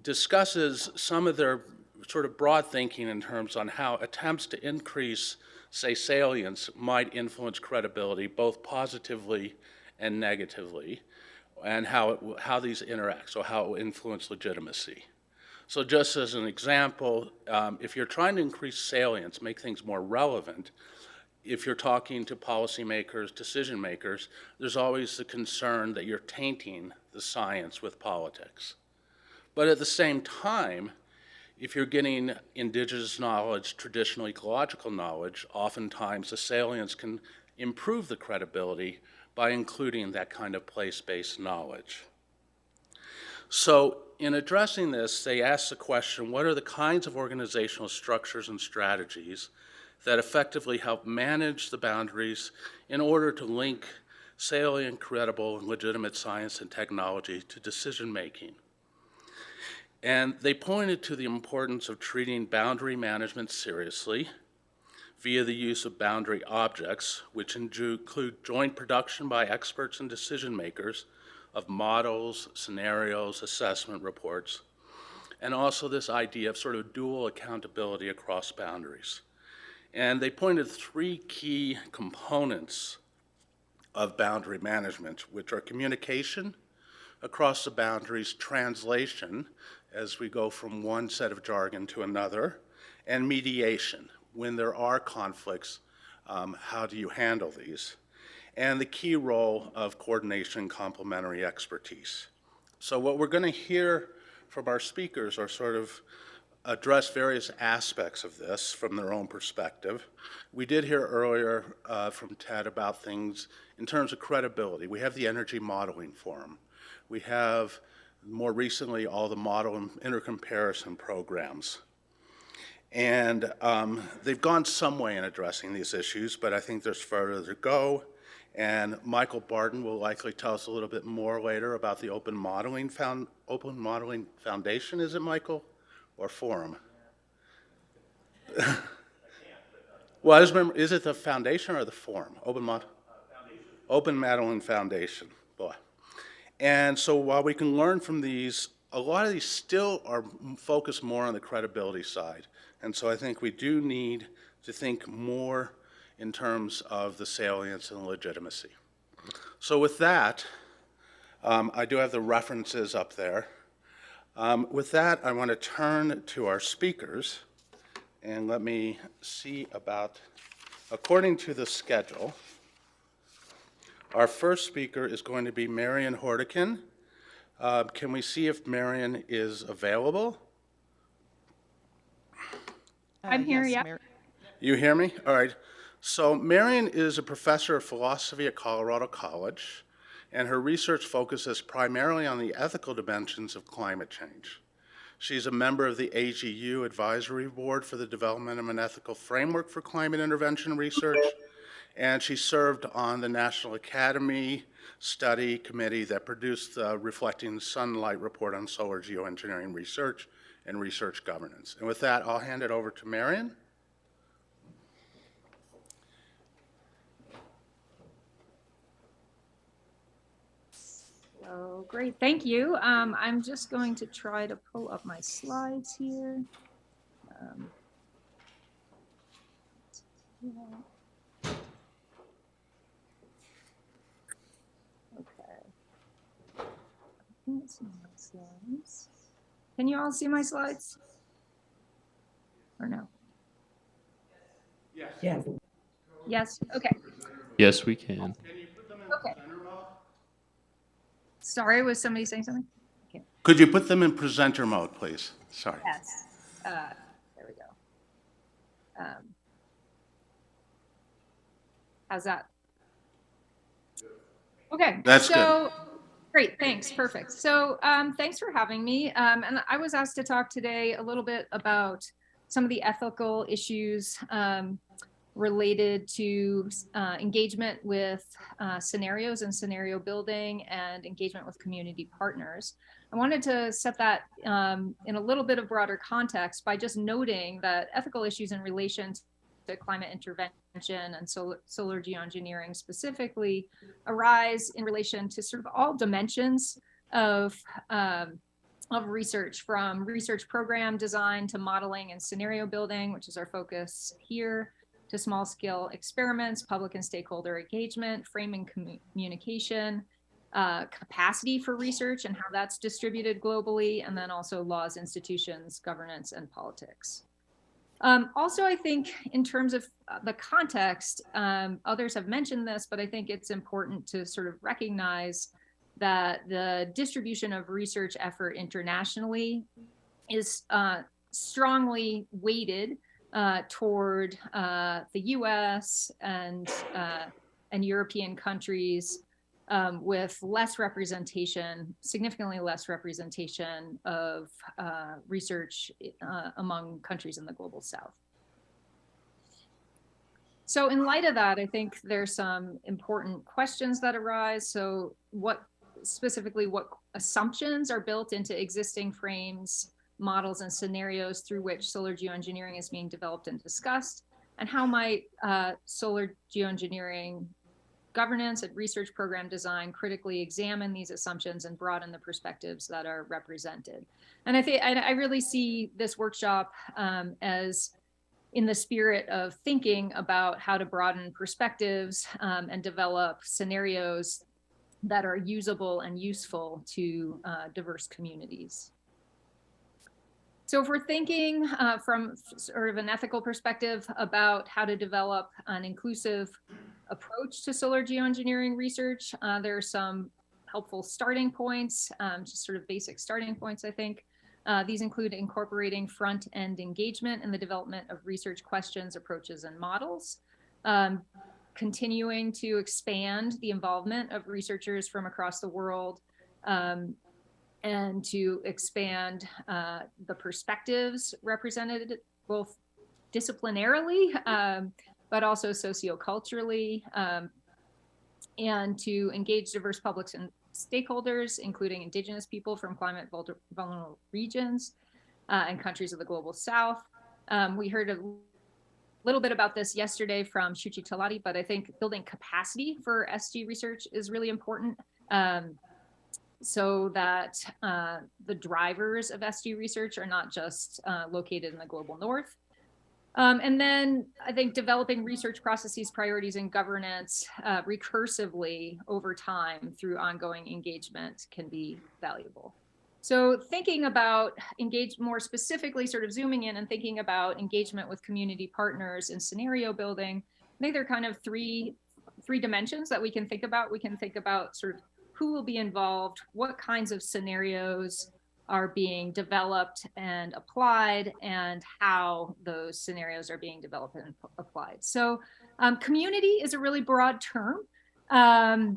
discusses some of their sort of broad thinking in terms on how attempts to increase, say, salience might influence credibility both positively and negatively, and how these interact, so how it will influence legitimacy. So just as an example, if you're trying to increase salience, make things more relevant, if you're talking to policymakers, decision makers, there's always the concern that you're tainting the science with politics. But at the same time, if you're getting indigenous knowledge, traditional ecological knowledge, oftentimes the salience can improve the credibility by including that kind of place-based knowledge. So in addressing this, they ask the question, what are the kinds of organizational structures and strategies that effectively help manage the boundaries in order to link salient, credible, and legitimate science and technology to decision making? And they pointed to the importance of treating boundary management seriously via the use of boundary objects, which include joint production by experts and decision makers of models, scenarios, assessment reports, and also this idea of sort of dual accountability across boundaries. And they pointed three key components of boundary management, which are communication across the boundaries, translation, as we go from one set of jargon to another, and mediation. When there are conflicts, how do you handle these? And the key role of coordination and complementary expertise. So what we're going to hear from our speakers are sort of address various aspects of this from their own perspective. We did hear earlier from Ted about things in terms of credibility. We have the Energy Modeling Forum. We have, more recently, all the model and intercomparison programs. And they've gone some way in addressing these issues, but I think there's further to go. And Michael Barton will likely tell us a little bit more later about the Open Modeling Foundation, is it, Michael? Or forum? Well, I just remember, is it the foundation or the forum? Open Modeling Foundation, boy. And so while we can learn from these, a lot of these still are focused more on the credibility side. And so I think we do need to think more in terms of the salience and legitimacy. So with that, I do have the references up there. With that, I want to turn to our speakers, and let me see about, according to the schedule, our first speaker is going to be Marion Hordikin. Can we see if Marion is available? I'm here, yes, yeah. You hear me? All right. So Marion is a professor of philosophy at Colorado College, and her research focuses primarily on the ethical dimensions of climate change. She's a member of the AGU Advisory Board for the Development of an Ethical Framework for Climate Intervention Research, and she served on the National Academy Study Committee that produced the Reflecting Sunlight Report on Solar Geoengineering Research and Research Governance. And with that, I'll hand it over to Marion. Oh, great, thank you. I'm just going to try to pull up my slides here. Yeah. Okay. I can't see my slides. Can you all see my slides? Or no? Yes. Yes. Yes, okay. Yes, we can. Can you put them in Okay. presenter mode? Sorry, was somebody saying something? Okay. Could you put them in presenter mode, please? Sorry. Yes. There we go. How's that? Okay. That's so, great. Thanks. Perfect. So thanks for having me. And I was asked to talk today a little bit about some of the ethical issues related to engagement with scenarios and scenario building and engagement with community partners. I wanted to set that in a little bit of broader context by just noting that ethical issues in relation to climate intervention and solar geoengineering specifically arise in relation to sort of all dimensions of of research, from research program design to modeling and scenario building, which is our focus here, to small scale experiments, public and stakeholder engagement, framing communication, capacity for research and how that's distributed globally, and then also laws, institutions, governance, and politics. Also, I think in terms of the context, others have mentioned this, but I think it's important to sort of recognize that the distribution of research effort internationally is strongly weighted toward the US and European countries, with less representation, significantly less representation of research among countries in the global South. So in light of that, I think there's some important questions that arise. So what assumptions are built into existing frames, models, and scenarios through which solar geoengineering is being developed and discussed? And how might solar geoengineering governance and research program design critically examine these assumptions and broaden the perspectives that are represented? And I really see this workshop as in the spirit of thinking about how to broaden perspectives and develop scenarios that are usable and useful to diverse communities. So if we're thinking from sort of an ethical perspective about how to develop an inclusive approach to solar geoengineering research, there are some helpful starting points, just sort of basic starting points, I think. These include incorporating front-end engagement in the development of research questions, approaches, and models, continuing to expand the involvement of researchers from across the world, and to expand the perspectives represented both disciplinarily, but also socioculturally, and to engage diverse publics and stakeholders, including Indigenous people from climate vulnerable regions and countries of the global South. We heard a little bit about this yesterday from Shuchi Talati, but I think building capacity for SG research is really important, so that the drivers of SG research are not just located in the global North. And then I think developing research processes, priorities, and governance recursively over time through ongoing engagement can be valuable. So thinking about more specifically, sort of zooming in and thinking about engagement with community partners and scenario building, I think there are kind of three dimensions that we can think about. We can think about sort of who will be involved, what kinds of scenarios are being developed and applied, and how those scenarios are being developed and applied. So community is a really broad term. And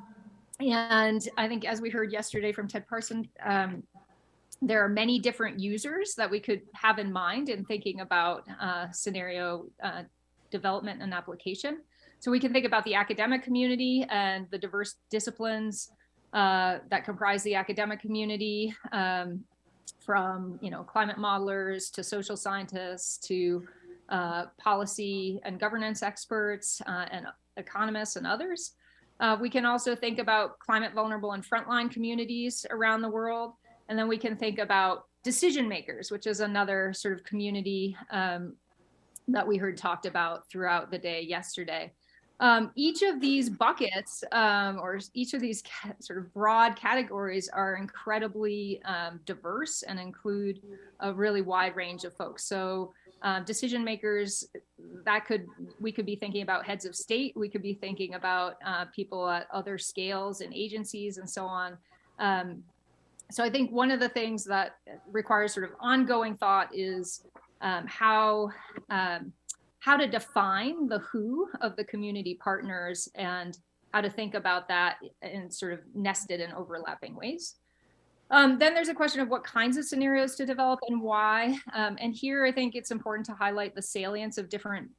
I think, as we heard yesterday from Ted Parson, there are many different users that we could have in mind in thinking about scenario development and application. So we can think about the academic community and the diverse disciplines that comprise the academic community, from climate modelers to social scientists to policy and governance experts and economists and others. We can also think about climate vulnerable and frontline communities around the world. And then we can think about decision makers, which is another sort of community that we heard talked about throughout the day yesterday. Each of these buckets, or each of these sort of broad categories, are incredibly diverse and include a really wide range of folks. So decision makers, we could be thinking about heads of state, we could be thinking about people at other scales and agencies and so on. So I think one of the things that requires sort of ongoing thought is how to define the who of the community partners and how to think about that in sort of nested and overlapping ways. Then there's a question of what kinds of scenarios to develop and why. And here I think it's important to highlight the salience of different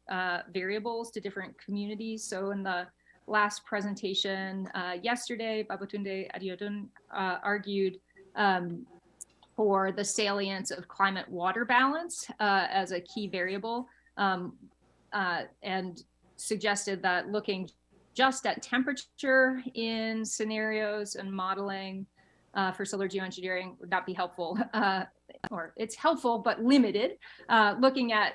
variables to different communities. So in the last presentation yesterday, Babatunde Adeodun argued for the salience of climate water balance as a key variable. And suggested that looking just at temperature in scenarios and modeling for solar geoengineering would not be helpful, or it's helpful but limited. Looking at,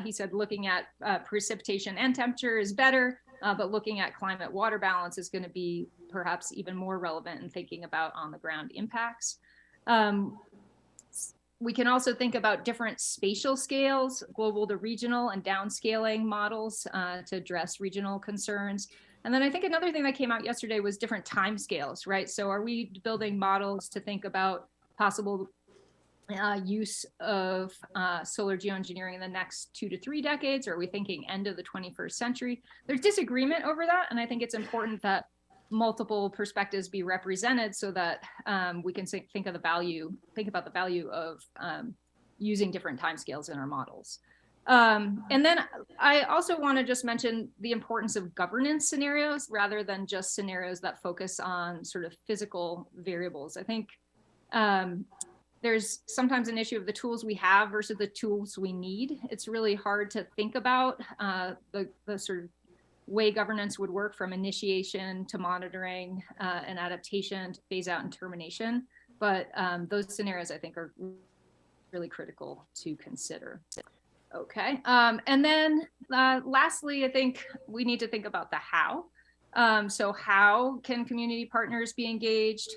he said, looking at precipitation and temperature is better, but looking at climate water balance is going to be perhaps even more relevant in thinking about on the ground impacts. We can also think about different spatial scales, global to regional and downscaling models to address regional concerns. And then I think another thing that came out yesterday was different time scales, right? So are we building models to think about possible use of solar geoengineering in the next 2 to 3 decades? Or are we thinking end of the 21st century? There's disagreement over that. And I think it's important that multiple perspectives be represented so that we can think about the value of using different timescales in our models. And then I also want to just mention the importance of governance scenarios rather than just scenarios that focus on sort of physical variables. I think there's sometimes an issue of the tools we have versus the tools we need. It's really hard to think about the sort of way governance would work from initiation to monitoring and adaptation to phase out and termination. But those scenarios I think are really critical to consider. Okay, and then lastly, I think we need to think about the how. So how can community partners be engaged?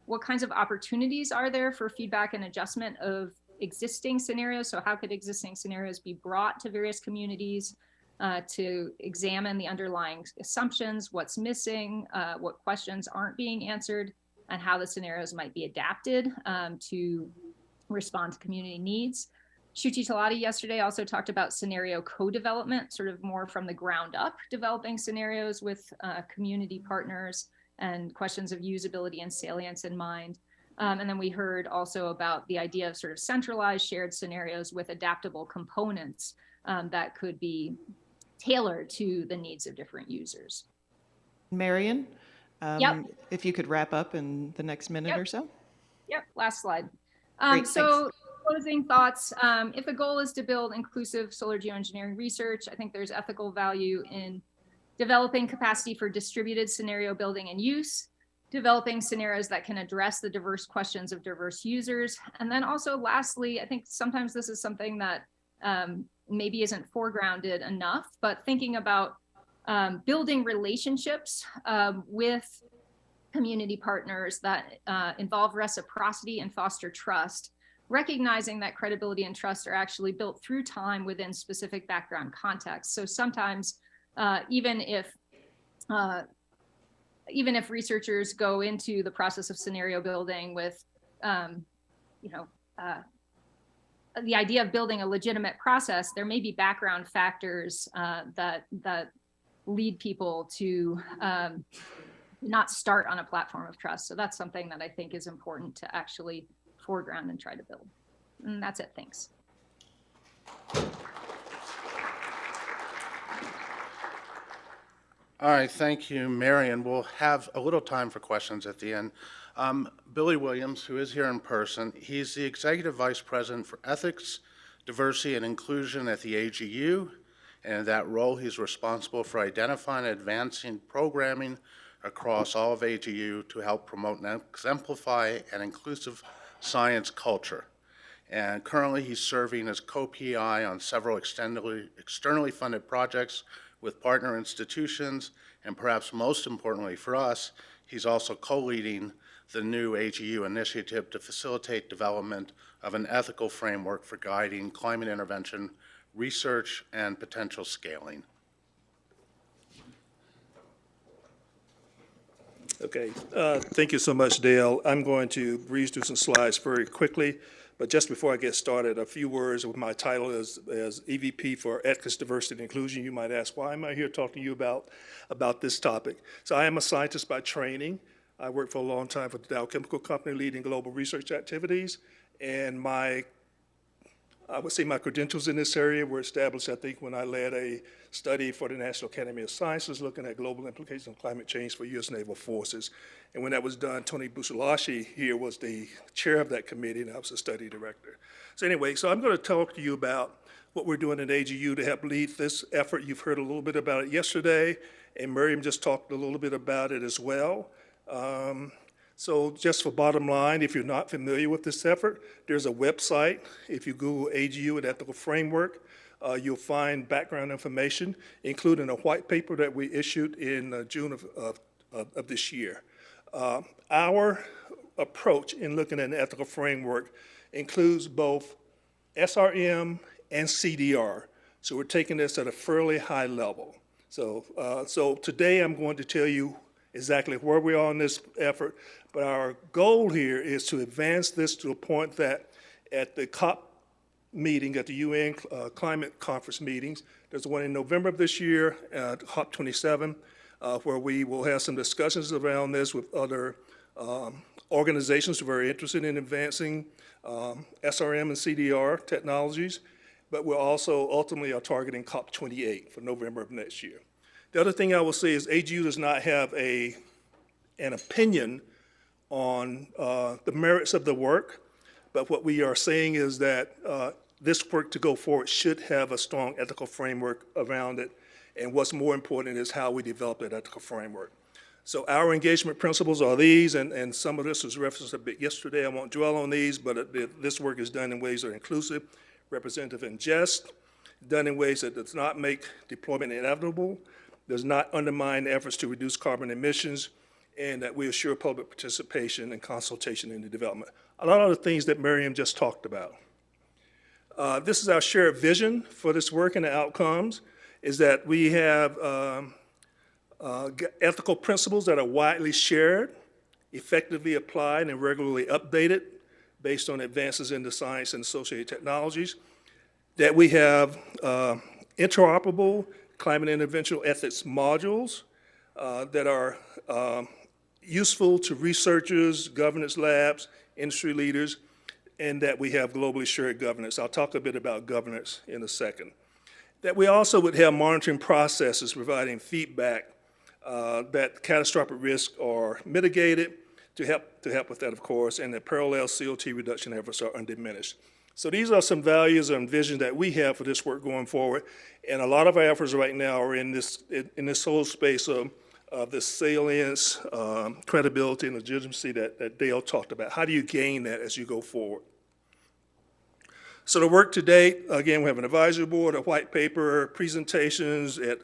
What kinds of opportunities are there for feedback and adjustment of existing scenarios? So how could existing scenarios be brought to various communities to examine the underlying assumptions, what's missing, what questions aren't being answered, and how the scenarios might be adapted to respond to community needs. Shuchi Talati yesterday also talked about scenario co-development, sort of more from the ground up, developing scenarios with community partners and questions of usability and salience in mind. And then we heard also about the idea of sort of centralized shared scenarios with adaptable components that could be tailored to the needs of different users. Marion, Yep. if you could wrap up in the next minute or so. Yep, last slide. Great, so closing thoughts, if the goal is to build inclusive solar geoengineering research, I think there's ethical value in developing capacity for distributed scenario building and use, developing scenarios that can address the diverse questions of diverse users. And then also lastly, I think sometimes this is something that maybe isn't foregrounded enough, but thinking about building relationships with community partners that involve reciprocity and foster trust, recognizing that credibility and trust are actually built through time within specific background contexts. So sometimes even if researchers go into the process of scenario building with, the idea of building a legitimate process, there may be background factors that lead people to not start on a platform of trust. So that's something that I think is important to actually foreground and try to build. And that's it. Thanks. All right, thank you, Marion. We'll have a little time for questions at the end. Billy Williams, who is here in person, he's the Executive Vice President for Ethics, Diversity, and Inclusion at the AGU. And in that role, he's responsible for identifying and advancing programming across all of AGU to help promote and exemplify an inclusive science culture. And currently, he's serving as co-PI on several externally funded projects with partner institutions, and perhaps most importantly for us, he's also co-leading the new AGU initiative to facilitate development of an ethical framework for guiding climate intervention research and potential scaling. Okay, thank you so much, Dale. I'm going to breeze through some slides very quickly, but just before I get started, a few words with my title as EVP for Ethics, Diversity, and Inclusion. You might ask, why am I here talking to you about this topic? So I am a scientist by training. I worked for a long time for the Dow Chemical Company leading global research activities, and I would say my credentials in this area were established, I think, when I led a study for the National Academy of Sciences looking at global implications of climate change for U.S. naval forces. And when that was done, Tony Busalashi here was the chair of that committee, and I was the study director. So anyway, so I'm going to talk to you about what we're doing at AGU to help lead this effort. You've heard a little bit about it yesterday, and Miriam just talked a little bit about it as well. So just for bottom line, if you're not familiar with this effort, there's a website. If you Google AGU and Ethical Framework, you'll find background information, including a white paper that we issued in June of this year. Our approach in looking at an ethical framework includes both SRM and CDR. So we're taking this at a fairly high level. So today I'm going to tell you exactly where we are in this effort, but our goal here is to advance this to a point that at the COP meeting, at the UN climate conference meetings, there's one in November of this year, COP 27, where we will have some discussions around this with other organizations who are very interested in advancing SRM and CDR technologies, but we're also ultimately are targeting COP 28 for November of next year. The other thing I will say is AGU does not have an opinion on the merits of the work, but what we are saying is that this work to go forward should have a strong ethical framework around it, and what's more important is how we develop that ethical framework. So our engagement principles are these, and some of this was referenced a bit yesterday. I won't dwell on these, but this work is done in ways that are inclusive, representative, and just, done in ways that does not make deployment inevitable, does not undermine efforts to reduce carbon emissions, and that we assure public participation and consultation in the development. A lot of the things that Miriam just talked about. This is our shared vision for this work and the outcomes, is that we have ethical principles that are widely shared, effectively applied, and regularly updated based on advances in the science and associated technologies, that we have interoperable climate intervention ethics modules that are useful to researchers, governance labs, industry leaders, and that we have globally shared governance. I'll talk a bit about governance in a second. That we also would have monitoring processes providing feedback that catastrophic risks are mitigated to help with that, of course, and that parallel CO2 reduction efforts are undiminished. So these are some values and visions that we have for this work going forward, and a lot of our efforts right now are in this whole space of the salience, credibility, and legitimacy that Dale talked about. How do you gain that as you go forward? So the work to date, again, we have an advisory board, a white paper, presentations at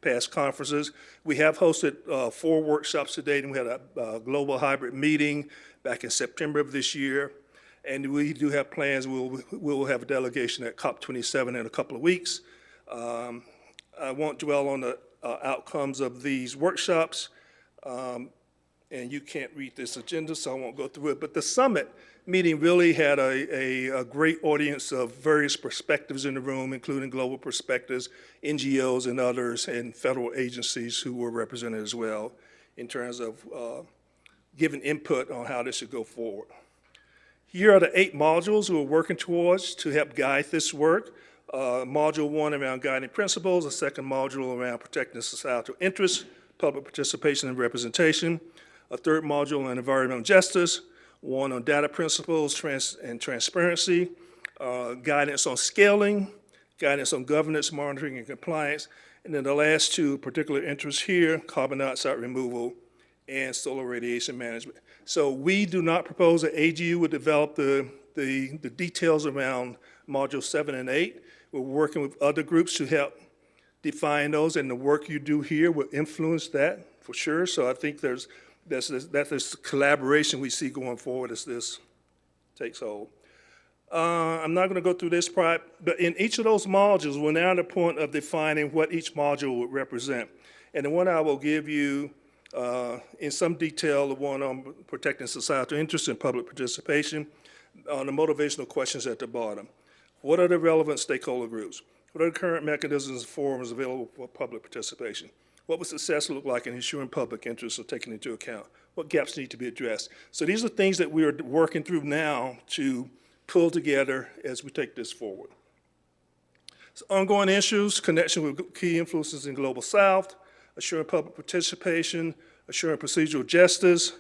past conferences. We have hosted 4 workshops to date, and we had a global hybrid meeting back in September of this year. And we do have plans. We'll have a delegation at COP 27 in a couple of weeks. I won't dwell on the outcomes of these workshops, and you can't read this agenda, so I won't go through it. But the summit meeting really had a great audience of various perspectives in the room, including global perspectives, NGOs and others, and federal agencies who were represented as well in terms of giving input on how this should go forward. Here are the 8 modules we're working towards to help guide this work. Module 1 around guiding principles, a second module around protecting societal interests, public participation and representation, a third module on environmental justice, one on data principles and transparency, guidance on scaling, guidance on governance, monitoring, and compliance, and then the last 2 particular interests here, carbon dioxide removal and solar radiation management. So we do not propose that AGU would develop the details around Module 7 and 8. We're working with other groups to help define those, and the work you do here will influence that for sure. So I think that's this collaboration we see going forward as this takes hold. I'm not going to go through this part, but in each of those modules, we're now at the point of defining what each module would represent. And the one I will give you in some detail, the one on protecting societal interests and public participation, on the motivational questions at the bottom. What are the relevant stakeholder groups? What are the current mechanisms and forums available for public participation? What would success look like in ensuring public interests are taken into account? What gaps need to be addressed? So these are things that we are working through now to pull together as we take this forward. So ongoing issues, connection with key influences in Global South, assuring public participation, assuring procedural justice,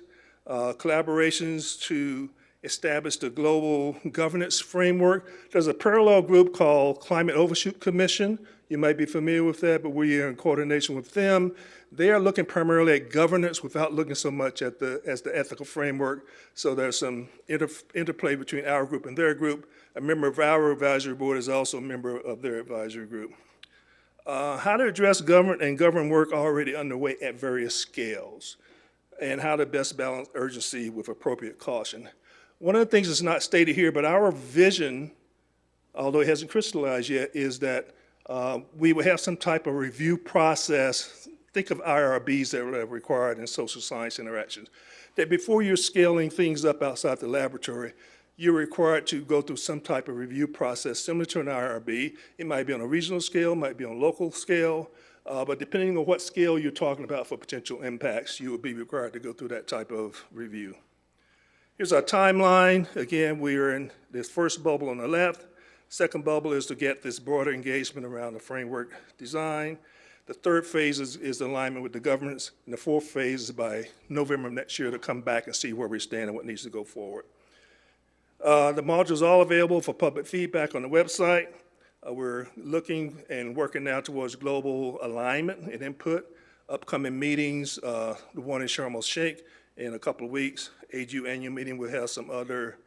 collaborations to established a global governance framework. There's a parallel group called Climate Overshoot Commission. You might be familiar with that, but we are in coordination with them. They are looking primarily at governance without looking so much at the ethical framework. So there's some interplay between our group and their group. A member of our advisory board is also a member of their advisory group. How to address government work already underway at various scales, and how to best balance urgency with appropriate caution. One of the things that's not stated here, but our vision, although it hasn't crystallized yet, is that we will have some type of review process. Think of IRBs that are required in social science interactions. That before you're scaling things up outside the laboratory, you're required to go through some type of review process similar to an IRB. It might be on a regional scale, might be on a local scale, but depending on what scale you're talking about for potential impacts, you would be required to go through that type of review. Here's our timeline. Again, we are in this first bubble on the left. Second bubble is to get this broader engagement around the framework design. The third phase is alignment with the governments, and the fourth phase is by November of next year to come back and see where we stand and what needs to go forward. The modules are all available for public feedback on the website. We're looking and working now towards global alignment and input. Upcoming meetings, the one in Sharm el-Sheikh in a couple of weeks. AGU annual meeting will have some other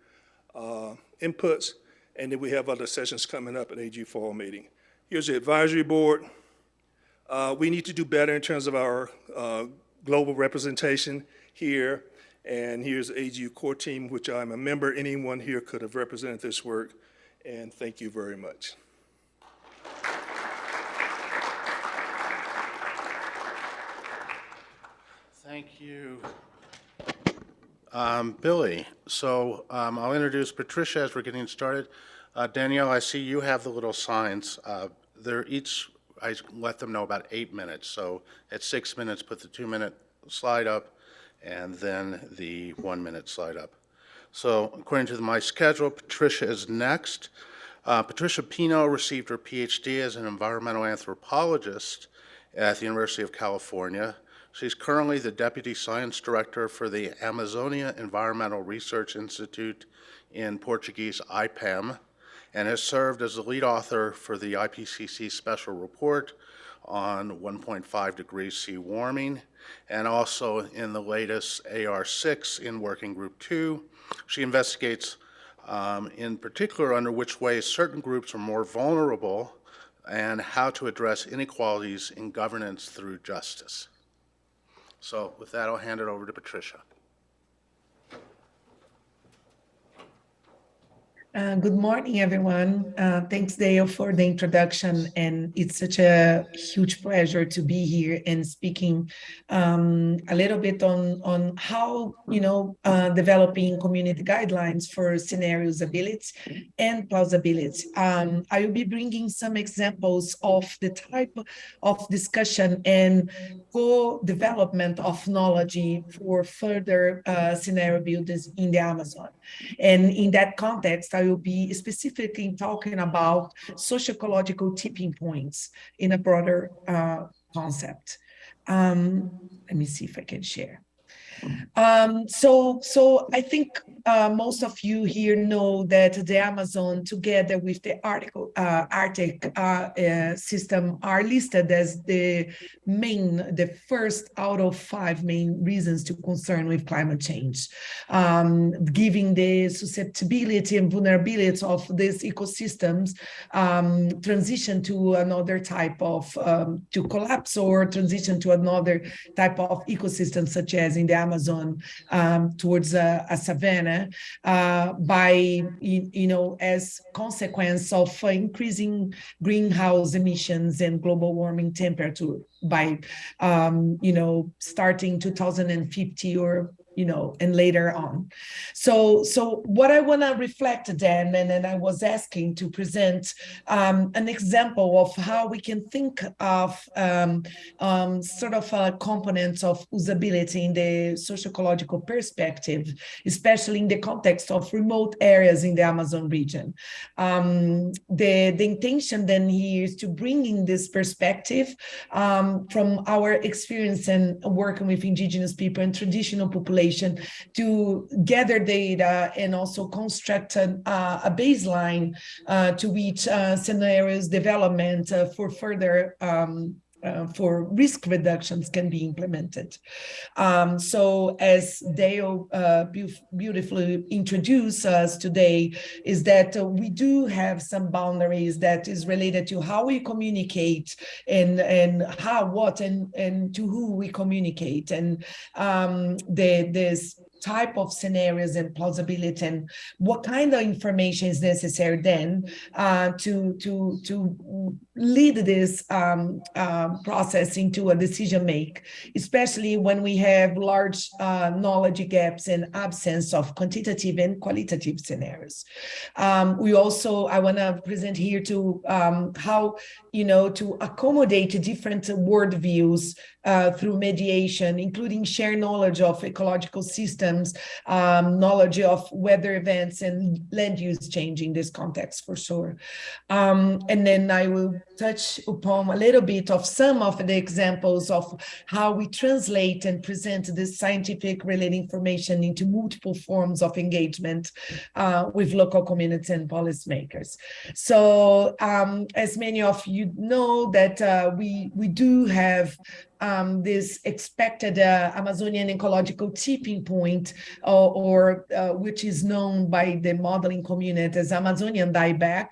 inputs, and then we have other sessions coming up at AGU fall meeting. Here's the advisory board. We need to do better in terms of our global representation here. And here's the AGU core team, which I'm a member. Anyone here could have represented this work. And thank you very much. Thank you, Billy. So I'll introduce Patricia as we're getting started. Danielle, I see you have the little signs. They're each, I let them know about 8 minutes. So at 6 minutes, put the 2-minute slide up, and then the 1-minute slide up. So according to my schedule, Patricia is next. Patricia Pino received her PhD as an environmental anthropologist at the University of California. She's currently the Deputy Science Director for the Amazonia Environmental Research Institute in Portuguese, IPEM, and has served as the lead author for the IPCC Special Report on 1.5 degrees C warming, and also in the latest AR6 in Working Group 2. She investigates in particular under which ways certain groups are more vulnerable and how to address inequalities in governance through justice. So with that, I'll hand it over to Patricia. Good morning, everyone. Thanks, Dale, for the introduction. And it's such a huge pleasure to be here and speaking a little bit on how, developing community guidelines for scenario usability and plausibility. I will be bringing some examples of the type of discussion and co-development of knowledge for further scenario builders in the Amazon. And in that context, I will be specifically talking about socio-ecological tipping points in a broader concept. Let me see if I can share. So I think most of you here know that the Amazon, together with the Arctic system, are listed as the first out of 5 main reasons to concern with climate change, giving the susceptibility and vulnerability of these ecosystems transition to another type of to collapse or transition to another type of ecosystem, such as in the Amazon towards a savanna, by as consequence of increasing greenhouse emissions and global warming temperature by starting 2050 or and later on. So what I want to reflect then, and then I was asking to present an example of how we can think of sort of components of usability in the socio-ecological perspective, especially in the context of remote areas in the Amazon region. The intention then here is to bring in this perspective from our experience in working with indigenous people and traditional populations population to gather data and also construct a baseline to which scenarios development for further for risk reductions can be implemented. So as Dale beautifully introduced us today, is that we do have some boundaries that is related to how we communicate and how, what, and to who we communicate. And this type of scenarios and plausibility and what kind of information is necessary then to lead this process into a decision make, especially when we have large knowledge gaps and absence of quantitative and qualitative scenarios. We also, I want to present here to how, to accommodate different worldviews through mediation, including shared knowledge of ecological systems, knowledge of weather events and land use change in this context for sure. And then I will touch upon a little bit of some of the examples of how we translate and present this scientific related information into multiple forms of engagement with local communities and policymakers. So as many of you know that we do have this expected Amazonian ecological tipping point, or which is known by the modeling community as Amazonian dieback,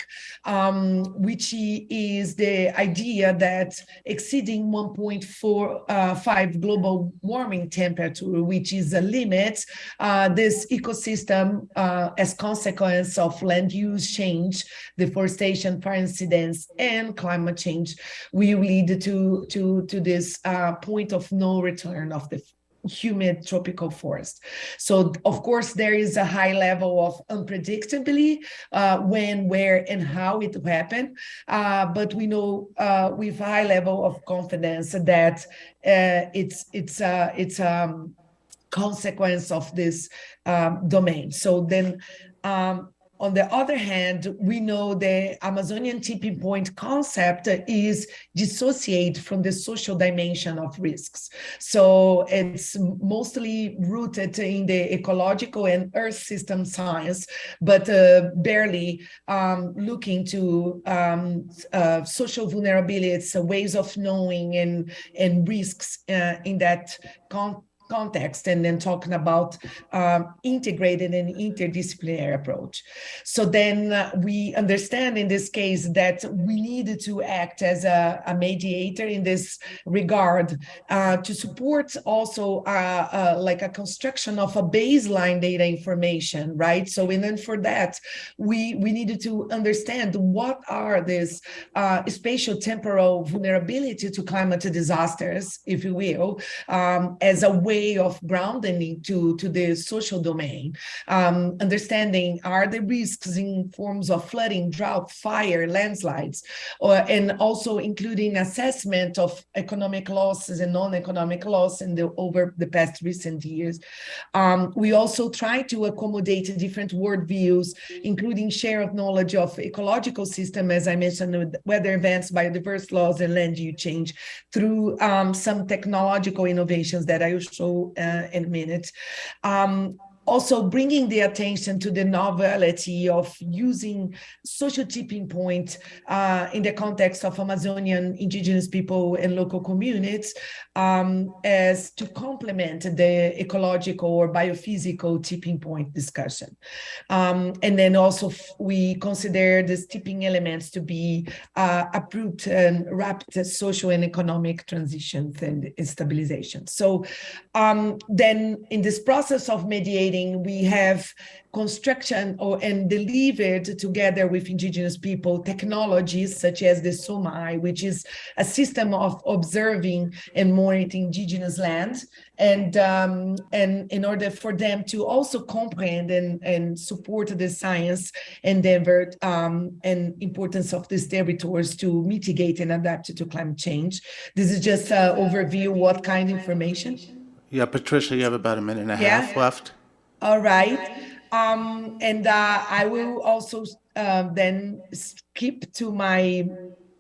which is the idea that exceeding 1.45 global warming temperature, which is a limit, this ecosystem as consequence of land use change, deforestation, fire incidents, and climate change will lead to this point of no return of the humid tropical forest. So of course there is a high level of unpredictability when, where, and how it will happen, but we know with high level of confidence that it's consequence of this domain. So then on the other hand, we know the Amazonian tipping point concept is dissociated from the social dimension of risks. So it's mostly rooted in the ecological and earth system science, but barely looking to social vulnerabilities, ways of knowing and risks in that context, and then talking about integrated and interdisciplinary approach. So then we understand in this case that we needed to act as a mediator in this regard to support also like a construction of a baseline data information, right? So and then for that, we needed to understand what are these spatial temporal vulnerability to climate disasters, if you will, as a way of grounding to the social domain, understanding are the risks in forms of flooding, drought, fire, landslides, and also including assessment of economic losses and non-economic loss over the past recent years. We also try to accommodate different worldviews, including share of knowledge of ecological system, as I mentioned, with weather events, biodiverse laws, and land use change through some technological innovations that I will show in a minute. Also bringing the attention to the novelty of using social tipping point in the context of Amazonian indigenous people and local communities as to complement the ecological or biophysical tipping point discussion. And then also we consider these tipping elements to be abrupt and rapid social and economic transitions and stabilization. So then in this process of mediating, we have construction and delivered together with indigenous people technologies such as the SOMAI, which is a system of observing and monitoring indigenous land, and in order for them to also comprehend and support the science endeavor and importance of these territories to mitigate and adapt to climate change. This is just an overview what kind of information. Yeah, Patricia, you have about a minute and a half left. All right. And I will also then skip to my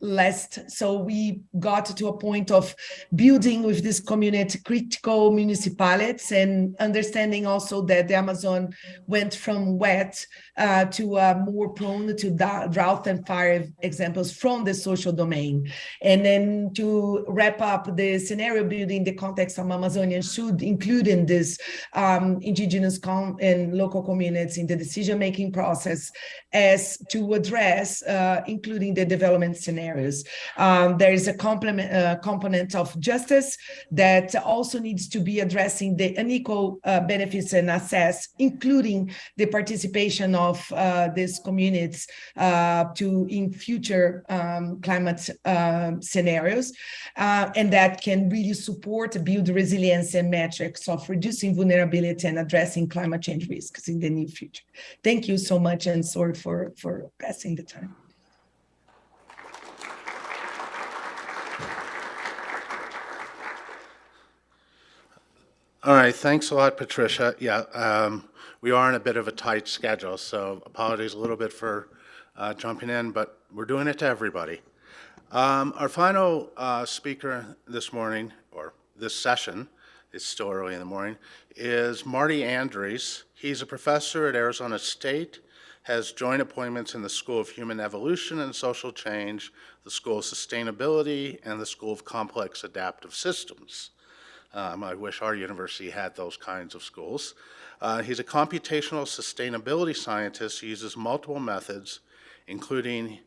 last. So we got to a point of building with this community critical municipalities and understanding also that the Amazon went from wet to more prone to drought and fire examples from the social domain. And then to wrap up the scenario building, the context of Amazonian should include in this indigenous and local communities in the decision-making process as to address, including the development scenarios. There is a component of justice that also needs to be addressing the unequal benefits and access, including the participation of these communities in future climate scenarios, and that can really support, build resilience and metrics of reducing vulnerability and addressing climate change risks in the near future. Thank you so much, and sorry for passing the time. All right, thanks a lot, Patricia. Yeah, we are in a bit of a tight schedule, so apologies a little bit for jumping in, but we're doing it to everybody. Our final speaker this morning, or this session, it's still early in the morning, is Marty Andres. He's a professor at Arizona State, has joint appointments in the School of Human Evolution and Social Change, the School of Sustainability, and the School of Complex Adaptive Systems. I wish our university had those kinds of schools. He's a computational sustainability scientist who uses multiple methods, including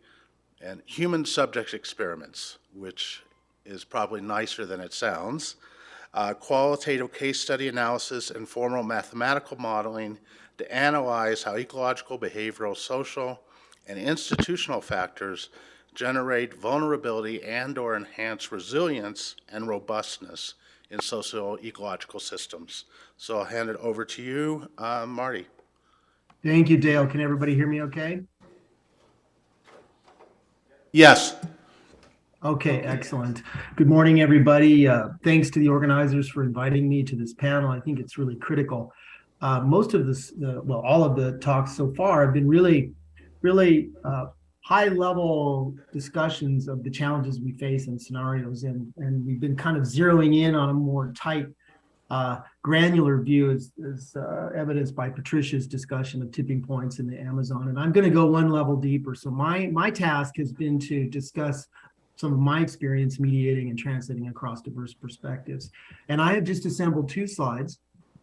human subject experiments, which is probably nicer than it sounds, qualitative case study analysis, and formal mathematical modeling to analyze how ecological, behavioral, social, and institutional factors generate vulnerability and/or enhance resilience and robustness in socio-ecological systems. So I'll hand it over to you, Marty. Thank you, Dale. Can everybody hear me okay? Yes. Okay, excellent. Good morning, everybody. Thanks to the organizers for inviting me to this panel. I think it's really critical. Most of this, well, all of the talks so far have been really high-level discussions of the challenges we face and scenarios, and we've been kind of zeroing in on a more tight, granular view as evidenced by Patricia's discussion of tipping points in the Amazon. And I'm going to go one level deeper. So my task has been to discuss some of my experience mediating and translating across diverse perspectives. And I have just assembled two slides.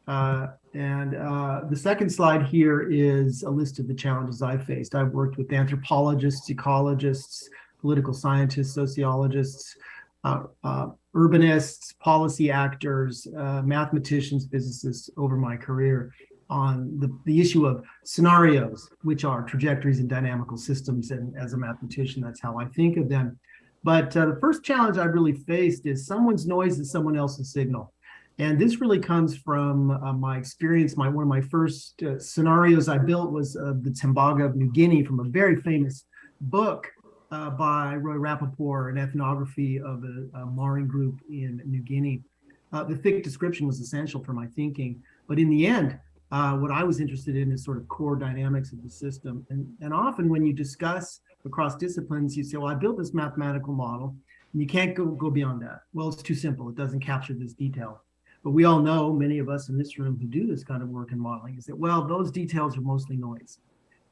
The second slide here is a list of the challenges I've faced. I've worked with anthropologists, ecologists, political scientists, sociologists, urbanists, policy actors, mathematicians, physicists over my career on the issue of scenarios, which are trajectories in dynamical systems. And as a mathematician, that's how I think of them. But the first challenge I've really faced is someone's noise is someone else's signal. And this really comes from my experience. One of my first scenarios I built was the Tembaga of New Guinea from a very famous book by Roy Rappaport, an ethnography of a Maori group in New Guinea. The thick description was essential for my thinking. But in the end, what I was interested in is sort of core dynamics of the system. And often when you discuss across disciplines, you say, well, I built this mathematical model, and you can't go beyond that. Well, it's too simple. It doesn't capture this detail. But we all know, many of us in this room who do this kind of work in modeling, is that, well, those details are mostly noise.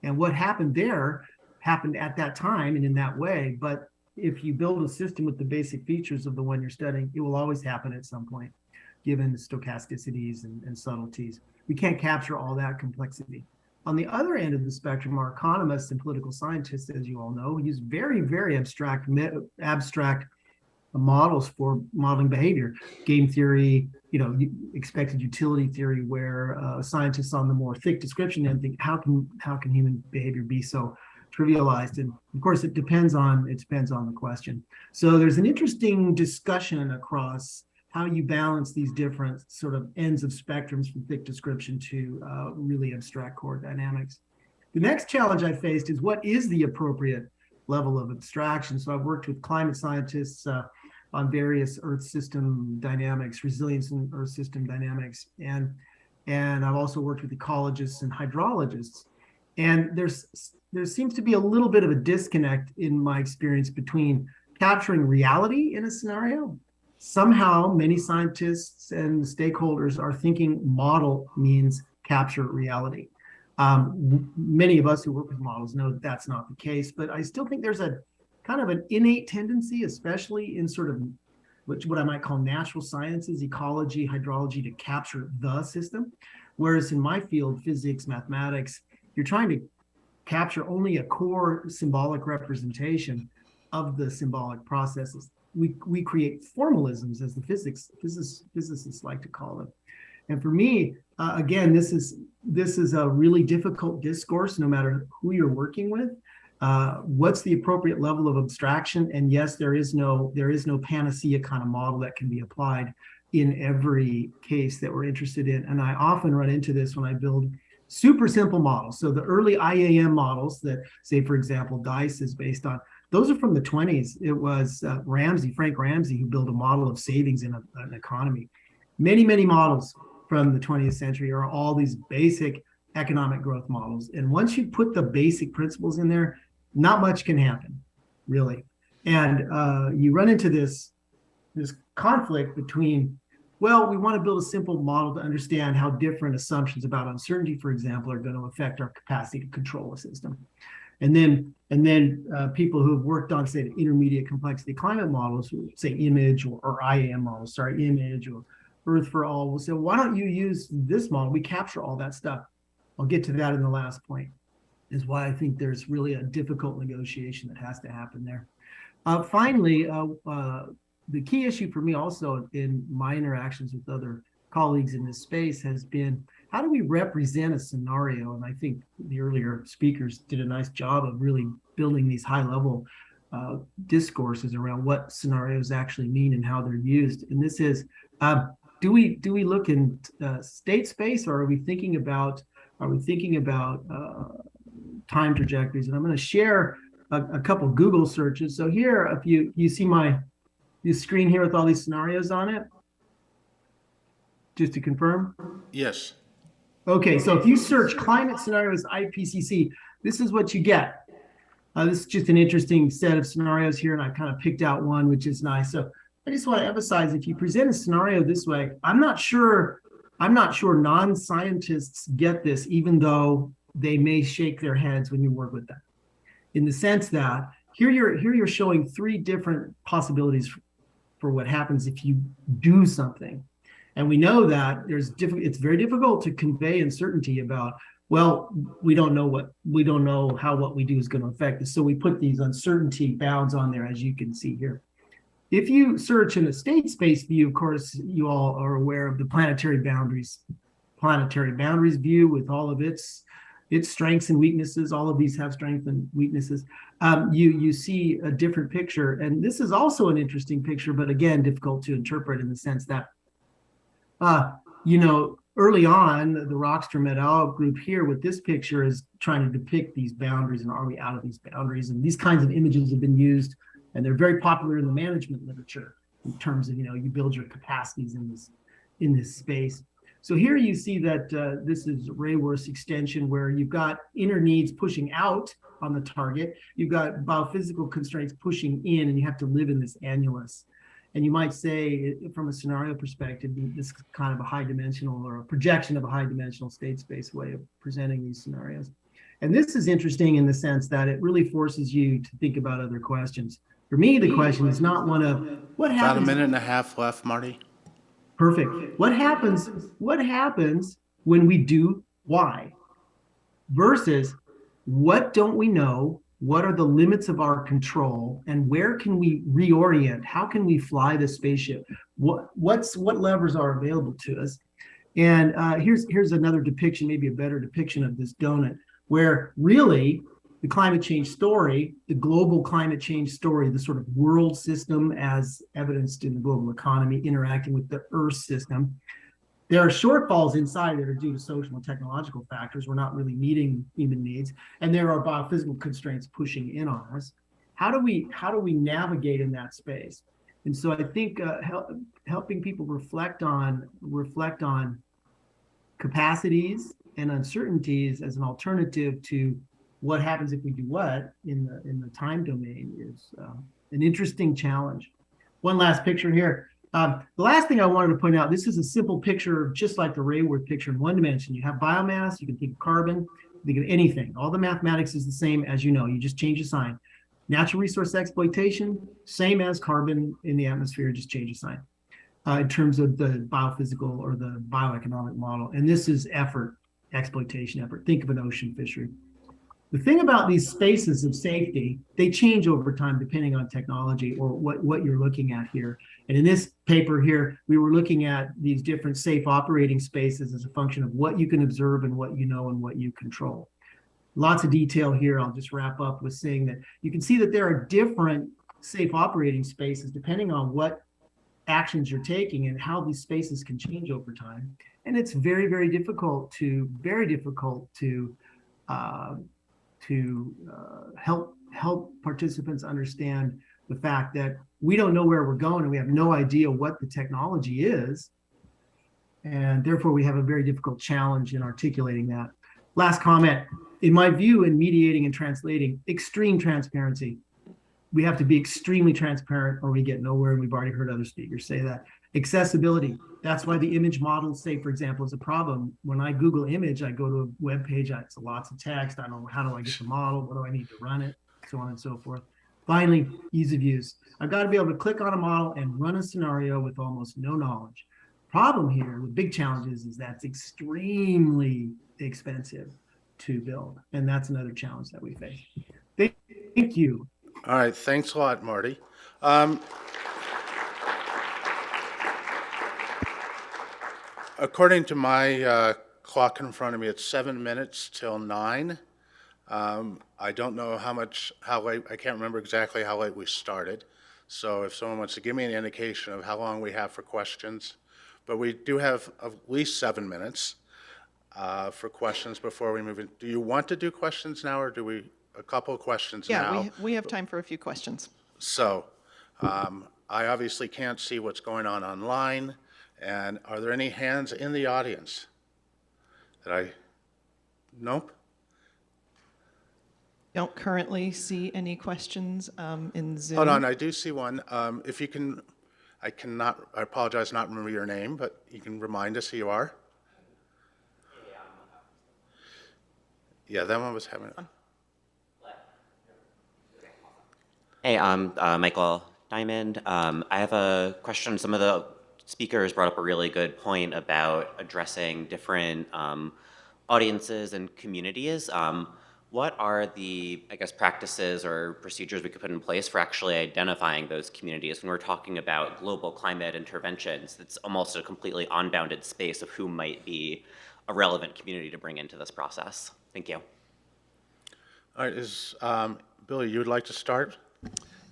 And what happened there happened at that time and in that way. But if you build a system with the basic features of the one you're studying, it will always happen at some point, given the stochasticities and subtleties. We can't capture all that complexity. On the other end of the spectrum are economists and political scientists, as you all know, who use very, very abstract models for modeling behavior. Game theory, expected utility theory, where scientists on the more thick description end think, how can human behavior be so trivialized? And of course, it depends on the question. So there's an interesting discussion across how you balance these different sort of ends of spectrums from thick description to really abstract core dynamics. The next challenge I faced is, what is the appropriate level of abstraction? So I've worked with climate scientists on various Earth system dynamics, resilience in Earth system dynamics, and I've also worked with ecologists and hydrologists. And there seems to be a little bit of a disconnect in my experience between capturing reality in a scenario. Somehow many scientists and stakeholders are thinking model means capture reality. Many of us who work with models know that that's not the case, but I still think there's a kind of an innate tendency, especially in sort of what I might call natural sciences, ecology, hydrology, to capture the system. Whereas in my field, physics, mathematics, you're trying to capture only a core symbolic representation of the symbolic processes. We create formalisms, as the physicists like to call them. And for me, again, this is a really difficult discourse, no matter who you're working with. What's the appropriate level of abstraction? And yes, there is no panacea kind of model that can be applied in every case that we're interested in. And I often run into this when I build super simple models. So the early IAM models that, say, for example, DICE is based on, those are from the 20s. It was Frank Ramsey, who built a model of savings in an economy. Many, many models from the 20th century are all these basic economic growth models. And once you put the basic principles in there, not much can happen, really. And you run into this conflict between, well, we want to build a simple model to understand how different assumptions about uncertainty, for example, are going to affect our capacity to control a system. And then people who have worked on, say, the intermediate complexity climate models, say image or IAM models, image or Earth for All, will say, why don't you use this model? We capture all that stuff. I'll get to that in the last point, is why I think there's really a difficult negotiation that has to happen there. Finally, the key issue for me also in my interactions with other colleagues in this space has been, how do we represent a scenario? And I think the earlier speakers did a nice job of really building these high-level discourses around what scenarios actually mean and how they're used. And this is, do we look in state space, or are we thinking about time trajectories? And I'm going to share a couple Google searches. So here, if you see my screen here with all these scenarios on it, just to confirm. Yes. Okay, so if you search climate scenarios IPCC, this is what you get. This is just an interesting set of scenarios here, and I kind of picked out one, which is nice. So I just want to emphasize, if you present a scenario this way, I'm not sure non-scientists get this, even though they may shake their heads when you work with them. In the sense that here you're showing three different possibilities for what happens if you do something. And we know that it's very difficult to convey uncertainty about, well, we don't know how what we do is going to affect us. So we put these uncertainty bounds on there, as you can see here. If you search in a state space view, of course, you all are aware of the planetary boundaries view with all of its strengths and weaknesses. All of these have strengths and weaknesses. You see a different picture. And this is also an interesting picture, but again, difficult to interpret in the sense that, early on, the Rockstrom et al. Group here with this picture is trying to depict these boundaries, and are we out of these boundaries? And these kinds of images have been used, and they're very popular in the management literature in terms of, you build your capacities in this space. So here you see that this is Rayworth's extension, where you've got inner needs pushing out on the target. You've got biophysical constraints pushing in, and you have to live in this annulus. And you might say, from a scenario perspective, this is kind of a high dimensional, or a projection of a high dimensional state space way of presenting these scenarios. And this is interesting in the sense that it really forces you to think about other questions. For me, the question is not one of what happens. About a minute and a half left, Marty. Perfect. What happens when we do Y versus what don't we know? What are the limits of our control, and where can we reorient? How can we fly the spaceship? What levers are available to us? And here's another depiction, maybe a better depiction of this donut, where really the climate change story, the global climate change story, the sort of world system as evidenced in the global economy interacting with the Earth system. There are shortfalls inside that are due to social and technological factors. We're not really meeting human needs, and there are biophysical constraints pushing in on us. How do we navigate in that space? And so I think helping people reflect on capacities and uncertainties as an alternative to what happens if we do what in the time domain is an interesting challenge. One last picture here. The last thing I wanted to point out, this is a simple picture, just like the Rayworth picture in one dimension. You have biomass, you can think of carbon, think of anything. All the mathematics is the same, as you know, you just change the sign. Natural resource exploitation, same as carbon in the atmosphere, just change the sign in terms of the biophysical or the bioeconomic model. And this is effort, exploitation effort. Think of an ocean fishery. The thing about these spaces of safety, they change over time depending on technology or what you're looking at here. And in this paper here, we were looking at these different safe operating spaces as a function of what you can observe and what you know and what you control. Lots of detail here. I'll just wrap up with saying that you can see that there are different safe operating spaces depending on what actions you're taking and how these spaces can change over time. And it's very, very difficult to help participants understand the fact that we don't know where we're going and we have no idea what the technology is. And therefore, we have a very difficult challenge in articulating that. Last comment, in my view, in mediating and translating, extreme transparency. We have to be extremely transparent or we get nowhere, and we've already heard other speakers say that. Accessibility, that's why the image models, say, for example, is a problem. When I Google image, I go to a web page, it's lots of text. I don't know, how do I get the model? What do I need to run it? So on and so forth. Finally, ease of use. I've got to be able to click on a model and run a scenario with almost no knowledge. Problem here, the big challenge is that's extremely expensive to build. And that's another challenge that we face. Thank you. All right, thanks a lot, Marty. According to my clock in front of me, it's 7 minutes till 9. I don't know how late, I can't remember exactly how late we started. So if someone wants to give me an indication of how long we have for questions, but we do have at least 7 minutes for questions before we move in. Do you want to do questions now, or do we, a couple of questions now? Yeah, we have time for a few questions. So I obviously can't see what's going on online. And are there any hands in the audience? Nope. Don't currently see any questions in Zoom. Hold on, I do see one. If you can, I apologize, not remember your name, but you can remind us who you are. Yeah, that one was having it. Hey, I'm Michael Diamond. I have a question. Some of the speakers brought up a really good point about addressing different audiences and communities. What are the, I guess, practices or procedures we could put in place for actually identifying those communities? When we're talking about global climate interventions, it's almost a completely unbounded space of who might be a relevant community to bring into this process. Thank you. All right, Billy, you would like to start?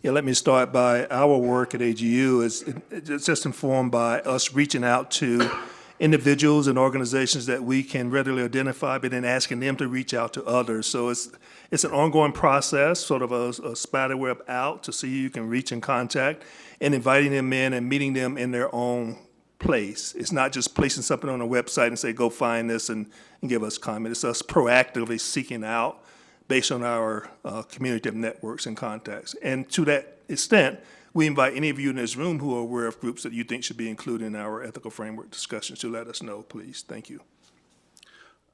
Yeah, let me start by our work at AGU it's just informed by us reaching out to individuals and organizations that we can readily identify, but then asking them to reach out to others. So it's an ongoing process, sort of a spider web out to see who you can reach and contact, and inviting them in and meeting them in their own place. It's not just placing something on a website and say, go find this and give us comment. It's us proactively seeking out based on our community of networks and contacts. And to that extent, we invite any of you in this room who are aware of groups that you think should be included in our ethical framework discussions to let us know, please. Thank you.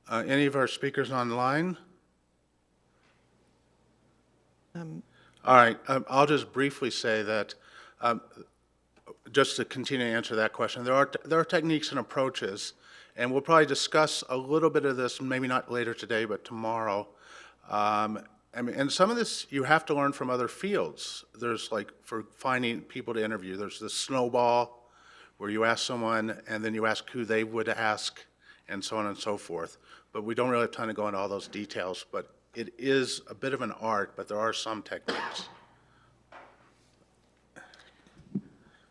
Any of our speakers online? All right, I'll just briefly say that, just to continue to answer that question, there are techniques and approaches, and we'll probably discuss a little bit of this, maybe not later today, but tomorrow. And some of this you have to learn from other fields. There's like, for finding people to interview, there's the snowball where you ask someone and then you ask who they would ask and so on and so forth. But we don't really have time to go into all those details, but it is a bit of an art, but there are some techniques.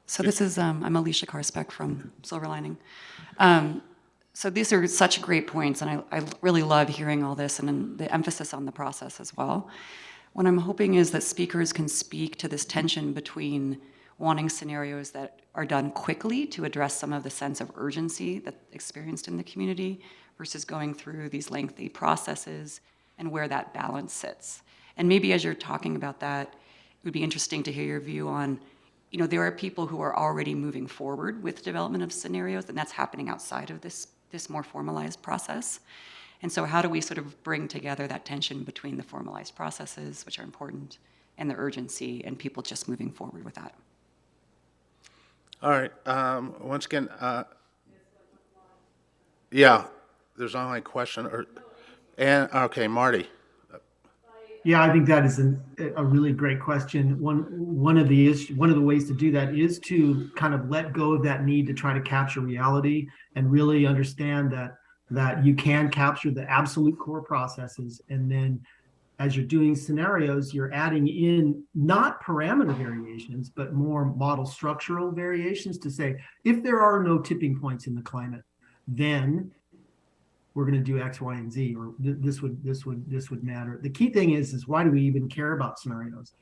So this is, I'm Alicia Karsbeck from Silver Lining. So these are such great points, and I really love hearing all this and the emphasis on the process as well. What I'm hoping is that speakers can speak to this tension between wanting scenarios that are done quickly to address some of the sense of urgency that's experienced in the community versus going through these lengthy processes and where that balance sits. And maybe as you're talking about that, it would be interesting to hear your view on, there are people who are already moving forward with development of scenarios, and that's happening outside of this more formalized process. And so how do we sort of bring together that tension between the formalized processes, which are important, and the urgency and people just moving forward with that? All right, once again, yeah, there's only a question, okay, Marty. Yeah, I think that is a really great question. One of the ways to do that is to kind of let go of that need to try to capture reality and really understand that you can capture the absolute core processes, and then as you're doing scenarios, you're adding in not parameter variations, but more model structural variations to say, if there are no tipping points in the climate, then we're going to do X, Y, and Z, or this would matter. The key thing is why do we even care about scenarios?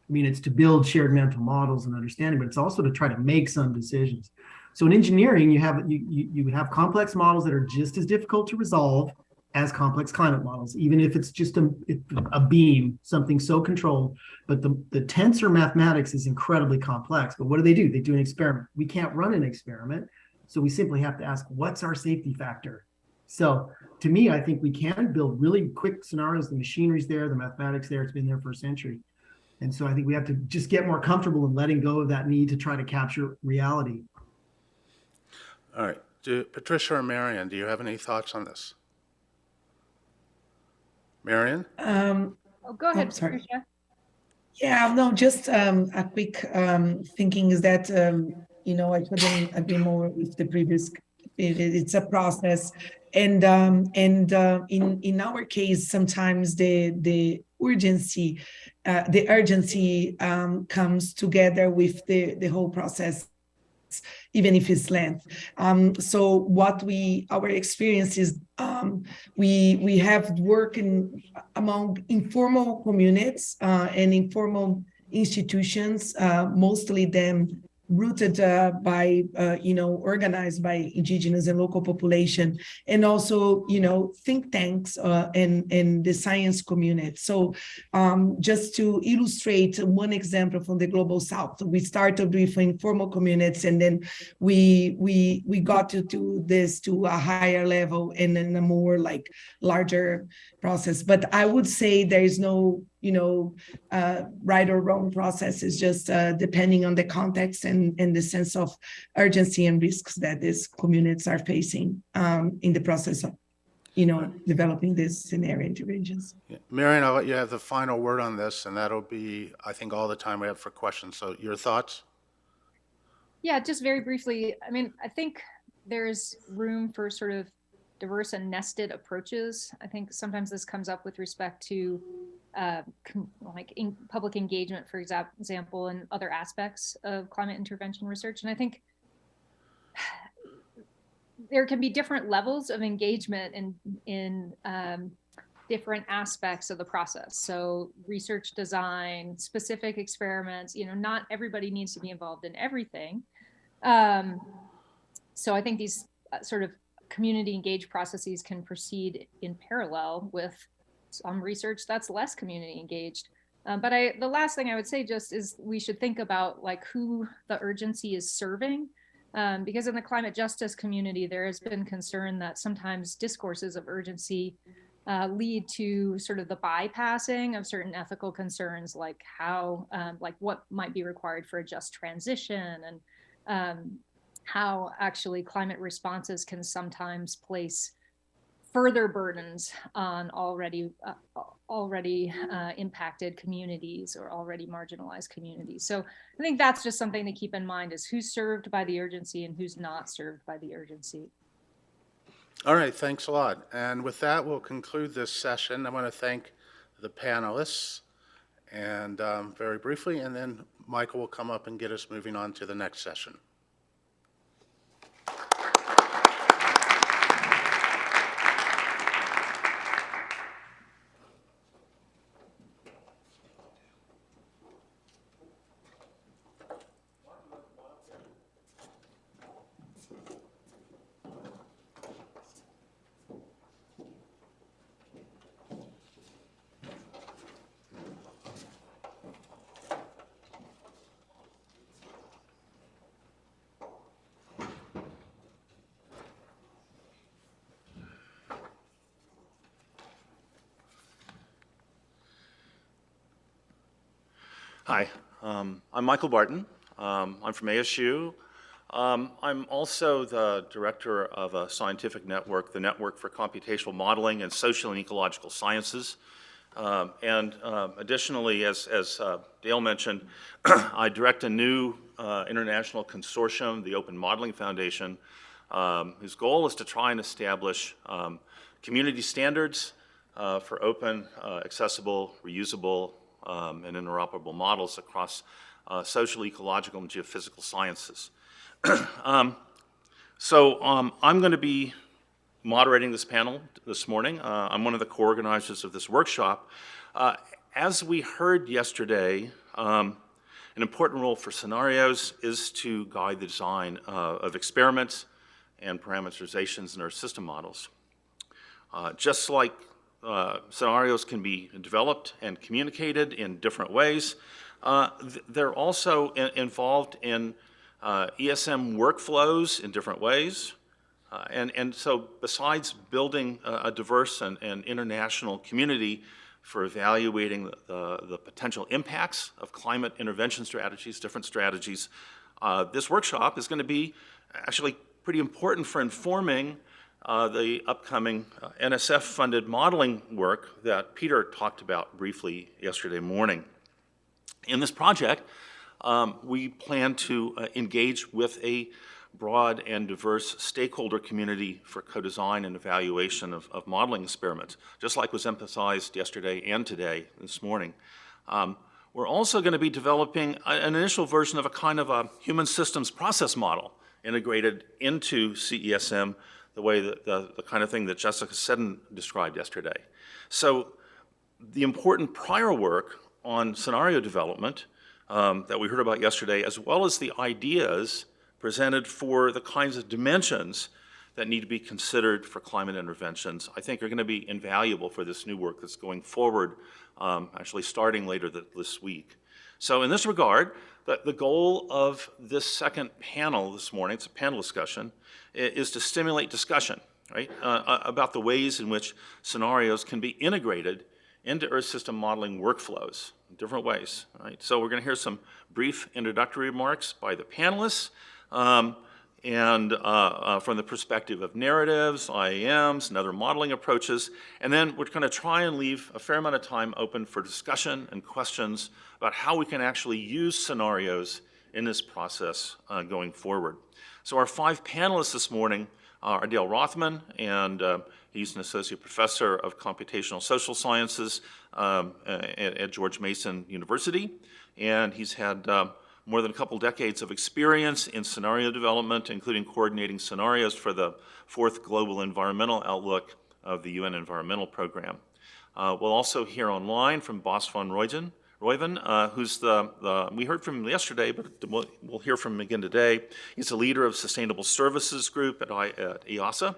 I mean, it's to build shared mental models and understanding, but it's also to try to make some decisions. So in engineering, you have complex models that are just as difficult to resolve as complex climate models, even if it's just a beam, something so controlled. But the tensor mathematics is incredibly complex. But what do? They do an experiment. We can't run an experiment, so we simply have to ask, what's our safety factor? So to me, I think we can build really quick scenarios. The machinery's there, the mathematics there, it's been there for a century. And so I think we have to just get more comfortable in letting go of that need to try to capture reality. All right, Patricia or Marion, do you have any thoughts on this? Marion? Oh, go ahead, sorry. Patricia. Yeah, no, just a quick thinking is that, I couldn't agree more with the previous. It's a process. And in our case, sometimes the urgency comes together with the whole process, even if it's length. So our experience is we have worked among informal communities and informal institutions, mostly them rooted by, organized by indigenous and local population, and also, think tanks and the science community. So just to illustrate one example from the Global South, we started with informal communities, and then we got to do this to a higher level and in a more larger process. But I would say there is no right or wrong process. Is just depending on the context and the sense of urgency and risks that these communities are facing in the process of developing these scenario interventions. Yeah. Marion, I'll let you have the final word on this, and that'll be, I think, all the time we have for questions. So your thoughts? Yeah, just very briefly. I mean, I think there's room for sort of diverse and nested approaches. I think sometimes this comes up with respect to public engagement, for example, and other aspects of climate intervention research. And I think there can be different levels of engagement in different aspects of the process. So research design, specific experiments, not everybody needs to be involved in everything. So I think these sort of community engaged processes can proceed in parallel with some research that's less community engaged. But the last thing I would say just is we should think about who the urgency is serving. Because in the climate justice community, there has been concern that sometimes discourses of urgency lead to sort of the bypassing of certain ethical concerns, like how, what might be required for a just transition, and how actually climate responses can sometimes place further burdens on already impacted communities or already marginalized communities. So I think that's just something to keep in mind, is who's served by the urgency and who's not served by the urgency. All right, thanks a lot. And with that, we'll conclude this session. I want to thank the panelists, and very briefly, and then Michael will come up and get us moving on to the next session. Hi, I'm Michael Barton. I'm from ASU. I'm also the director of a scientific network, the Network for Computational Modeling and Social and Ecological Sciences. Additionally, as Dale mentioned, I direct a new international consortium, the Open Modeling Foundation, whose goal is to try and establish community standards for open, accessible, reusable, and interoperable models across social, ecological, and geophysical sciences. I'm going to be moderating this panel this morning. I'm one of the co-organizers of this workshop. As we heard yesterday, an important role for scenarios is to guide the design of experiments and parameterizations in our system models. Just like scenarios can be developed and communicated in different ways, they're also involved in ESM workflows in different ways. And so besides building a diverse and international community for evaluating the potential impacts of climate intervention strategies, different strategies, this workshop is going to be actually pretty important for informing the upcoming NSF-funded modeling work that Peter talked about briefly yesterday morning. In this project, we plan to engage with a broad and diverse stakeholder community for co-design and evaluation of modeling experiments, just like was emphasized yesterday and today, this morning. We're also going to be developing an initial version of a kind of a human systems process model integrated into CESM, the way that the kind of thing that Jessica Seddon described yesterday. So the important prior work on scenario development that we heard about yesterday, as well as the ideas presented for the kinds of dimensions that need to be considered for climate interventions, I think are going to be invaluable for this new work that's going forward, actually starting later this week. So in this regard, the goal of this second panel this morning, it's a panel discussion, is to stimulate discussion, right, about the ways in which scenarios can be integrated into Earth system modeling workflows in different ways, right? So we're going to hear some brief introductory remarks by the panelists, from the perspective of narratives, IAMs, and other modeling approaches. And then we're going to try and leave a fair amount of time open for discussion and questions about how we can actually use scenarios in this process going forward. So our 5 panelists this morning are Dale Rothman, and he's an associate professor of computational social sciences at George Mason University. And he's had more than a couple decades of experience in scenario development, including coordinating scenarios for the 4th Global Environmental Outlook of the UN Environmental Program. We'll also hear online from Bas van Rooyen, who's we heard from him yesterday, but we'll hear from him again today. He's the leader of Sustainable Services Group at EASA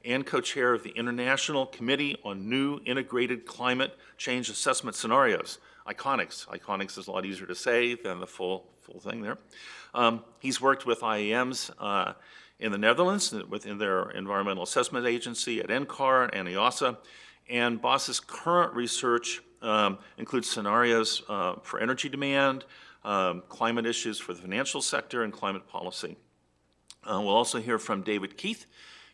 and co-chair of the International Committee on New Integrated Climate Change Assessment Scenarios, ICONICS. ICONICS is a lot easier to say than the full thing there. He's worked with IAMs in the Netherlands within their environmental assessment agency at NCAR and EASA. And Bas's current research includes scenarios for energy demand, climate issues for the financial sector, and climate policy. We'll also hear from David Keith.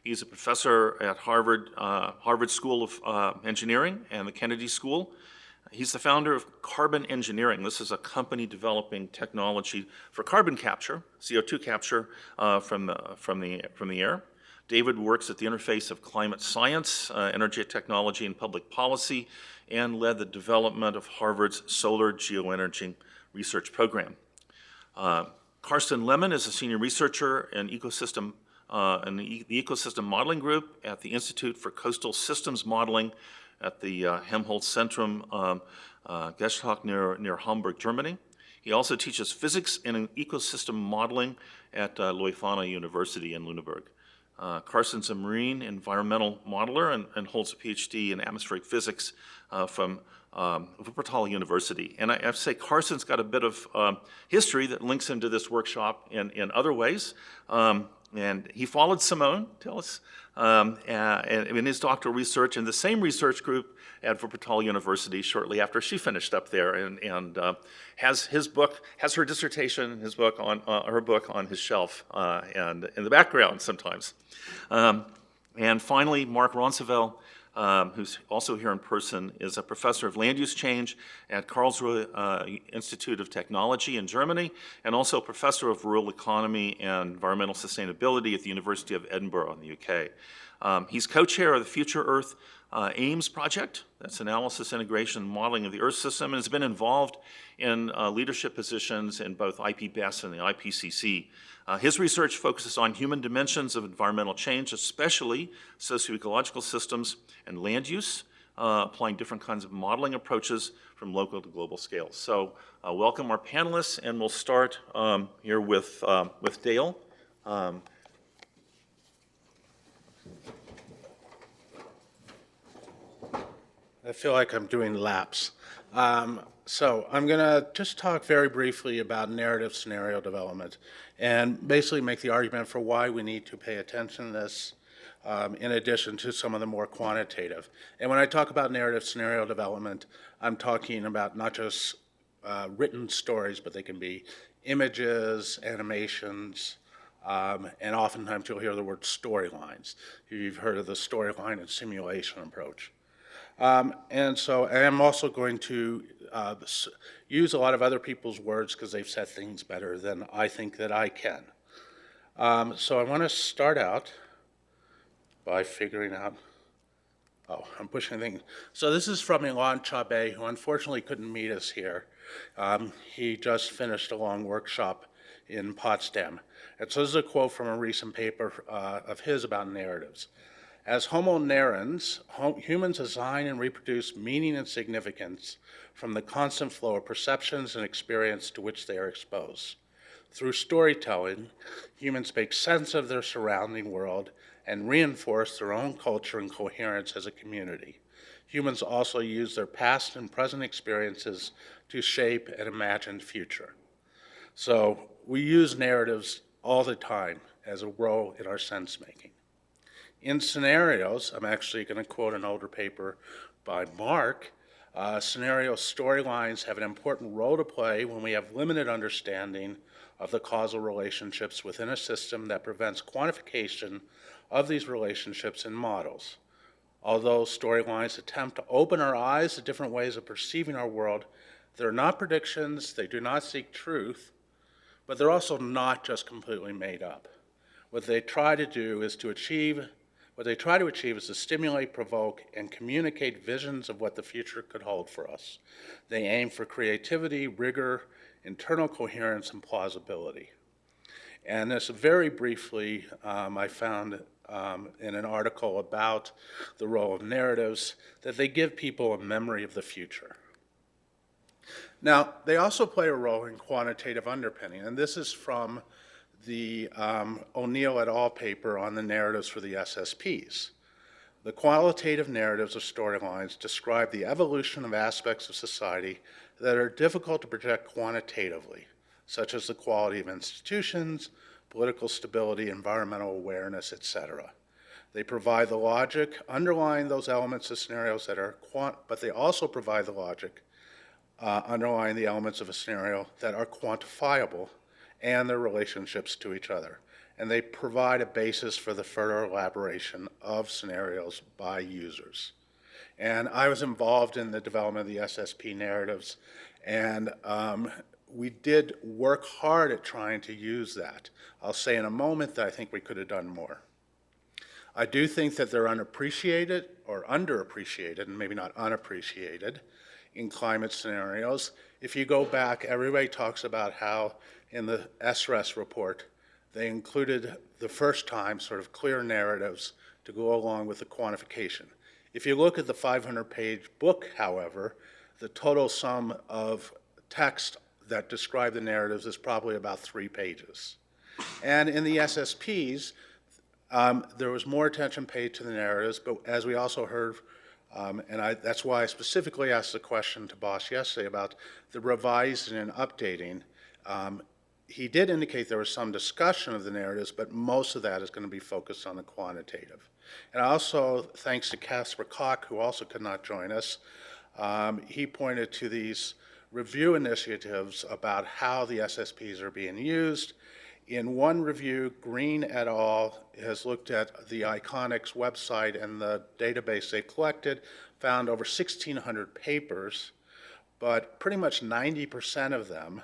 He's a professor at Harvard School of Engineering and the Kennedy School. He's the founder of Carbon Engineering. This is a company developing technology for carbon capture, CO2 capture from the air. David works at the interface of climate science, energy technology, and public policy, and led the development of Harvard's Solar Geoenergy Research Program. Karsten Lemon is a senior researcher in the Ecosystem Modeling Group at the Institute for Coastal Systems Modeling at the Helmholtz-Zentrum Gestalt near Hamburg, Germany. He also teaches physics and ecosystem modeling at Leuphana University in Lüneburg. Karsten's a marine environmental modeler and holds a PhD in atmospheric physics from Wuppertal University. And I have to say, Karsten's got a bit of history that links him to this workshop in other ways. And he followed Simone, tell us, in his doctoral research in the same research group at Wuppertal University shortly after she finished up there, and has her dissertation, his book on her book on his shelf and in the background sometimes. And finally, Mark Roncevelle, who's also here in person, is a professor of land use change at Karlsruhe Institute of Technology in Germany, and also a professor of rural economy and environmental sustainability at the University of Edinburgh in the UK. He's co-chair of the Future Earth AIMS project, that's analysis, integration, and modeling of the Earth system, and has been involved in leadership positions in both IPBES and the IPCC. His research focuses on human dimensions of environmental change, especially socio-ecological systems and land use, applying different kinds of modeling approaches from local to global scales. So welcome our panelists, and we'll start here with Dale. I feel like I'm doing laps. So I'm going to just talk very briefly about narrative scenario development and basically make the argument for why we need to pay attention to this in addition to some of the more quantitative. And when I talk about narrative scenario development, I'm talking about not just written stories, but they can be images, animations, and oftentimes you'll hear the word storylines. You've heard of the storyline and simulation approach. And so I'm also going to use a lot of other people's words because they've said things better than I think that I can. So I want to start out by figuring out, I'm pushing things. So this is from Ilan Chabe, who unfortunately couldn't meet us here. He just finished a long workshop in Potsdam. And so this is a quote from a recent paper of his about narratives. As homo narrans, humans assign and reproduce meaning and significance from the constant flow of perceptions and experience to which they are exposed. Through storytelling, humans make sense of their surrounding world and reinforce their own culture and coherence as a community. Humans also use their past and present experiences to shape an imagined future. So we use narratives all the time as a role in our sense-making. In scenarios, I'm actually going to quote an older paper by Mark, scenario storylines have an important role to play when we have limited understanding of the causal relationships within a system that prevents quantification of these relationships in models. Although storylines attempt to open our eyes to different ways of perceiving our world, they're not predictions, they do not seek truth, but they're also not just completely made up. What they try to achieve is to stimulate, provoke, and communicate visions of what the future could hold for us. They aim for creativity, rigor, internal coherence, and plausibility. And this very briefly, I found in an article about the role of narratives that they give people a memory of the future. Now, they also play a role in quantitative underpinning, and this is from the O'Neill et al. Paper on the narratives for the SSPs. The qualitative narratives of storylines describe the evolution of aspects of society that are difficult to project quantitatively, such as the quality of institutions, political stability, environmental awareness, etc. They provide the logic underlying those elements of scenarios that are but they also provide the logic underlying the elements of a scenario that are quantifiable and their relationships to each other. And they provide a basis for the further elaboration of scenarios by users. And I was involved in the development of the SSP narratives, and we did work hard at trying to use that. I'll say in a moment that I think we could have done more. I do think that they're unappreciated or underappreciated, and maybe not unappreciated, in climate scenarios. If you go back, everybody talks about how in the SRES report, they included the first time sort of clear narratives to go along with the quantification. If you look at the 500-page book, however, the total sum of text that describe the narratives is probably about 3 pages. And in the SSPs, there was more attention paid to the narratives, but as we also heard, that's why I specifically asked the question to Boss yesterday about the revising and updating. he did indicate there was some discussion of the narratives, but most of that is going to be focused on the quantitative. And also, thanks to Casper Koch, who also could not join us, he pointed to these review initiatives about how the SSPs are being used. In one review, Green et al. Has looked at the Iconics website and the database they collected, found over 1,600 papers, but pretty much 90% of them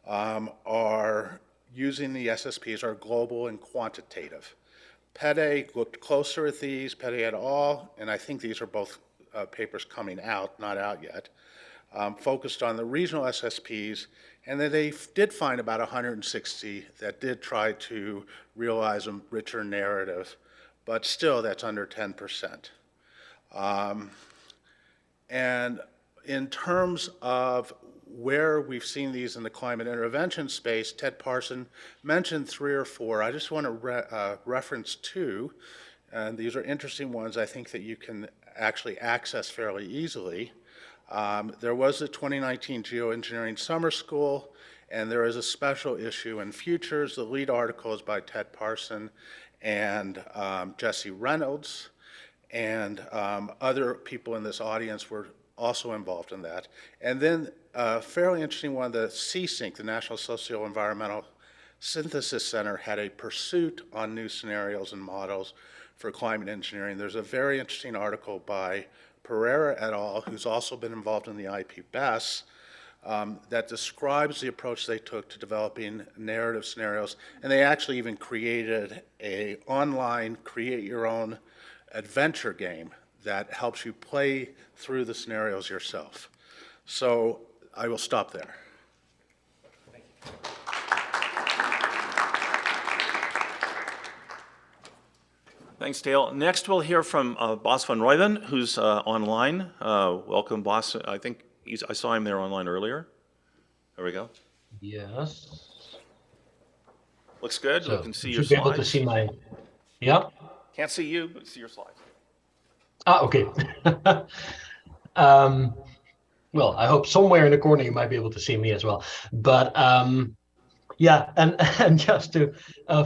are using the SSPs, are global and quantitative. Pede looked closer at these, Pede et al., and I think these are both papers coming out, not out yet, focused on the regional SSPs, and then they did find about 160 that did try to realize a richer narrative, but still that's under 10%. And in terms of where we've seen these in the climate intervention space, Ted Parson mentioned 3 or 4. I just want to reference 2, and these are interesting ones I think that you can actually access fairly easily. There was the 2019 Geoengineering Summer School, and there is a special issue in Futures. The lead article is by Ted Parson and Jesse Reynolds, and other people in this audience were also involved in that. And then a fairly interesting one, the CSync, the National Socio-Environmental Synthesis Center, had a pursuit on new scenarios and models for climate engineering. There's a very interesting article by Pereira et al., who's also been involved in the IPBES, that describes the approach they took to developing narrative scenarios. And they actually even created an online create-your-own adventure game that helps you play through the scenarios yourself. So I will stop there. Thanks, Dale. Next, we'll hear from Bas van Rooyen, who's online. Welcome, Bas. I think I saw him there online earlier. There we go. Yes. Looks good. So we can see you your should be able slides. to see my, yeah? Can't see you, but see your slides. Ah, okay. Well, I hope somewhere in the corner you might be able to see me as well. But yeah, and just to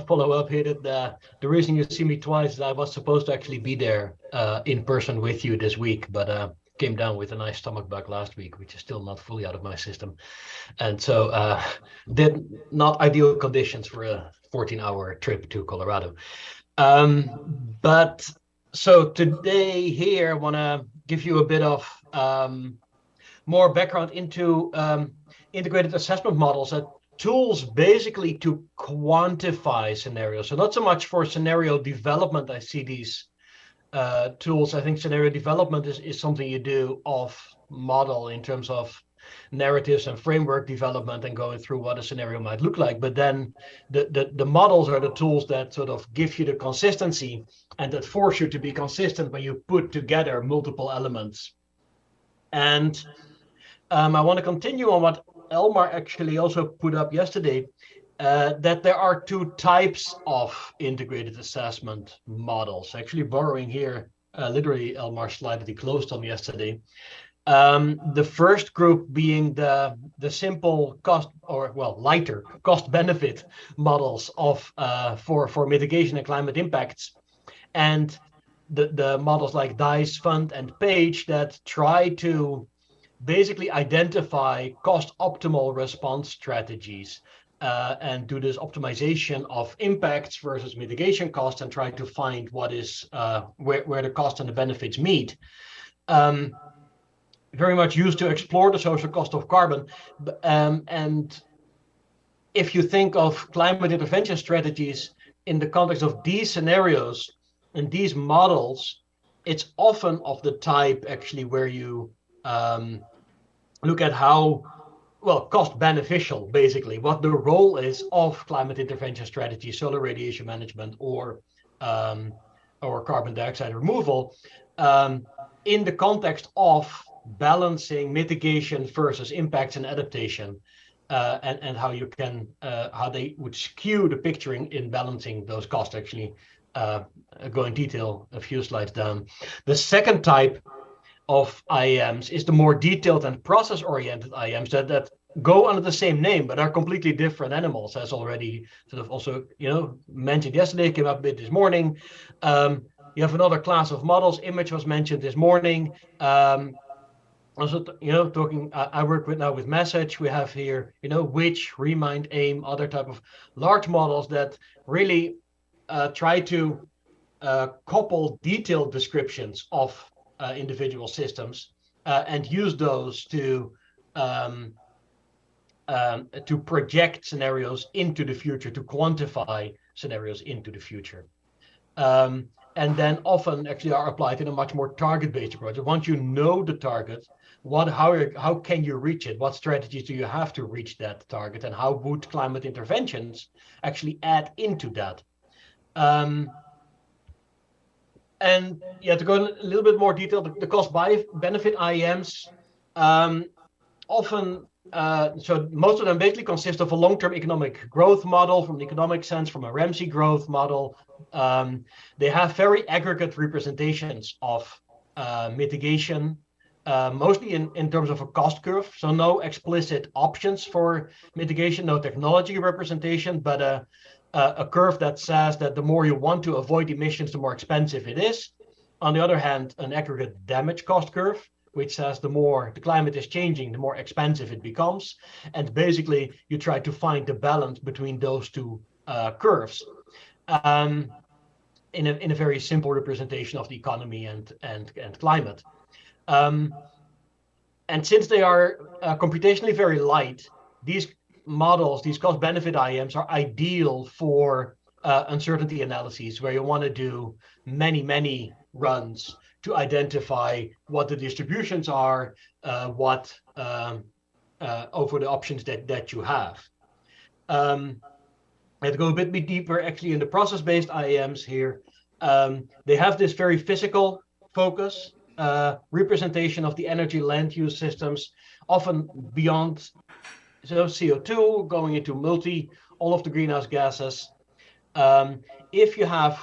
follow up here, that the reason you see me twice is I was supposed to actually be there in person with you this week, but came down with a nice stomach bug last week, which is still not fully out of my system. And so did not ideal conditions for a 14-hour trip to Colorado. But so today here, I want to give you a bit of more background into integrated assessment models, tools basically to quantify scenarios. So not so much for scenario development, I see these tools. I think scenario development is something you do off model in terms of narratives and framework development and going through what a scenario might look like. But then the models are the tools that sort of give you the consistency and that force you to be consistent when you put together multiple elements. And I want to continue on what Elmar actually also put up yesterday, that there are 2 types of integrated assessment models. Actually borrowing here, literally Elmar's slide that he closed on yesterday. The first group being the simple cost, or well, lighter cost benefit models of for mitigation and climate impacts, and the models like DICE, Fund, and PAGE that try to basically identify cost optimal response strategies and do this optimization of impacts versus mitigation costs and try to find what is where the cost and the benefits meet. Very much used to explore the social cost of carbon. And if you think of climate intervention strategies in the context of these scenarios and these models, it's often of the type actually where you look at how, well, cost beneficial, basically, what the role is of climate intervention strategy, solar radiation management, or carbon dioxide removal in the context of balancing mitigation versus impacts and adaptation, and how you can how they would skew the picturing in balancing those costs. Actually, go in detail a few slides down. The second type of IAMs is the more detailed and process-oriented IAMs that go under the same name, but are completely different animals, as already sort of also, mentioned yesterday, came up a bit this morning. You have another class of models. Image was mentioned this morning. Also, talking, I work now with message. We have here, which, remind, aim, other type of large models that really try to couple detailed descriptions of individual systems and use those to project scenarios into the future, to quantify scenarios into the future. And then often actually are applied in a much more target-based approach. Once you know the target, how can you reach it? What strategies do you have to reach that target? And how would climate interventions actually add into that? And yeah, to go in a little bit more detail, the cost-benefit IEMs often, so most of them basically consist of a long-term economic growth model from the economic sense, from a Ramsey growth model. They have very aggregate representations of mitigation, mostly in terms of a cost curve. So no explicit options for mitigation, no technology representation, but a curve that says that the more you want to avoid emissions, the more expensive it is. On the other hand, an aggregate damage cost curve, which says the more the climate is changing, the more expensive it becomes. And basically, you try to find the balance between those two curves in a very simple representation of the economy and climate. And since they are computationally very light, these models, these cost-benefit IEMs, are ideal for uncertainty analyses, where you want to do many runs to identify what the distributions are, over the options that you have. I have to go a bit deeper actually in the process-based IEMs here. They have this very physical focus, representation of the energy land use systems, often beyond CO2, going into all of the greenhouse gases. If you have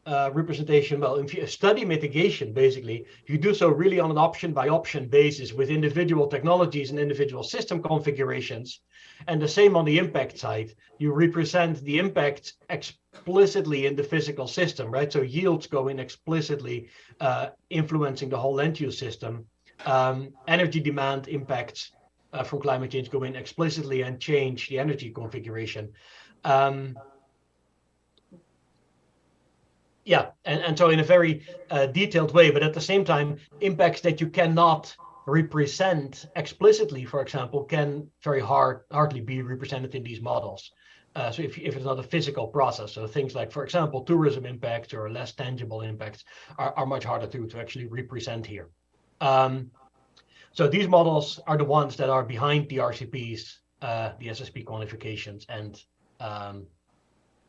representation, well, if you study mitigation, basically, you do so really on an option-by-option basis with individual technologies and individual system configurations. And the same on the impact side. You represent the impact explicitly in the physical system, right? So yields go in explicitly, influencing the whole land use system. Energy demand impacts from climate change go in explicitly and change the energy configuration. Yeah, and so in a very detailed way, but at the same time, impacts that you cannot represent explicitly, for example, can very hardly be represented in these models. So if it's not a physical process, so things like, for example, tourism impacts or less tangible impacts are much harder to actually represent here. So these models are the ones that are behind the RCPs, the SSP quantifications,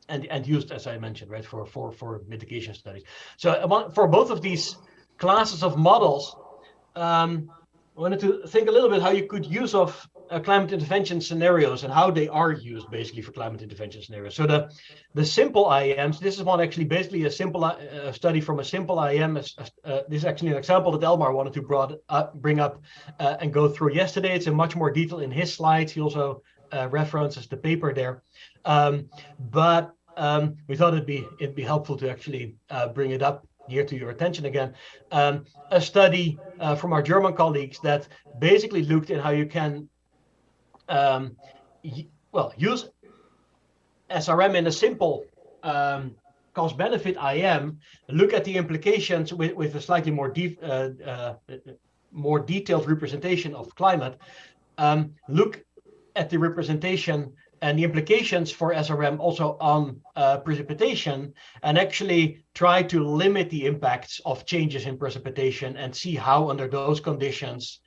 and used, as I mentioned, right, for mitigation studies. So for both of these classes of models, I wanted to think a little bit how you could use of climate intervention scenarios and how they are used basically for climate intervention scenarios. So the simple IEMs, this is one actually basically a simple study from a simple IEM. This is actually an example that Elmar wanted to bring up and go through yesterday. It's in much more detail in his slides. He also references the paper there. But we thought it'd be helpful to actually bring it up here to your attention again. A study from our German colleagues that basically looked at how you can use SRM in a simple cost-benefit IM, look at the implications with a slightly more detailed representation of climate, look at the representation and the implications for SRM also on precipitation, and actually try to limit the impacts of changes in precipitation and see how under those conditions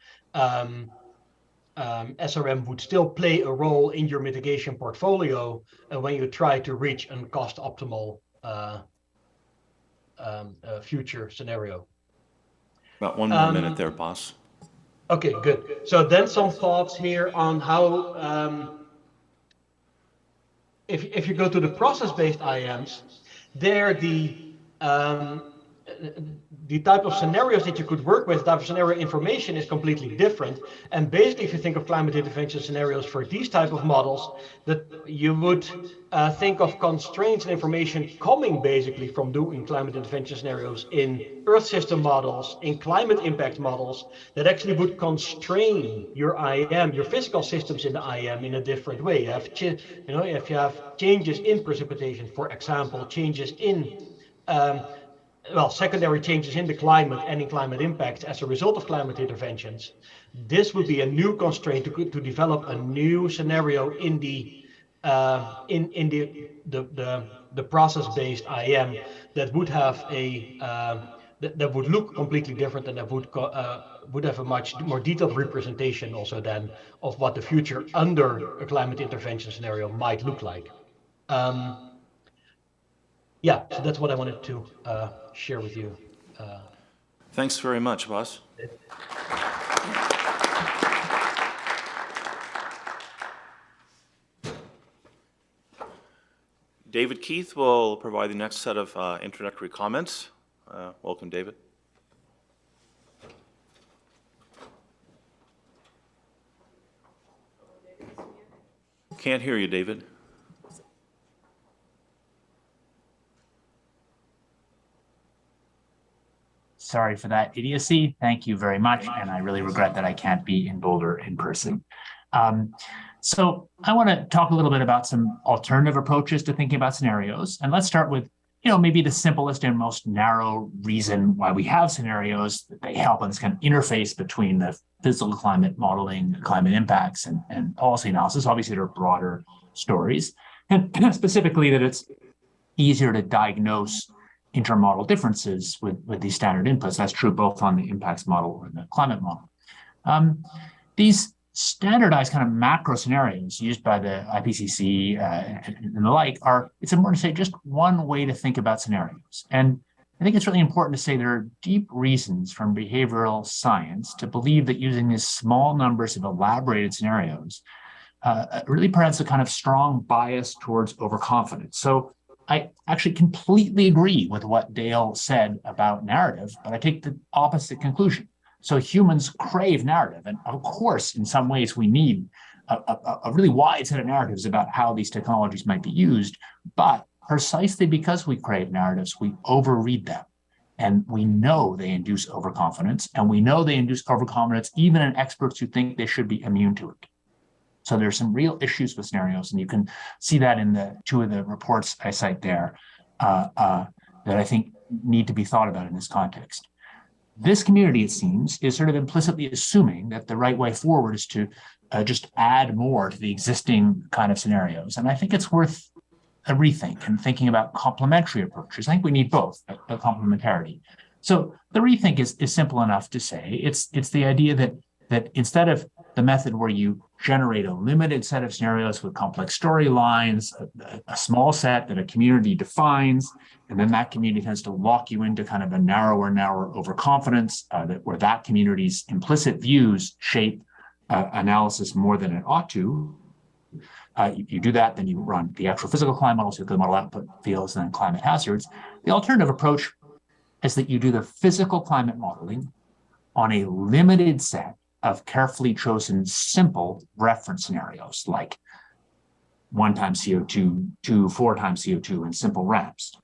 SRM would still play a role in your mitigation portfolio when you try to reach a cost optimal future scenario. About 1 more minute there, boss. Okay, good. So then some thoughts here on how if you go to the process-based IMs, there the type of scenarios that you could work with, type of scenario information is completely different. And basically, if you think of climate intervention scenarios for these type of models, that you would think of constraints and information coming basically from doing climate intervention scenarios in Earth system models, in climate impact models, that actually would constrain your IAM, your physical systems in the IAM in a different way. You have, if you have changes in precipitation, for example, changes in secondary changes in the climate and in climate impacts as a result of climate interventions, this would be a new constraint to develop a new scenario in the process-based IAM that would have a that would look completely different, and that would have a much more detailed representation also then of what the future under a climate intervention scenario might look like. Yeah, so that's what I wanted to share with you. Thanks very much, Bas. David Keith will provide the next set of introductory comments. Welcome, David. Can't hear you, David. Sorry for that idiocy. Thank you very much. And I really regret that I can't be in Boulder in person. So I want to talk a little bit about some alternative approaches to thinking about scenarios. And let's start with, maybe the simplest and most narrow reason why we have scenarios, that they help in this kind of interface between the physical climate modeling, climate impacts, and policy analysis. Obviously, there are broader stories. And specifically that it's easier to diagnose intermodal differences with these standard inputs. That's true both on the impacts model and the climate model. These standardized kind of macro scenarios used by the IPCC and the like it's important to say just one way to think about scenarios. And I think it's really important to say there are deep reasons from behavioral science to believe that using these small numbers of elaborated scenarios really presents a kind of strong bias towards overconfidence. So I actually completely agree with what Dale said about narrative, but I take the opposite conclusion. So humans crave narrative. And of course, in some ways, we need a really wide set of narratives about how these technologies might be used. But precisely because we crave narratives, we overread them. And we know they induce overconfidence. And we know they induce overconfidence even in experts who think they should be immune to it. So there's some real issues with scenarios, and you can see that in the two of the reports I cite there that I think need to be thought about in this context. This community, it seems, is sort of implicitly assuming that the right way forward is to just add more to the existing kind of scenarios. And I think it's worth a rethink and thinking about complementary approaches. I think we need both, a complementarity. So the rethink is simple enough to say it's the idea that instead of the method where you generate a limited set of scenarios with complex storylines, a small set that a community defines, and then that community tends to lock you into kind of a narrower overconfidence where that community's implicit views shape analysis more than it ought to. You do that, then you run the actual physical climate models, you look at the model output fields, and then climate hazards. The alternative approach is that you do the physical climate modeling on a limited set of carefully chosen simple reference scenarios like 1 times CO2, 2, 4 times CO2, and simple ramps.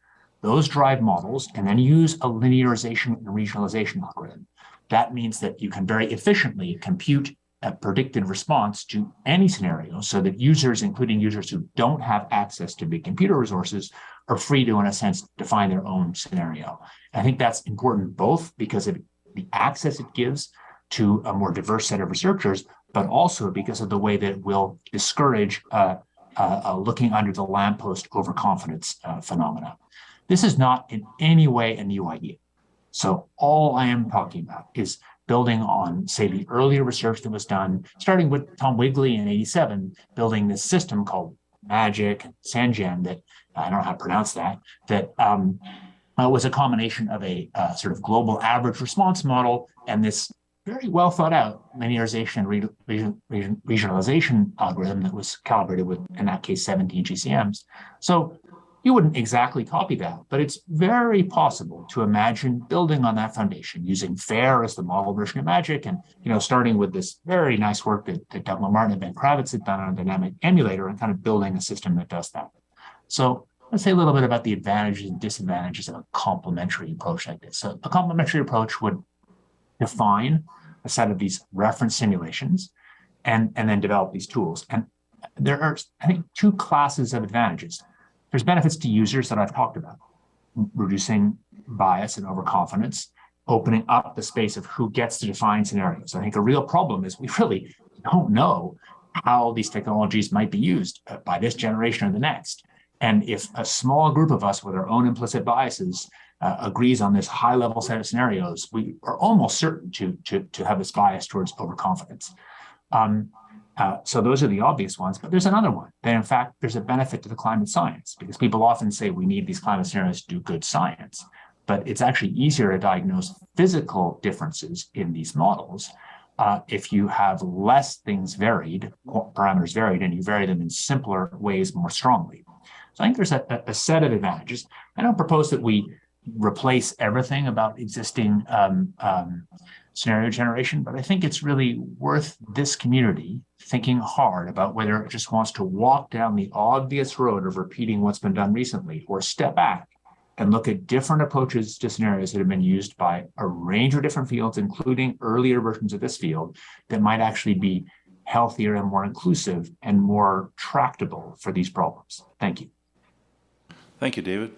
Those drive models and then use a linearization and regionalization algorithm. That means that you can very efficiently compute a predicted response to any scenario so that users, including users who don't have access to big computer resources, are free to, in a sense, define their own scenario. I think that's important both because of the access it gives to a more diverse set of researchers, but also because of the way that it will discourage looking under the lamppost overconfidence phenomena. This is not in any way a new idea. So all I am talking about is building on, say, the earlier research that was done, starting with Tom Wigley in '87, building this system called MAGIC, SanGen, that I don't know how to pronounce that was a combination of a sort of global average response model and this very well thought out linearization regionalization algorithm that was calibrated with, in that case, 17 GCMs. So You wouldn't exactly copy that, but it's very possible to imagine building on that foundation, using FAIR as the model version of magic, and starting with this very nice work that Douglas Martin and Ben Kravitz had done on a dynamic emulator, and kind of building a system that does that. So let's say a little bit about the advantages and disadvantages of a complementary approach like this. So a complementary approach would define a set of these reference simulations and then develop these tools. And there are, I think, two classes of advantages. There's benefits to users that I've talked about, reducing bias and overconfidence, opening up the space of who gets to define scenarios. I think a real problem is we really don't know how these technologies might be used by this generation or the next. And if a small group of us with our own implicit biases agrees on this high-level set of scenarios, we are almost certain to have this bias towards overconfidence. So those are the obvious ones, but there's another one. That in fact, there's a benefit to the climate science, because people often say we need these climate scenarios to do good science, but it's actually easier to diagnose physical differences in these models if you have less things varied, parameters varied, and you vary them in simpler ways more strongly. So I think there's a set of advantages. I don't propose that we replace everything about existing scenario generation, but I think it's really worth this community thinking hard about whether it just wants to walk down the obvious road of repeating what's been done recently, or step back and look at different approaches to scenarios that have been used by a range of different fields, including earlier versions of this field, that might actually be healthier and more inclusive and more tractable for these problems. Thank you. Thank you, David.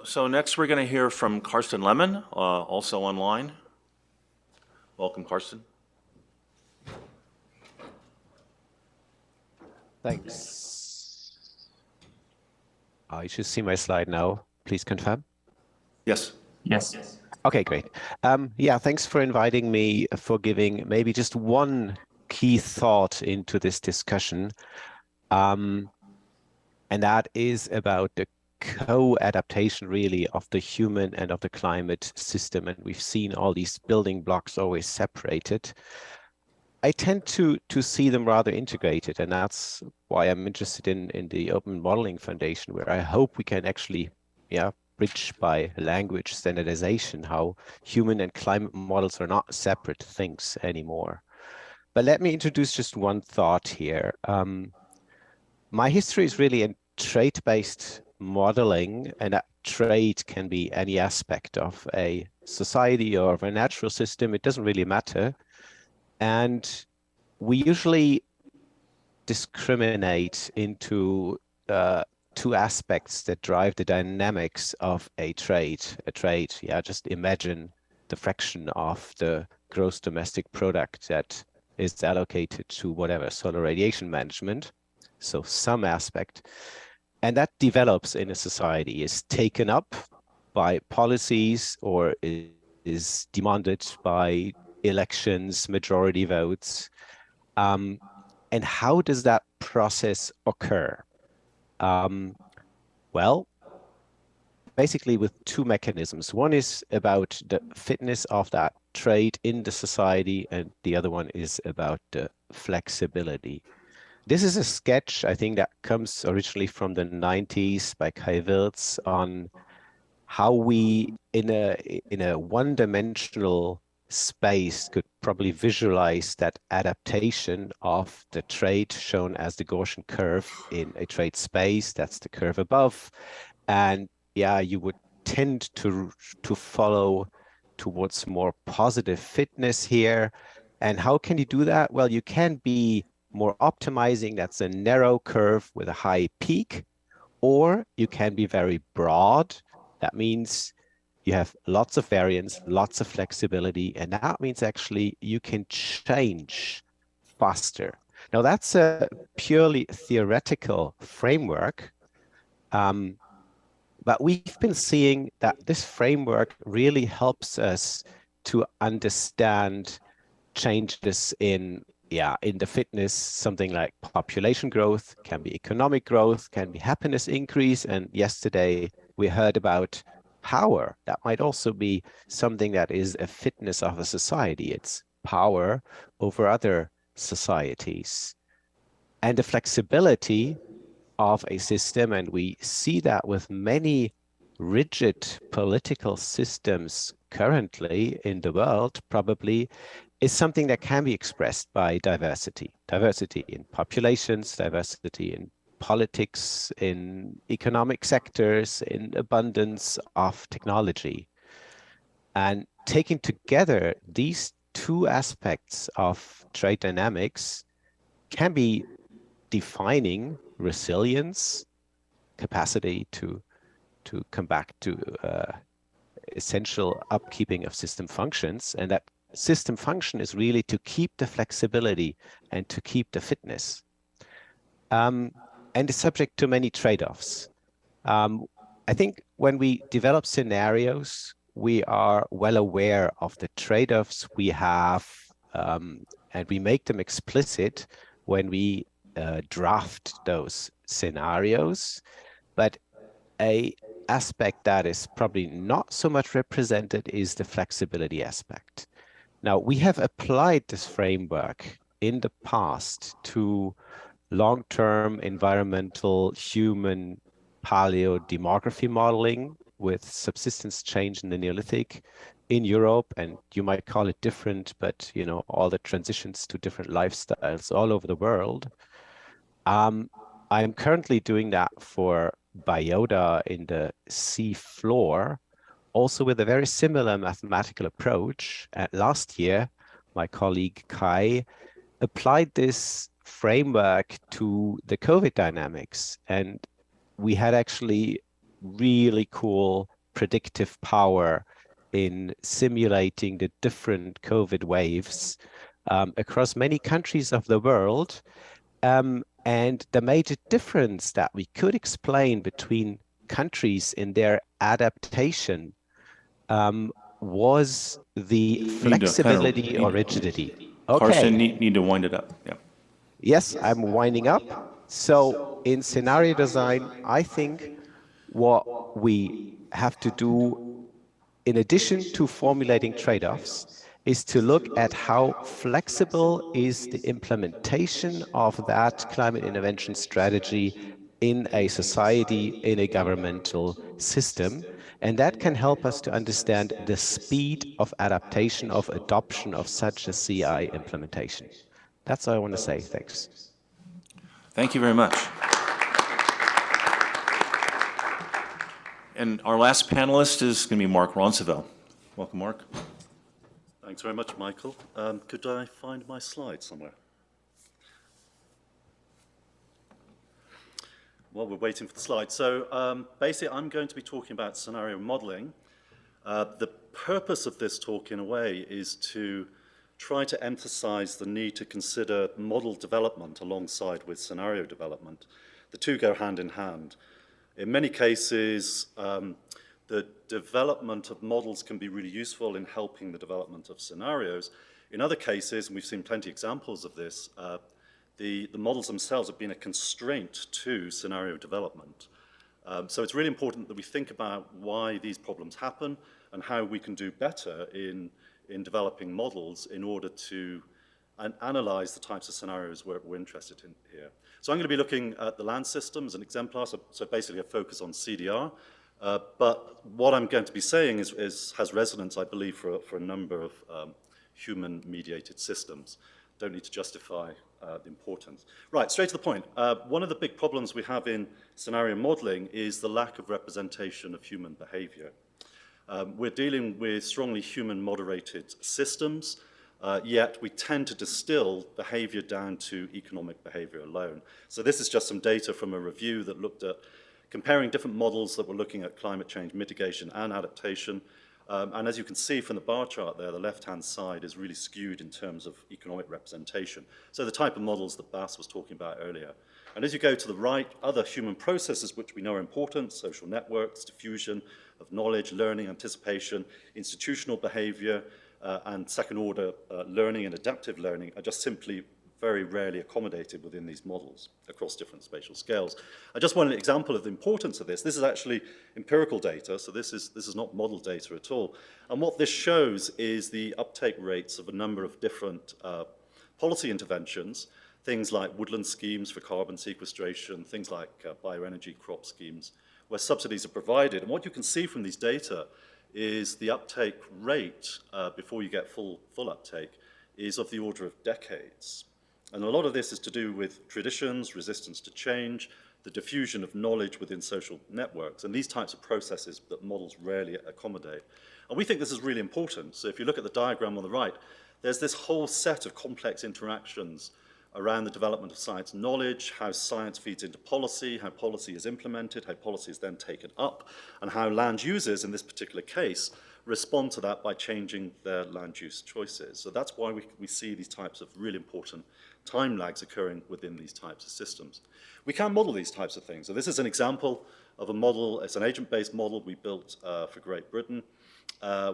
So next we're going to hear from Karsten Lemon, also online. Welcome, Karsten. Thanks. You should see my slide now. Please confirm. Yes. Yes. Okay, great. Yeah, thanks for inviting me, for giving maybe just one key thought into this discussion. And that is about the co-adaptation really of the human and of the climate system. And we've seen all these building blocks always separated. I tend to see them rather integrated, and that's why I'm interested in the Open Modeling Foundation, where I hope we can actually, bridge by language standardization how human and climate models are not separate things anymore. But let me introduce just one thought here. My history is really in trade-based modeling, and that trade can be any aspect of a society or of a natural system. It doesn't really matter. And we usually discriminate into two aspects that drive the dynamics of a trade. Just imagine the fraction of the gross domestic product that is allocated to whatever, solar radiation management. So some aspect. And that develops in a society, is taken up by policies, or is demanded by elections, majority votes. And how does that process occur? Well, basically with two mechanisms. One is about the fitness of that trade in the society, and the other one is about the flexibility. This is a sketch, I think, that comes originally from the 90s by Kai Wirtz on how we, in a one-dimensional space, could probably visualize that adaptation of the trade shown as the Gaussian curve in a trade space. That's the curve above. And yeah, you would tend to follow towards more positive fitness here. And how can you do that? Well, you can be more optimizing. That's a narrow curve with a high peak, or you can be very broad. That means you have lots of variance, lots of flexibility, and that means actually you can change faster. Now that's a purely theoretical framework, but we've been seeing that this framework really helps us to understand changes in the fitness, something like population growth, can be economic growth, can be happiness increase. And yesterday we heard about power. That might also be something that is a fitness of a society. It's power over other societies. And the flexibility of a system, and we see that with many rigid political systems currently in the world, probably, is something that can be expressed by diversity. Diversity in populations, diversity in politics, in economic sectors, in abundance of technology. And taking together these two aspects of trade dynamics can be defining resilience, capacity to come back to essential upkeeping of system functions. And that system function is really to keep the flexibility and to keep the fitness. And is subject to many trade-offs. I think when we develop scenarios, we are well aware of the trade-offs we have, and we make them explicit when we draft those scenarios. But an aspect that is probably not so much represented is the flexibility aspect. Now, we have applied this framework in the past to long-term environmental human paleodemography modeling with subsistence change in the Neolithic in Europe, and you might call it different, but you know, all the transitions to different lifestyles all over the world. I'm currently doing that for biota in the sea floor, also with a very similar mathematical approach. Last year, my colleague Kai applied this framework to the COVID dynamics, and we had actually really cool predictive power in simulating the different COVID waves across many countries of the world. And the major difference that we could explain between countries in their adaptation was the flexibility or rigidity. Okay. Carsten, need to wind it up. Yeah. Yes, I'm winding up. So in scenario design, I think what we have to do, in addition to formulating trade-offs, is to look at how flexible is the implementation of that climate intervention strategy in a society, in a governmental system. And that can help us to understand the speed of adaptation, of adoption of such a CI implementation. That's all I want to say. Thanks. Thank you very much. And our last panelist is going to be Mark Roncevelle. Welcome, Mark. Thanks very much, Michael. Could I find my slide somewhere? While we're waiting for the slide. So basically, I'm going to be talking about scenario modeling. The purpose of this talk, in a way, is to try to emphasize the need to consider model development alongside with scenario development. The two go hand in hand. In many cases, the development of models can be really useful in helping the development of scenarios. In other cases, and we've seen plenty of examples of this, the models themselves have been a constraint to scenario development. So it's really important that we think about why these problems happen and how we can do better in developing models in order to analyze the types of scenarios we're interested in here. So I'm going to be looking at the land system as an exemplar, so basically a focus on CDR. But what I'm going to be saying has resonance, I believe, for a number of human-mediated systems. Don't need to justify the importance. Right, straight to the point. One of the big problems we have in scenario modeling is the lack of representation of human behavior. We're dealing with strongly human-moderated systems, yet we tend to distill behavior down to economic behavior alone. So this is just some data from a review that looked at comparing different models that were looking at climate change mitigation and adaptation. And as you can see from the bar chart there, the left-hand side is really skewed in terms of economic representation. So the type of models that Bas was talking about earlier. And as you go to the right, other human processes which we know are important, social networks, diffusion of knowledge, learning, anticipation, institutional behavior, and second-order learning and adaptive learning are just simply very rarely accommodated within these models across different spatial scales. I just want an example of the importance of this. This is actually empirical data, so this is not model data at all. And what this shows is the uptake rates of a number of different policy interventions, things like woodland schemes for carbon sequestration, things like bioenergy crop schemes, where subsidies are provided. And what you can see from these data is the uptake rate before you get full uptake is of the order of decades. And a lot of this is to do with traditions, resistance to change, the diffusion of knowledge within social networks, and these types of processes that models rarely accommodate. And we think this is really important. So if you look at the diagram on the right, there's this whole set of complex interactions around the development of science knowledge, how science feeds into policy, how policy is implemented, how policy is then taken up, and how land users, in this particular case, respond to that by changing their land use choices. So that's why we see these types of really important time lags occurring within these types of systems. We can model these types of things. So this is an example of a model. It's an agent-based model we built for Great Britain,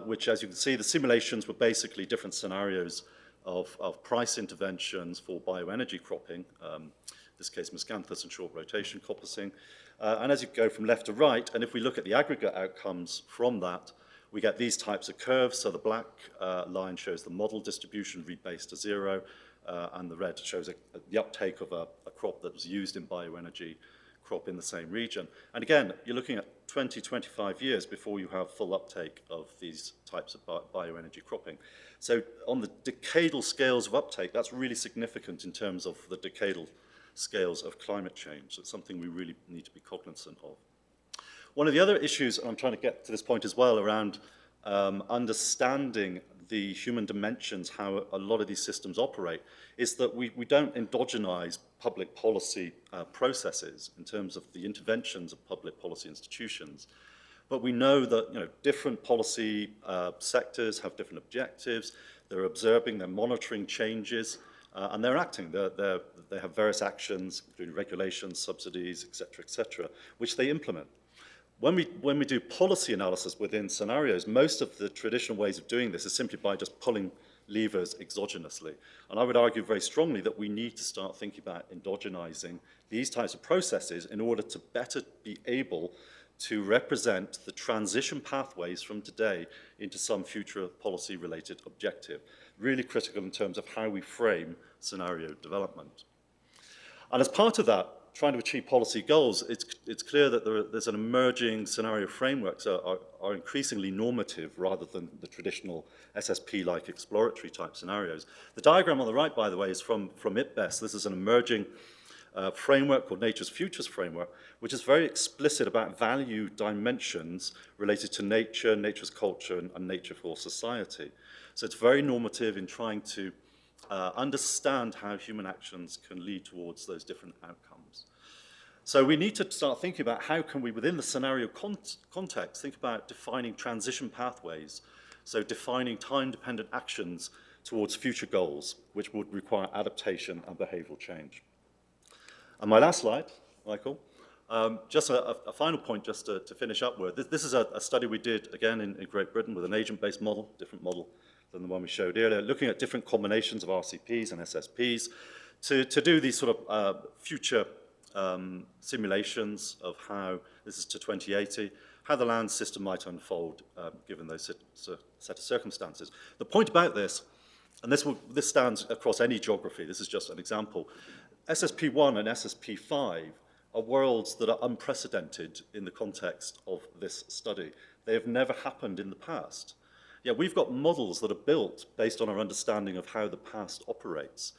which, as you can see, the simulations were basically different scenarios of price interventions for bioenergy cropping, in this case miscanthus and short rotation coppicing. And as you go from left to right, and if we look at the aggregate outcomes from that, we get these types of curves. So the black line shows the model distribution rebased to 0, and the red shows the uptake of a crop that was used in bioenergy crop in the same region. And again, you're looking at 20, 25 years before you have full uptake of these types of bioenergy cropping. So on the decadal scales of uptake, that's really significant in terms of the decadal scales of climate change. It's something we really need to be cognizant of. One of the other issues, and I'm trying to get to this point as well, around understanding the human dimensions, how a lot of these systems operate, is that we don't endogenize public policy processes in terms of the interventions of public policy institutions. But we know that different policy sectors have different objectives. They're observing, they're monitoring changes, and they're acting. They have various actions, including regulations, subsidies, et cetera, which they implement. When we do policy analysis within scenarios, most of the traditional ways of doing this is simply by just pulling levers exogenously. And I would argue very strongly that we need to start thinking about endogenizing these types of processes in order to better be able to represent the transition pathways from today into some future policy-related objective. Really critical in terms of how we frame scenario development. And as part of that, trying to achieve policy goals, it's clear that there's an emerging scenario frameworks that are increasingly normative rather than the traditional SSP-like exploratory type scenarios. The diagram on the right, by the way, is from IPBES. This is an emerging framework called Nature's Futures Framework, which is very explicit about value dimensions related to nature, nature's culture, and nature for society. So it's very normative in trying to understand how human actions can lead towards those different outcomes. So we need to start thinking about how can we, within the scenario context, think about defining transition pathways, so defining time-dependent actions towards future goals, which would require adaptation and behavioral change. And my last slide, Michael, just a final point just to finish up with. This is a study we did, again, in Great Britain with an agent-based model, different model than the one we showed earlier, looking at different combinations of RCPs and SSPs to do these sort of future simulations of how, this is to 2080, how the land system might unfold given those set of circumstances. The point about this, and this stands across any geography, this is just an example, SSP1 and SSP5 are worlds that are unprecedented in the context of this study. They have never happened in the past. Yeah, we've got models that are built based on our understanding of how the past operates.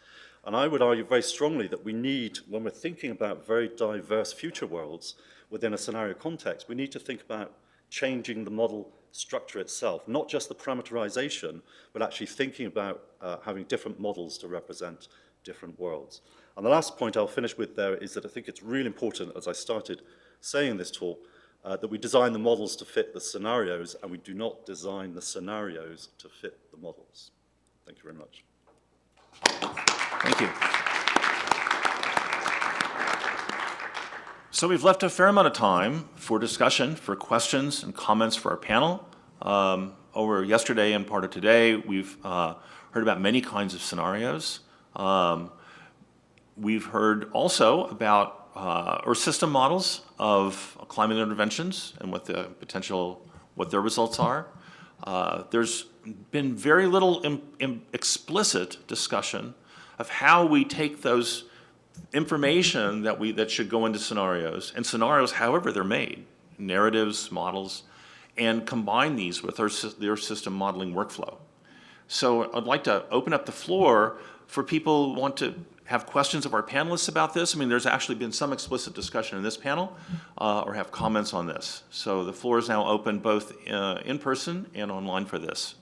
And I would argue very strongly that we need, when we're thinking about very diverse future worlds within a scenario context, we need to think about changing the model structure itself, not just the parameterization, but actually thinking about having different models to represent different worlds. And the last point I'll finish with there is that I think it's really important, as I started saying in this talk, that we design the models to fit the scenarios, and we do not design the scenarios to fit the models. Thank you very much. Thank you. So we've left a fair amount of time for discussion, for questions and comments for our panel. Over yesterday and part of today, we've heard about many kinds of scenarios. We've heard also about Earth system models of climate interventions and what their results are. There's been very little explicit discussion of how we take those information that should go into scenarios, and scenarios however they're made, narratives, models, and combine these with the Earth system modeling workflow. So I'd like to open up the floor for people who want to have questions of our panelists about this. I mean, there's actually been some explicit discussion in this panel, or have comments on this. So the floor is now open both in person and online for this.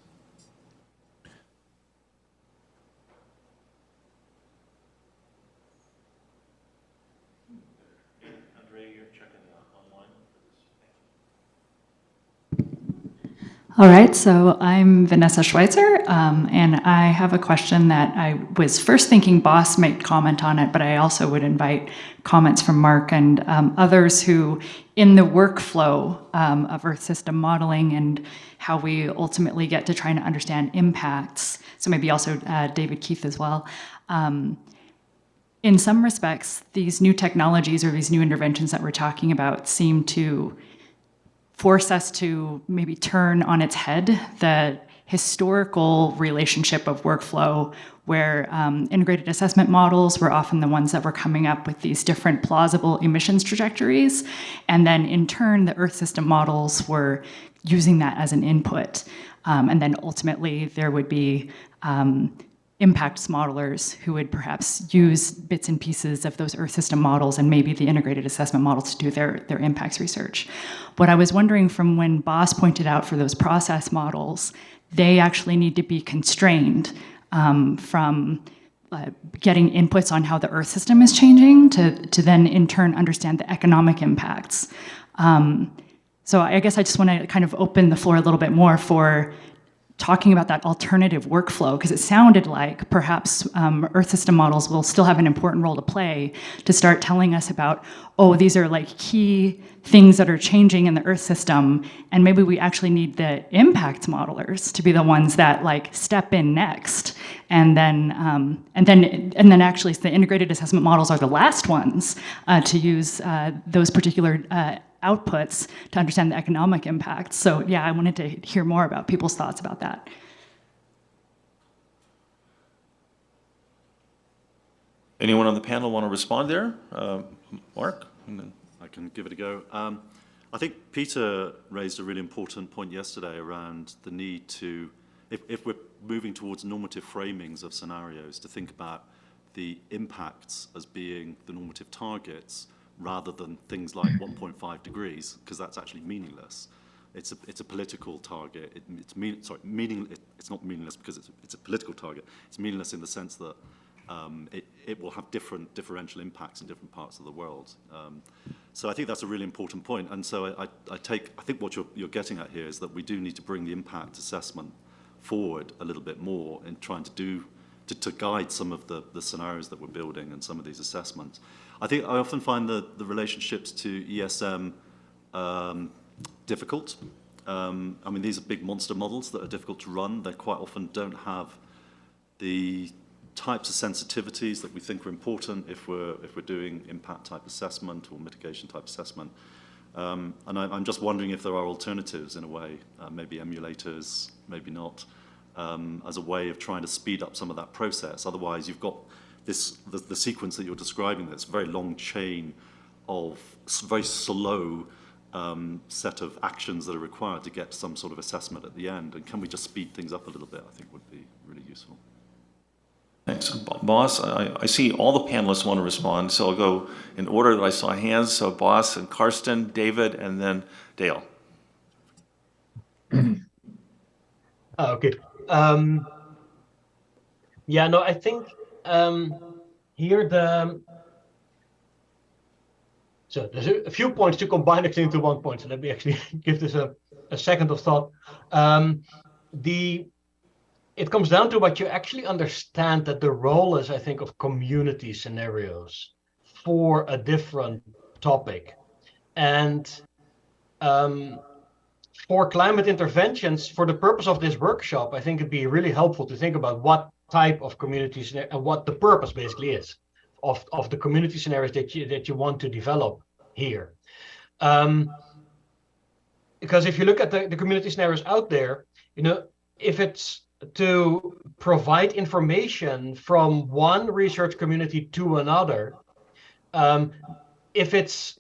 All right, so I'm Vanessa Schweitzer, and I have a question that I was first thinking Boss might comment on it, but I also would invite comments from Mark and others who, in the workflow of Earth system modeling and how we ultimately get to trying to understand impacts, so maybe also David Keith as well, in some respects, these new technologies or these new interventions that we're talking about seem to force us to maybe turn on its head the historical relationship of workflow where integrated assessment models were often the ones that were coming up with these different plausible emissions trajectories. And then in turn, the Earth system models were using that as an input. And then ultimately there would be impacts modelers who would perhaps use bits and pieces of those Earth system models and maybe the integrated assessment models to do their impacts research. What I was wondering from when Boss pointed out for those process models, they actually need to be constrained from getting inputs on how the Earth system is changing to then in turn understand the economic impacts. So I guess I just want to kind of open the floor a little bit more for talking about that alternative workflow, because it sounded like perhaps Earth system models will still have an important role to play to start telling us about, oh, these are like key things that are changing in the Earth system, and maybe we actually need the impact modelers to be the ones that like step in next, and then actually the integrated assessment models are the last ones to use those particular outputs to understand the economic impacts. So yeah, I wanted to hear more about people's thoughts about that. Anyone on the panel want to respond there? Mark? And then I can give it a go. I think Peter raised a really important point yesterday around the need to, if we're moving towards normative framings of scenarios, to think about the impacts as being the normative targets rather than things like 1.5 degrees, because that's actually meaningless. It's a political target. It's not meaningless because it's a political target. It's meaningless in the sense that it will have different differential impacts in different parts of the world. So I think that's a really important point. And so I think what you're getting at here is that we do need to bring the impact assessment forward a little bit more in trying to guide some of the scenarios that we're building and some of these assessments. I often find the relationships to ESM difficult. I mean, these are big monster models that are difficult to run. They quite often don't have the types of sensitivities that we think are important if we're doing impact type assessment or mitigation type assessment. And I'm just wondering if there are alternatives in a way, maybe emulators, maybe not, as a way of trying to speed up some of that process. Otherwise, you've got the sequence that you're describing, that's a very long chain of very slow set of actions that are required to get some sort of assessment at the end. And can we just speed things up a little bit, I think would be really useful. Thanks. Boss, I see all the panelists want to respond, so I'll go in order that I saw hands. So Boss and Karsten, David, and then Dale. Okay. Yeah, no, I think here so there's a few points to combine actually into one point. So let me actually give this a second of thought. It comes down to what you actually understand that the role is, I think, of community scenarios for a different topic. And for climate interventions, for the purpose of this workshop, I think it'd be really helpful to think about what type of communities and what the purpose basically is of the community scenarios that you want to develop here. Because if you look at the community scenarios out there, if it's to provide information from one research community to another, if it's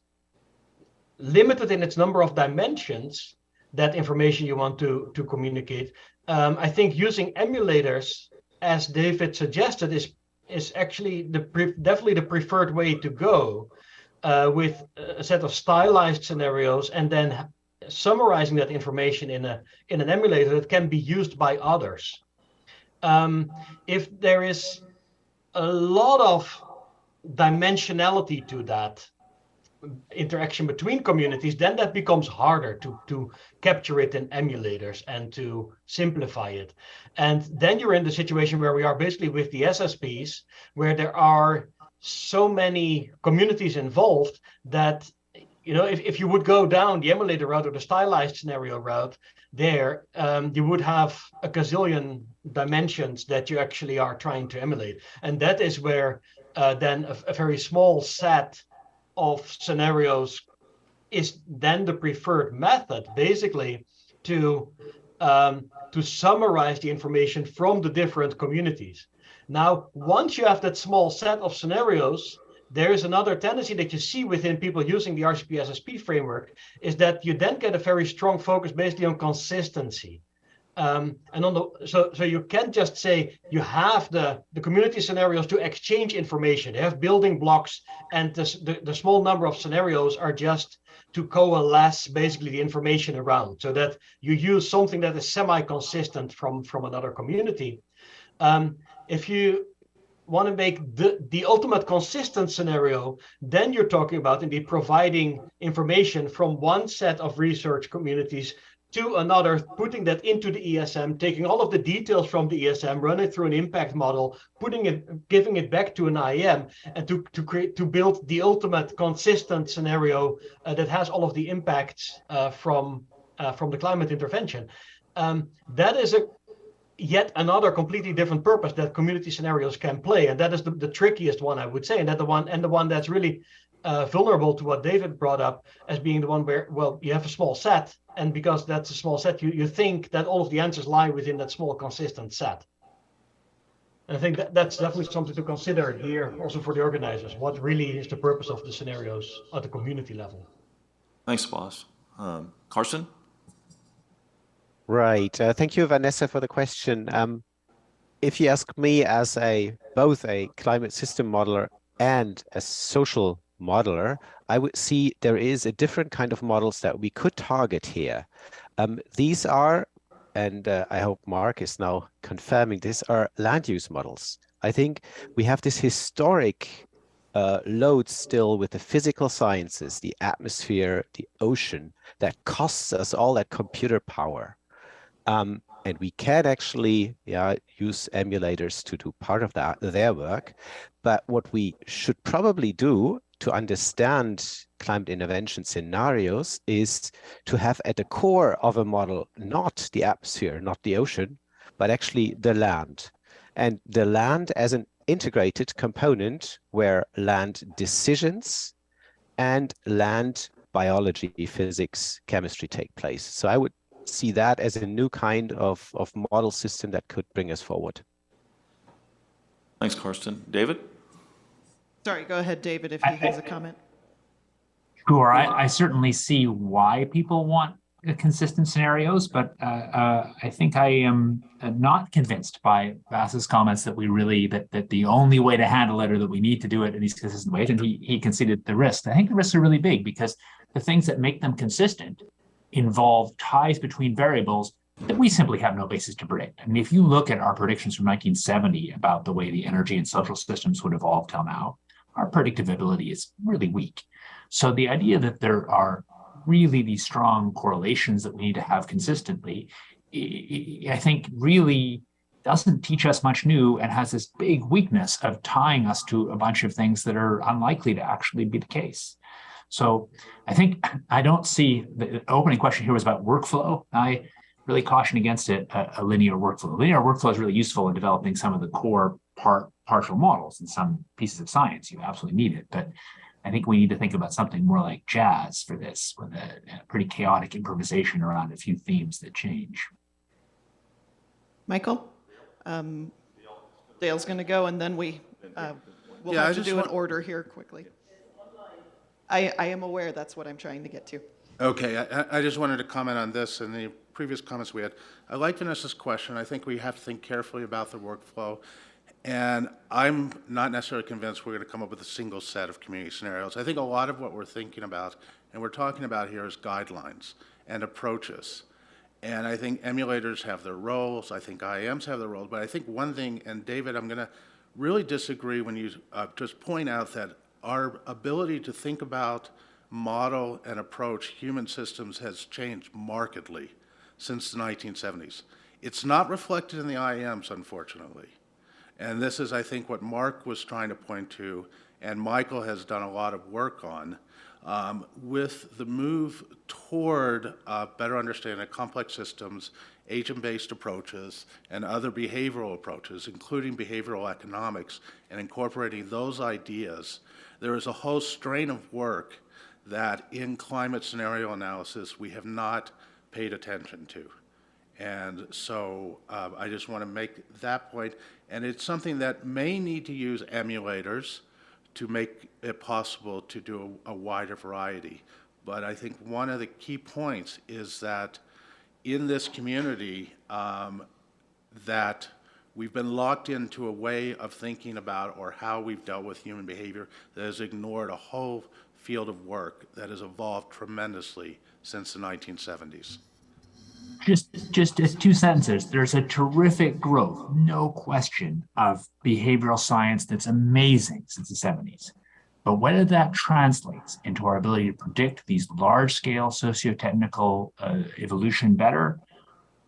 limited in its number of dimensions, that information you want to communicate, I think using emulators, as David suggested, is actually definitely the preferred way to go, with a set of stylized scenarios and then summarizing that information in an emulator that can be used by others. If there is a lot of dimensionality to that interaction between communities, then that becomes harder to capture it in emulators and to simplify it. And then you're in the situation where we are basically with the SSPs, where there are so many communities involved that, if you would go down the emulator route or the stylized scenario route, there you would have a gazillion dimensions that you actually are trying to emulate. And that is where then a very small set of scenarios is then the preferred method, basically to summarize the information from the different communities. Now, once you have that small set of scenarios, there is another tendency that you see within people using the RCP SSP framework, is that you then get a very strong focus basically on consistency. And so you can't just say you have the community scenarios to exchange information. They have building blocks, and the small number of scenarios are just to coalesce basically the information around, so that you use something that is semi-consistent from another community. If you want to make the ultimate consistent scenario, then you're talking about indeed providing information from one set of research communities to another, putting that into the ESM, taking all of the details from the ESM, run it through an impact model, giving it back to an IM, and to build the ultimate consistent scenario that has all of the impacts from the climate intervention. That is yet another completely different purpose that community scenarios can play, and that is the trickiest one, I would say, and the one that's really vulnerable to what David brought up as being the one where, well, you have a small set, and because that's a small set, you think that all of the answers lie within that small consistent set. And I think that's definitely something to consider here also for the organizers. What really is the purpose of the scenarios at the community level? Thanks, Bas. Carsten? Right. Thank you, Vanessa, for the question. If you ask me as both a climate system modeler and a social modeler, I would see there is a different kind of models that we could target here. These are, and I hope Mark is now confirming this, are land use models. I think we have this historic load still with the physical sciences, the atmosphere, the ocean, that costs us all that computer power. And we can actually use emulators to do part of their work. But what we should probably do to understand climate intervention scenarios is to have at the core of a model not the atmosphere, not the ocean, but actually the land. And the land as an integrated component where land decisions and land biology, physics, chemistry take place. So I would see that as a new kind of model system that could bring us forward. Thanks, Carsten. David? Sorry, go ahead, David, if he has a comment. Sure, I certainly see why people want consistent scenarios, but I think I am not convinced by Bas's comments that that the only way to handle it or that we need to do it in these consistent ways, and he conceded the risks. I think the risks are really big because the things that make them consistent involve ties between variables that we simply have no basis to predict. I mean, if you look at our predictions from 1970 about the way the energy and social systems would evolve till now, our predictability is really weak. So the idea that there are really these strong correlations that we need to have consistently, I think really doesn't teach us much new and has this big weakness of tying us to a bunch of things that are unlikely to actually be the case. So I think I don't see the opening question here was about workflow. I really caution against it, a linear workflow. Linear workflow is really useful in developing some of the core partial models in some pieces of science. You absolutely need it, but I think we need to think about something more like jazz for this, with a pretty chaotic improvisation around a few themes that change. Michael? Dale's going to go, and then we'll have to do an order here quickly. I am aware that's what I'm trying to get to. Okay, I just wanted to comment on this and the previous comments we had. I like Vanessa's question. I think we have to think carefully about the workflow. And I'm not necessarily convinced we're going to come up with a single set of community scenarios. I think a lot of what we're thinking about and we're talking about here is guidelines and approaches. And I think emulators have their roles. I think IAMs have their roles. But I think one thing, and David, I'm going to really disagree when you just point out that our ability to think about, model, and approach human systems has changed markedly since the 1970s. It's not reflected in the IAMs, unfortunately. And this is, I think, what Mark was trying to point to, and Michael has done a lot of work on, with the move toward better understanding of complex systems, agent-based approaches, and other behavioral approaches, including behavioral economics, and incorporating those ideas. There is a whole strain of work that in climate scenario analysis we have not paid attention to. And so I just want to make that point. And it's something that may need to use emulators to make it possible to do a wider variety. But I think one of the key points is that in this community, that we've been locked into a way of thinking about or how we've dealt with human behavior that has ignored a whole field of work that has evolved tremendously since the 1970s. Just 2 sentences. There's a terrific growth, no question, of behavioral science that's amazing since the 70s. But whether that translates into our ability to predict these large-scale socio-technical evolution better,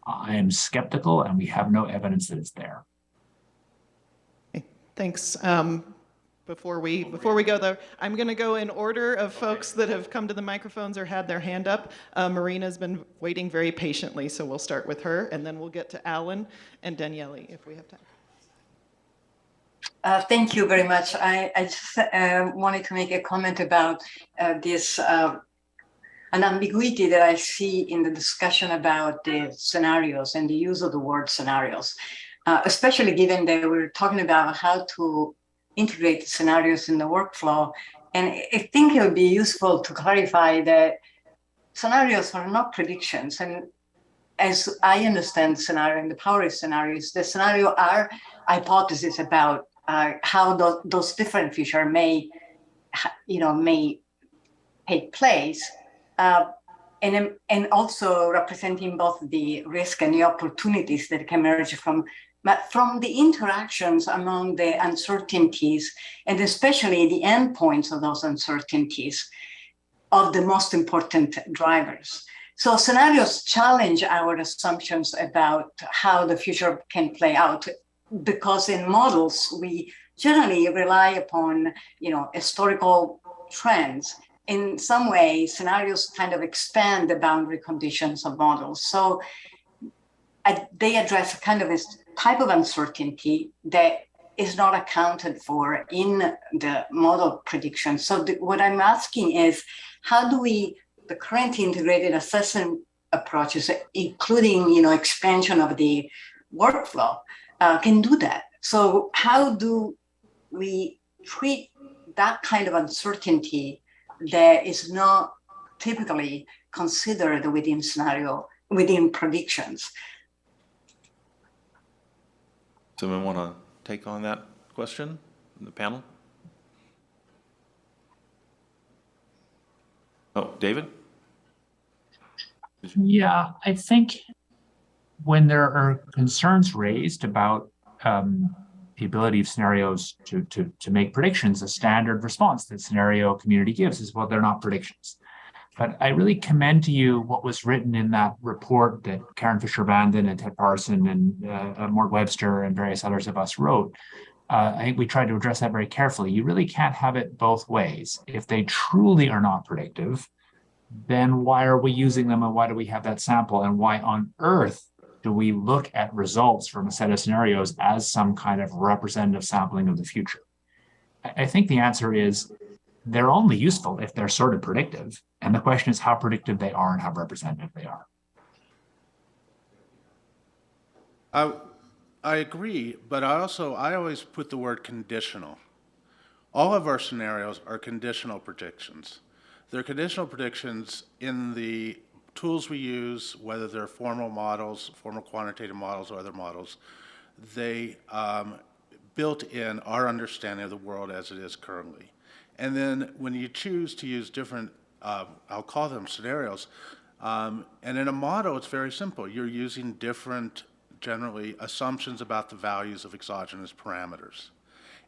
I am skeptical, and we have no evidence that it's there. Okay, thanks. Before we go there, I'm going to go in order of folks that have come to the microphones or had their hand up. Marina's been waiting very patiently, so we'll start with her, and then we'll get to Alan and Daniele if we have time. Thank you very much. I just wanted to make a comment about this an ambiguity that I see in the discussion about the scenarios and the use of the word scenarios, especially given that we're talking about how to integrate the scenarios in the workflow. And I think it would be useful to clarify that scenarios are not predictions. And as I understand the scenario and the power of scenarios, the scenario are hypotheses about how those different features may take place, and also representing both the risk and the opportunities that can emerge from the interactions among the uncertainties, and especially the endpoints of those uncertainties of the most important drivers. So scenarios challenge our assumptions about how the future can play out, because in models, we generally rely upon, historical trends. In some way, scenarios kind of expand the boundary conditions of models. So they address kind of a type of uncertainty that is not accounted for in the model prediction. So what I'm asking is, how do the current integrated assessment approaches, including expansion of the workflow, can do that? So how do we treat that kind of uncertainty that is not typically considered within predictions? Someone want to take on that question in the panel? Oh, David? Yeah, I think when there are concerns raised about the ability of scenarios to make predictions, a standard response that scenario community gives is, well, they're not predictions. But I really commend to you what was written in that report that Karen Fisher-Vanden and Ted Parson and Mort Webster and various others of us wrote. I think we tried to address that very carefully. You really can't have it both ways. If they truly are not predictive, then why are we using them, and why do we have that sample, and why on earth do we look at results from a set of scenarios as some kind of representative sampling of the future? I think the answer is they're only useful if they're sort of predictive. And the question is how predictive they are and how representative they are. I agree, but I always put the word conditional. All of our scenarios are conditional predictions. They're conditional predictions in the tools we use, whether they're formal models, formal quantitative models, or other models. They built in our understanding of the world as it is currently. And then when you choose to use different, I'll call them scenarios, and in a model it's very simple. You're using different, generally, assumptions about the values of exogenous parameters.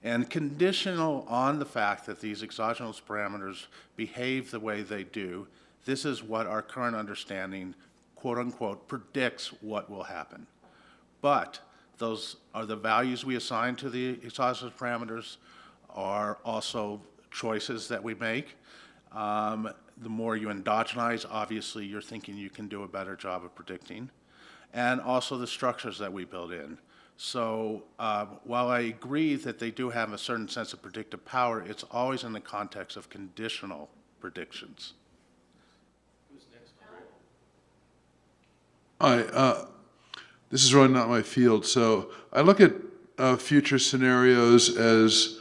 And conditional on the fact that these exogenous parameters behave the way they do, this is what our current understanding, quote unquote, predicts what will happen. But those are the values we assign to the exogenous parameters are also choices that we make. The more you endogenize, obviously, you're thinking you can do a better job of predicting. And also the structures that we build in. So while I agree that they do have a certain sense of predictive power, it's always in the context of conditional predictions. Who's next? Hi, this is really not my field, so I look at future scenarios as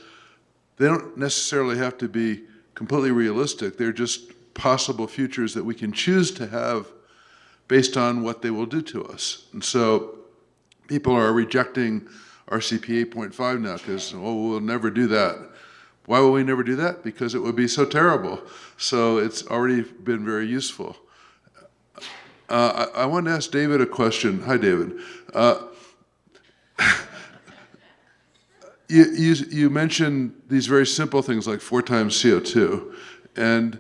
they don't necessarily have to be completely realistic. They're just possible futures that we can choose to have based on what they will do to us. And so people are rejecting RCP 8.5 now because, oh, we'll never do that. Why will we never do that? Because it would be so terrible. So it's already been very useful. I want to ask David a question. Hi, David. You mentioned these very simple things like 4 times CO2 and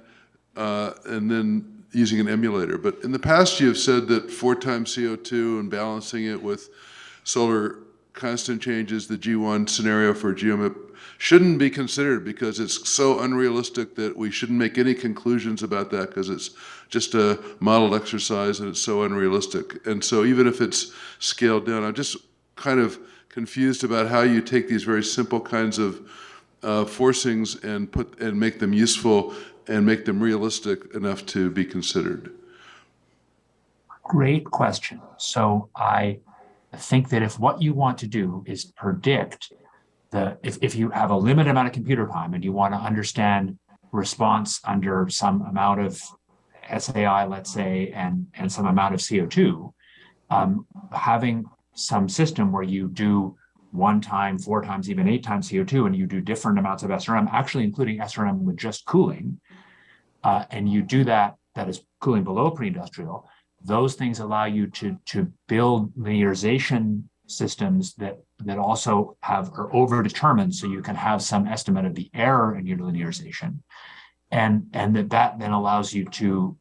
then using an emulator. But in the past, you've said that 4 times CO2 and balancing it with solar constant changes, the G1 scenario for GeoMIP, shouldn't be considered because it's so unrealistic that we shouldn't make any conclusions about that because it's just a model exercise and it's so unrealistic. And so even if it's scaled down, I'm just kind of confused about how you take these very simple kinds of forcings and make them useful and make them realistic enough to be considered. Great question. So I think that if what you want to do is predict if you have a limited amount of computer time and you want to understand response under some amount of SAI, let's say, and some amount of CO2, having some system where you do 1 time, 4 times, even 8 times CO2, and you do different amounts of SRM, actually including SRM with just cooling, and you do that is cooling below pre-industrial, those things allow you to build linearization systems that also are over-determined, so you can have some estimate of the error in your linearization. And that then allows you to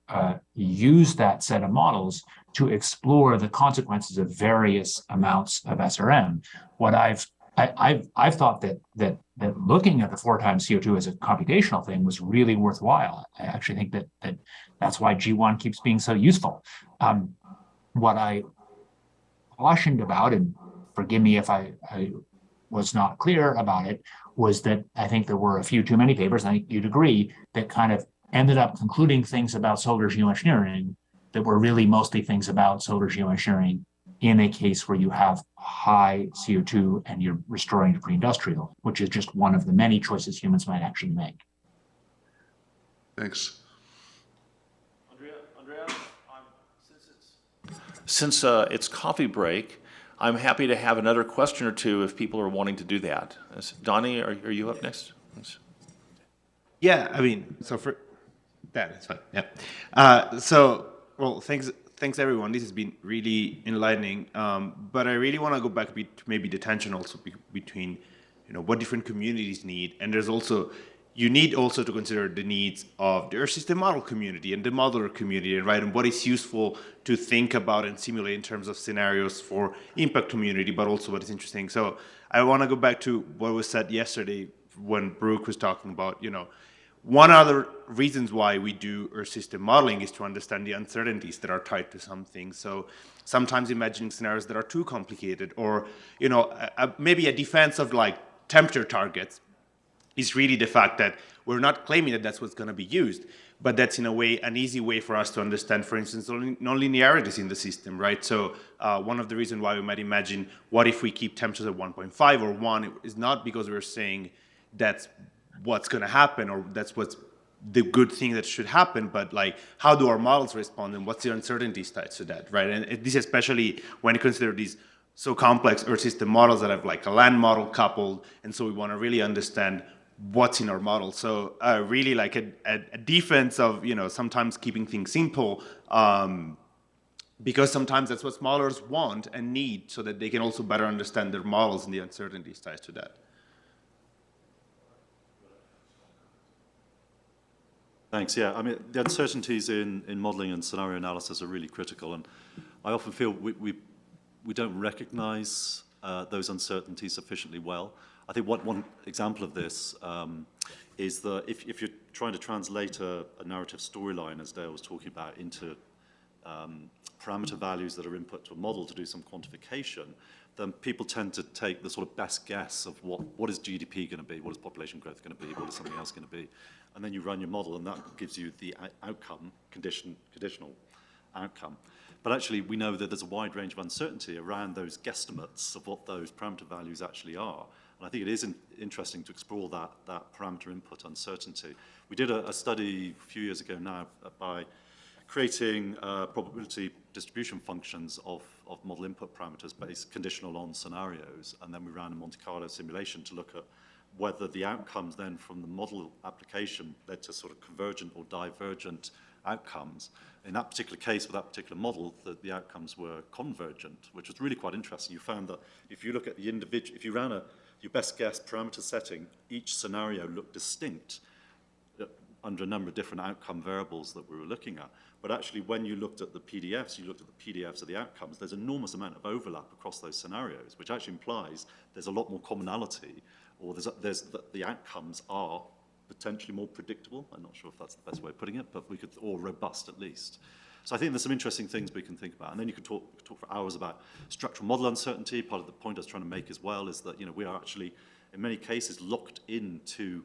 use that set of models to explore the consequences of various amounts of SRM. What I've thought that looking at the 4 times CO2 as a computational thing was really worthwhile. I actually think that's why G1 keeps being so useful. What I cautioned about, and forgive me if I was not clear about it, was that I think there were a few too many papers, I think you'd agree, that kind of ended up concluding things about solar geoengineering that were really mostly things about solar geoengineering in a case where you have high CO2 and you're restoring to pre-industrial, which is just one of the many choices humans might actually make. Thanks. Andrea, since it's coffee break, I'm happy to have another question or two if people are wanting to do that. Donnie, are you up next? Yeah, I mean, so for that, it's fine. Yeah. Well, thanks everyone. This has been really enlightening. But I really want to go back to maybe the tension also between, what different communities need, and you need also to consider the needs of the Earth System Model community and the modeler community, right? And what is useful to think about and simulate in terms of scenarios for impact community, but also what is interesting. So I want to go back to what was said yesterday when Brooke was talking about, one other reasons why we do Earth system modeling is to understand the uncertainties that are tied to something. So sometimes imagining scenarios that are too complicated, or maybe a defense of like temperature targets is really the fact that we're not claiming that that's what's going to be used, but that's in a way an easy way for us to understand, for instance, nonlinearities in the system, right? So one of the reasons why we might imagine what if we keep temperatures at 1.5 or 1 is not because we're saying that's what's going to happen or that's what's the good thing that should happen, but like how do our models respond and what's the uncertainties tied to that, right? And this especially when you consider these so complex Earth system models that have like a land model coupled, and so we want to really understand what's in our model. So really like a defense of, sometimes keeping things simple, because sometimes that's what modelers want and need so that they can also better understand their models and the uncertainties tied to that. Thanks. Yeah, I mean, the uncertainties in modeling and scenario analysis are really critical, and I often feel we don't recognize those uncertainties sufficiently well. I think one example of this is that if you're trying to translate a narrative storyline, as Dale was talking about, into parameter values that are input to a model to do some quantification, then people tend to take the sort of best guess of what is GDP going to be, what is population growth going to be, what is something else going to be, and then you run your model, and that gives you the outcome, conditional outcome. But actually, we know that there's a wide range of uncertainty around those guesstimates of what those parameter values actually are. And I think it is interesting to explore that parameter input uncertainty. We did a study a few years ago now by creating probability distribution functions of model input parameters based conditional on scenarios, and then we ran a Monte Carlo simulation to look at whether the outcomes then from the model application led to sort of convergent or divergent outcomes. In that particular case, with that particular model, the outcomes were convergent, which was really quite interesting. You found that if you look at the individual, if you ran your best guess parameter setting, each scenario looked distinct under a number of different outcome variables that we were looking at. But actually, when you looked at the PDFs, you looked at the PDFs of the outcomes, there's an enormous amount of overlap across those scenarios, which actually implies there's a lot more commonality, or the outcomes are potentially more predictable. I'm not sure if that's the best way of putting it, but or robust at least. So I think there's some interesting things we can think about. And then you could talk for hours about structural model uncertainty. Part of the point I was trying to make as well is that, we are actually, in many cases, locked into,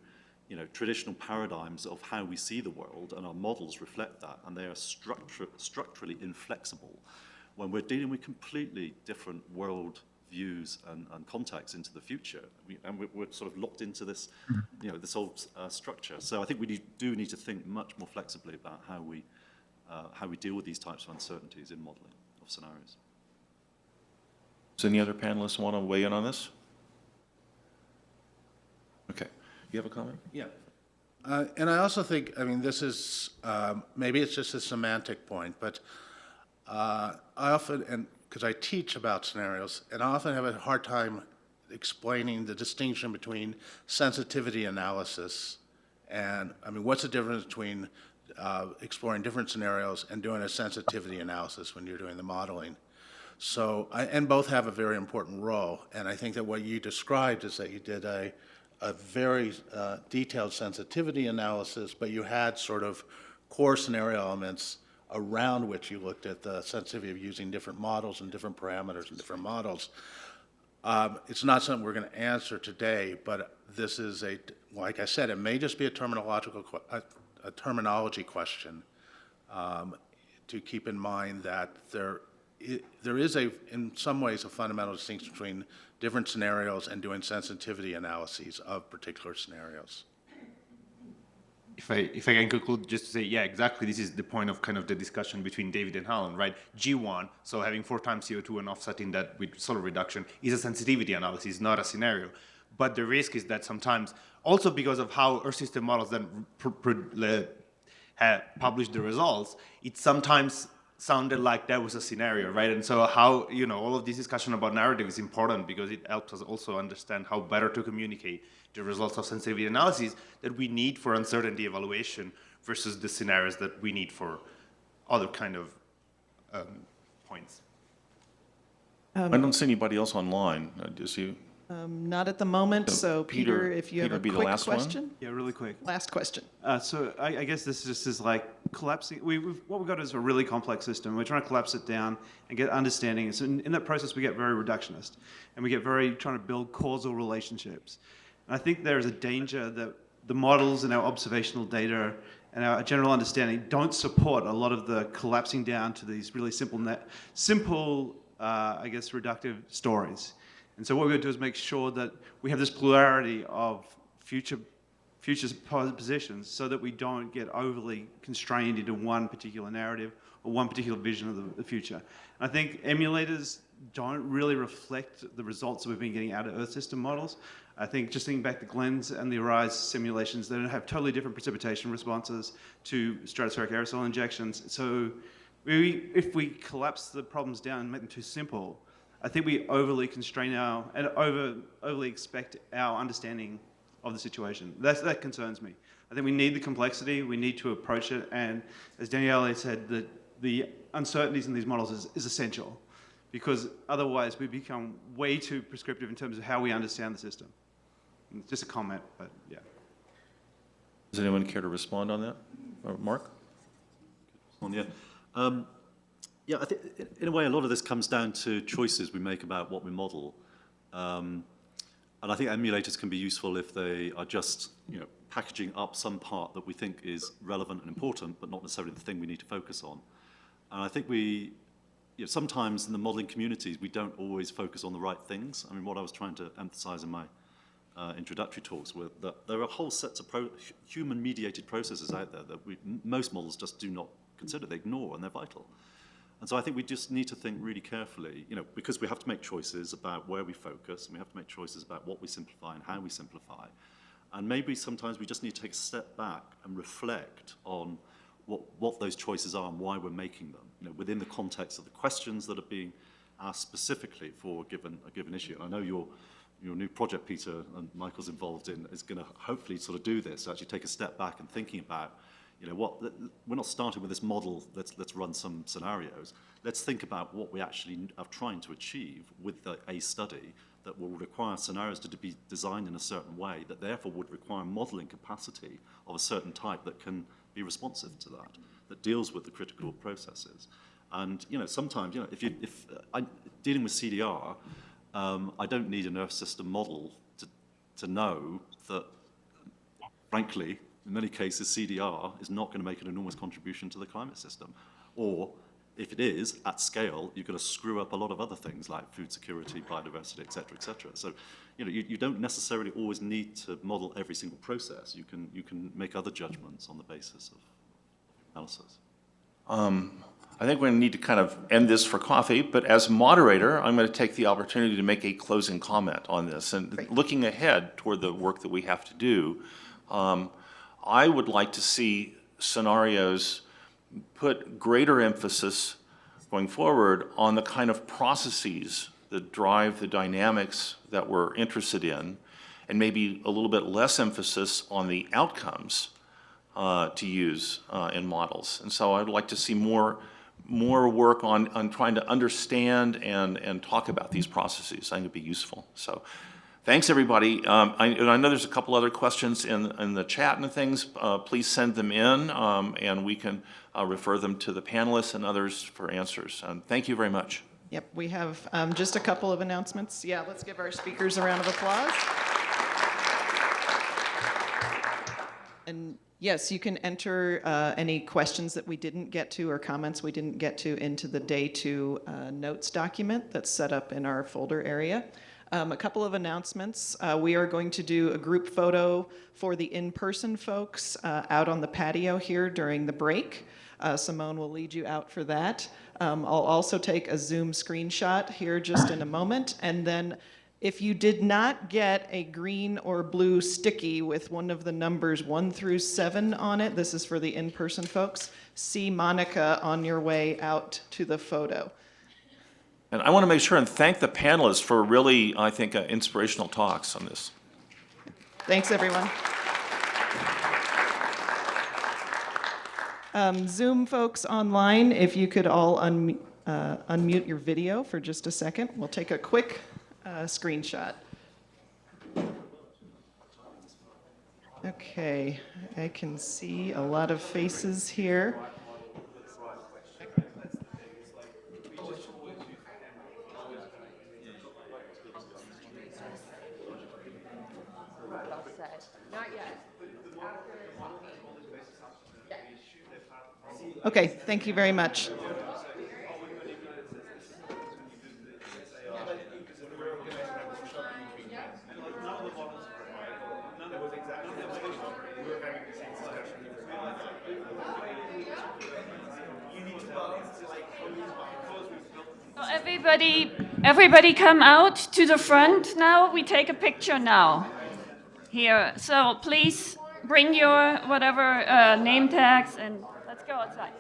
traditional paradigms of how we see the world, and our models reflect that, and they are structurally inflexible when we're dealing with completely different world views and contexts into the future. We're sort of locked into this, this old structure. So I think we do need to think much more flexibly about how we deal with these types of uncertainties in modeling of scenarios. Does any other panelists want to weigh in on this? Okay. You have a comment? Yeah. And I also think, this is, maybe it's just a semantic point, but I often, because I teach about scenarios, and I often have a hard time explaining the distinction between sensitivity analysis and, what's the difference between exploring different scenarios and doing a sensitivity analysis when you're doing the modeling. So, and both have a very important role, and I think that what you described is that you did a very detailed sensitivity analysis, but you had sort of core scenario elements around which you looked at the sensitivity of using different models and different parameters and different models. It's not something we're going to answer today, but this is like I said, it may just be a terminology question to keep in mind that there is in some ways a fundamental distinction between different scenarios and doing sensitivity analyses of particular scenarios. If I can conclude just to say, yeah, exactly, this is the point of kind of the discussion between David and Alan, right? G1, so having 4 times CO2 and offsetting that with solar reduction is a sensitivity analysis, not a scenario. But the risk is that sometimes, also because of how Earth system models then publish the results, it sometimes sounded like that was a scenario, right? And so how, all of this discussion about narrative is important because it helps us also understand how better to communicate the results of sensitivity analysis that we need for uncertainty evaluation versus the scenarios that we need for other kind of points. I don't see anybody else online. Just you. Not at the moment, so Peter, if you have a be the quick last one. question. Yeah, really quick. Last question. So I guess this just is like collapsing. What we've got is a really complex system. We're trying to collapse it down and get understanding. So in that process, we get very reductionist, and we get very trying to build causal relationships. And I think there is a danger that the models and our observational data and our general understanding don't support a lot of the collapsing down to these really simple, I guess, reductive stories. And so what we're going to do is make sure that we have this plurality of future positions so that we don't get overly constrained into one particular narrative or one particular vision of the future. And I think emulators don't really reflect the results that we've been getting out of Earth system models. I think just thinking back to Glenn's and the Arise simulations, they have totally different precipitation responses to stratospheric aerosol injections. So if we collapse the problems down and make them too simple, I think we overly constrain overly expect our understanding of the situation. That concerns me. I think we need the complexity, we need to approach it, and as Daniele said, the uncertainties in these models is essential, because otherwise we become way too prescriptive in terms of how we understand the system. And just a comment, but yeah. Does anyone care to respond on that? Or Mark? Yeah, I think in a way a lot of this comes down to choices we make about what we model. And I think emulators can be useful if they are just, packaging up some part that we think is relevant and important, but not necessarily the thing we need to focus on. And I think sometimes in the modeling communities, we don't always focus on the right things. I mean, what I was trying to emphasize in my introductory talks were that there are whole sets of human-mediated processes out there that most models just do not consider, they ignore, and they're vital. And so I think we just need to think really carefully, because we have to make choices about where we focus, and we have to make choices about what we simplify and how we simplify. And maybe sometimes we just need to take a step back and reflect on what those choices are and why we're making them, within the context of the questions that are being asked specifically for a given issue. And I know your new project, Peter, and Michael's involved in, is going to hopefully sort of do this, actually take a step back and thinking about, we're not starting with this model, let's run some scenarios. Let's think about what we actually are trying to achieve with a study that will require scenarios to be designed in a certain way, that therefore would require modeling capacity of a certain type that can be responsive to that deals with the critical processes. And sometimes, if I'm dealing with CDR, I don't need an Earth system model to know that, frankly, in many cases, CDR is not going to make an enormous contribution to the climate system. Or, if it is, at scale, you're going to screw up a lot of other things like food security, biodiversity, et cetera, et cetera. So, you don't necessarily always need to model every single process. You can make other judgments on the basis of analysis. I think we're going to need to kind of end this for coffee, but as moderator, I'm going to take the opportunity to make a closing comment on this. And Great. Looking ahead toward the work that we have to do, I would like to see scenarios put greater emphasis going forward on the kind of processes that drive the dynamics that we're interested in, and maybe a little bit less emphasis on the outcomes to use in models. And so I'd like to see more work on trying to understand and talk about these processes. I think it'd be useful. So thanks, everybody. I know there's a couple other questions in the chat and things. Please send them in, and we can refer them to the panelists and others for answers. Thank you very much. Yep, we have just a couple of announcements. Yeah, let's give our speakers a round of applause. And yes, you can enter any questions that we didn't get to or comments we didn't get to into the Day 2 notes document that's set up in our folder area. A couple of announcements. We are going to do a group photo for the in-person folks out on the patio here during the break. Simone will lead you out for that. I'll also take a Zoom screenshot here just in a moment. And then if you did not get a green or blue sticky with one of the numbers 1 through 7 on it, this is for the in-person folks, see Monica on your way out to the photo. And I want to make sure and thank the panelists for really, I think, inspirational talks on this. Thanks, everyone. Zoom folks online, if you could all unmute your video for just a second. We'll take a quick screenshot. Okay, I can see a lot of faces here. Okay, thank you very much. So everybody come out to the front now. We take a picture now. Here. So please bring your whatever name tags and let's go outside.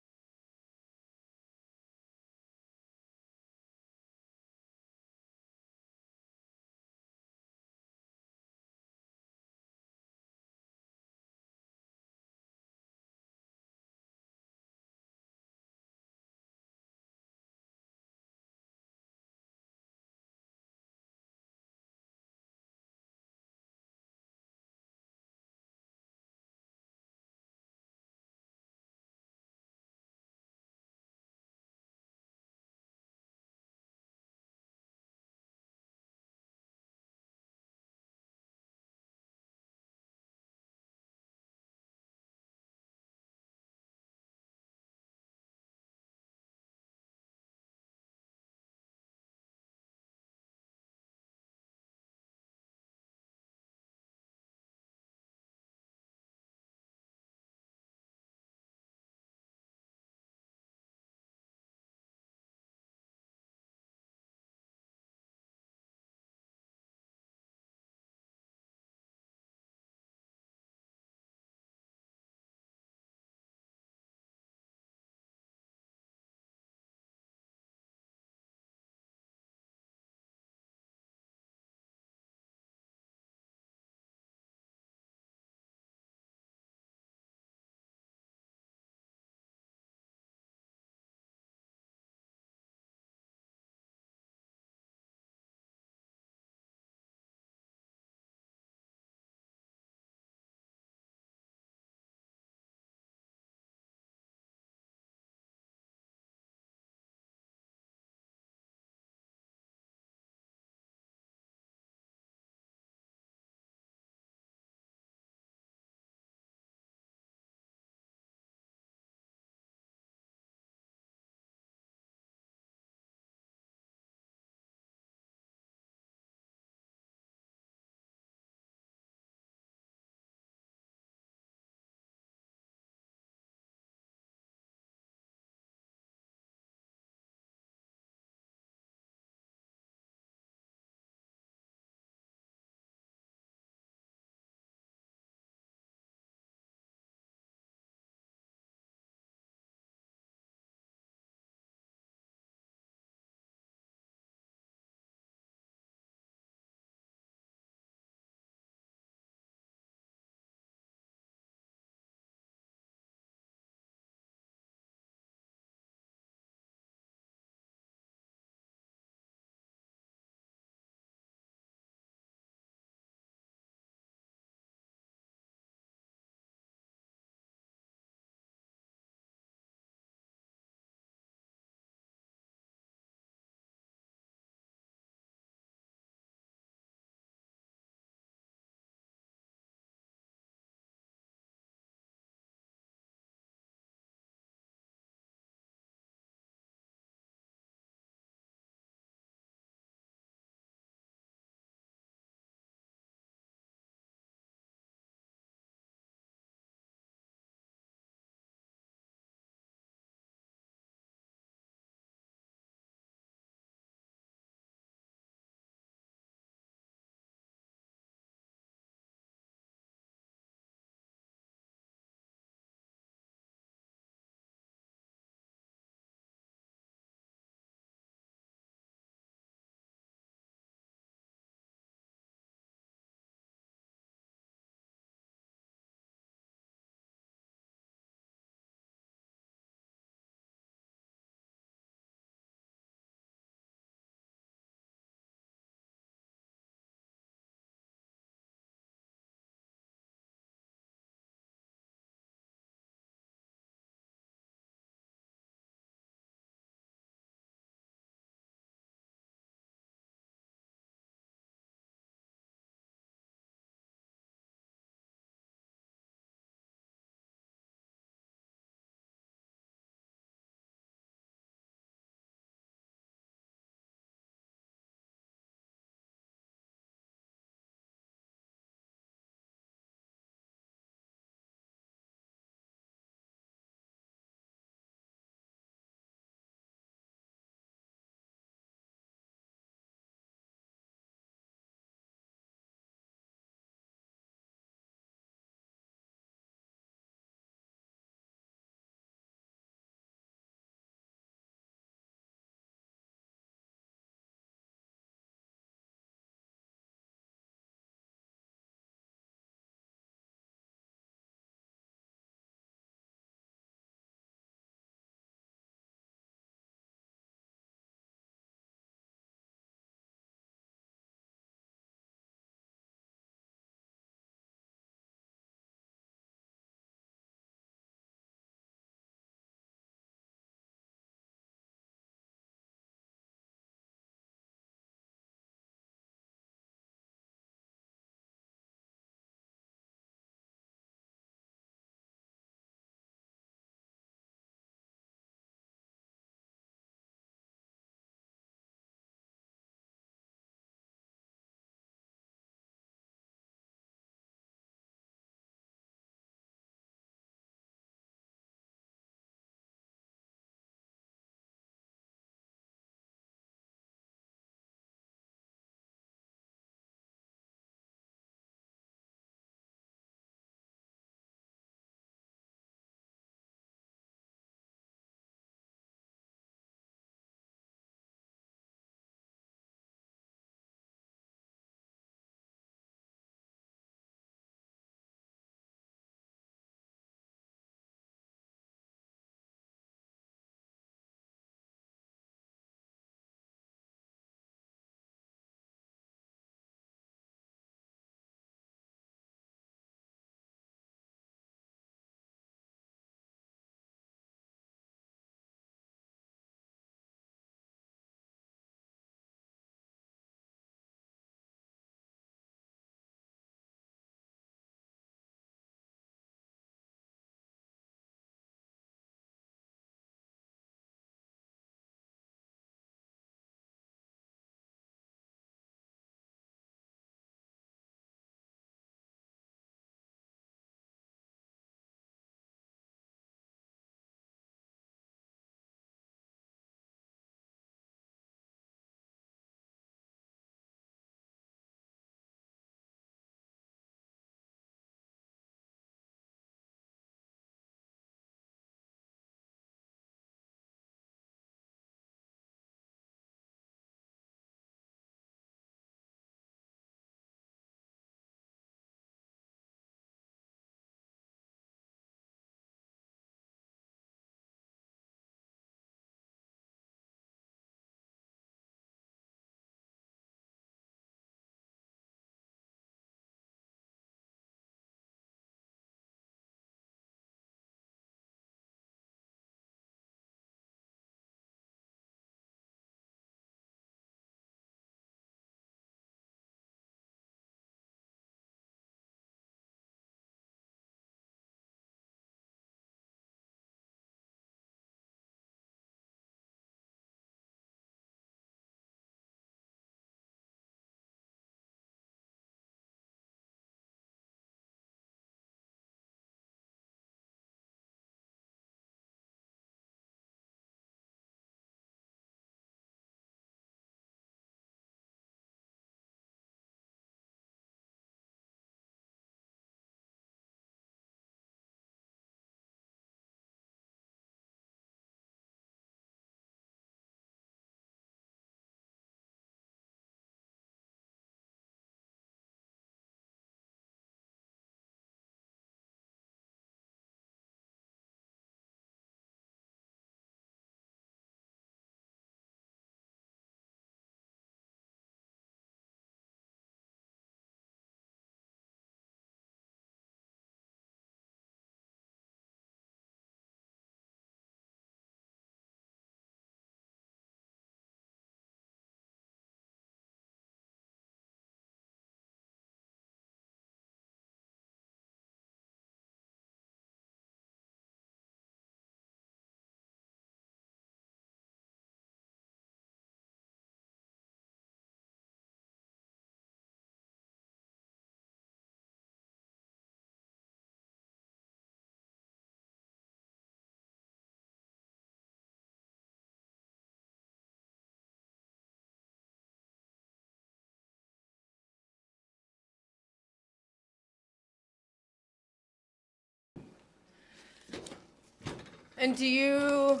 And do you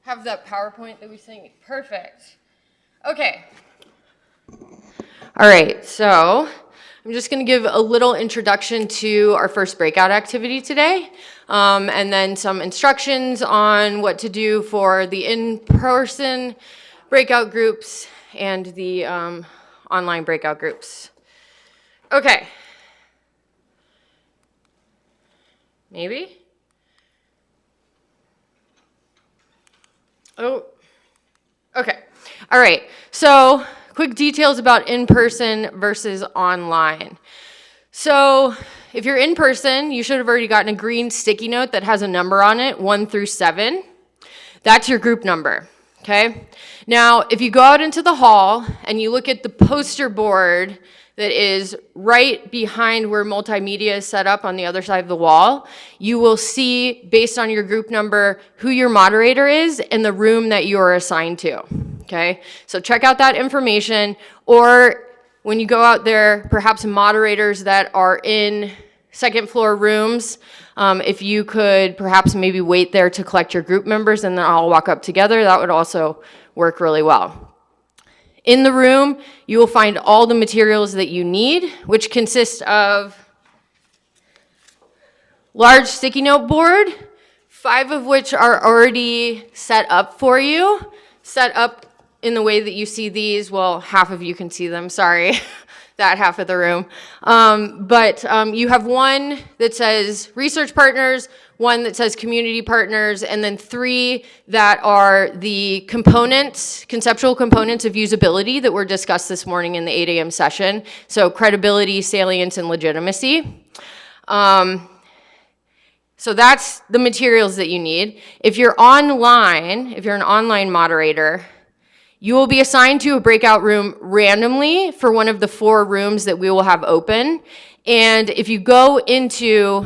have that PowerPoint that we sent? Perfect. Okay. All right, so I'm just going to give a little introduction to our first breakout activity today, and then some instructions on what to do for the in-person breakout groups and the online breakout groups. Okay. Maybe? Oh, okay. All right. So quick details about in-person versus online. So if you're in person, you should have already gotten a green sticky note that has a number on it, 1 through 7. That's your group number, okay? Now, if you go out into the hall and you look at the poster board that is right behind where multimedia is set up on the other side of the wall, you will see, based on your group number, who your moderator is and the room that you are assigned to, okay? So check out that information, or when you go out there, perhaps moderators that are in second floor rooms, if you could perhaps maybe wait there to collect your group members and then all walk up together, that would also work really well. In the room, you will find all the materials that you need, which consist of large sticky note board, 5 of which are already set up for you, set up in the way that you see these. Well, half of you can see them, sorry, that half of the room. But you have one that says research partners, one that says community partners, and then 3 that are the components, conceptual components of usability that were discussed this morning in the 8 a.m. session. So credibility, salience, and legitimacy. So that's the materials that you need. If you're online, if you're an online moderator, you will be assigned to a breakout room randomly for one of the 4 rooms that we will have open. And if you go into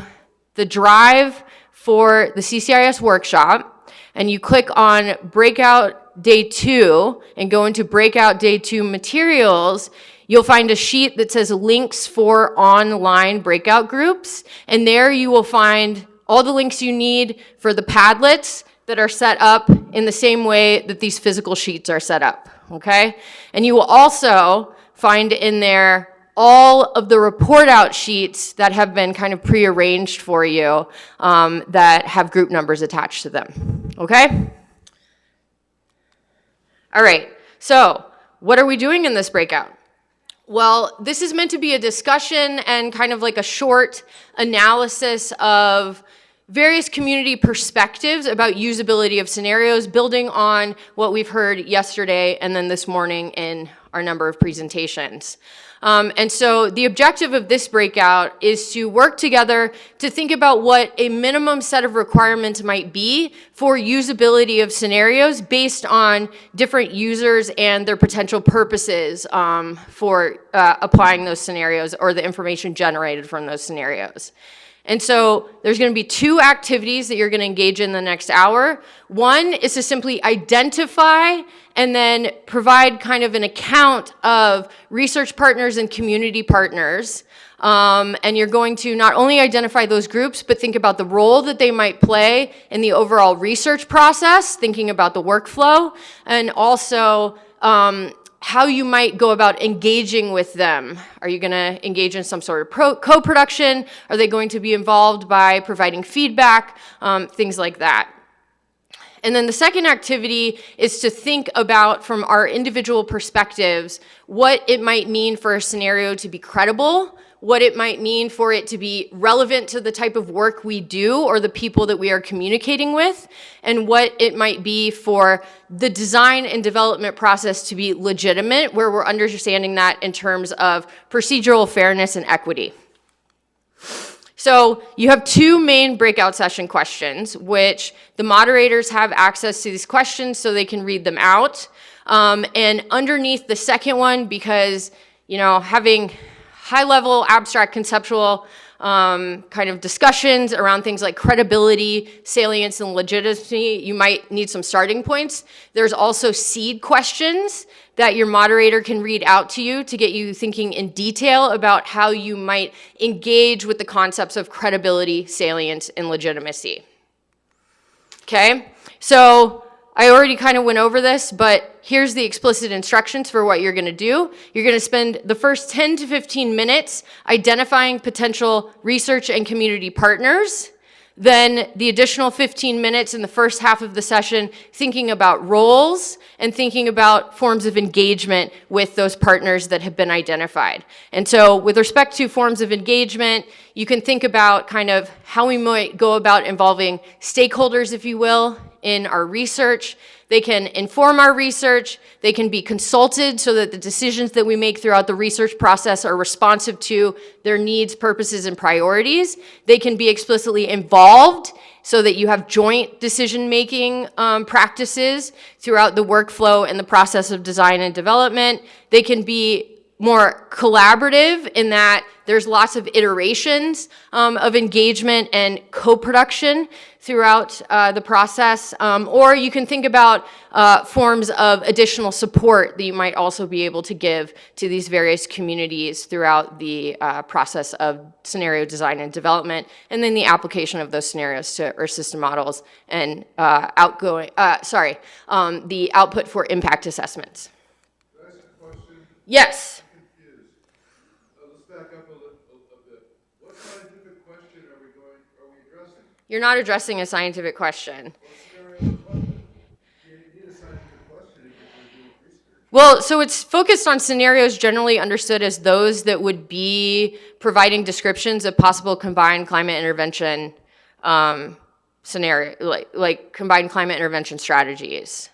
the drive for the CCIS workshop and you click on breakout day 2 and go into breakout day 2 materials, you'll find a sheet that says links for online breakout groups. And there you will find all the links you need for the Padlets that are set up in the same way that these physical sheets are set up, okay? And you will also find in there all of the report out sheets that have been kind of prearranged for you that have group numbers attached to them, okay? All right, so what are we doing in this breakout? Well, this is meant to be a discussion and kind of like a short analysis of various community perspectives about usability of scenarios, building on what we've heard yesterday and then this morning in our number of presentations. And so the objective of this breakout is to work together to think about what a minimum set of requirements might be for usability of scenarios based on different users and their potential purposes for applying those scenarios or the information generated from those scenarios. And so there's going to be 2 activities that you're going to engage in the next hour. One is to simply identify and then provide kind of an account of research partners and community partners. And you're going to not only identify those groups, but think about the role that they might play in the overall research process, thinking about the workflow, and also how you might go about engaging with them. Are you going to engage in some sort of co-production? Are they going to be involved by providing feedback? Things like that. And then the second activity is to think about, from our individual perspectives, what it might mean for a scenario to be credible, what it might mean for it to be relevant to the type of work we do or the people that we are communicating with, and what it might be for the design and development process to be legitimate, where we're understanding that in terms of procedural fairness and equity. So you have 2 main breakout session questions, which the moderators have access to these questions so they can read them out. And underneath the second one, because, you know, having high-level, abstract, conceptual kind of discussions around things like credibility, salience, and legitimacy, you might need some starting points. There's also seed questions that your moderator can read out to you to get you thinking in detail about how you might engage with the concepts of credibility, salience, and legitimacy. Okay, so I already kind of went over this, but here's the explicit instructions for what you're going to do. You're going to spend the first 10 to 15 minutes identifying potential research and community partners. Then the additional 15 minutes in the first half of the session thinking about roles and thinking about forms of engagement with those partners that have been identified. And so with respect to forms of engagement, you can think about kind of how we might go about involving stakeholders, if you will, in our research. They can inform our research. They can be consulted so that the decisions that we make throughout the research process are responsive to their needs, purposes, and priorities. They can be explicitly involved so that you have joint decision-making practices throughout the workflow and the process of design and development. They can be more collaborative in that there's lots of iterations of engagement and co-production throughout the process. Or you can think about forms of additional support that you might also be able to give to these various communities throughout the process of scenario design and development, and then the application of those scenarios to Earth system models and the output for impact assessments. Yes. You're not addressing a scientific question. Well, so it's focused on scenarios generally understood as those that would be providing descriptions of possible combined climate intervention scenario, like combined climate intervention strategies.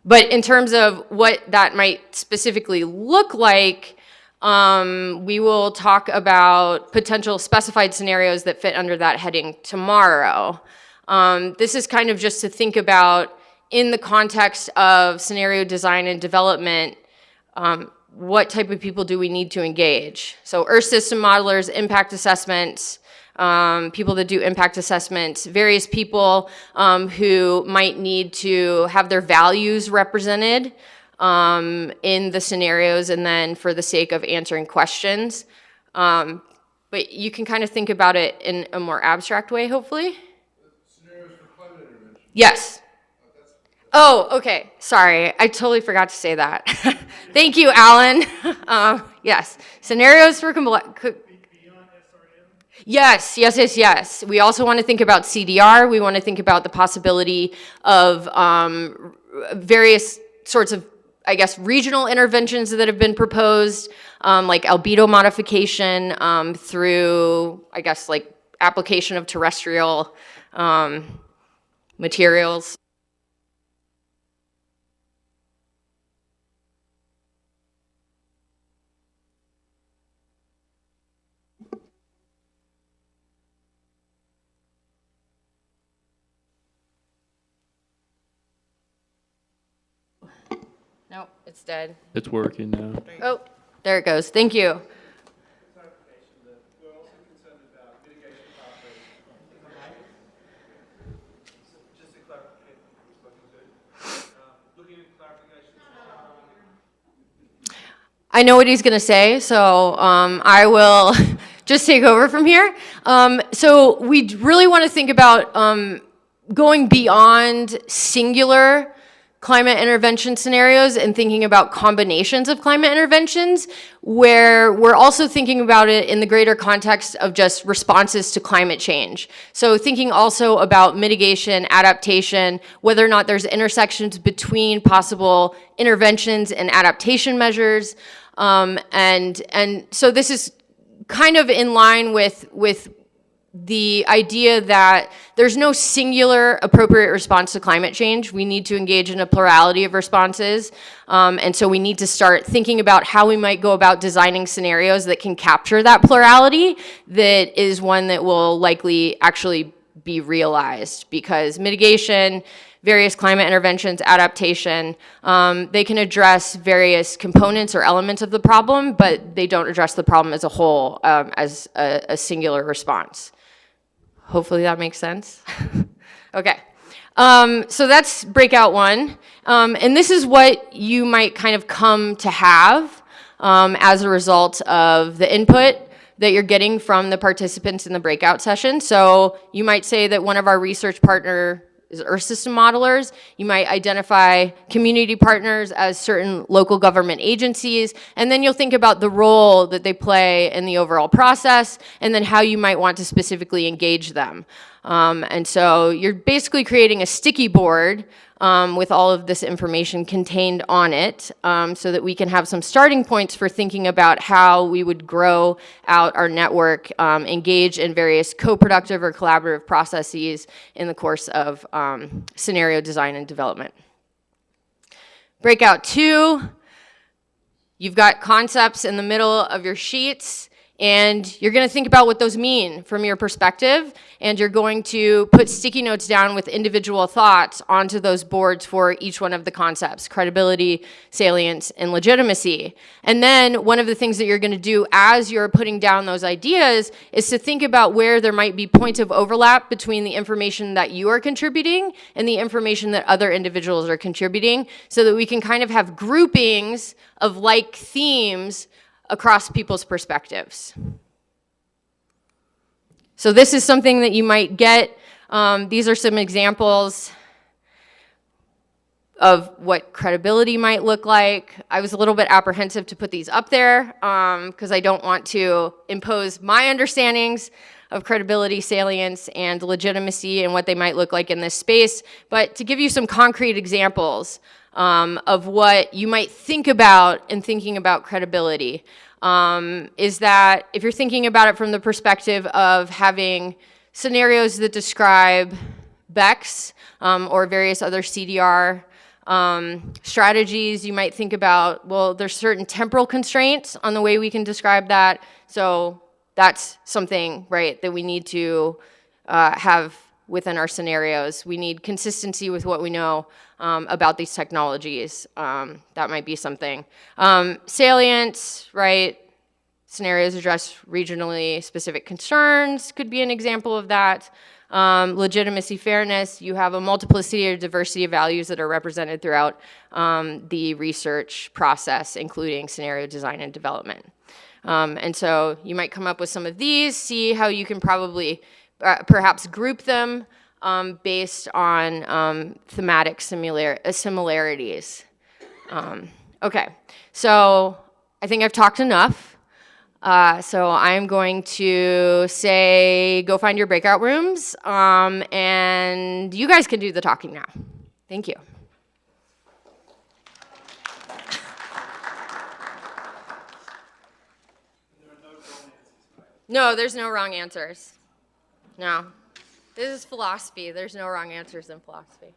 But in terms of what that might specifically look like, we will talk about potential specified scenarios that fit under that heading tomorrow. This is kind of just to think about, in the context of scenario design and development, what type of people do we need to engage? So Earth system modelers, impact assessments, people that do impact assessments, various people who might need to have their values represented in the scenarios, and then for the sake of answering questions. But you can kind of think about it in a more abstract way, hopefully. Scenarios for climate intervention. Yes. Oh, okay. Sorry, I totally forgot to say that. Thank you, Alan. Yes, scenarios for Yes. We also want to think about CDR. We want to think about the possibility of various sorts of, I guess, regional interventions that have been proposed, like albedo modification through, I guess, like application of terrestrial materials. Nope, it's dead. It's working now. Oh, there it goes. Thank you. I know what he's going to say, so I will just take over from here. So we really want to think about going beyond singular climate intervention scenarios and thinking about combinations of climate interventions, where we're also thinking about it in the greater context of just responses to climate change. So thinking also about mitigation, adaptation, whether or not there's intersections between possible interventions and adaptation measures. And so this is kind of in line with the idea that there's no singular appropriate response to climate change. We need to engage in a plurality of responses. And so we need to start thinking about how we might go about designing scenarios that can capture that plurality, that is one that will likely actually be realized, because mitigation, various climate interventions, adaptation, they can address various components or elements of the problem, but they don't address the problem as a whole, as a singular response. Hopefully that makes sense. Okay, so that's breakout one. And this is what you might kind of come to have as a result of the input. that you're getting from the participants in the breakout session. So you might say that one of our research partner is Earth system modelers. You might identify community partners as certain local government agencies, and then you'll think about the role that they play in the overall process, and then how you might want to specifically engage them. And so you're basically creating a sticky board with all of this information contained on it, so that we can have some starting points for thinking about how we would grow out our network, engage in various co-productive or collaborative processes in the course of scenario design and development. Breakout 2, you've got concepts in the middle of your sheets, and you're going to think about what those mean from your perspective, and you're going to put sticky notes down with individual thoughts onto those boards for each one of the concepts: credibility, salience, and legitimacy. And then one of the things that you're going to do as you're putting down those ideas is to think about where there might be points of overlap between the information that you are contributing and the information that other individuals are contributing, so that we can kind of have groupings of like themes across people's perspectives. So this is something that you might get. These are some examples of what credibility might look like. I was a little bit apprehensive to put these up there because I don't want to impose my understandings of credibility, salience, and legitimacy and what they might look like in this space, but to give you some concrete examples of what you might think about in thinking about credibility, is that if you're thinking about it from the perspective of having scenarios that describe BECs or various other CDR strategies, you might think about, well, there's certain temporal constraints on the way we can describe that. So that's something, right, that we need to have within our scenarios. We need consistency with what we know about these technologies. That might be something. Salience, right? Scenarios address regionally specific concerns could be an example of that. Legitimacy, fairness, you have a multiplicity or diversity of values that are represented throughout the research process, including scenario design and development. And so you might come up with some of these, see how you can probably perhaps group them based on thematic similarities. Okay, so I think I've talked enough. So I'm going to say go find your breakout rooms, and you guys can do the talking now. Thank you. No, there's no wrong answers. No. This is philosophy. There's no wrong answers in philosophy.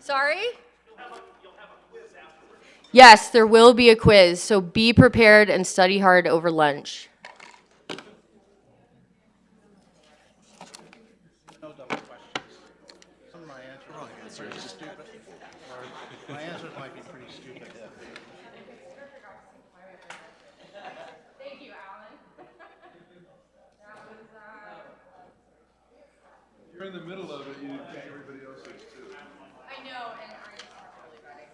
Sorry? Yes, there will be a quiz, so be prepared and study hard over lunch. No double questions. Some of my answers are stupid. Or my answers might be pretty stupid. Thank you, Alan. You're in the middle of it, you think everybody else is too. I know, and Arnie's really ready.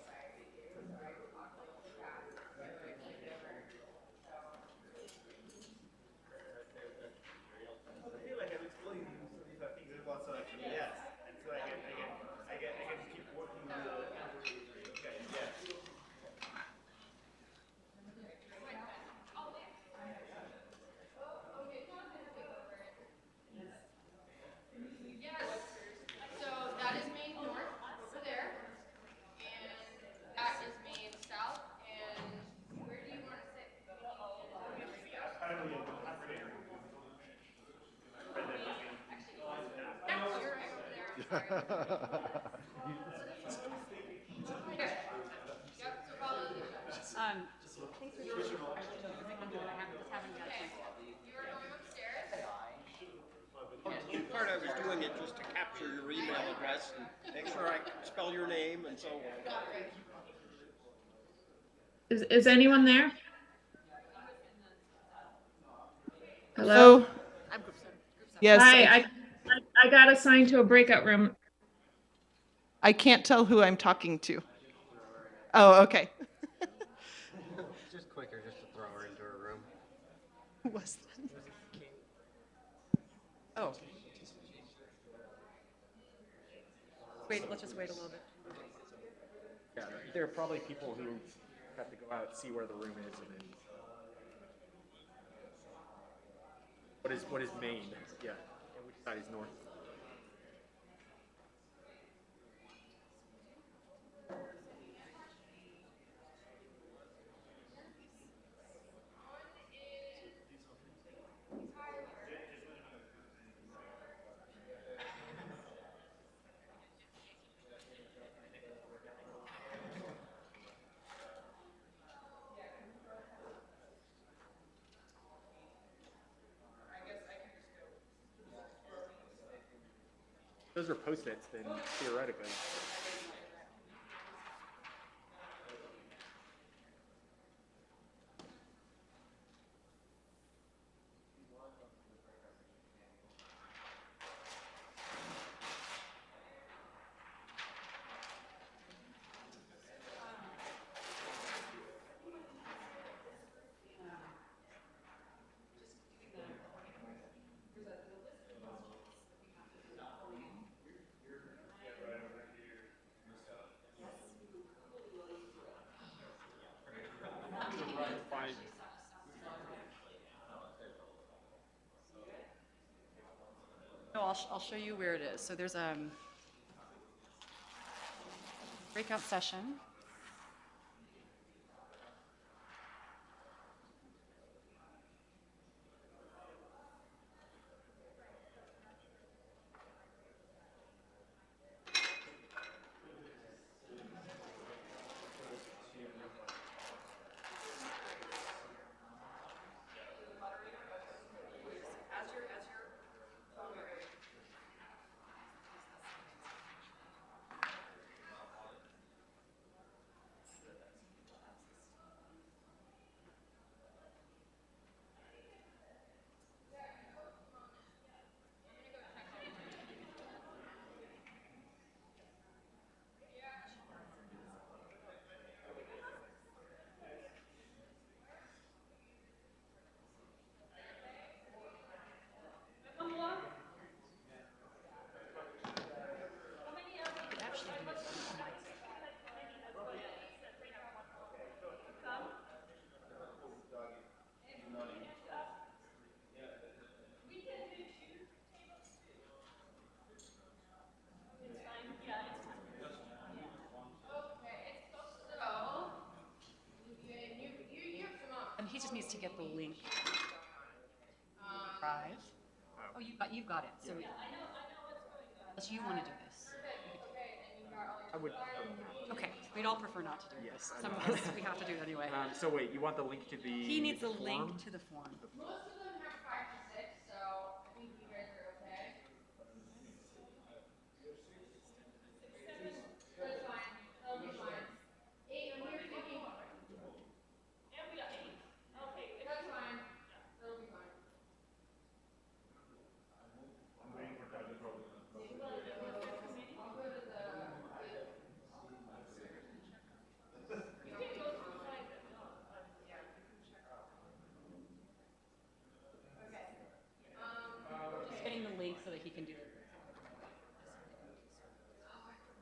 In part, I was doing it just to capture your email address and make sure I spell your name and so on. Is anyone there? Hello? Hello? Yes. Hi, I got assigned to a breakout room. I can't tell who I'm talking to. Oh, okay. It's just quicker just to throw her into a room. Who was that? Oh. Wait, let's just wait a little bit. Yeah, there are probably people who have to go out, see where the room is, and then what is Maine? Yeah, and which side is north? Those are Post-its, then theoretically. No, I'll show you where it is. So there's a breakout session. And he just needs to get the link. Drive. Oh, you've got it. So you want to do this. I would. Okay, we'd all prefer not to do Yes, this. I Some know. of us, we have to do it anyway. So wait, you want the link to the He needs a form? link to the form. Most of them have 5 to 6, so I think you guys are okay. That's fine. That'll be fine. 8, when you're thinking. And we got 8. Okay, that's fine. That'll be fine. I'm waiting for Doug to go. I'll go to the. Just getting the link so that he can do it.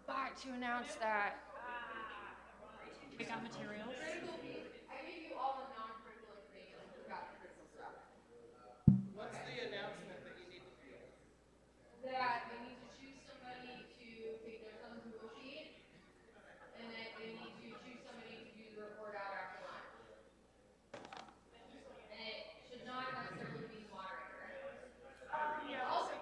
Forgot to announce that. Pick up materials. I gave you all the non-critical information. I forgot the critical stuff. What's the announcement that you need to do? That they need to choose somebody to take their son's Google sheet, and then they need to choose somebody to do the report out after lunch. And it should not necessarily be the moderator. Also,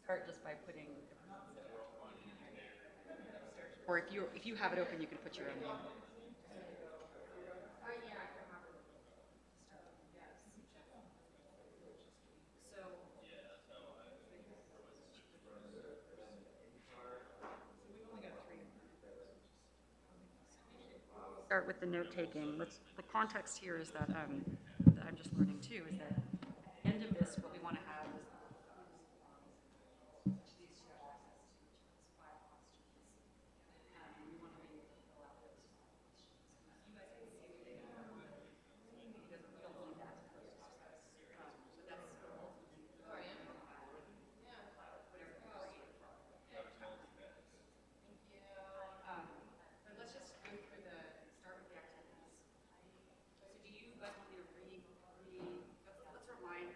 Start just by putting, or if you have it open, you can put your own name. yeah, I can have it. Start with the note taking. The context here is that I'm just learning too, is that at the end of this, what we want to have is let's remind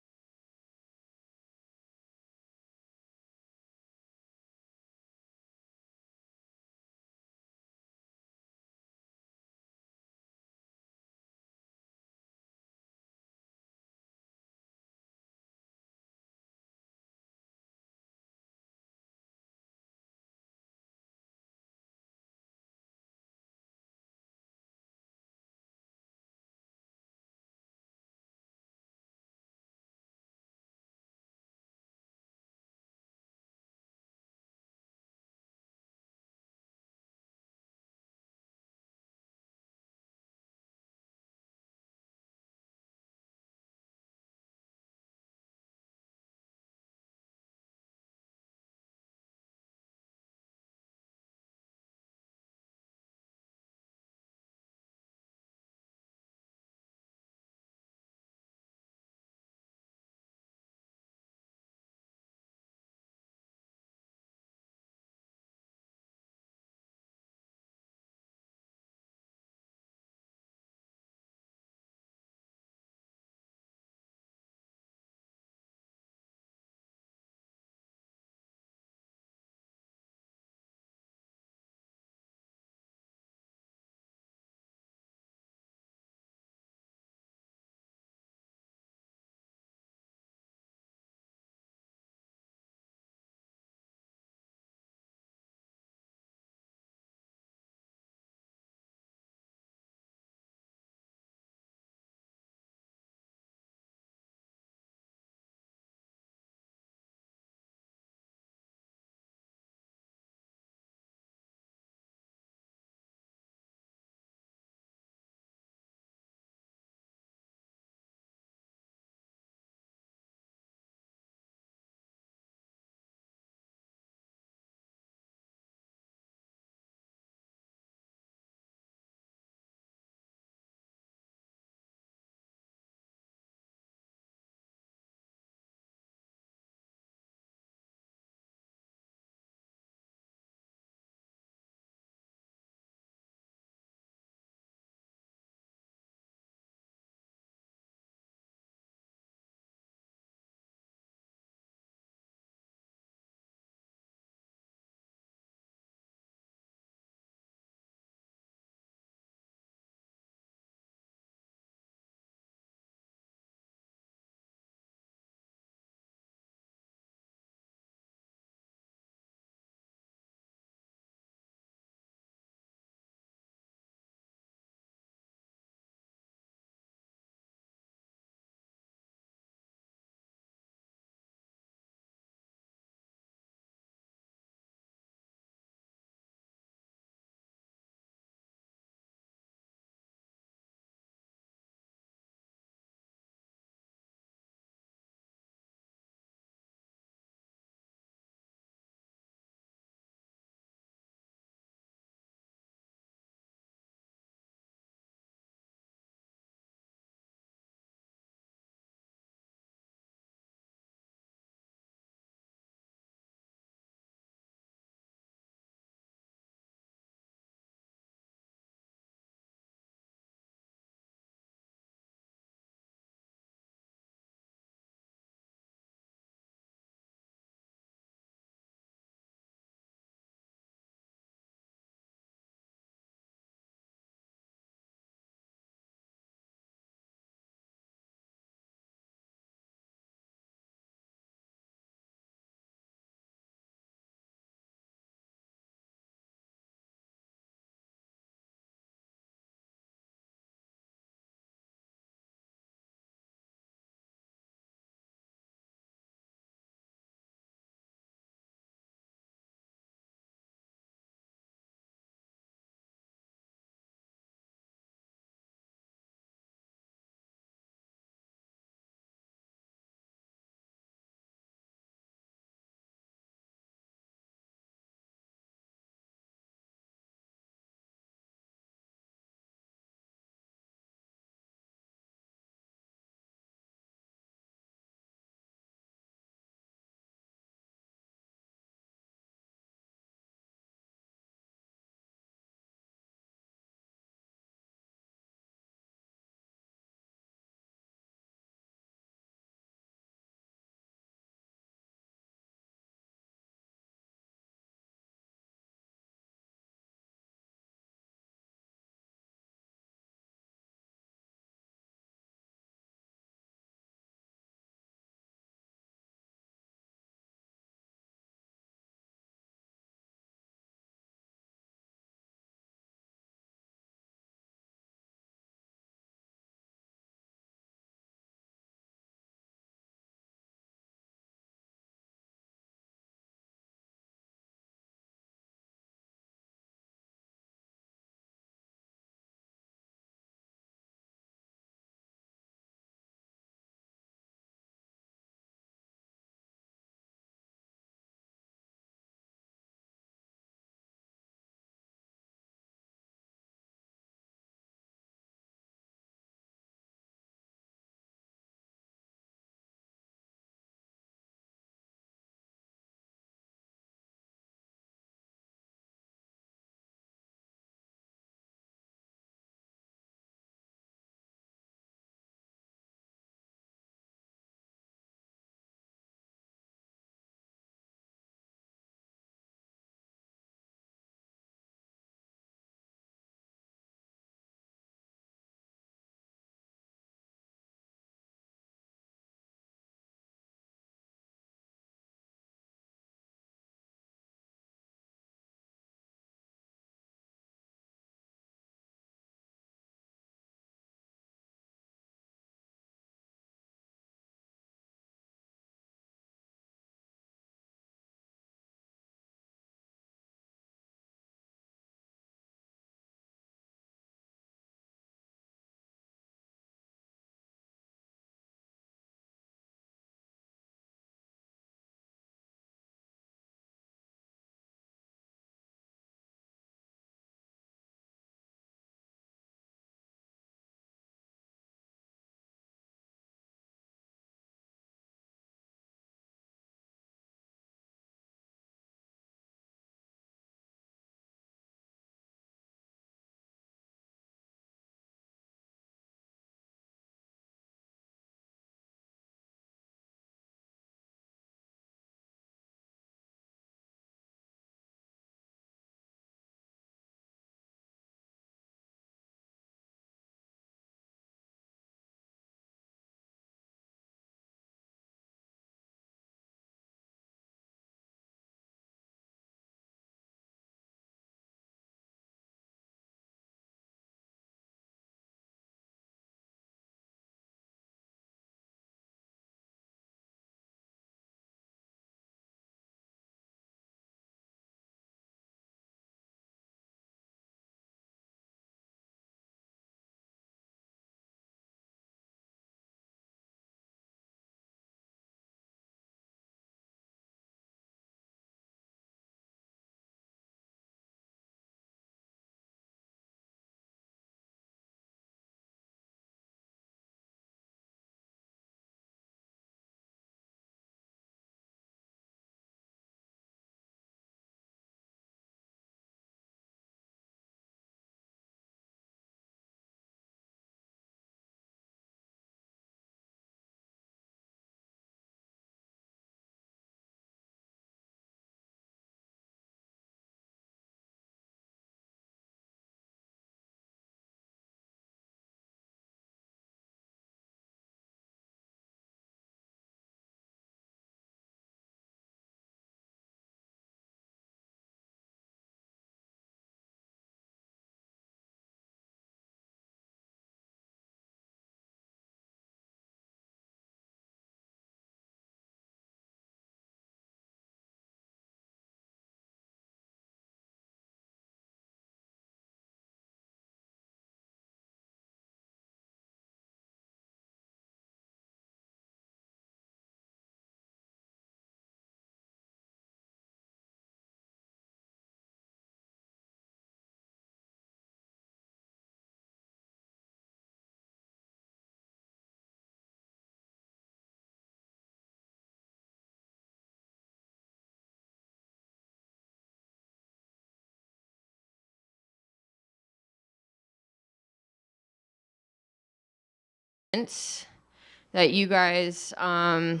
that you guys framed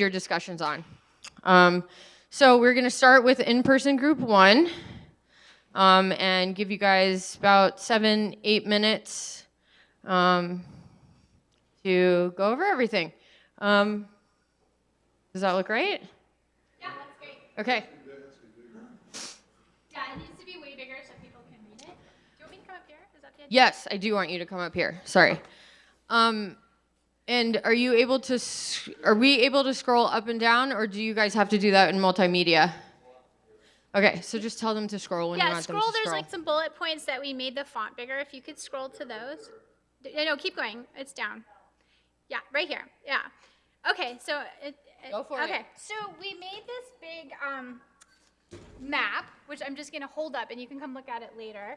your discussions on. So we're gonna start with in-person group 1 and give you guys about 7-8 minutes to go over everything. Does that look right? Yeah, that's great. Okay. Yeah, it needs to be way bigger so people can read it. Do you want me to come up here? Is that the idea? Yes, I do want you to come up here. Sorry. And are we able to scroll up and down, or do you guys have to do that in multimedia? Okay, so just tell them to scroll when you want them to scroll. There's like some bullet points that we made the font bigger. If you could scroll to those. No, keep going. It's down. Yeah, right here. Yeah. Okay, so Go for it. Okay, so we made this big map, which I'm just going to hold up, and you can come look at it later,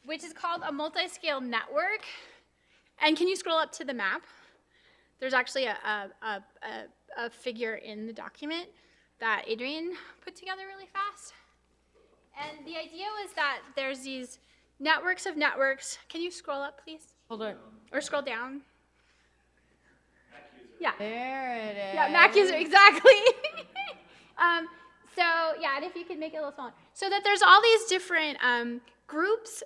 which is called a multi-scale network. And can you scroll up to the map? There's actually a figure in the document that Adrian put together really fast. And the idea was that there's these networks of networks. Can you scroll up, please? Hold on. Or scroll down. Yeah. There it is. Yeah, Mac user, exactly. So yeah, and if you could make it a little smaller. So that there's all these different groups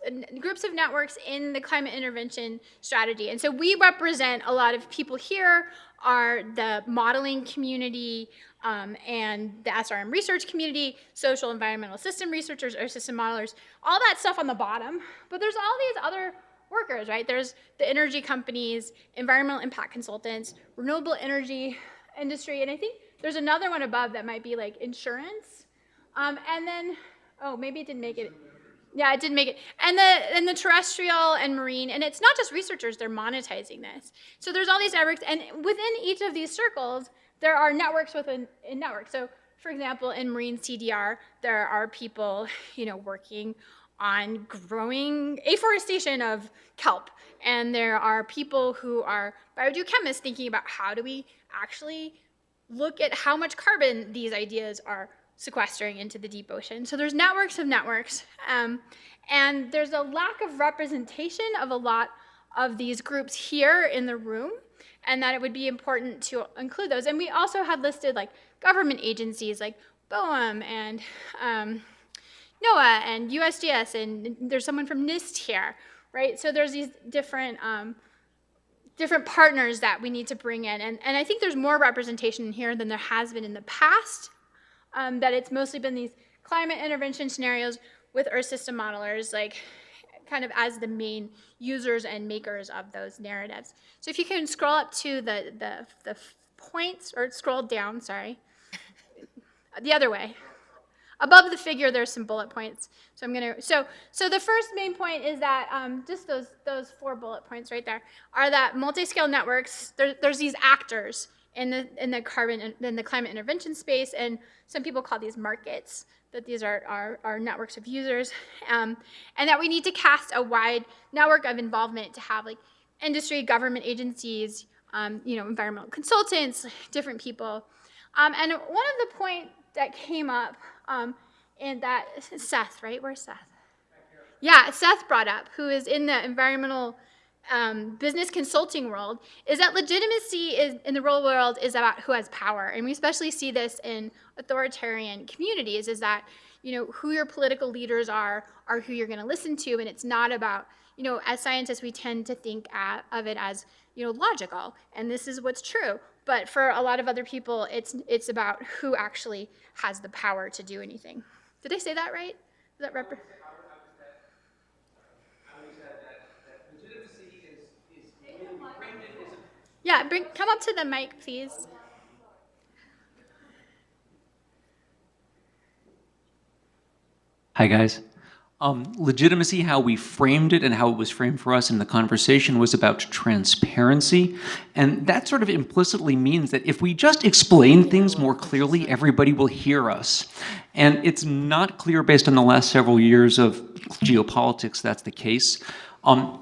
of networks in the climate intervention strategy. And so we represent a lot of people here are the modeling community and the SRM research community, social environmental system researchers or system modelers, all that stuff on the bottom. But there's all these other workers, right? There's the energy companies, environmental impact consultants, renewable energy industry, and I think there's another one above that might be like insurance. And then, oh, maybe it didn't make it. Yeah, it didn't make it. And the terrestrial and marine, and it's not just researchers, they're monetizing this. So there's all these networks, and within each of these circles, there are networks within a network. So for example, in marine CDR, there are people, working on growing afforestation of kelp. And there are people who are biogeochemists thinking about how do we actually look at how much carbon these ideas are sequestering into the deep ocean. So there's networks of networks. And there's a lack of representation of a lot of these groups here in the room, and that it would be important to include those. And we also had listed like government agencies like BOEM and NOAA and USGS, and there's someone from NIST here, right? So there's these different partners that we need to bring in. And I think there's more representation here than there has been in the past, that it's mostly been these climate intervention scenarios with Earth system modelers, like kind of as the main users and makers of those narratives. So if you can scroll up to the points, or scroll down, sorry, the other way. Above the figure, there's some bullet points. So so the first main point is that just those 4 bullet points right there are that multi-scale networks. There's these actors in the climate intervention space, and some people call these markets. That these are networks of users, and that we need to cast a wide network of involvement to have like industry, government agencies, environmental consultants, different people. And one of the points that came up and that Seth, right? Where's Seth? Yeah, Seth brought up, who is in the environmental business consulting world, is that legitimacy in the real world is about who has power. And we especially see this in authoritarian communities, is that, who your political leaders are who you're going to listen to. And it's not about, as scientists, we tend to think of it as, logical. And this is what's true. But for a lot of other people, it's about who actually has the power to do anything. Did I say that right? Is that Yeah, come up to the mic, please. Hi, guys. Legitimacy, how we framed it and how it was framed for us in the conversation was about transparency. And that sort of implicitly means that if we just explain things more clearly, everybody will hear us. And it's not clear based on the last several years of geopolitics that's the case.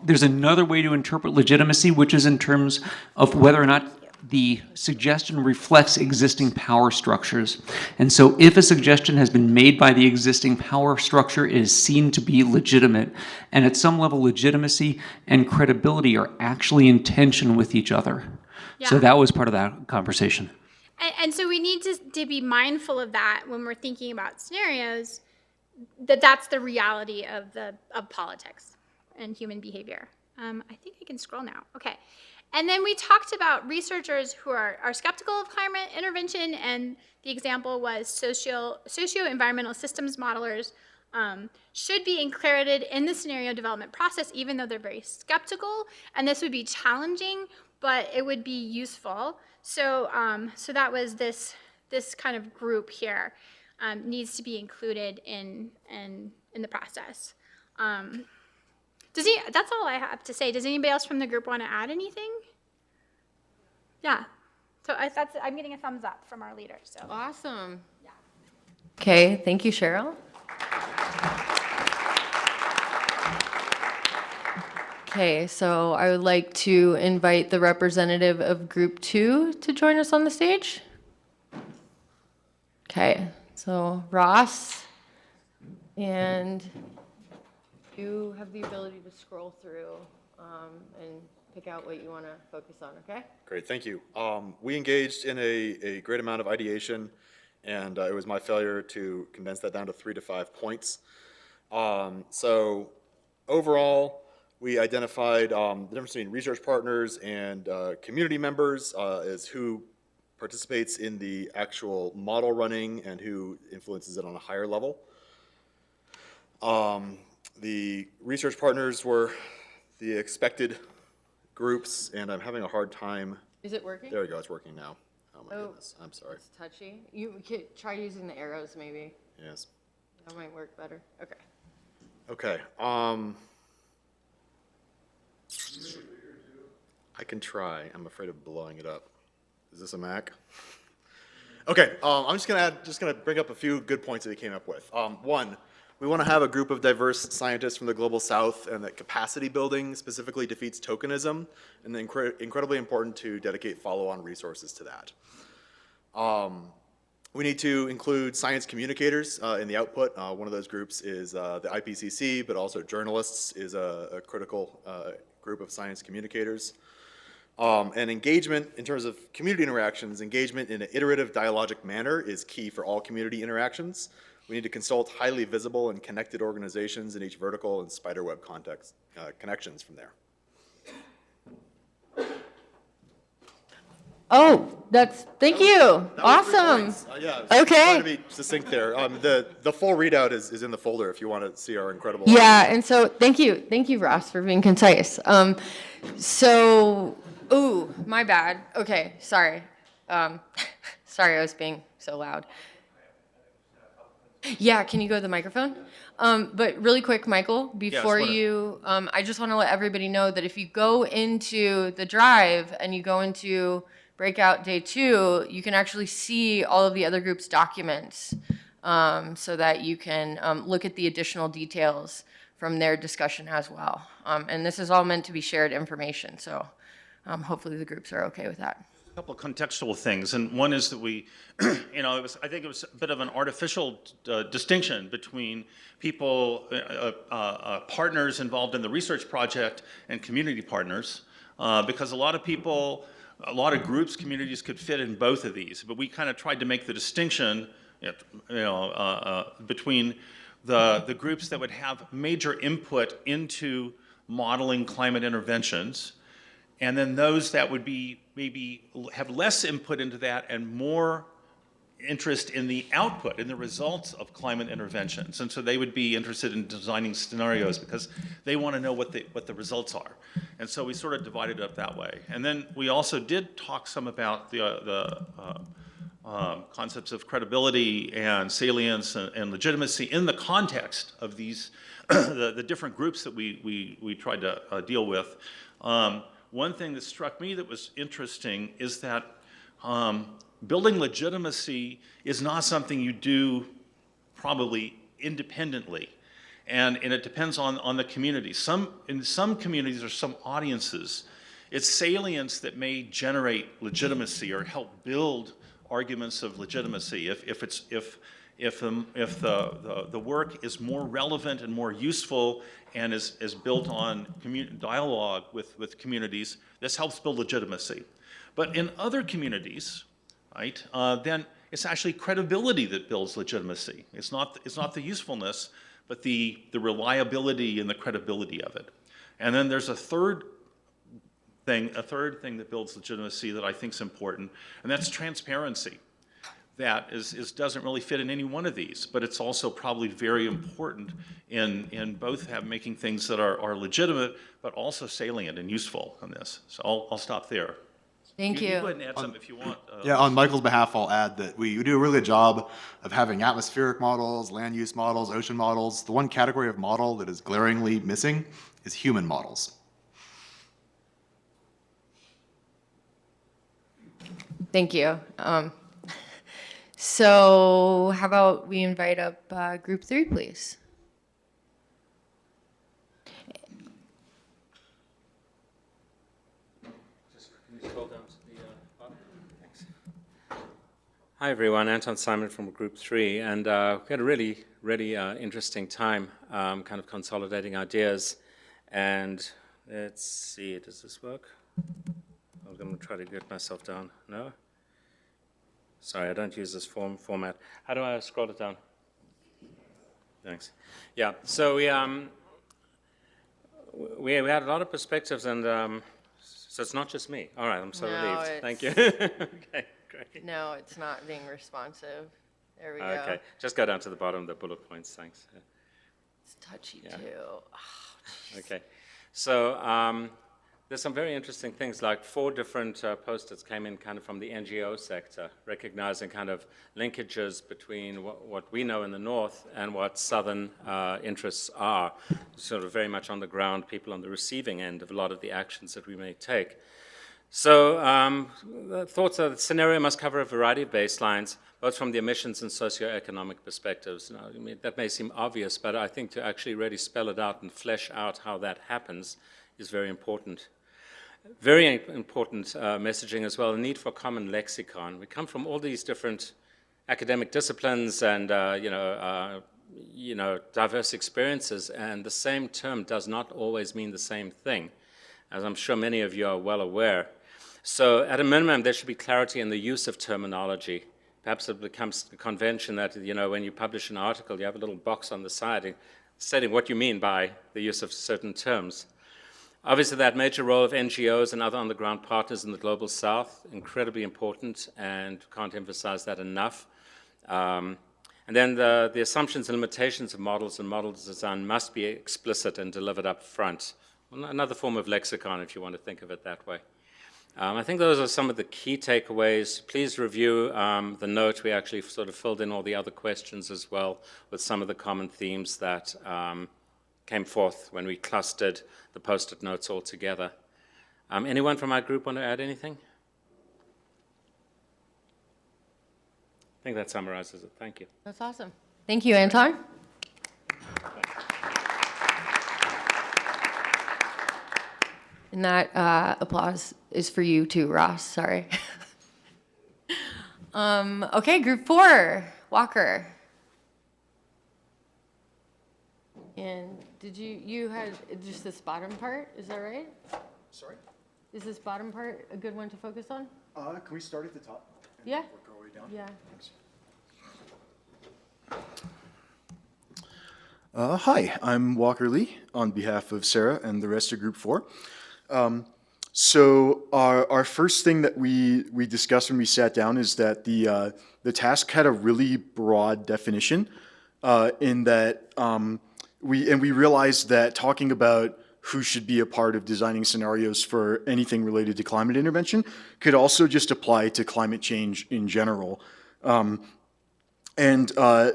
There's another way to interpret legitimacy, which is in terms of whether or not the suggestion reflects existing power structures. And so if a suggestion has been made by the existing power structure, it is seen to be legitimate. And at some level, legitimacy and credibility are actually in tension with each other. So that was part of that conversation. And so we need to be mindful of that when we're thinking about scenarios, that's the reality of politics and human behavior. I think I can scroll now. Okay. And then we talked about researchers who are skeptical of climate intervention, and the example was socio-environmental systems modelers should be included in the scenario development process, even though they're very skeptical. And this would be challenging, but it would be useful. So, so that was this kind of group here needs to be included in the process. That's all I have to say. Does anybody else from the group want to add anything? Yeah. So I'm getting a thumbs up from our leader. So awesome. Yeah. Okay. Thank you, Cheryl. Okay, so I would like to invite the representative of Group 2 to join us on the stage. Okay, so Ross, and you have the ability to scroll through and pick out what you want to focus on, okay? Great, thank you. We engaged in a great amount of ideation, and it was my failure to condense that down to 3 to 5 points. So overall, we identified the difference between research partners and community members as who participates in the actual model running and who influences it on a higher level. The research partners were the expected groups, and I'm having a hard time. Is it working? There we go, it's working now. Oh my goodness, I'm sorry. It's touchy. You could try using the arrows maybe. Yes. That might work better. Okay. Okay. I can try. I'm afraid of blowing it up. Is this a Mac? Okay. I'm just gonna bring up a few good points that we came up with. One, we want to have a group of diverse scientists from the global south, and that capacity building specifically defeats tokenism, and incredibly important to dedicate follow-on resources to that. We need to include science communicators in the output. One of those groups is the IPCC, but also journalists is a critical group of science communicators. And engagement in terms of community interactions, engagement in an iterative dialogic manner is key for all community interactions. We need to consult highly visible and connected organizations in each vertical and spiderweb context connections from there. Oh, thank you. Awesome. Yeah, okay. Trying to be succinct there. The full readout is in the folder if you want to see our incredible. Yeah, and so thank you, Ross, for being concise. Ooh, my bad. Okay, sorry. Sorry, I was being so loud. Yeah, can you go to the microphone? But really quick, Michael, before I just want to let everybody know that if you go into the drive and you go into breakout day 2, you can actually see all of the other groups' documents so that you can look at the additional details from their discussion as well. And this is all meant to be shared information, so hopefully the groups are okay with that. A couple of contextual things, and one is that we, I think it was a bit of an artificial distinction between people, partners involved in the research project and community partners, because a lot of people, a lot of groups, communities could fit in both of these, but we kind of tried to make the distinction, between the groups that would have major input into modeling climate interventions, and then those that would be maybe have less input into that and more interest in the output, in the results of climate interventions. And so they would be interested in designing scenarios because they want to know what the results are. And so we sort of divided it up that way. And then we also did talk some about the concepts of credibility and salience and legitimacy in the context of these, the different groups that we tried to deal with. One thing that struck me that was interesting is that building legitimacy is not something you do probably independently. And it depends on the community. In some communities or some audiences, It's salience that may generate legitimacy or help build arguments of legitimacy. If the work is more relevant and more useful and is built on dialogue with communities, this helps build legitimacy. But in other communities, right, then it's actually credibility that builds legitimacy. It's not the usefulness, but the reliability and the credibility of it. And then there's a third thing that builds legitimacy that I think is important, and that's transparency. That doesn't really fit in any one of these, but it's also probably very important in both making things that are legitimate, but also salient and useful in this. So I'll stop there. Thank you. You go ahead and add something if you want. Yeah, on Michael's behalf, I'll add that we do a really good job of having atmospheric models, land use models, ocean models. The one category of model that is glaringly missing is human models. Thank you. So how about we invite up group 3, please? Hi everyone, Anton Simon from Group 3, and we had a really interesting time kind of consolidating ideas. And let's see, does this work? I'm going to try to get myself down. No? Sorry, I don't use this format. How do I scroll it down? Thanks. Yeah, so we had a lot of perspectives, and so it's not just me. All right, I'm so relieved. Thank you. Okay, great. No, it's not being responsive. There we go. Okay, just go down to the bottom, the bullet points, thanks. It's touchy too. Oh, okay, so there's some very interesting things, like 4 different post-its came in kind of from the NGO sector, recognizing kind of linkages between what we know in the north and what southern interests are, sort of very much on the ground, people on the receiving end of a lot of the actions that we may take. So the thoughts are that the scenario must cover a variety of baselines, both from the emissions and socioeconomic perspectives. Now, I mean, that may seem obvious, but I think to actually really spell it out and flesh out how that happens is very important. Very important messaging as well, the need for a common lexicon. We come from all these different academic disciplines and diverse experiences, and the same term does not always mean the same thing, as I'm sure many of you are well aware. So at a minimum, there should be clarity in the use of terminology. Perhaps it becomes a convention that, when you publish an article, you have a little box on the side stating what you mean by the use of certain terms. Obviously, that major role of NGOs and other on-the-ground partners in the Global South, incredibly important, and can't emphasize that enough. And then the assumptions and limitations of models and model design must be explicit and delivered up front. Another form of lexicon, if you want to think of it that way. I think those are some of the key takeaways. Please review the note. We actually sort of filled in all the other questions as well with some of the common themes that came forth when we clustered the post-it notes all together. Anyone from our group want to add anything? I think that summarizes it. Thank you. That's awesome. Thank you, Anton. And that applause is for you too, Ross. Sorry. Okay, group 4, Walker. And did you had just this bottom part, is that right? Sorry? Is this bottom part a good one to focus on? Can we start at the top? Yeah. Work our way down? Yeah. Hi, I'm Walker Lee on behalf of Sarah and the rest of Group 4. So our first thing that we discussed when we sat down is that the task had a really broad definition in that we realized that talking about who should be a part of designing scenarios for anything related to climate intervention could also just apply to climate change in general. And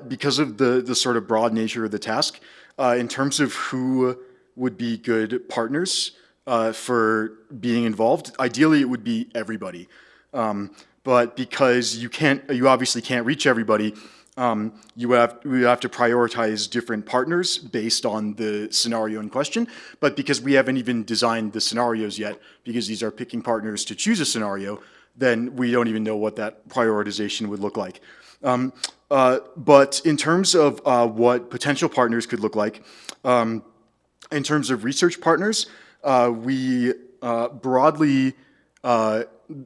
because of the sort of broad nature of the task, in terms of who would be good partners for being involved, ideally it would be everybody. But because you obviously can't reach everybody, we have to prioritize different partners based on the scenario in question. But because we haven't even designed the scenarios yet, because these are picking partners to choose a scenario, then we don't even know what that prioritization would look like. But in terms of what potential partners could look like, in terms of research partners, we broadly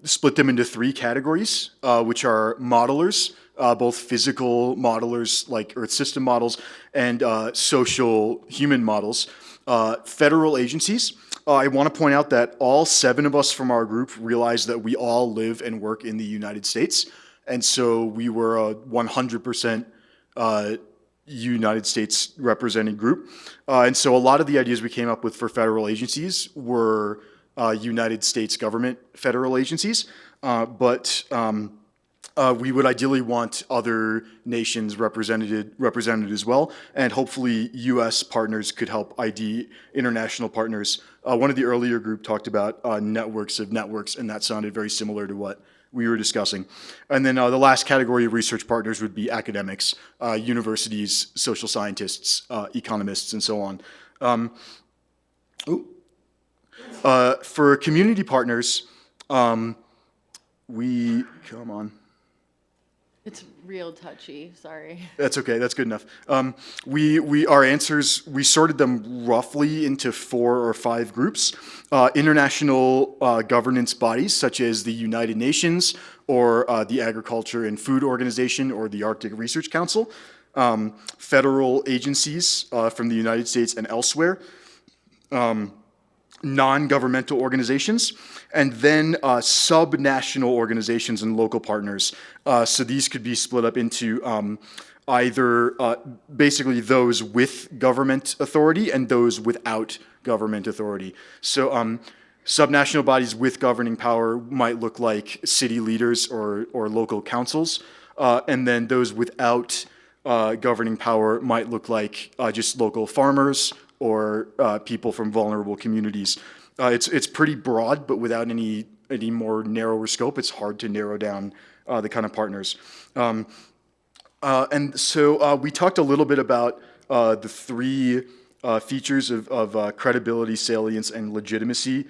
split them into 3 categories, which are modelers, both physical modelers like Earth system models and social human models, federal agencies. I want to point out that all 7 of us from our group realize that we all live and work in the United States, and so we were a 100% United States representing group. And so a lot of the ideas we came up with for federal agencies were United States government federal agencies, but we would ideally want other nations represented as well, and hopefully U.S. partners could help ID international partners. One of the earlier group talked about networks of networks, and that sounded very similar to what we were discussing. And then the last category of research partners would be academics, universities, social scientists, economists, and so on. For community partners, come on. It's real touchy, sorry. That's okay, that's good enough. Our answers, we sorted them roughly into 4 or 5 groups. International governance bodies such as the United Nations or the Agriculture and Food Organization or the Arctic Research Council, federal agencies from the United States and elsewhere, non-governmental organizations, and then sub-national organizations and local partners. So these could be split up into either basically those with government authority and those without government authority. So subnational bodies with governing power might look like city leaders or local councils, and then those without governing power might look like just local farmers or people from vulnerable communities. It's pretty broad, but without any more narrower scope, it's hard to narrow down the kind of partners. And so we talked a little bit about the 3 features of credibility, salience, and legitimacy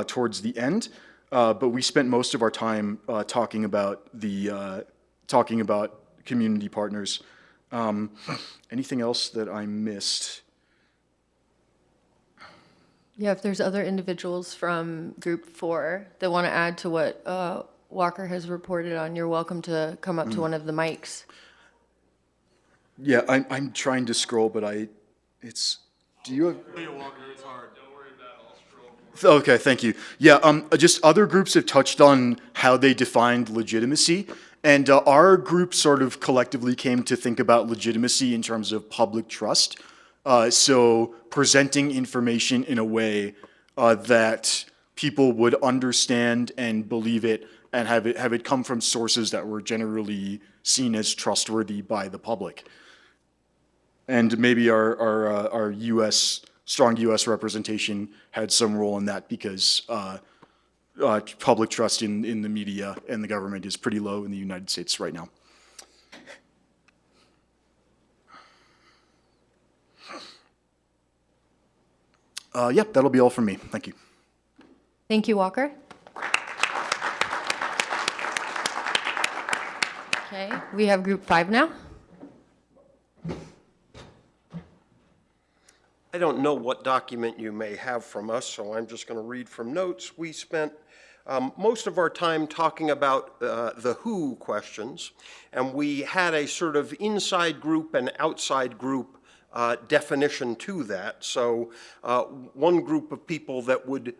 towards the end, but we spent most of our time talking about community partners. Anything else that I missed? Yeah, if there's other individuals from group 4 that want to add to what Walker has reported on, you're welcome to come up to one of the mics. Yeah, I'm trying to scroll, but do you have? It's hard. Don't worry about it, I'll scroll. Okay, thank you. Yeah, just other groups have touched on how they defined legitimacy, and our group sort of collectively came to think about legitimacy in terms of public trust. So presenting information in a way that people would understand and believe it, and have it come from sources that were generally seen as trustworthy by the public. And maybe our strong U.S. representation had some role in that, because public trust in the media and the government is pretty low in the United States right now. Yep, that'll be all from me. Thank you. Thank you, Walker. Okay, we have group 5 now. I don't know what document you may have from us, so I'm just going to read from notes. We spent most of our time talking about the who questions, and we had a sort of inside group and outside group definition to that. So one group of people that would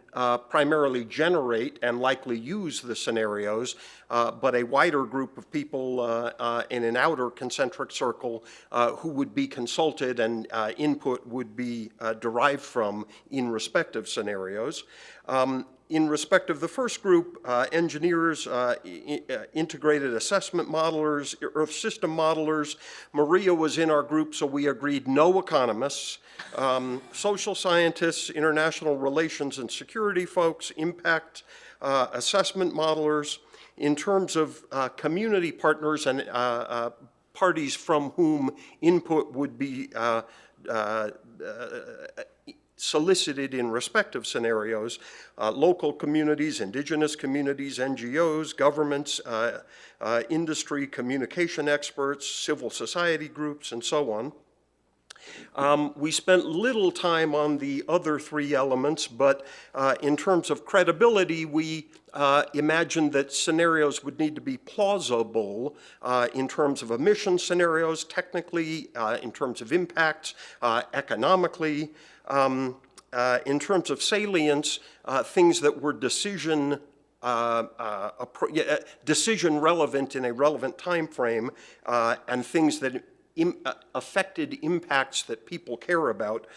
primarily generate and likely use the scenarios, but a wider group of people in an outer concentric circle who would be consulted and input would be derived from in respective scenarios. In respect of the first group, engineers, integrated assessment modelers, Earth system modelers. Maria was in our group, so we agreed no economists. Social scientists, international relations and security folks, impact assessment modelers. In terms of community partners and parties from whom input would be solicited in respective scenarios, local communities, indigenous communities, NGOs, governments, industry, communication experts, civil society groups, and so on. We spent little time on the other three elements, but in terms of credibility, we imagined that scenarios would need to be plausible in terms of emission scenarios, technically, in terms of impacts, economically, in terms of salience, things that were decision relevant in a relevant time frame, and things that affected impacts that people care about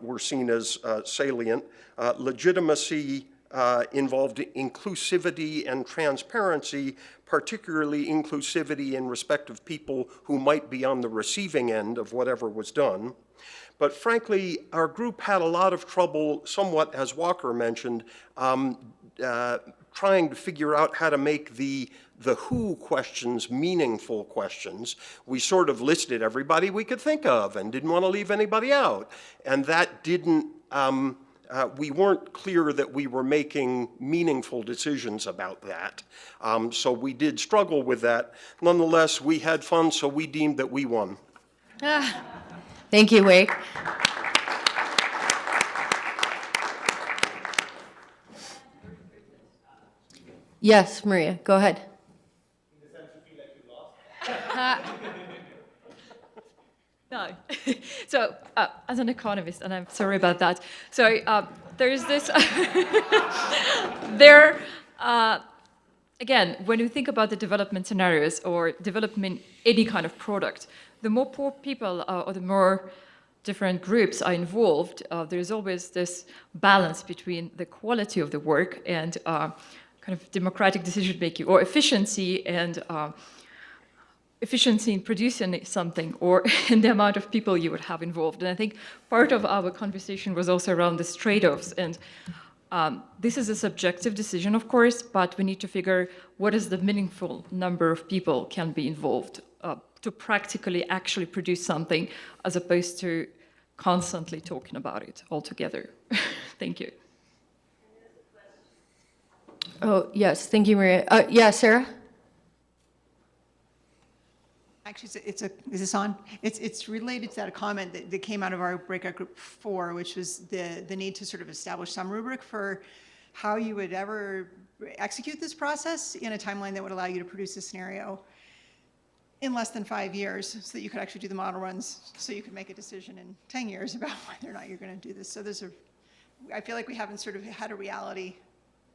were seen as salient. Legitimacy involved inclusivity and transparency, particularly inclusivity in respect of people who might be on the receiving end of whatever was done. But frankly, our group had a lot of trouble, somewhat as Walker mentioned, trying to figure out how to make the who questions meaningful questions. We sort of listed everybody we could think of and didn't want to leave anybody out. And that didn't, we weren't clear that we were making meaningful decisions about that. So we did struggle with that. Nonetheless, we had fun, so we deemed that we won. Thank you, Wake. Yes, Maria, go ahead. No. So, as an economist, and I'm sorry about that. So, there's this. Again, when you think about the development scenarios or development any kind of product, the more poor people or the more different groups are involved, there's always this balance between the quality of the work and kind of democratic decision making, or efficiency and efficiency in producing something, or in the amount of people you would have involved. And I think part of our conversation was also around this trade-offs. And this is a subjective decision, of course, but we need to figure what is the meaningful number of people can be involved to practically actually produce something, as opposed to constantly talking about it altogether. Thank you. Oh, yes, thank you, Maria. Yeah, Sarah? Actually, is this on? It's related to that comment that came out of our breakout group 4, which was the need to sort of establish some rubric for how you would ever execute this process in a timeline that would allow you to produce a scenario in less than 5 years, so that you could actually do the model runs, so you could make a decision in 10 years about whether or not you're going to do this. So I feel like we haven't sort of had a reality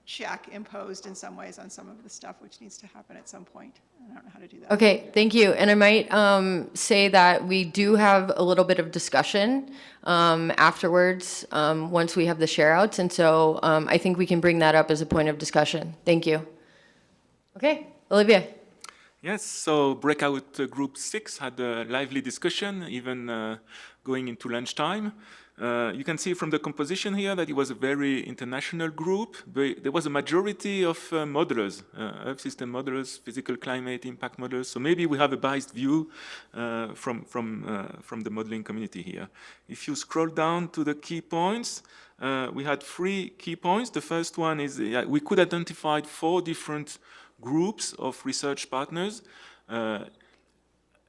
check imposed in some ways on some of the stuff, which needs to happen at some point. I don't know how to do that. Okay, thank you. And I might say that we do have a little bit of discussion afterwards once we have the share outs. And so I think we can bring that up as a point of discussion. Thank you. Okay, Olivia. Yes, so breakout group 6 had a lively discussion, even going into lunchtime. You can see from the composition here that it was a very international group. There was a majority of modelers, Earth system modelers, physical climate impact modelers. So maybe we have a biased view from the modeling community here. If you scroll down to the key points, we had 3 key points. The first one is we could identify 4 different groups of research partners.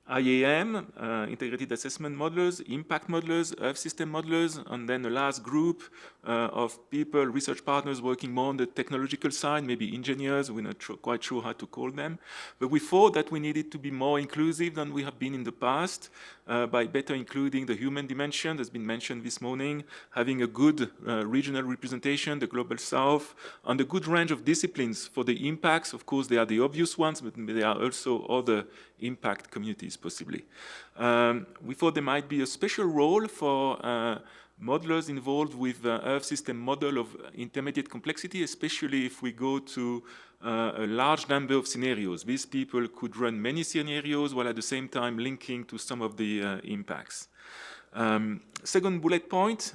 IAM, integrated assessment modelers, impact modelers, Earth system modelers, and then the last group of people, research partners working more on the technological side, maybe engineers, we're not quite sure how to call them. But we thought that we needed to be more inclusive than we have been in the past by better including the human dimension that's been mentioned this morning, having a good regional representation, the Global South, and a good range of disciplines for the impacts. Of course, they are the obvious ones, but there are also other impact communities, possibly. We thought there might be a special role for modelers involved with the Earth system model of intermediate complexity, especially if we go to a large number of scenarios. These people could run many scenarios while at the same time linking to some of the impacts. Second bullet point,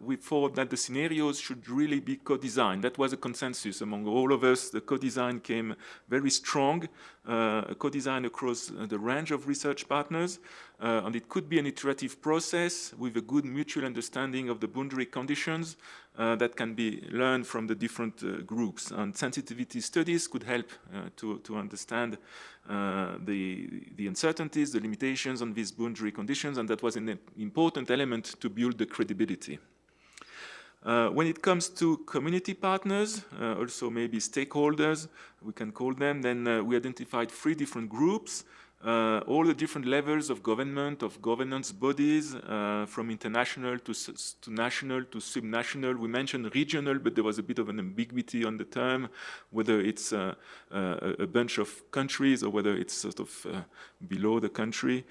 we thought that the scenarios should really be co-designed. That was a consensus among all of us. The co-design came very strong, a co-design across the range of research partners, and it could be an iterative process with a good mutual understanding of the boundary conditions that can be learned from the different groups. And sensitivity studies could help to understand the uncertainties, the limitations on these boundary conditions, and that was an important element to build the credibility. When it comes to community partners, also maybe stakeholders, we can call them, then we identified 3 different groups, all the different levels of government, of governance bodies, from international to national to subnational. We mentioned regional, but there was a bit of an ambiguity on the term, whether it's a bunch of countries or whether it's sort of below the country.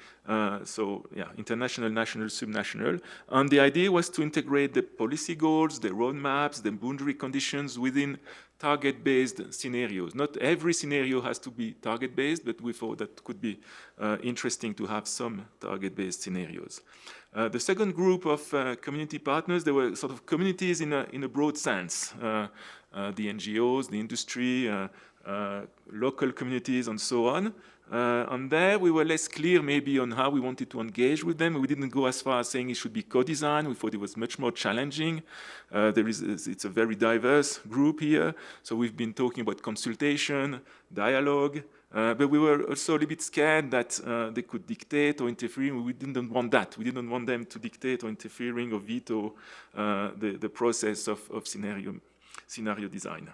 So yeah, international, national, subnational. And the idea was to integrate the policy goals, the roadmaps, the boundary conditions within target-based scenarios. Not every scenario has to be target-based, but we thought that could be interesting to have some target-based scenarios. The second group of community partners, they were sort of communities in a broad sense. The NGOs, the industry, local communities, and so on. And there we were less clear maybe on how we wanted to engage with them. We didn't go as far as saying it should be co-design. We thought it was much more challenging. It's a very diverse group here. So we've been talking about consultation, dialogue, but we were also a little bit scared that they could dictate or interfere. We didn't want that. We didn't want them to dictate or interfering or veto the process of scenario design.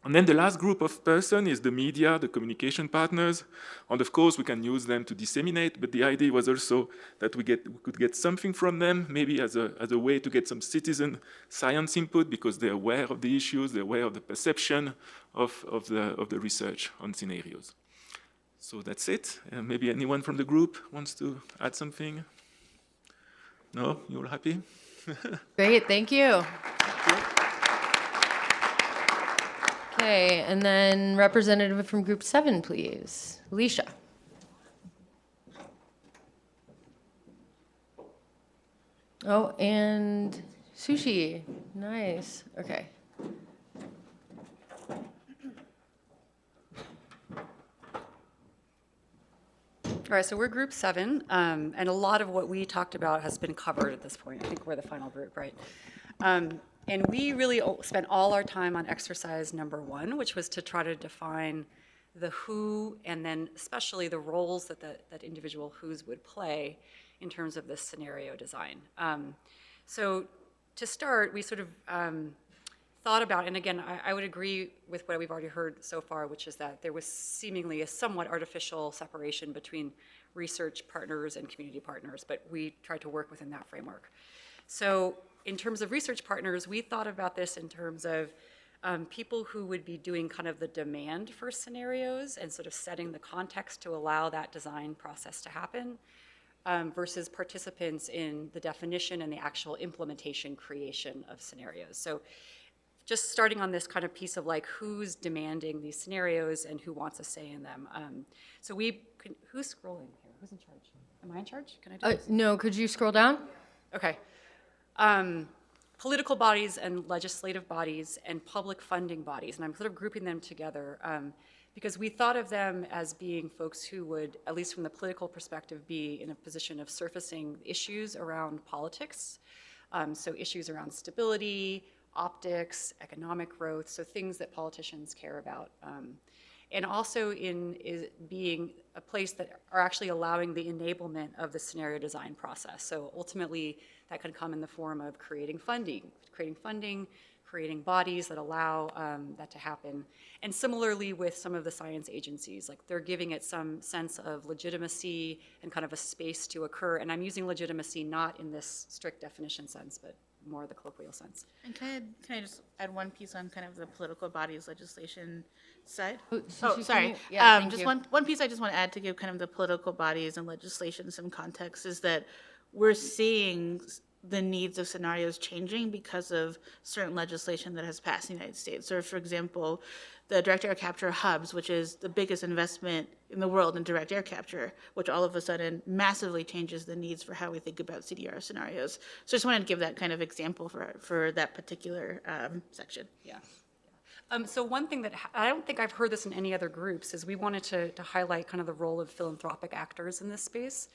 And then the last group of persons is the media, the communication partners. And of course, we can use them to disseminate, but the idea was also that we could get something from them, maybe as a way to get some citizen science input, because they're aware of the issues, they're aware of the perception of the research on scenarios. So that's it. Maybe anyone from the group wants to add something? No? You all happy? Great, thank you. Okay, and then representative from Group 7, please. Alicia. Oh, and Sushi. Nice. Okay. All right, so we're Group 7, and a lot of what we talked about has been covered at this point. I think we're the final group, right? And we really spent all our time on exercise number 1, which was to try to define the who and then especially the roles that individual who's would play in terms of this scenario design. So to start, we sort of thought about, and again, I would agree with what we've already heard so far, which is that there was seemingly a somewhat artificial separation between research partners and community partners, but we tried to work within that framework. So in terms of research partners, we thought about this in terms of people who would be doing kind of the demand for scenarios and sort of setting the context to allow that design process to happen, versus participants in the definition and the actual implementation creation of scenarios. So just starting on this kind of piece of like who's demanding these scenarios and who wants a say in them. So who's scrolling here? Who's in charge? Am I in charge? Can I do this? No, could you scroll down? Okay. Political bodies and legislative bodies and public funding bodies, and I'm sort of grouping them together because we thought of them as being folks who would, at least from the political perspective, be in a position of surfacing issues around politics. So issues around stability, optics, economic growth, so things that politicians care about. And also being a place that are actually allowing the enablement of the scenario design process. So ultimately, that could come in the form of creating funding, creating bodies that allow that to happen. And similarly with some of the science agencies, like they're giving it some sense of legitimacy and kind of a space to occur. And I'm using legitimacy not in this strict definition sense, but more the colloquial sense. And can I just add one piece on kind of the political bodies legislation side? Sorry. Yeah, just one piece I just want to add to give kind of the political bodies and legislation some context is that we're seeing the needs of scenarios changing because of certain legislation that has passed in the United States. So for example, the direct air capture hubs, which is the biggest investment in the world in direct air capture, which all of a sudden massively changes the needs for how we think about CDR scenarios. So I just wanted to give that kind of example for that particular section. Yeah. So one thing that I don't think I've heard this in any other groups is we wanted to highlight kind of the role of philanthropic actors in this space.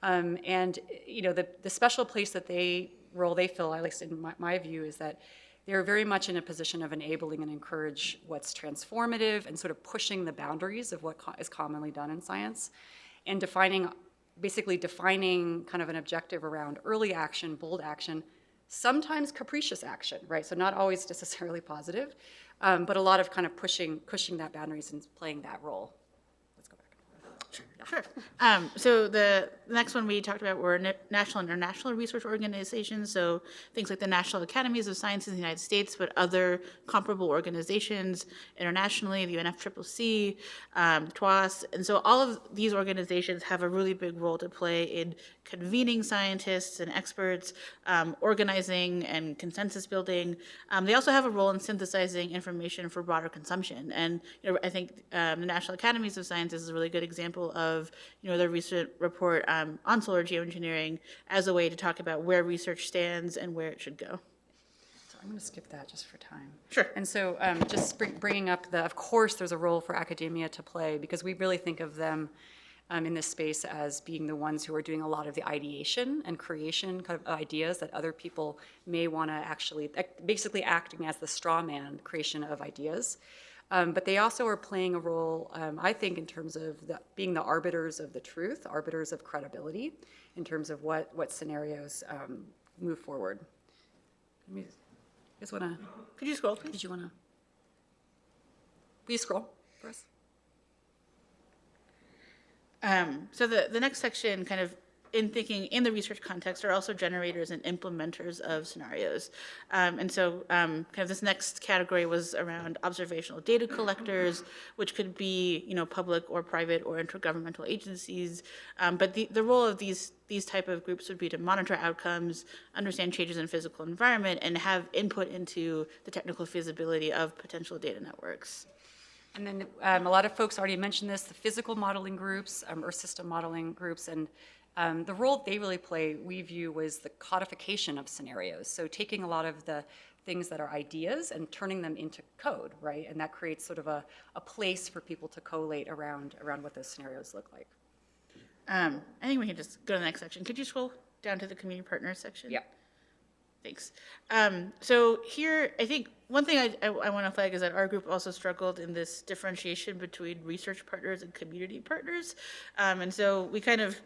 And you know, the special place that they fill, at least in my view, is that they're very much in a position of enabling and encourage what's transformative and sort of pushing the boundaries of what is commonly done in science, and basically defining kind of an objective around early action, bold action, sometimes capricious action, right? So not always necessarily positive, but a lot of kind of pushing that boundaries and playing that role. Sure. So the next one we talked about were national and international research organizations. So things like the National Academies of Sciences in the United States, but other comparable organizations internationally, the UNFCCC, TWAS. And so all of these organizations have a really big role to play in convening scientists and experts, organizing and consensus building. They also have a role in synthesizing information for broader consumption. And you know, I think the National Academies of Sciences is a really good example of their recent report on solar geoengineering as a way to talk about where research stands and where it should go. So I'm going to skip that just for time. Sure. And so just bringing up of course, there's a role for academia to play, because we really think of them in this space as being the ones who are doing a lot of the ideation and creation kind of ideas that other people may want to actually, basically acting as the straw man creation of ideas. But they also are playing a role, I think, in terms of being the arbiters of the truth, arbiters of credibility, in terms of what scenarios move forward. You guys want to? Could you scroll, please? Did you want to? Please scroll for us. So the next section, kind of in thinking in the research context, are also generators and implementers of scenarios. And so kind of this next category was around observational data collectors, which could be public or private or intergovernmental agencies. But the role of these type of groups would be to monitor outcomes, understand changes in physical environment, and have input into the technical feasibility of potential data networks. And then a lot of folks already mentioned this, the physical modeling groups, Earth system modeling groups, and the role they really play, we view, was the codification of scenarios. So taking a lot of the things that are ideas and turning them into code, right? And that creates sort of a place for people to collate around what those scenarios look like. I think we can just go to the next section. Could you scroll down to the community partners section? Yeah. Thanks. So here, I think one thing I want to flag is that our group also struggled in this differentiation between research partners and community partners. And so we kind of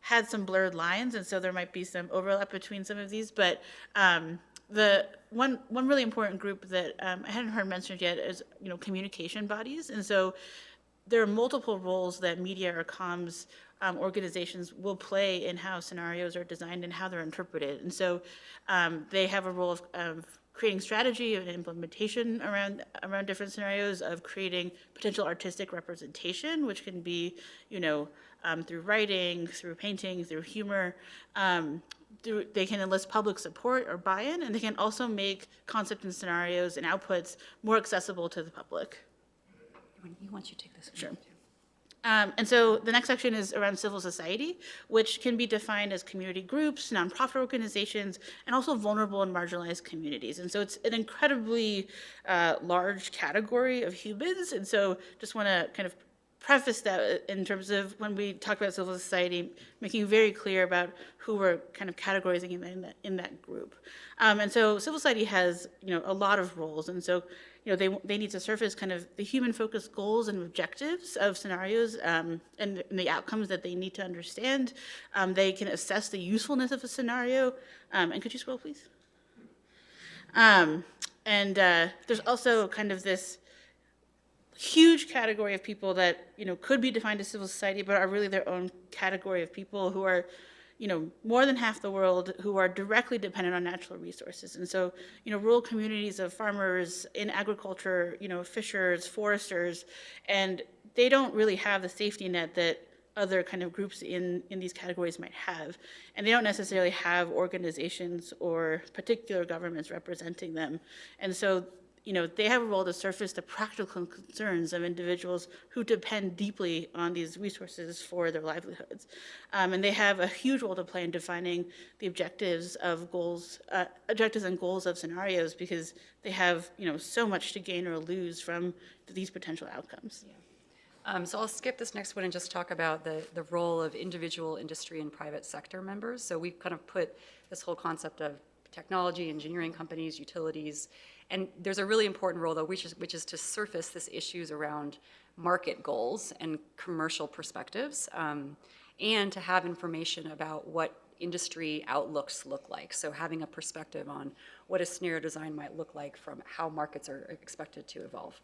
had some blurred lines, and so there might be some overlap between some of these. But the one really important group that I hadn't heard mentioned yet is communication bodies. And so there are multiple roles that media or comms organizations will play in how scenarios are designed and how they're interpreted. And so they have a role of creating strategy and implementation around different scenarios, of creating potential artistic representation, which can be, through writing, through painting, through humor. They can enlist public support or buy-in, and they can also make concepts and scenarios and outputs more accessible to the public. He wants you to take this one. Sure. And so the next section is around civil society, which can be defined as community groups, nonprofit organizations, and also vulnerable and marginalized communities. And so it's an incredibly large category of humans. And so just want to kind of preface that in terms of when we talk about civil society, making very clear about who we're kind of categorizing in that group. And so civil society has a lot of roles, and so they need to surface kind of the human-focused goals and objectives of scenarios and the outcomes that they need to understand. They can assess the usefulness of a scenario. And could you scroll, please? And there's also kind of this huge category of people that could be defined as civil society, but are really their own category of people who are more than half the world who are directly dependent on natural resources. And so, rural communities of farmers in agriculture, fishers, foresters, and they don't really have the safety net that other kind of groups in these categories might have. And they don't necessarily have organizations or particular governments representing them. And so, you know, they have a role to surface the practical concerns of individuals who depend deeply on these resources for their livelihoods. And they have a huge role to play in defining the objectives of goals, objectives and goals of scenarios, because they have, you know, so much to gain or lose from these potential outcomes. So I'll skip this next one and just talk about the role of individual industry and private sector members. So we've kind of put this whole concept of technology, engineering companies, utilities, and there's a really important role, though, which is to surface this issues around market goals and commercial perspectives, and to have information about what industry outlooks look like. So having a perspective on what a scenario design might look like from how markets are expected to evolve.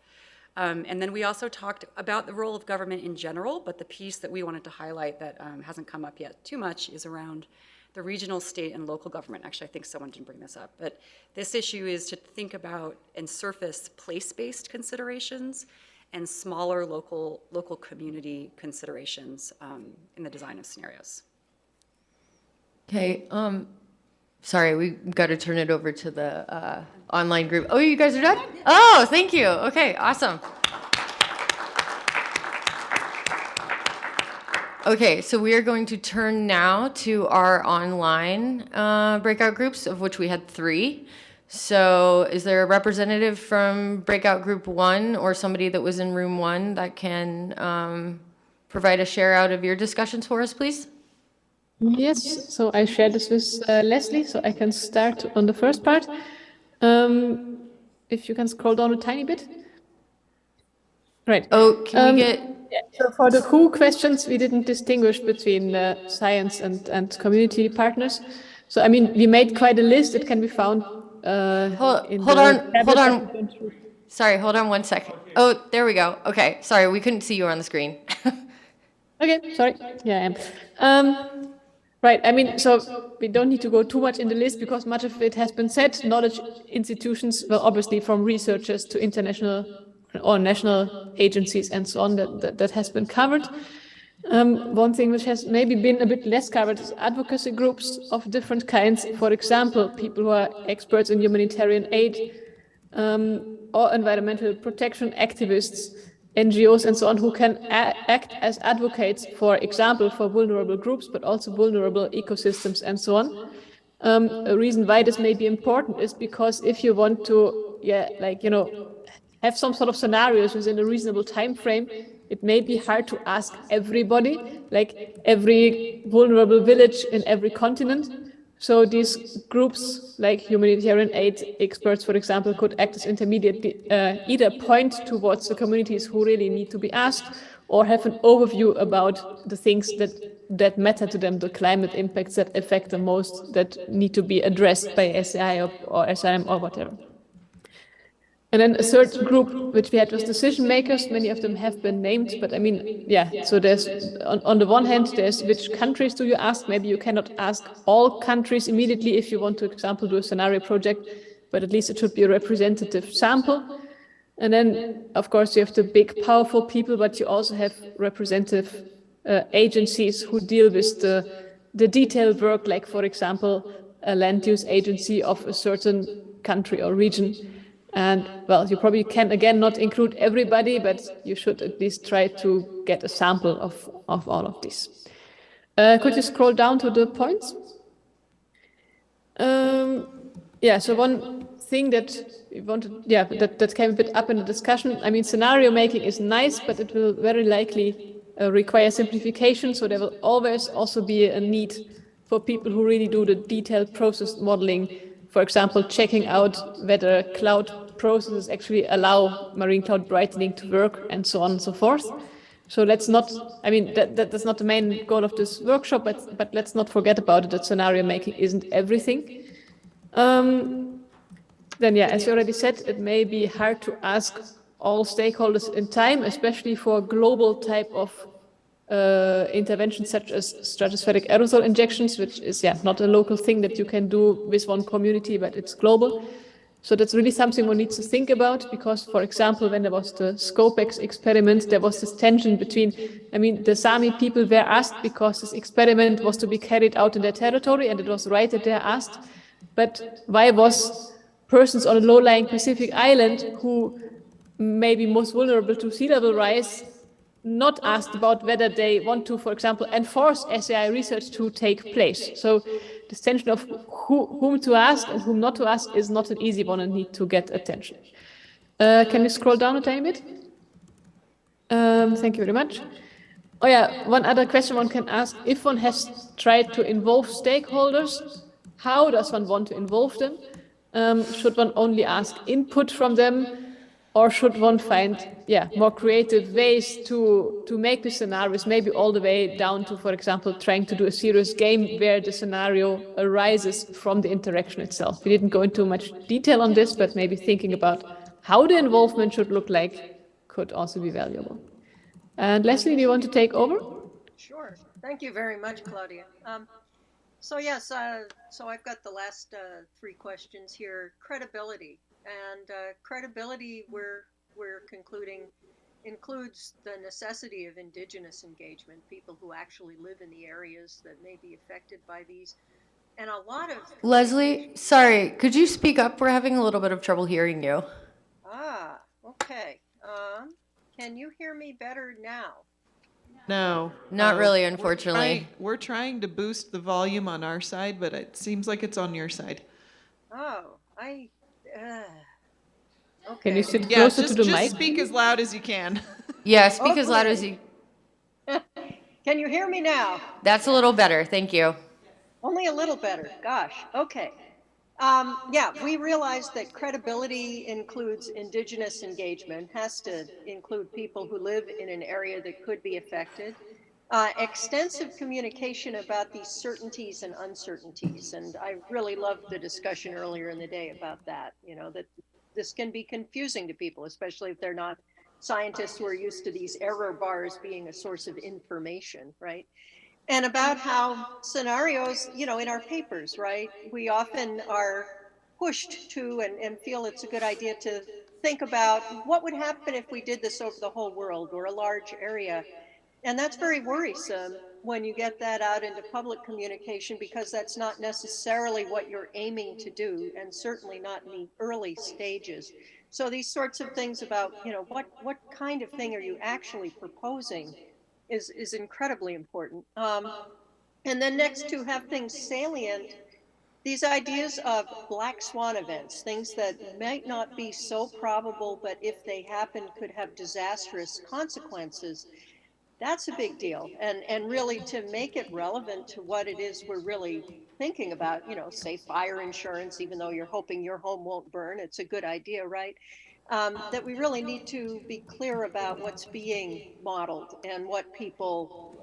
And then we also talked about the role of government in general, but the piece that we wanted to highlight that hasn't come up yet too much is around the regional, state, and local government. Actually, I think someone didn't bring this up, but this issue is to think about and surface place-based considerations and smaller local community considerations in the design of scenarios. Okay, sorry, we've got to turn it over to the online group. Oh, you guys are done? Oh, thank you. Okay, awesome. Okay, so we are going to turn now to our online breakout groups, of which we had 3. So is there a representative from breakout group 1 or somebody that was in room 1 that can provide a share out of your discussions for us, please? Yes, so I shared this with Leslie, so I can start on the first part. If you can scroll down a tiny bit. Right. Oh, can we get... So for the who questions, we didn't distinguish between science and community partners. So, I mean, we made quite a list. It can be found Hold on. Sorry, hold on one second. Oh, there we go. Okay, sorry, we couldn't see you on the screen. Okay, sorry. Yeah, I am. Right, I mean, so we don't need to go too much in the list because much of it has been said. Knowledge institutions, well, obviously from researchers to international or national agencies and so on, that has been covered. One thing which has maybe been a bit less covered is advocacy groups of different kinds. For example, people who are experts in humanitarian aid or environmental protection activists, NGOs and so on, who can act as advocates, for example, for vulnerable groups, but also vulnerable ecosystems and so on. A reason why this may be important is because if you want to, have some sort of scenarios within a reasonable time frame, it may be hard to ask everybody, like every vulnerable village in every continent. So these groups, like humanitarian aid experts, for example, could act as intermediate, either point towards the communities who really need to be asked, or have an overview about the things that matter to them, the climate impacts that affect them most, that need to be addressed by SAI or SRM or whatever. And then a third group, which we had, was decision makers. Many of them have been named, but I mean, yeah, so there's, on the one hand, there's which countries do you ask? Maybe you cannot ask all countries immediately if you want to, for example, do a scenario project, but at least it should be a representative sample. And then, of course, you have the big, powerful people, but you also have representative agencies who deal with the detailed work, like, for example, a land use agency of a certain country or region. And, well, you probably can, again, not include everybody, but you should at least try to get a sample of all of this. Could you scroll down to the points? Yeah, so one thing that we wanted, that came a bit up in the discussion. I mean, scenario making is nice, but it will very likely require simplification. So there will always also be a need for people who really do the detailed process modeling. For example, checking out whether cloud processes actually allow marine cloud brightening to work and so on and so forth. So let's not, I mean, that's not the main goal of this workshop, but let's not forget about it, that scenario making isn't everything. Then, yeah, as you already said, it may be hard to ask all stakeholders in time, especially for global type of interventions such as stratospheric aerosol injections, which is not a local thing that you can do with one community, but it's global. So that's really something one needs to think about, because, for example, when there was the Scopex experiment, there was this tension between, I mean, the Sami people were asked because this experiment was to be carried out in their territory, and it was right that they are asked. But why was persons on a low-lying Pacific island who may be most vulnerable to sea level rise not asked about whether they want to, for example, enforce SAI research to take place? So this tension of whom to ask and whom not to ask is not an easy one and need to get attention. Can you scroll down a tiny bit? Thank you very much. Oh yeah, one other question one can ask: if one has tried to involve stakeholders, how does one want to involve them? Should one only ask input from them, or should one find, more creative ways to make the scenarios, maybe all the way down to, for example, trying to do a serious game where the scenario arises from the interaction itself? We didn't go into much detail on this, but maybe thinking about how the involvement should look like could also be valuable. And Leslie, do you want to take over? Sure. Thank you very much, Claudia. So yes, so I've got the last three questions here. Credibility. And credibility, we're concluding, includes the necessity of indigenous engagement, people who actually live in the areas that may be affected by these. And a lot of... Leslie, sorry, could you speak up? We're having a little bit of trouble hearing you. Ah, okay. Can you hear me better now? No. Not really, unfortunately. We're trying to boost the volume on our side, but it seems like it's on your side. Oh, okay. Can you sit closer to the mic? Just speak as loud as you can. Yeah, speak as loud as you... Can you hear me now? That's a little better, thank you. Only a little better, gosh, okay. Yeah, we realize that credibility includes indigenous engagement, has to include people who live in an area that could be affected. Extensive communication about these certainties and uncertainties. And I really loved the discussion earlier in the day about that, that this can be confusing to people, especially if they're not scientists who are used to these error bars being a source of information, right? And about how scenarios, in our papers, right, we often are pushed to and feel it's a good idea to think about what would happen if we did this over the whole world or a large area. And that's very worrisome when you get that out into public communication, because that's not necessarily what you're aiming to do, and certainly not in the early stages. So these sorts of things about, what kind of thing are you actually proposing is incredibly important. And then next, to have things salient, these ideas of black swan events, things that might not be so probable, but if they happen could have disastrous consequences. That's a big deal. And really, to make it relevant to what it is we're really thinking about, say fire insurance, even though you're hoping your home won't burn, it's a good idea, right? That we really need to be clear about what's being modeled and what people,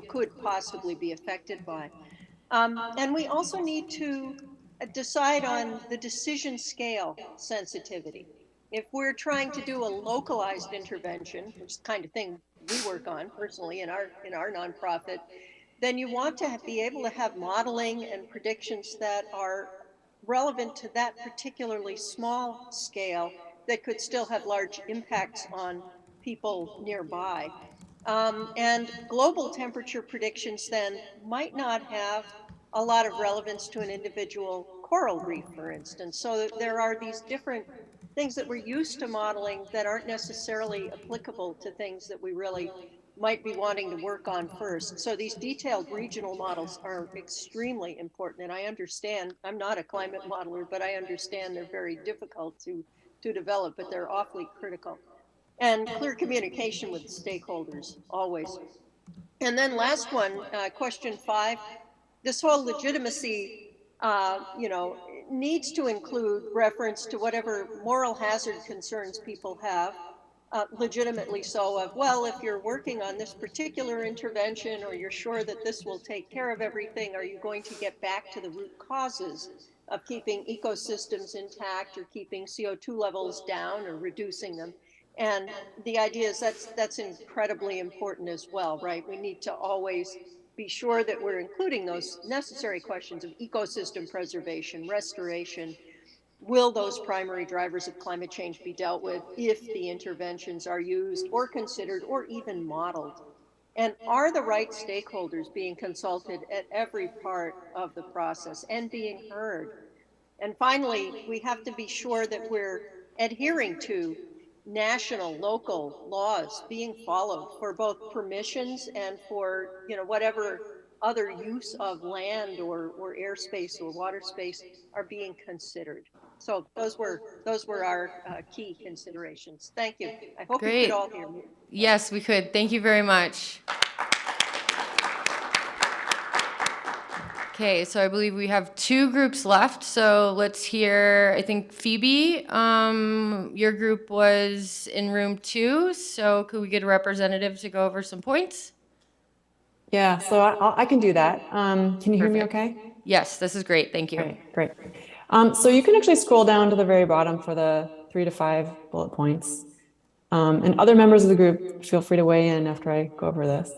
could possibly be affected by. And we also need to decide on the decision scale sensitivity. If we're trying to do a localized intervention, which is the kind of thing we work on personally in our nonprofit, then you want to be able to have modeling and predictions that are relevant to that particularly small scale that could still have large impacts on people nearby. And global temperature predictions then might not have a lot of relevance to an individual coral reef, for instance. So there are these different things that we're used to modeling that aren't necessarily applicable to things that we really might be wanting to work on first. So these detailed regional models are extremely important. And I understand, I'm not a climate modeler, but I understand they're very difficult to develop, but they're awfully critical. And clear communication with stakeholders, always. And then last one, question 5, this whole legitimacy, needs to include reference to whatever moral hazard concerns people have, legitimately so, of, well, if you're working on this particular intervention or you're sure that this will take care of everything, are you going to get back to the root causes of keeping ecosystems intact or keeping CO2 levels down or reducing them? And the idea is that's incredibly important as well, right? We need to always be sure that we're including those necessary questions of ecosystem preservation, restoration, Will those primary drivers of climate change be dealt with if the interventions are used or considered or even modeled? And are the right stakeholders being consulted at every part of the process and being heard? And finally, we have to be sure that we're adhering to national, local laws being followed for both permissions and for, whatever other use of land or airspace or water space are being considered. So those were our key considerations. Thank you. I hope you could Great. all hear me. Yes, we could. Thank you very much. Okay, so I believe we have 2 groups left. So let's hear, I think, Phoebe, your group was in room 2. So could we get a representative to go over some points? Yeah, so I can do that. Can you hear me okay? Yes, this is great. Thank you. Great. So you can actually scroll down to the very bottom for the 3 to 5 bullet points. And other members of the group, feel free to weigh in after I go over this.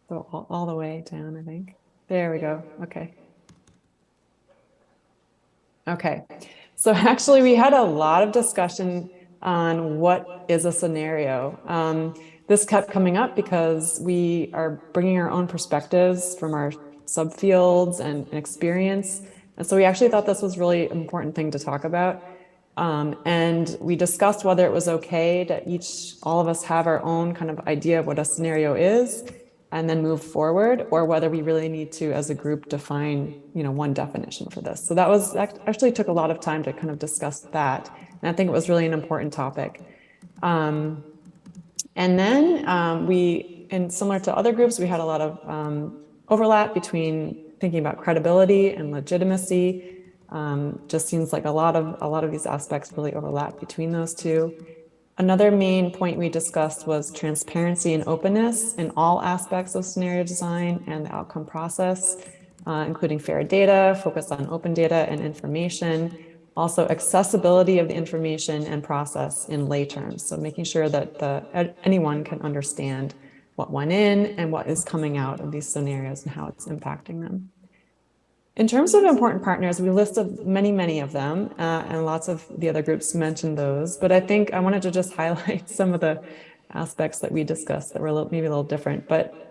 So all the way down, I think. There we go. Okay. So actually, we had a lot of discussion on what is a scenario. This kept coming up because we are bringing our own perspectives from our subfields and experience. And so we actually thought this was really an important thing to talk about. And we discussed whether it was okay to all of us have our own kind of idea of what a scenario is and then move forward, or whether we really need to, as a group, define, one definition for this. So that actually took a lot of time to kind of discuss that. And I think it was really an important topic. And then and similar to other groups, we had a lot of overlap between thinking about credibility and legitimacy. Just seems like a lot of these aspects really overlap between those two. Another main point we discussed was transparency and openness in all aspects of scenario design and the outcome process, including fair data, focus on open data and information, also accessibility of the information and process in lay terms. So making sure that anyone can understand what went in and what is coming out of these scenarios and how it's impacting them. In terms of important partners, we listed many of them, and lots of the other groups mentioned those, but I think I wanted to just highlight some of the aspects that we discussed that were maybe a little different. But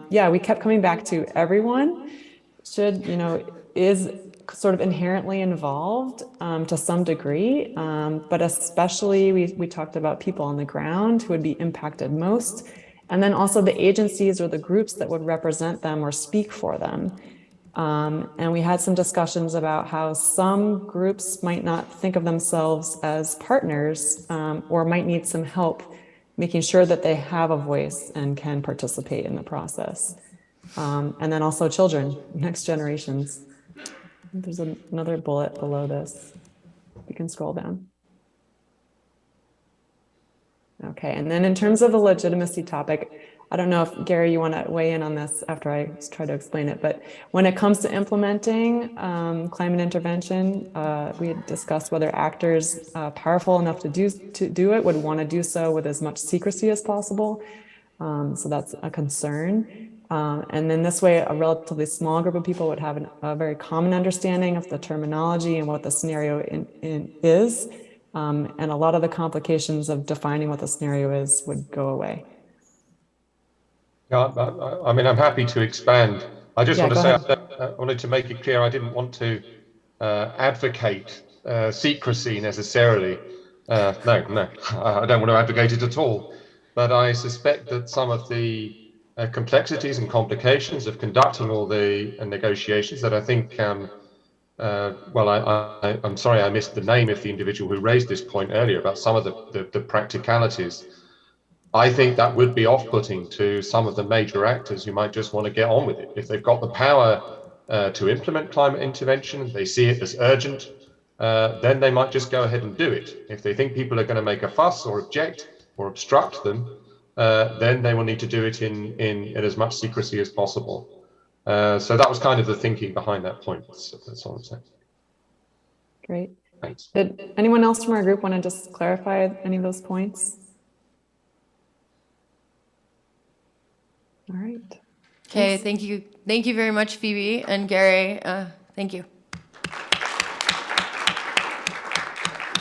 yeah, we kept coming back to everyone is sort of inherently involved to some degree, but especially we talked about people on the ground who would be impacted most, and then also the agencies or the groups that would represent them or speak for them. And we had some discussions about how some groups might not think of themselves as partners or might need some help making sure that they have a voice and can participate in the process. And then also children, next generations. There's another bullet below this. You can scroll down. Okay, and then in terms of the legitimacy topic, I don't know if, Gary, you want to weigh in on this after I try to explain it, but when it comes to implementing climate intervention, we had discussed whether actors powerful enough to do it would want to do so with as much secrecy as possible. So that's a concern. And then this way, a relatively small group of people would have a very common understanding of the terminology and what the scenario is. And a lot of the complications of defining what the scenario is would go away. Yeah, I mean, I'm happy to expand. I just want to say, I wanted to make it clear I didn't want to advocate secrecy necessarily. No, I don't want to advocate it at all. But I suspect that some of the complexities and complications of conducting all the negotiations that I think, well, I'm sorry I missed the name of the individual who raised this point earlier about some of the practicalities. I think that would be off-putting to some of the major actors who might just want to get on with it. If they've got the power to implement climate intervention, they see it as urgent, then they might just go ahead and do it. If they think people are going to make a fuss or object or obstruct them, then they will need to do it in as much secrecy as possible. So that was kind of the thinking behind that point. That's all I'm saying. Great. Thanks. Did anyone else from our group want to just clarify any of those points? All right. Okay, thank you. Thank you very much, Phoebe and Gary. Thank you.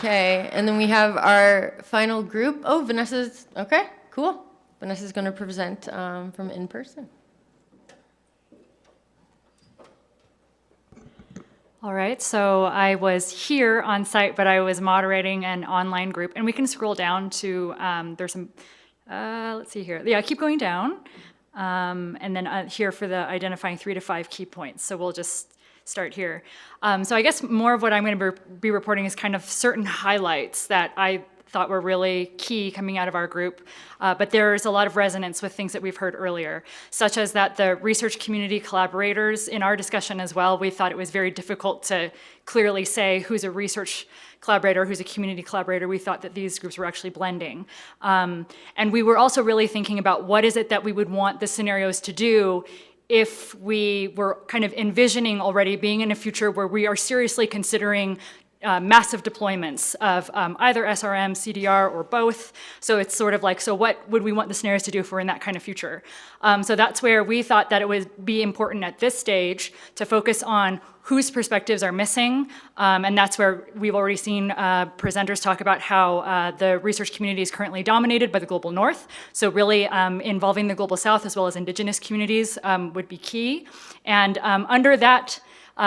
Okay, and then we have our final group. Oh, Vanessa's, okay, cool. Vanessa's going to present from in person. All right, so I was here on site, but I was moderating an online group, and we can scroll down to, there's some, let's see here. Yeah, keep going down, and then here for the identifying 3 to 5 key points. So we'll just start here. So I guess more of what I'm going to be reporting is kind of certain highlights that I thought were really key coming out of our group, but there's a lot of resonance with things that we've heard earlier, such as that the research community collaborators, in our discussion as well, we thought it was very difficult to clearly say who's a research collaborator, who's a community collaborator. We thought that these groups were actually blending. And we were also really thinking about what is it that we would want the scenarios to do if we were kind of envisioning already being in a future where we are seriously considering massive deployments of either SRM, CDR, or both. So it's sort of like, so what would we want the scenarios to do if we're in that kind of future? So that's where we thought that it would be important at this stage to focus on whose perspectives are missing. And that's where we've already seen presenters talk about how the research community is currently dominated by the global north. So really involving the global south as well as indigenous communities would be key. And under that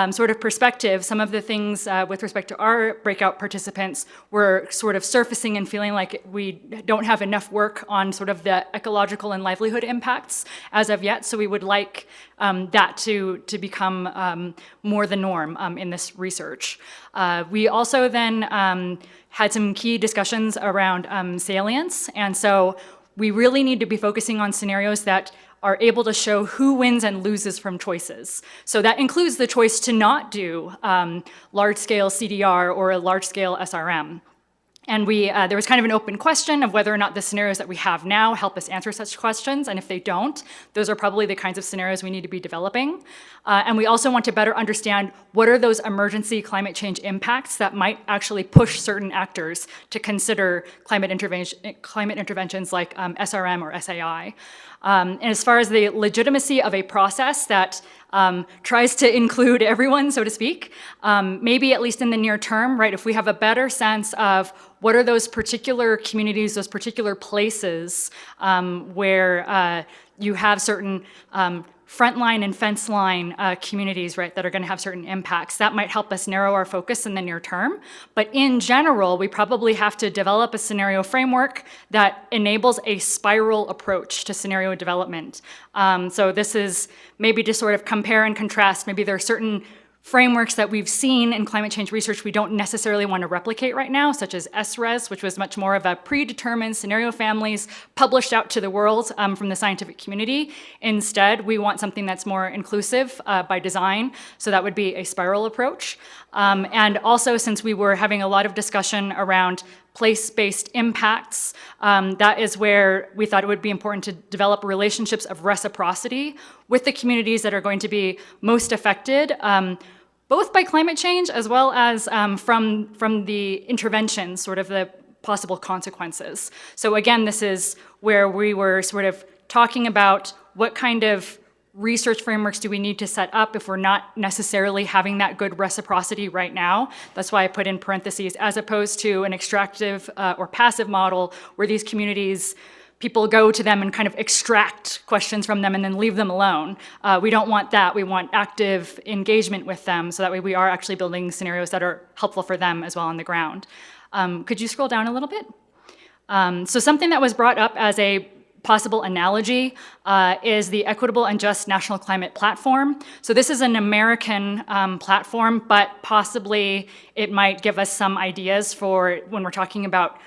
sort of perspective, some of the things with respect to our breakout participants were sort of surfacing and feeling like we don't have enough work on sort of the ecological and livelihood impacts as of yet. So we would like that to become more the norm in this research. We also then had some key discussions around salience. And so we really need to be focusing on scenarios that are able to show who wins and loses from choices. So that includes the choice to not do large-scale CDR or a large-scale SRM. And there was kind of an open question of whether or not the scenarios that we have now help us answer such questions, and if they don't, those are probably the kinds of scenarios we need to be developing. And we also want to better understand what are those emergency climate change impacts that might actually push certain actors to consider climate interventions like SRM or SAI. And as far as the legitimacy of a process that tries to include everyone, so to speak, maybe at least in the near term, right? If we have a better sense of what are those particular communities, those particular places where you have certain frontline and fence line communities, right, that are going to have certain impacts. That might help us narrow our focus in the near term. But in general, we probably have to develop a scenario framework that enables a spiral approach to scenario development. So this is maybe to sort of compare and contrast. Maybe there are certain frameworks that we've seen in climate change research we don't necessarily want to replicate right now, such as SRES, which was much more of a predetermined scenario families published out to the world from the scientific community. Instead, we want something that's more inclusive by design, so that would be a spiral approach. And also, since we were having a lot of discussion around place-based impacts, that is where we thought it would be important to develop relationships of reciprocity with the communities that are going to be most affected, both by climate change as well as from the interventions, sort of the possible consequences. So again, this is where we were sort of talking about what kind of research frameworks do we need to set up if we're not necessarily having that good reciprocity right now. That's why I put in parentheses, as opposed to an extractive or passive model where these communities, people go to them and kind of extract questions from them and then leave them alone. We don't want that. We want active engagement with them, so that way we are actually building scenarios that are helpful for them as well on the ground. Could you scroll down a little bit? So something that was brought up as a possible analogy is the Equitable and Just National Climate Platform. So this is an American platform, but possibly it might give us some ideas for when we're talking about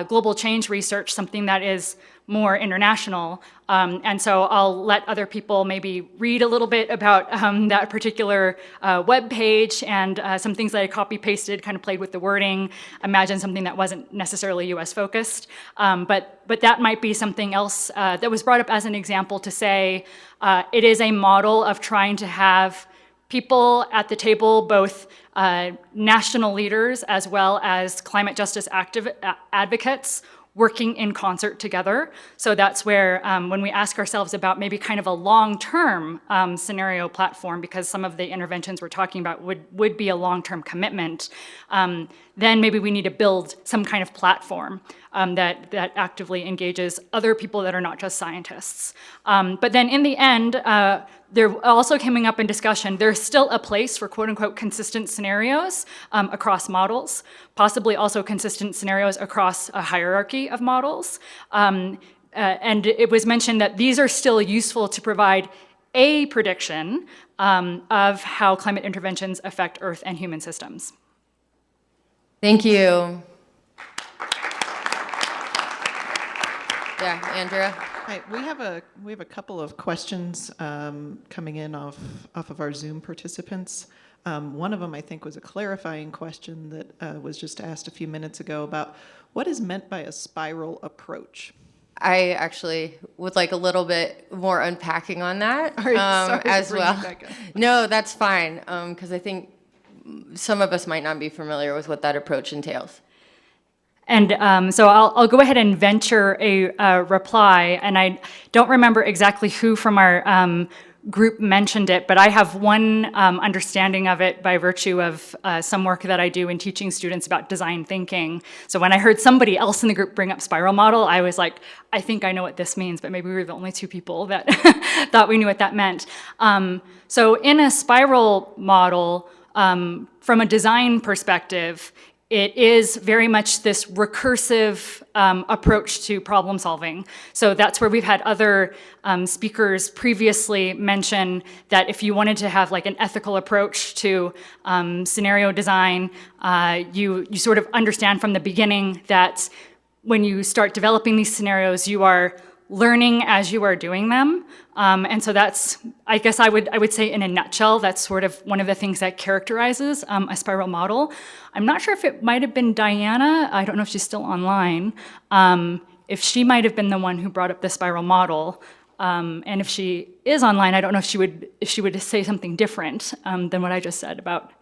global change research, something that is more international. And so I'll let other people maybe read a little bit about that particular web page and some things that I copy-pasted, kind of played with the wording, imagine something that wasn't necessarily US focused. But that might be something else that was brought up as an example to say it is a model of trying to have people at the table, both national leaders as well as climate justice advocates, working in concert together. So that's where when we ask ourselves about maybe kind of a long-term scenario platform, because some of the interventions we're talking about would be a long-term commitment, then maybe we need to build some kind of platform that actively engages other people that are not just scientists. But then in the end, they're also coming up in discussion, there's still a place for quote unquote consistent scenarios across models, possibly also consistent scenarios across a hierarchy of models. And it was mentioned that these are still useful to provide a prediction of how climate interventions affect Earth and human systems. Thank you. Yeah, Andrea. Hi, we have a couple of questions coming in off of our Zoom participants. One of them, I think, was a clarifying question that was just asked a few minutes ago about what is meant by a spiral approach. I actually would like a little bit more unpacking on that Sorry as to bring well. you back up. No, that's fine, because I think some of us might not be familiar with what that approach entails. And so I'll go ahead and venture a reply, and I don't remember exactly who from our group mentioned it, but I have one understanding of it by virtue of some work that I do in teaching students about design thinking. So when I heard somebody else in the group bring up spiral model, I was like, I think I know what this means, but maybe we were the only two people that thought we knew what that meant. So in a spiral model, from a design perspective, it is very much this recursive approach to problem solving. So that's where we've had other speakers previously mention that if you wanted to have like an ethical approach to scenario design, you sort of understand from the beginning that when you start developing these scenarios, you are learning as you are doing them. And so that's, I guess I would say in a nutshell, that's sort of one of the things that characterizes a spiral model. I'm not sure if it might have been Diana, I don't know if she's still online, if she might have been the one who brought up the spiral model. And if she is online, I don't know if she would say something different than what I just said about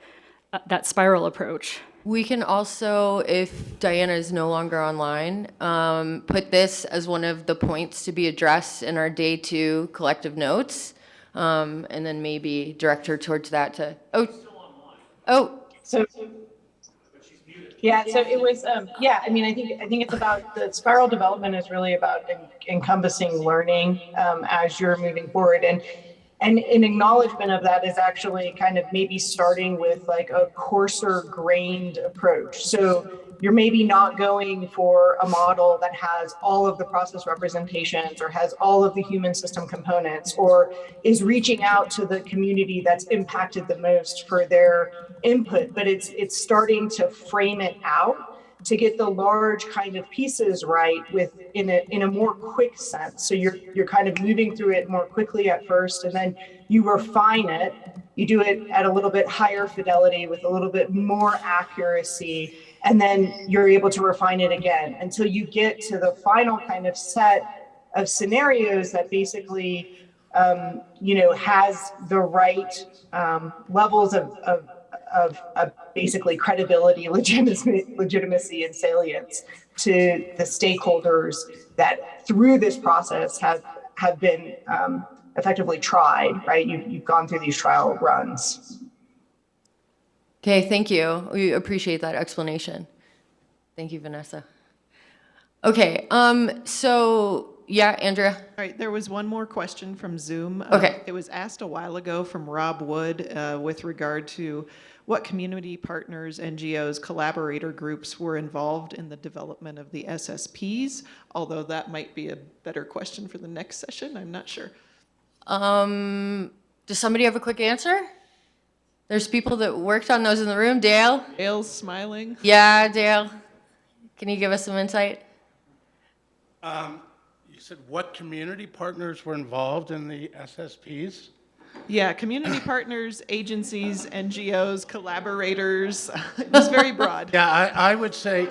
that spiral approach. We can also, if Diana is no longer online, put this as one of the points to be addressed in our day 2 collective notes, and then maybe direct her towards that to, So, yeah, so it was, I mean, I think it's about, the spiral development is really about encompassing learning as you're moving forward. And an acknowledgement of that is actually kind of maybe starting with like a coarser grained approach. So you're maybe not going for a model that has all of the process representations or has all of the human system components or is reaching out to the community that's impacted the most for their input, but it's starting to frame it out to get the large kind of pieces right in a more quick sense. So you're kind of moving through it more quickly at first, and then you refine it. You do it at a little bit higher fidelity with a little bit more accuracy, and then you're able to refine it again until you get to the final kind of set of scenarios that basically, has the right levels of basically credibility, legitimacy, and salience to the stakeholders that through this process have been effectively tried, right? You've gone through these trial runs. Okay, thank you. We appreciate that explanation. Thank you, Vanessa. Okay, so yeah, Andrea. All right, there was one more question from Zoom. Okay. It was asked a while ago from Rob Wood with regard to what community partners, NGOs, collaborator groups were involved in the development of the SSPs, although that might be a better question for the next session, I'm not sure. Does somebody have a quick answer? There's people that worked on those in the room. Dale? Dale's smiling. Yeah, Dale. Can you give us some insight? You said what community partners were involved in the SSPs? Yeah, community partners, agencies, NGOs, collaborators. It was very broad. Yeah, I would say,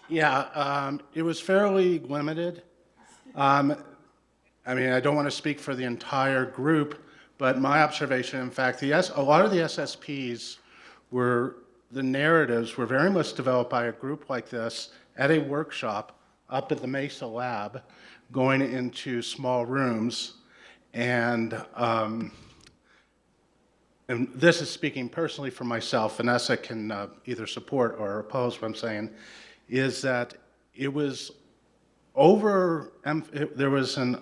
it was fairly limited. I mean, I don't want to speak for the entire group, but my observation, in fact, a lot of the SSPs the narratives were very much developed by a group like this, at a workshop up at the Mesa Lab, going into small rooms, and this is speaking personally for myself, Vanessa can either support or oppose what I'm saying, is that it was there was an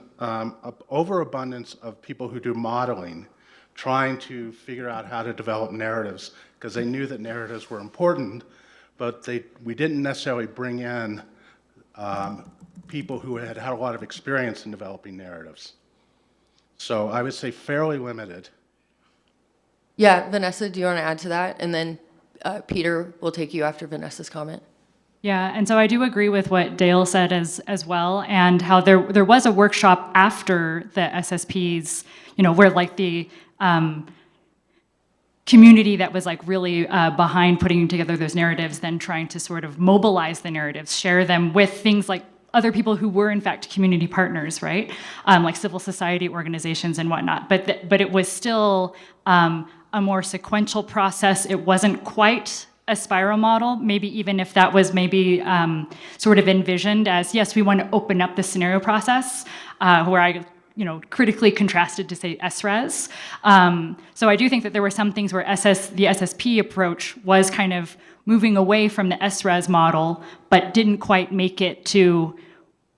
overabundance of people who do modeling trying to figure out how to develop narratives, because they knew that narratives were important, but we didn't necessarily bring in people who had a lot of experience in developing narratives. So I would say fairly limited. Yeah, Vanessa, do you want to add to that? And then Peter will take you after Vanessa's comment. Yeah, and so I do agree with what Dale said as well, and how there was a workshop after the SSPs, where like the community that was like really behind putting together those narratives, then trying to sort of mobilize the narratives, share them with things like other people who were in fact community partners, right? Like civil society organizations and whatnot. But it was still a more sequential process. It wasn't quite a spiral model, maybe even if that was maybe sort of envisioned as, yes, we want to open up the scenario process, where I critically contrasted to say SRES. So I do think that there were some things where the SSP approach was kind of moving away from the SRES model, but didn't quite make it to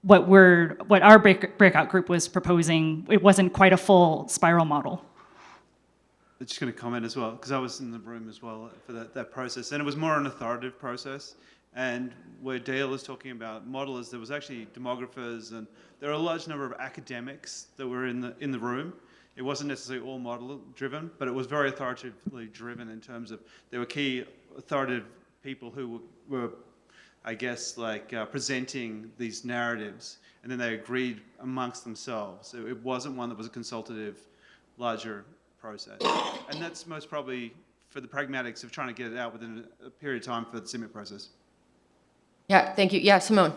what our breakout group was proposing. It wasn't quite a full spiral model. I'm just going to comment as well, because I was in the room as well for that process, and it was more an authoritative process. And where Dale is talking about modelers, there was actually demographers, and there were a large number of academics that were in the room. It wasn't necessarily all model driven, but it was very authoritatively driven in terms of there were key authoritative people who were I guess, like presenting these narratives, and then they agreed amongst themselves. It wasn't one that was a consultative, larger process. And that's most probably for the pragmatics of trying to get it out within a period of time for the CMIT process. Yeah, thank you. Yeah, Simone.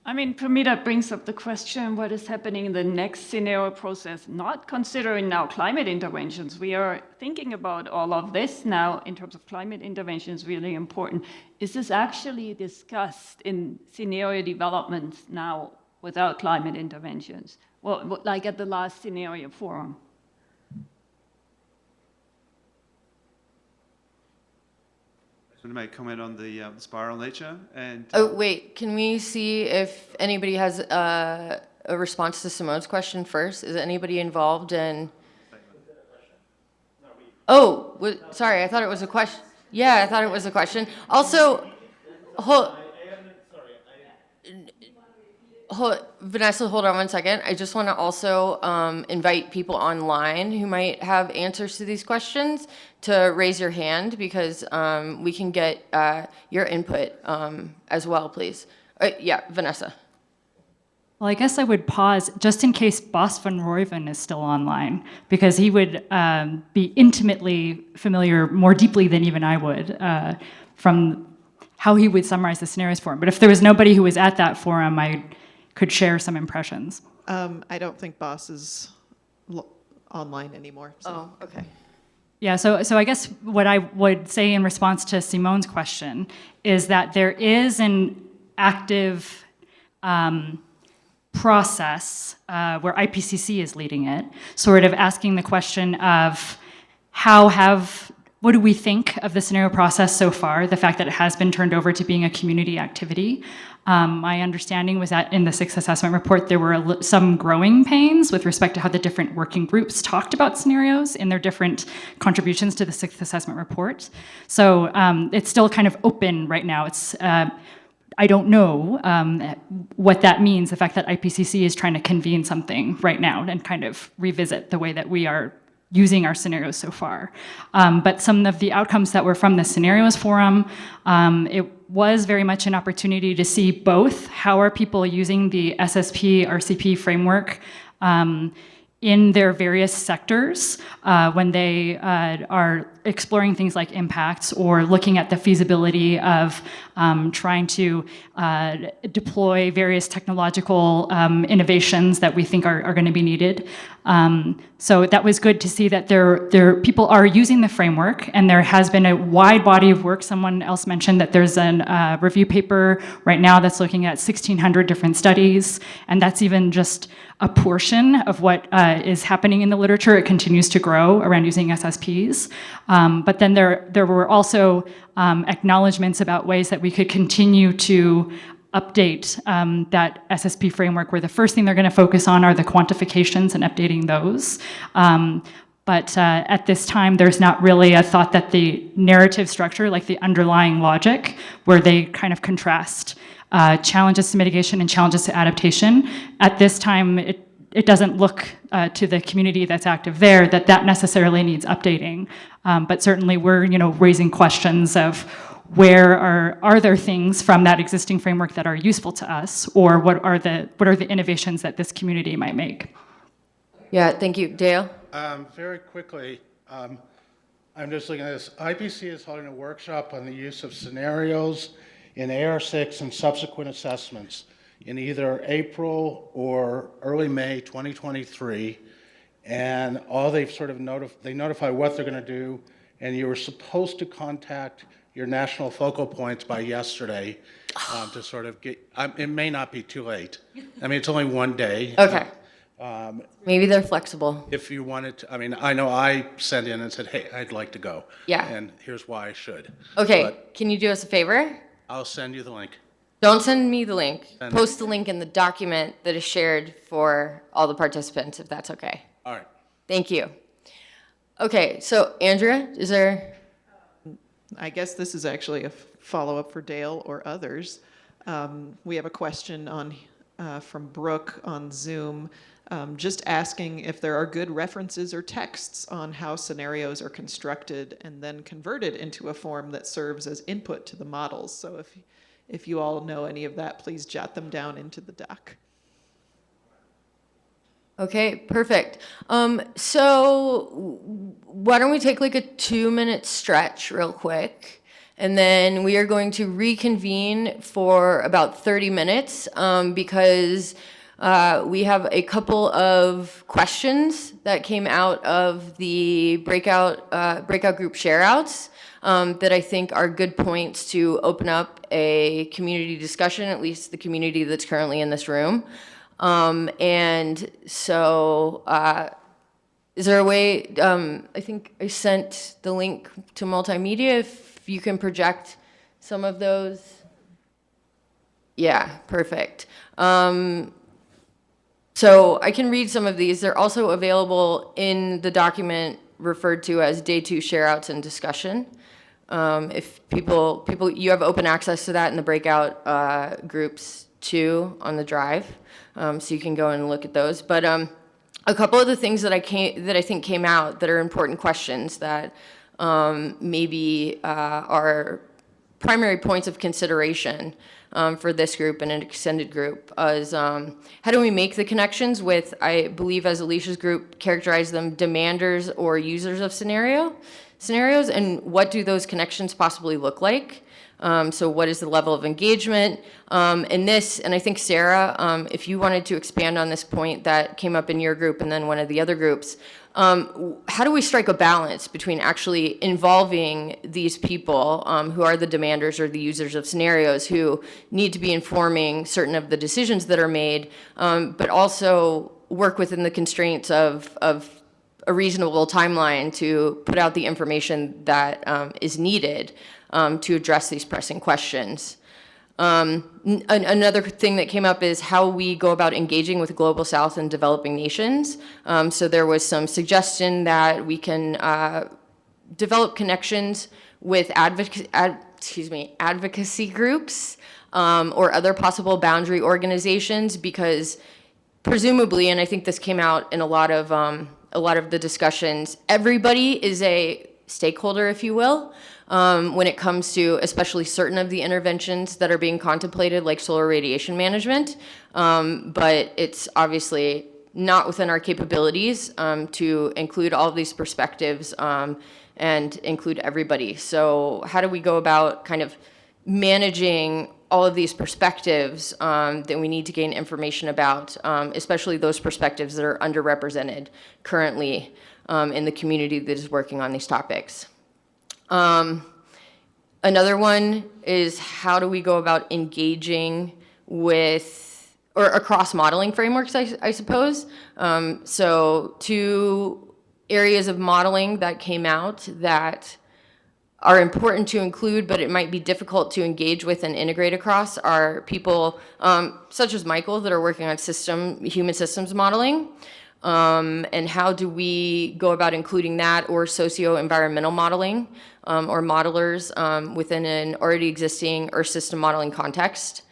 I mean, for me, that brings up the question, what is happening in the next scenario process, not considering now climate interventions. We are thinking about all of this now in terms of climate interventions, really important. Is this actually discussed in scenario developments now without climate interventions? Well, like at the last scenario forum. I want to make a comment on the spiral nature. And oh, wait, can we see if anybody has a response to Simone's question first? Is anybody involved in? Oh, sorry, I thought it was a question. Yeah, I thought it was a question. Also, Vanessa, hold on one second. I just want to also invite people online who might have answers to these questions to raise your hand, because we can get your input as well, please. Yeah, Vanessa. Well, I guess I would pause just in case Bas van Rooyen is still online, because he would be intimately familiar, more deeply than even I would, from how he would summarize the scenarios for him. But if there was nobody who was at that forum, I could share some impressions. I don't think Bas is online anymore. So. Oh, okay. Yeah, so I guess what I would say in response to Simone's question is that there is an active process where IPCC is leading it, sort of asking the question of what do we think of the scenario process so far, the fact that it has been turned over to being a community activity. My understanding was that in the sixth assessment report, there were some growing pains with respect to how the different working groups talked about scenarios in their different contributions to the sixth assessment report. So it's still kind of open right now. It's I don't know what that means, the fact that IPCC is trying to convene something right now and kind of revisit the way that we are using our scenarios so far. But some of the outcomes that were from the scenarios forum, it was very much an opportunity to see both how are people using the SSP RCP framework in their various sectors when they are exploring things like impacts or looking at the feasibility of trying to deploy various technological innovations that we think are going to be needed. So that was good to see that people are using the framework, and there has been a wide body of work. Someone else mentioned that there's a review paper right now that's looking at 1,600 different studies, and that's even just a portion of what is happening in the literature. It continues to grow around using SSPs. But then there were also acknowledgments about ways that we could continue to update that SSP framework, where the first thing they're going to focus on are the quantifications and updating those. But at this time, there's not really a thought that the narrative structure, like the underlying logic, where they kind of contrast challenges to mitigation and challenges to adaptation. At this time, it doesn't look to the community that's active there that necessarily needs updating. But certainly we're raising questions of where are there things from that existing framework that are useful to us, or what are the innovations that this community might make? Yeah, thank you. Dale? Very quickly, I'm just looking at this. IPC is holding a workshop on the use of scenarios in AR6 and subsequent assessments in either April or early May 2023. And all they've sort of they notify what they're going to do, and you were supposed to contact your national focal points by yesterday to sort of get, it may not be too late. I mean, it's only one day. Okay. Maybe they're flexible. If you wanted to, I mean, I know I sent in and said, hey, I'd like to go. Yeah. And here's why I should. Okay, But can you do us a favor? I'll send you the link. Don't send me the link. Send Post the link in the document that is shared for all the participants, if that's okay. All right. Thank you. Okay, so Andrea, is there? I guess this is actually a follow-up for Dale or others. We have a question from Brooke on Zoom, just asking if there are good references or texts on how scenarios are constructed and then converted into a form that serves as input to the models. So if you all know any of that, please jot them down into the doc. Okay, perfect. So why don't we take like a 2-minute stretch real quick, and then we are going to reconvene for about 30 minutes because we have a couple of questions that came out of the breakout group shareouts that I think are good points to open up a community discussion, at least the community that's currently in this room. And so, is there a way, I think I sent the link to multimedia, if you can project some of those. Yeah, perfect. So I can read some of these. They're also available in the document referred to as Day 2 Shareouts and Discussion. If people, you have open access to that in the breakout groups too on the drive. So you can go and look at those. But a couple of the things that I think came out that are important questions that maybe are primary points of consideration for this group and an extended group is how do we make the connections with, I believe as Alicia's group characterized them, demanders or users of scenarios, and what do those connections possibly look like? So what is the level of engagement? And I think Sarah, if you wanted to expand on this point that came up in your group and then one of the other groups, how do we strike a balance between actually involving these people who are the demanders or the users of scenarios who need to be informing certain of the decisions that are made, but also work within the constraints of a reasonable timeline to put out the information that is needed to address these pressing questions. Another thing that came up is how we go about engaging with the Global South and developing nations. So there was some suggestion that we can develop connections with advocacy groups or other possible boundary organizations, because presumably, and I think this came out in a lot of the discussions, everybody is a stakeholder, if you will, when it comes to especially certain of the interventions that are being contemplated, like solar radiation management. But it's obviously not within our capabilities to include all of these perspectives and include everybody. So how do we go about kind of managing all of these perspectives that we need to gain information about, especially those perspectives that are underrepresented currently in the community that is working on these topics. Another one is how do we go about engaging with, or across modeling frameworks, I suppose. So 2 areas of modeling that came out that are important to include, but it might be difficult to engage with and integrate across are people such as Michael that are working on human systems modeling. And how do we go about including that or socio-environmental modeling or modelers within an already existing Earth system modeling context?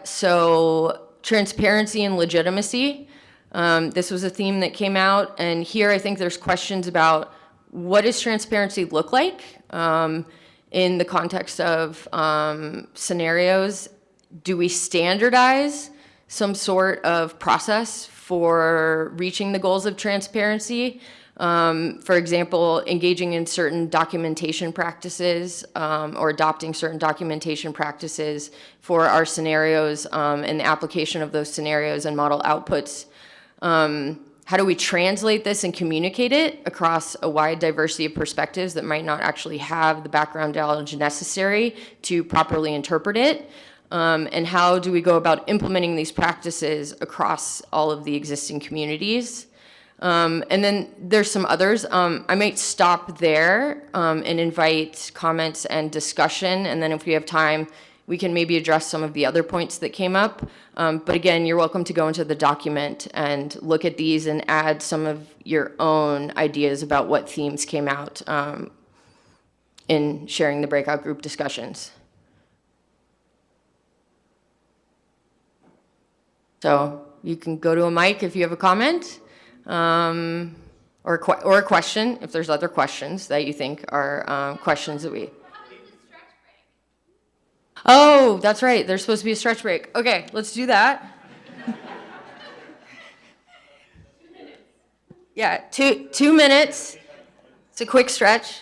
So transparency and legitimacy. This was a theme that came out, and here I think there's questions about what does transparency look like in the context of scenarios. Do we standardize some sort of process for reaching the goals of transparency? For example, engaging in certain documentation practices or adopting certain documentation practices for our scenarios and the application of those scenarios and model outputs. How do we translate this and communicate it across a wide diversity of perspectives that might not actually have the background knowledge necessary to properly interpret it? And how do we go about implementing these practices across all of the existing communities? And then there's some others. I might stop there and invite comments and discussion. And then if we have time, we can maybe address some of the other points that came up. But again, you're welcome to go into the document and look at these and add some of your own ideas about what themes came out in sharing the breakout group discussions. So you can go to a mic if you have a comment or a question, if there's other questions that you think are questions that we... Oh, that's right. There's supposed to be a stretch break. Okay, let's do that. Yeah, 2 minutes. It's a quick stretch.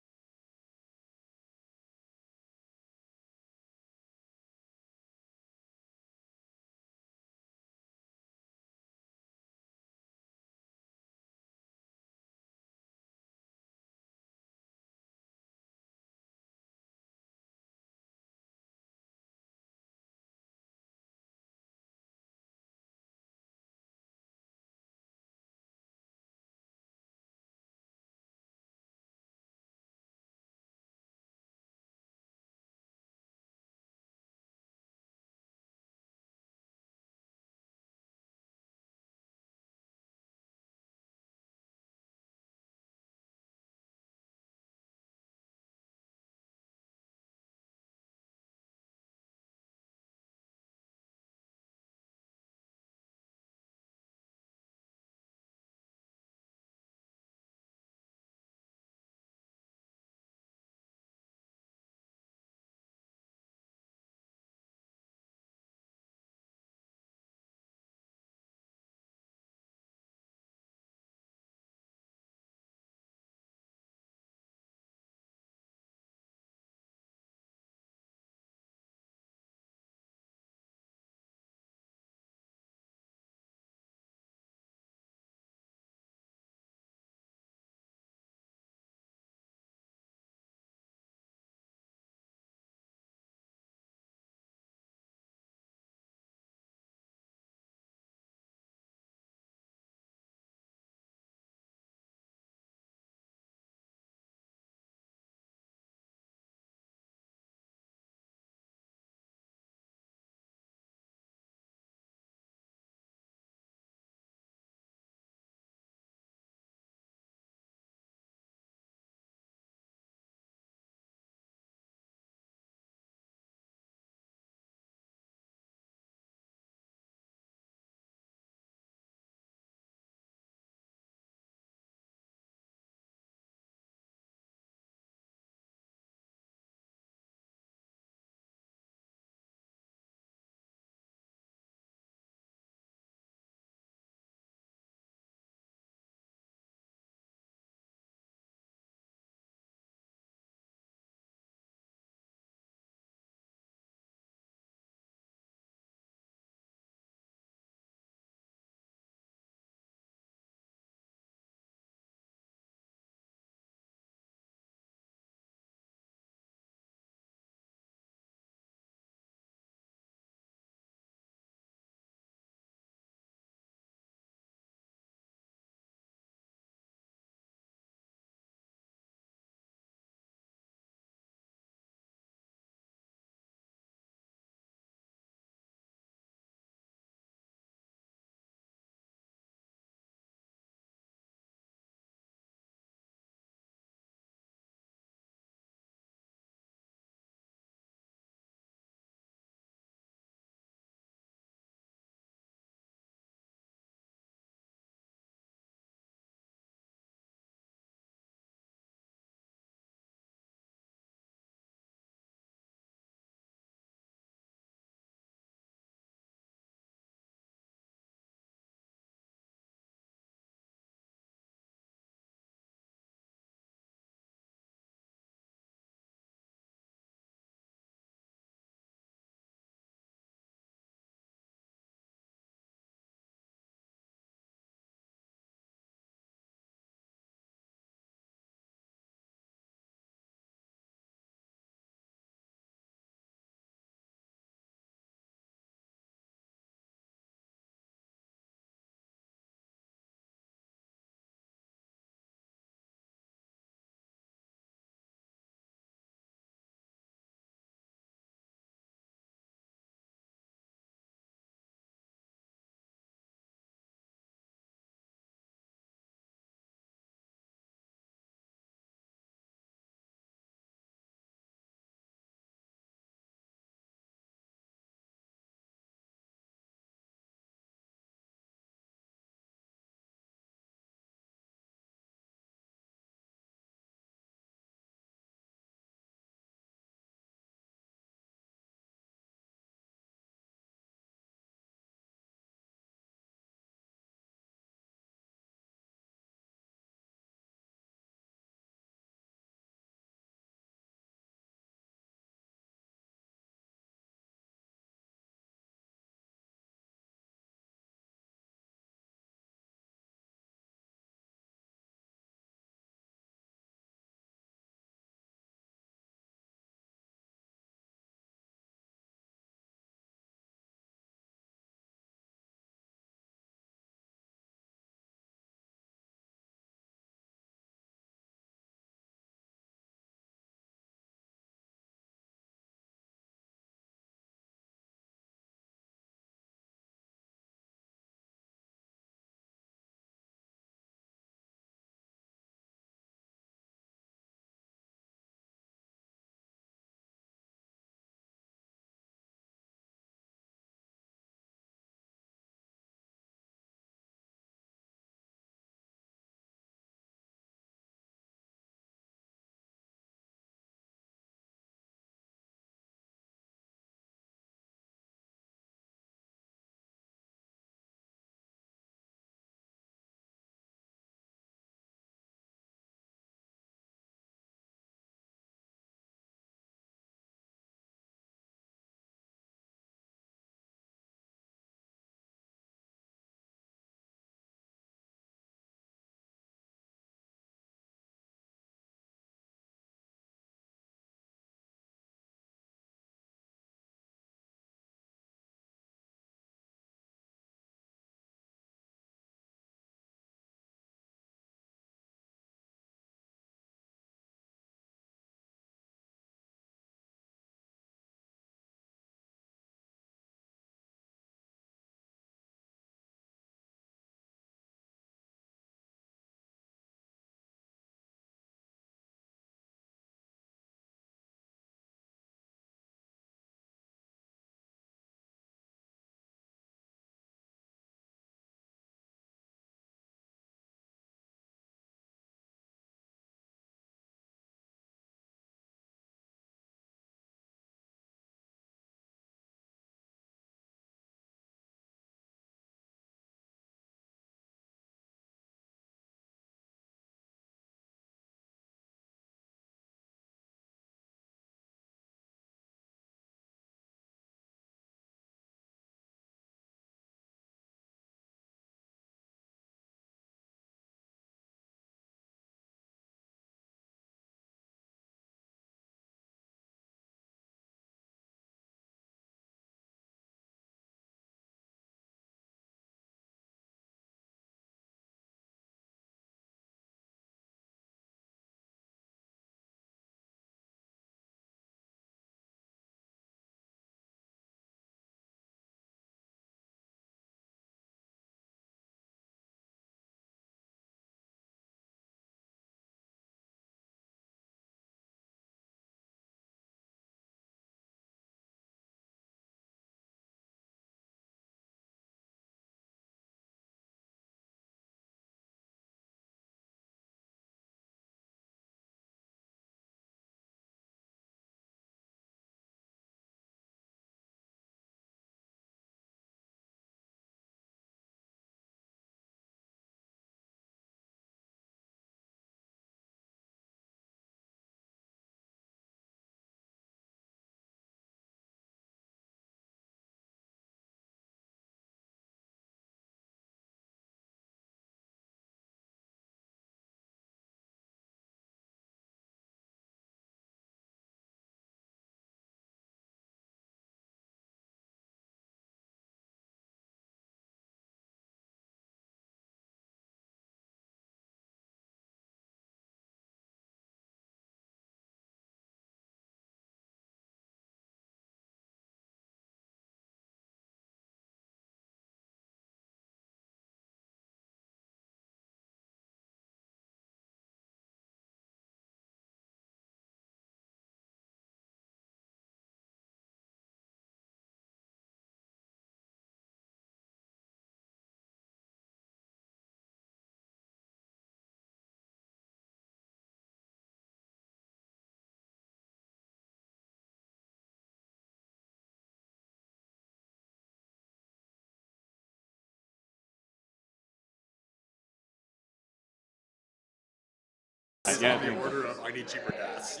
just Yeah, on the order of I need cheaper gas.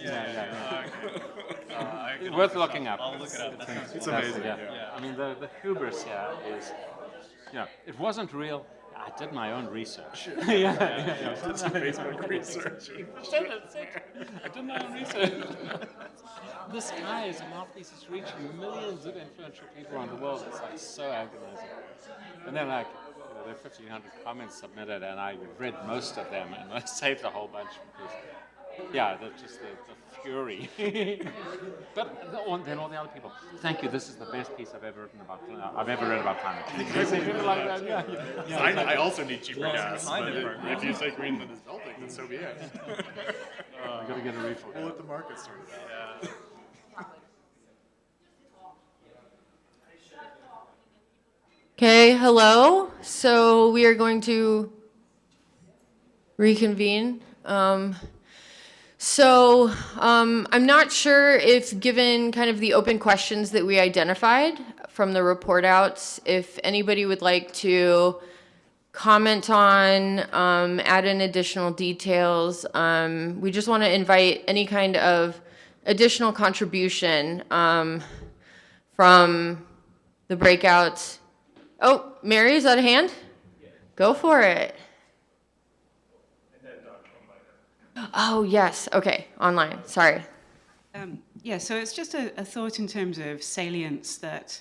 Worth looking up. I'll look it up. It's fantastic, amazing. Yeah. I mean, the hubris here is, it wasn't real. I did my own research. Did some Facebook research. I did my own research. This guy is a mouthpiece. He's reaching millions of influential people around the world. It's like so agonizing. And then there are 1,500 comments submitted, and I read most of them, and I saved a whole bunch because, that's just the fury. But then all the other people, thank you. This is the best piece I've ever read about climate change. I also need cheaper gas. But if you say Greenland is melting, then so be it. We've got to get a refill. We'll let the market sort it out. Okay, hello. So we are going to reconvene. I'm not sure if, given kind of the open questions that we identified from the report outs, if anybody would like to comment on, add in additional details. We just want to invite any kind of additional contribution from the breakouts. Oh, Mary, is that a hand? Go for it. Oh, yes. Okay, online. Sorry. So it's just a thought in terms of salience that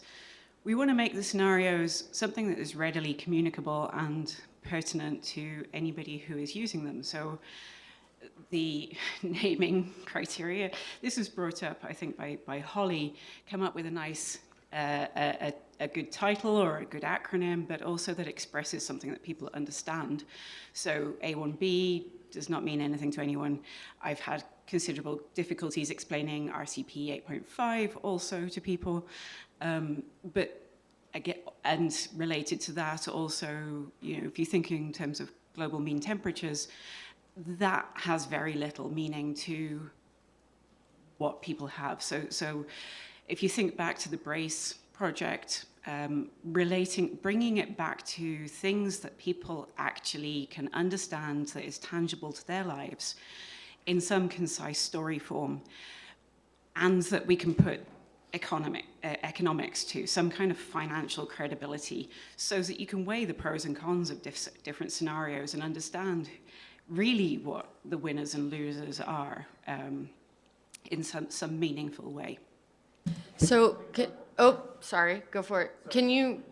we want to make the scenarios something that is readily communicable and pertinent to anybody who is using them. So the naming criteria, this was brought up, I think, by Holly, come up with a nice, a good title or a good acronym, but also that expresses something that people understand. So A1B does not mean anything to anyone. I've had considerable difficulties explaining RCP 8.5 also to people. But and related to that also, if you think in terms of global mean temperatures, that has very little meaning to what people have. So if you think back to the BRACE project, bringing it back to things that people actually can understand, that is tangible to their lives in some concise story form, and that we can put economics to, some kind of financial credibility, so that you can weigh the pros and cons of different scenarios and understand really what the winners and losers are in some meaningful way. So, sorry, go for it. Can you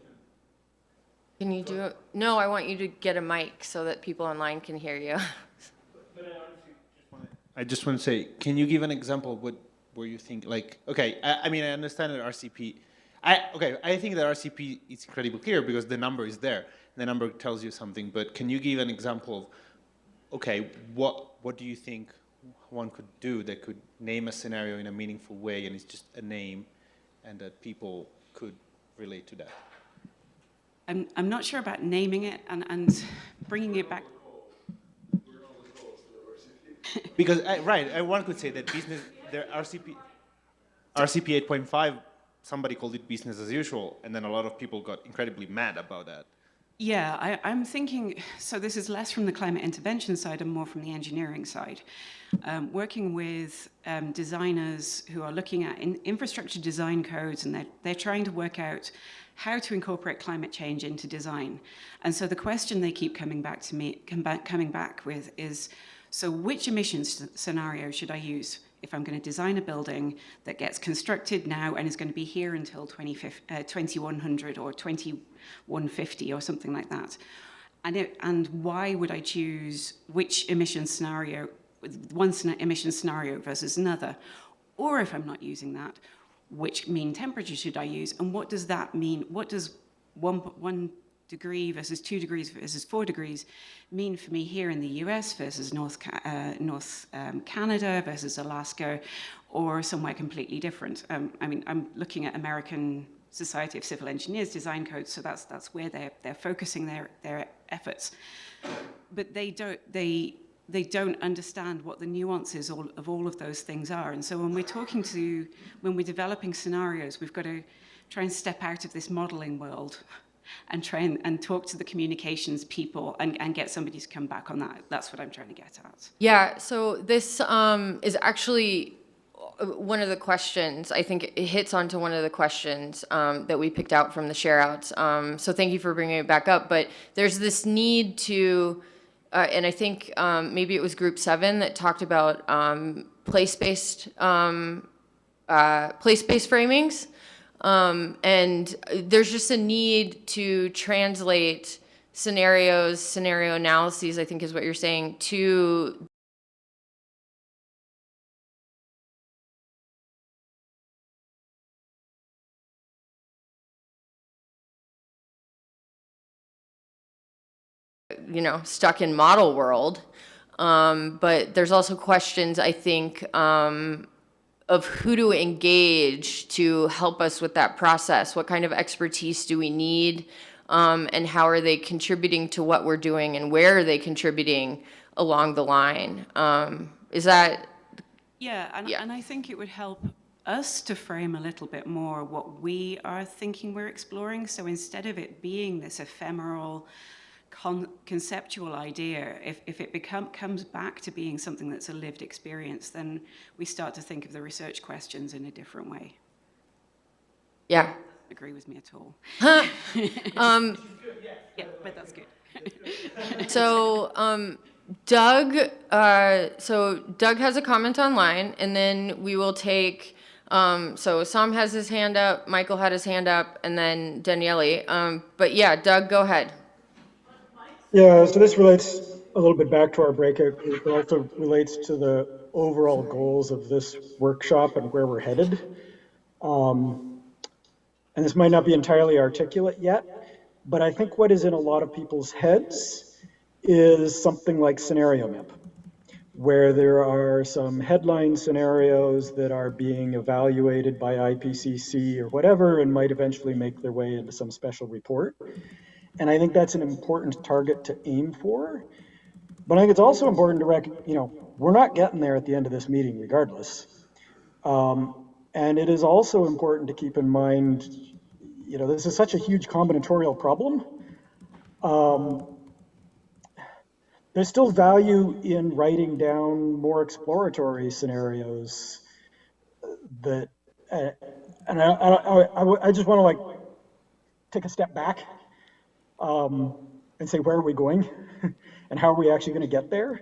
do it? No, I want you to get a mic so that people online can hear you. I just want to say, can you give an example of where you think, okay, I mean, I understand that RCP, I think that RCP is incredibly clear because the number is there. The number tells you something, but can you give an example of, okay, what do you think one could do that could name a scenario in a meaningful way and it's just a name and that people could relate to that? I'm not sure about naming it and bringing it back. Because, one could say that RCP 8.5, somebody called it business as usual, and then a lot of people got incredibly mad about that. Yeah, I'm thinking, so this is less from the climate intervention side and more from the engineering side. Working with designers who are looking at infrastructure design codes, and they're trying to work out how to incorporate climate change into design. And so the question they keep coming back with is, so which emissions scenario should I use if I'm going to design a building that gets constructed now and is going to be here until 2100 or 2150 or something like that? And why would I choose which emission scenario, one emission scenario versus another? Or if I'm not using that, which mean temperature should I use? And what does that mean? What does 1 degree versus 2 degrees versus 4 degrees mean for me here in the US versus North Canada versus Alaska, or somewhere completely different? I mean, I'm looking at American Society of Civil Engineers design codes, so that's where they're focusing their efforts. But they don't understand what the nuances of all of those things are. And so when we're developing scenarios, we've got to try and step out of this modeling world and try and talk to the communications people and get somebody to come back on that. That's what I'm trying to get at. Yeah, so this is actually one of the questions. I think it hits onto one of the questions that we picked out from the share-outs. So thank you for bringing it back up. But there's this need to, and I think maybe it was Group 7 that talked about place-based framings. And there's just a need to translate scenario analyses, I think is what you're saying, to stuck in model world. But there's also questions, I think, of who to engage to help us with that process. What kind of expertise do we need? And how are they contributing to what we're doing, and where are they contributing along the line? Is that? Yeah, and I think it would help us to frame a little bit more what we are thinking we're exploring. So instead of it being this ephemeral, conceptual idea, if it comes back to being something that's a lived experience, then we start to think of the research questions in a different way. Yeah. Agree with me at all. Yeah, but that's good. So Doug has a comment online, and then we will take, so Sam has his hand up, Michael had his hand up, and then Daniele. But yeah, Doug, go ahead. Yeah, so this relates a little bit back to our breakout group, but also relates to the overall goals of this workshop and where we're headed. And this might not be entirely articulate yet, but I think what is in a lot of people's heads is something like scenario map, where there are some headline scenarios that are being evaluated by IPCC or whatever and might eventually make their way into some special report. And I think that's an important target to aim for. But I think it's also important to recognize, we're not getting there at the end of this meeting regardless. And it is also important to keep in mind, this is such a huge combinatorial problem. There's still value in writing down more exploratory scenarios that, and I just want to take a step back and say, where are we going and how are we actually going to get there?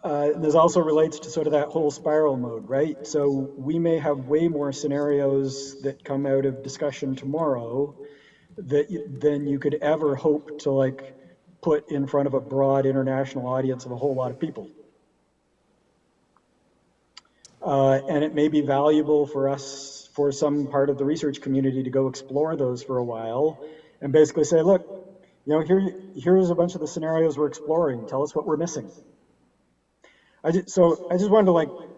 This also relates to sort of that whole spiral mode, right? So we may have way more scenarios that come out of discussion tomorrow than you could ever hope to put in front of a broad international audience of a whole lot of people. And it may be valuable for us, for some part of the research community, to go explore those for a while and basically say, look, here's a bunch of the scenarios we're exploring. Tell us what we're missing. I just wanted to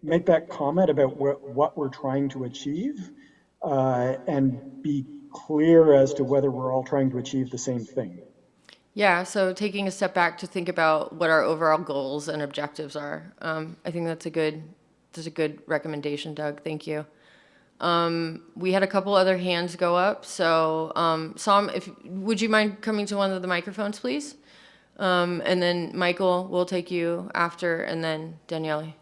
make that comment about what we're trying to achieve and be clear as to whether we're all trying to achieve the same thing. Yeah, so taking a step back to think about what our overall goals and objectives are. I think that's a good recommendation, Doug. Thank you. We had a couple other hands go up. So Sam, would you mind coming to one of the microphones, please? And then Michael, we'll take you after, and then Daniele.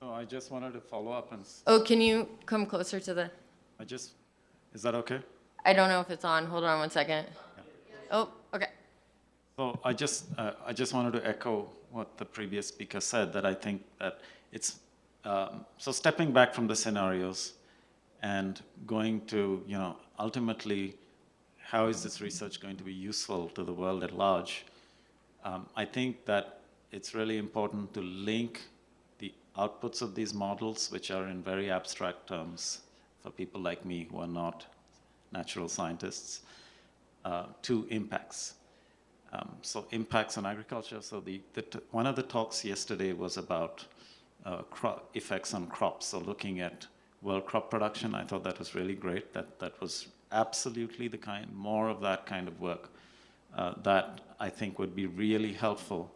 Oh, I just wanted to follow up and. Oh, can you come closer to the? Is that okay? I don't know if it's on. Hold on one second. Yeah. Oh, okay. So I just wanted to echo what the previous speaker said, that I think that it's, so stepping back from the scenarios and going to, ultimately, how is this research going to be useful to the world at large? I think that it's really important to link the outputs of these models, which are in very abstract terms for people like me who are not natural scientists, to impacts. So impacts on agriculture. So one of the talks yesterday was about effects on crops. So looking at world crop production, I thought that was really great. That was absolutely more of that kind of work that I think would be really helpful.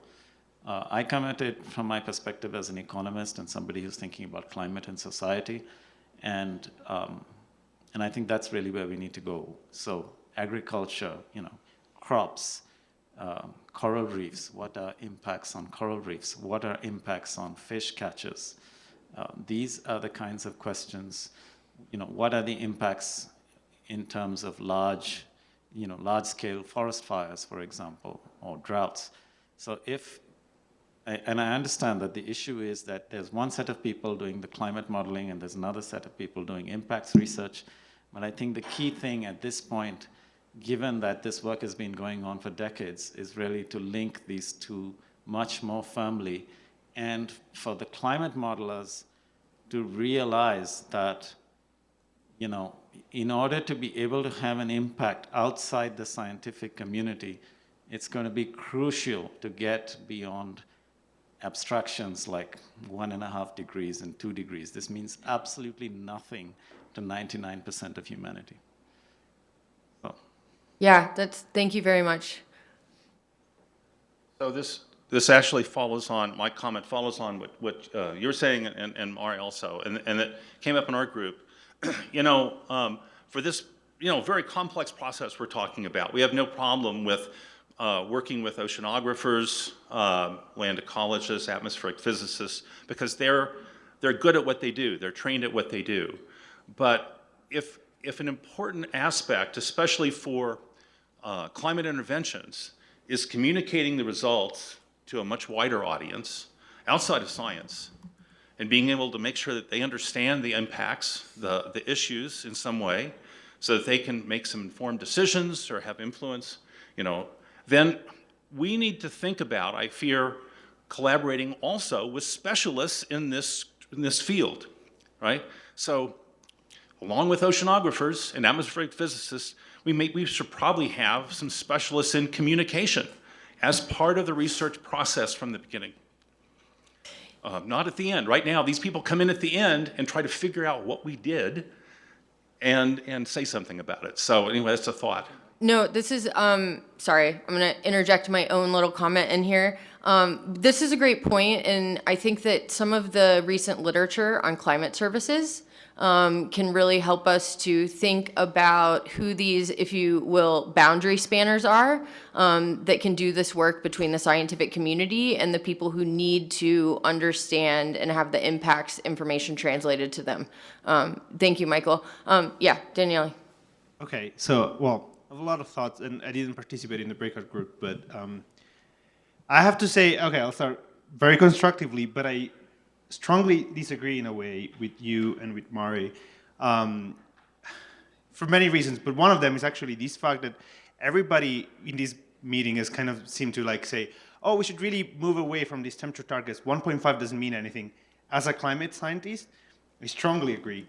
I come at it from my perspective as an economist and somebody who's thinking about climate and society. And And I think that's really where we need to go. So agriculture, crops, coral reefs, what are impacts on coral reefs? What are impacts on fish catches? These are the kinds of questions, what are the impacts in terms of large-scale forest fires, for example, or droughts? So and I understand that the issue is that there's one set of people doing the climate modeling and there's another set of people doing impacts research. But I think the key thing at this point, given that this work has been going on for decades, is really to link these two much more firmly, and for the climate modelers to realize that, in order to be able to have an impact outside the scientific community, it's going to be crucial to get beyond abstractions like 1.5 degrees and 2 degrees. This means absolutely nothing to 99% of humanity. So. Yeah, thank you very much. So this actually follows on, my comment follows on what you're saying and Mari also, and it came up in our group. For this, very complex process we're talking about, we have no problem with working with oceanographers, land ecologists, atmospheric physicists, because they're good at what they do. They're trained at what they do. But if an important aspect, especially for climate interventions, is communicating the results to a much wider audience outside of science, and being able to make sure that they understand the impacts, the issues in some way, so that they can make some informed decisions or have influence, then we need to think about, I fear, collaborating also with specialists in this field, right? So along with oceanographers and atmospheric physicists, we should probably have some specialists in communication as part of the research process from the beginning. Not at the end. Right now, these people come in at the end and try to figure out what we did and say something about it. So anyway, that's a thought. No, this is, sorry, I'm going to interject my own little comment in here. This is a great point, and I think that some of the recent literature on climate services can really help us to think about who these, if you will, boundary spanners are that can do this work between the scientific community and the people who need to understand and have the impacts information translated to them. Thank you, Michael. Yeah, Daniele. Okay, so, well, I have a lot of thoughts, and I didn't participate in the breakout group, but I have to say, okay, I'll start very constructively, but I strongly disagree in a way with you and with Mari for many reasons, but one of them is actually this fact that everybody in this meeting has kind of seemed to like say, oh, we should really move away from these temperature targets. 1.5 doesn't mean anything. As a climate scientist, I strongly agree.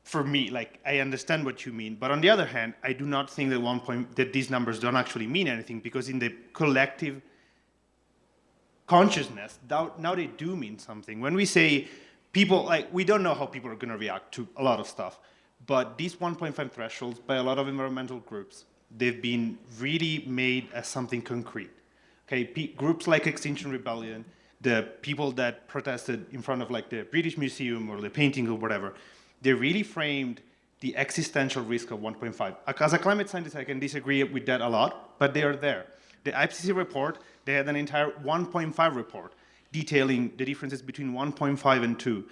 For me, like, I understand what you mean, but on the other hand, I do not think that these numbers don't actually mean anything, because in the collective consciousness, now they do mean something. When we say people, like, we don't know how people are going to react to a lot of stuff, but these 1.5 thresholds by a lot of environmental groups, they've been really made as something concrete. Okay, groups like Extinction Rebellion, the people that protested in front of like the British Museum or the painting or whatever, they really framed the existential risk of 1.5. As a climate scientist, I can disagree with that a lot, but they are there. The IPCC report, they had an entire 1.5 report detailing the differences between 1.5 and 2.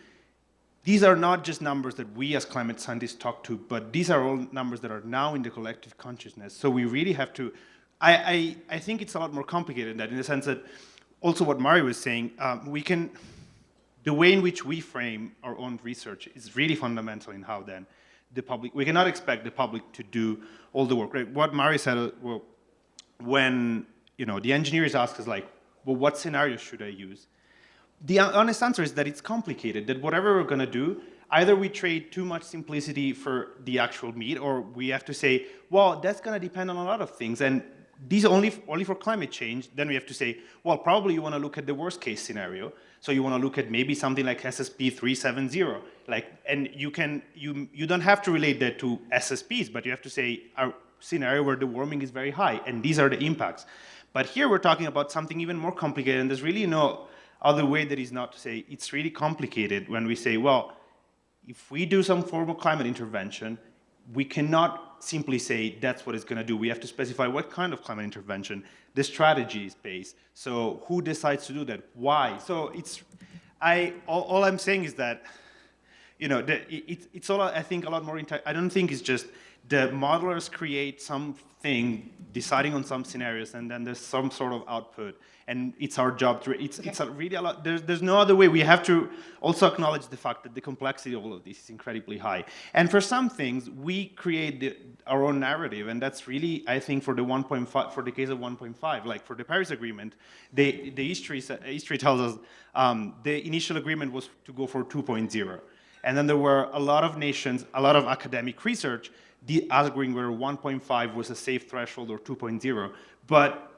These are not just numbers that we as climate scientists talk to, but these are all numbers that are now in the collective consciousness. So we really have to, I think it's a lot more complicated than that, in the sense that also what Mari was saying, the way in which we frame our own research is really fundamental in how then the public, we cannot expect the public to do all the work. Right? What Mari said, well, when the engineers ask us like, well, what scenarios should I use? The honest answer is that it's complicated, that whatever we're going to do, either we trade too much simplicity for the actual meat, or we have to say, well, that's going to depend on a lot of things. And these are only for climate change. Then we have to say, well, probably you want to look at the worst case scenario. So you want to look at maybe something like SSP 370. And you don't have to relate that to SSPs, but you have to say a scenario where the warming is very high, and these are the impacts. But here we're talking about something even more complicated, and there's really no other way that is not to say it's really complicated when we say, well, if we do some form of climate intervention, we cannot simply say that's what it's going to do. We have to specify what kind of climate intervention, the strategy is based. So who decides to do that? Why? So all I'm saying is that, it's all, I think, a lot more, I don't think it's just the modelers create something, deciding on some scenarios, and then there's some sort of output. And it's our job to, it's really a lot, there's no other way. We have to also acknowledge the fact that the complexity of all of this is incredibly high. And for some things, we create our own narrative, and that's really, I think, for the 1.5, for the case of 1.5, like for the Paris Agreement, the history tells us the initial agreement was to go for 2.0. And then there were a lot of nations, a lot of academic research, agreeing whether 1.5 was a safe threshold or 2.0.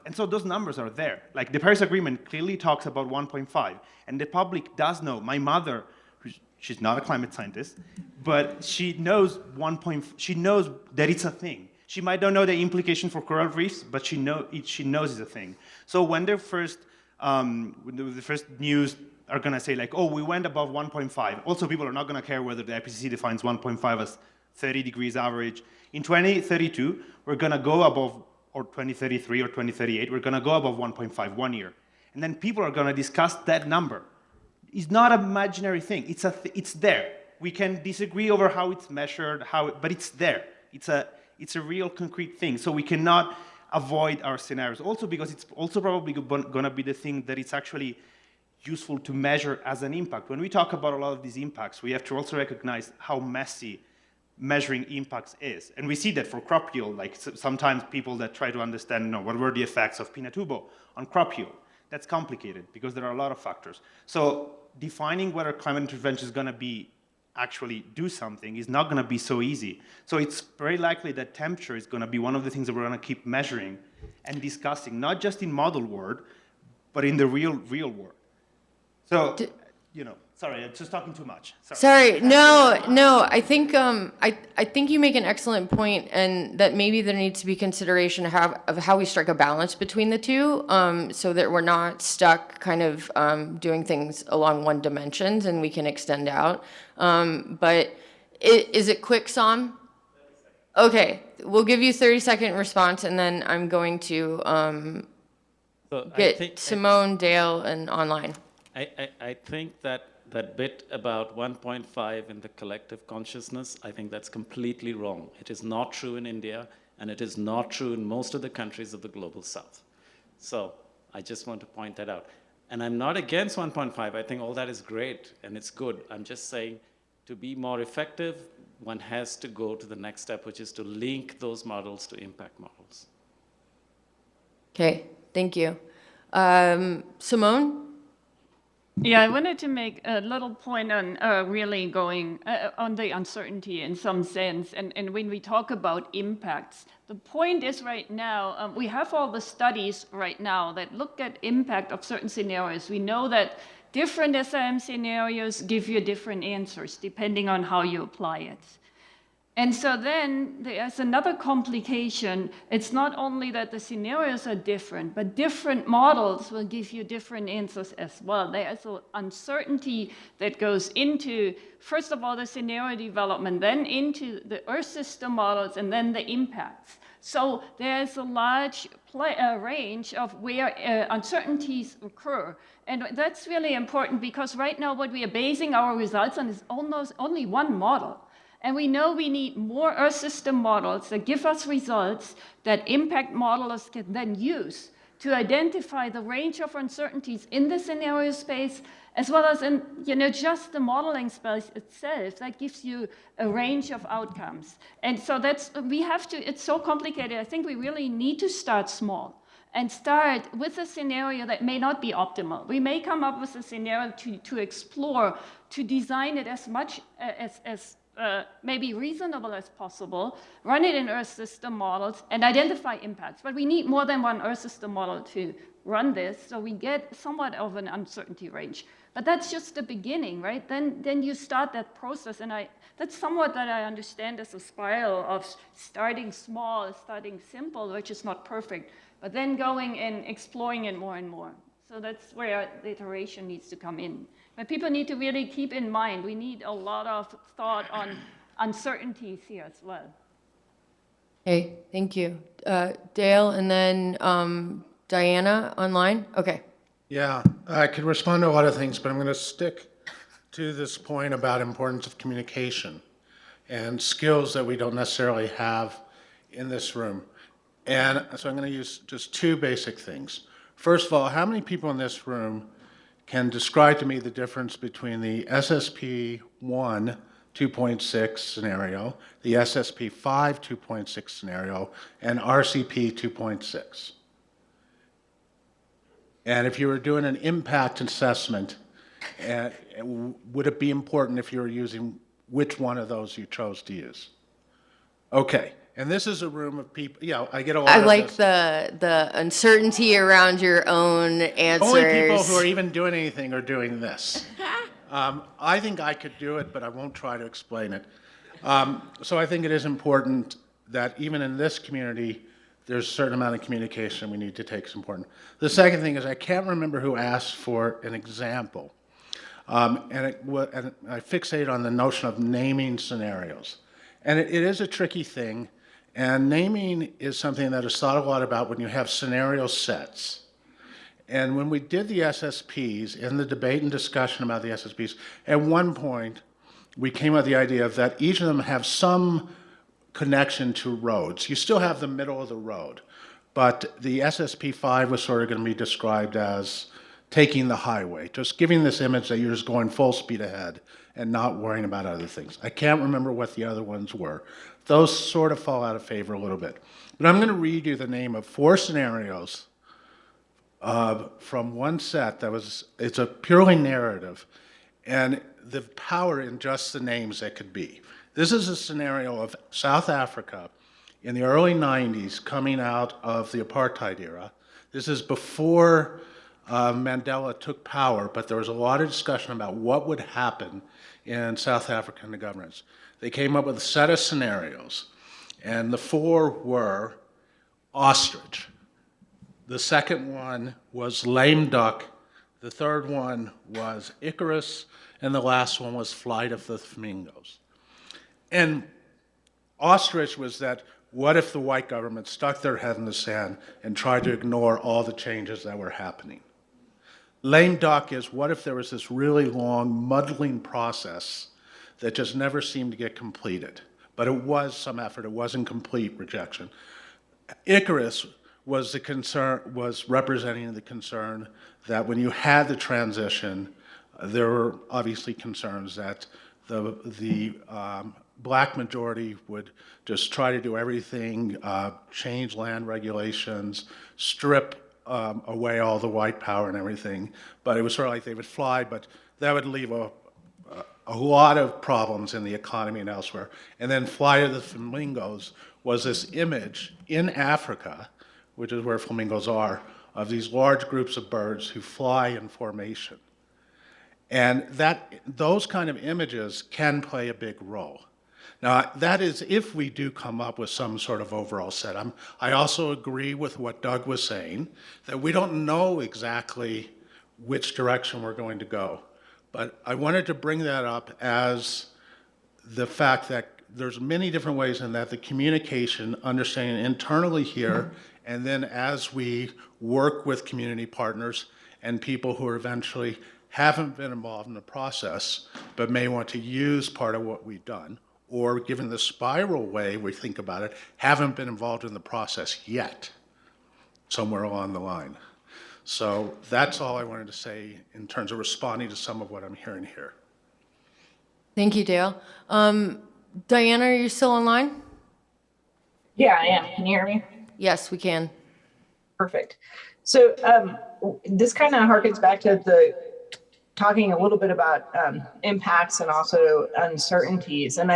And so those numbers are there. Like the Paris Agreement clearly talks about 1.5, and the public does know. My mother, she's not a climate scientist, but she knows she knows that it's a thing. She might not know the implication for coral reefs, but she knows it's a thing. So when the first news are going to say like, oh, we went above 1.5. Also, people are not going to care whether the IPCC defines 1.5 as 30 degrees average. In 2032, we're going to go above, or 2033 or 2038, we're going to go above 1.5 1 year. And then people are going to discuss that number. It's not an imaginary thing. It's there. We can disagree over how it's measured, but it's there. It's a real concrete thing. So we cannot avoid our scenarios. Also because it's also probably going to be the thing that it's actually useful to measure as an impact. When we talk about a lot of these impacts, we have to also recognize how messy measuring impacts is. And we see that for crop yield, like sometimes people that try to understand, what were the effects of Pinatubo on crop yield. That's complicated because there are a lot of factors. So defining whether climate intervention is going to be actually do something is not going to be so easy. So it's very likely that temperature is going to be one of the things that we're going to keep measuring and discussing, not just in model world, but in the real world. So, sorry, I'm just talking too much. Sorry, no. I think I think you make an excellent point, and that maybe there needs to be consideration of how we strike a balance between the two, so that we're not stuck kind of doing things along one dimensions, and we can extend out. But is it quick, Sam? Okay, we'll give you 30-second response, and then I'm going to get Simone, Dale, and online. I think that bit about 1.5 in the collective consciousness, I think that's completely wrong. It is not true in India, and it is not true in most of the countries of the global south. So I just want to point that out. And I'm not against 1.5. I think all that is great, and it's good. I'm just saying to be more effective, one has to go to the next step, which is to link those models to impact models. Okay, thank you. Simone? Yeah, I wanted to make a little point on really going on the uncertainty in some sense. And when we talk about impacts, the point is right now, we have all the studies right now that look at impact of certain scenarios. We know that different SIM scenarios give you different answers depending on how you apply it. And so then there's another complication. It's not only that the scenarios are different, but different models will give you different answers as well. There's an uncertainty that goes into, first of all, the scenario development, then into the Earth system models, and then the impacts. So there's a large range of where uncertainties occur. And that's really important because right now what we are basing our results on is almost only one model. And we know we need more Earth system models that give us results that impact modelers can then use to identify the range of uncertainties in the scenario space, as well as in just the modeling space itself. That gives you a range of outcomes. And so it's so complicated. I think we really need to start small and start with a scenario that may not be optimal. We may come up with a scenario to explore, to design it as much as maybe reasonable as possible, run it in Earth system models, and identify impacts. But we need more than one Earth system model to run this, so we get somewhat of an uncertainty range. But that's just the beginning, right? Then you start that process, and that's somewhat that I understand as a spiral of starting small, starting simple, which is not perfect, but then going and exploring it more and more. So that's where the iteration needs to come in. But people need to really keep in mind, we need a lot of thought on uncertainties here as well. Hey, thank you. Dale, and then Diana online. Okay. Yeah, I could respond to a lot of things, but I'm going to stick to this point about importance of communication and skills that we don't necessarily have in this room. And so I'm going to use just two basic things. First of all, how many people in this room can describe to me the difference between the SSP 1 2.6 scenario, the SSP 5 2.6 scenario, and RCP 2.6? And if you were doing an impact assessment, would it be important if you were using which one of those you chose to use? Okay, and this is a room of people, yeah, I get a lot I of like this. the uncertainty around your own answers. Only people who are even doing anything are doing this. I think I could do it, but I won't try to explain it. So I think it is important that even in this community, there's a certain amount of communication we need to take. It's important. The second thing is I can't remember who asked for an example. And I fixated on the notion of naming scenarios. And it is a tricky thing. And naming is something that is thought a lot about when you have scenario sets. And when we did the SSPs, in the debate and discussion about the SSPs, at one point, we came up with the idea of that each of them have some connection to roads. You still have the middle of the road, but the SSP5 was sort of going to be described as taking the highway, just giving this image that you're just going full speed ahead and not worrying about other things. I can't remember what the other ones were. Those sort of fall out of favor a little bit. But I'm going to read you the name of 4 scenarios from one set that was, it's a purely narrative, and the power in just the names that could be. This is a scenario of South Africa in the early 90s coming out of the apartheid era. This is before Mandela took power, but there was a lot of discussion about what would happen in South Africa and the governance. They came up with a set of scenarios, and the 4 were ostrich. The second one was lame duck. The third one was Icarus, and the last one was flight of the flamingos. And ostrich was that, what if the white government stuck their head in the sand and tried to ignore all the changes that were happening? Lame duck is, what if there was this really long muddling process that just never seemed to get completed? But it was some effort, it wasn't complete rejection. Icarus was the concern, was representing the concern that when you had the transition, there were obviously concerns that the black majority would just try to do everything, change land regulations, strip away all the white power and everything. But it was sort of like they would fly, but that would leave a lot of problems in the economy and elsewhere. And then Flight of the Flamingos was this image in Africa, which is where flamingos are, of these large groups of birds who fly in formation. And those kind of images can play a big role. Now, that is if we do come up with some sort of overall set. I also agree with what Doug was saying, that we don't know exactly which direction we're going to go. But I wanted to bring that up as the fact that there's many different ways in that the communication, understanding internally here, and then as we work with community partners and people who are eventually haven't been involved in the process, but may want to use part of what we've done, or given the spiral way we think about it, haven't been involved in the process yet, somewhere along the line. So that's all I wanted to say in terms of responding to some of what I'm hearing here. Thank you, Dale. Diana, are you still online? Yeah, I am. Can you hear me? Yes, we can. Perfect. So this kind of harkens back to the talking a little bit about impacts and also uncertainties. And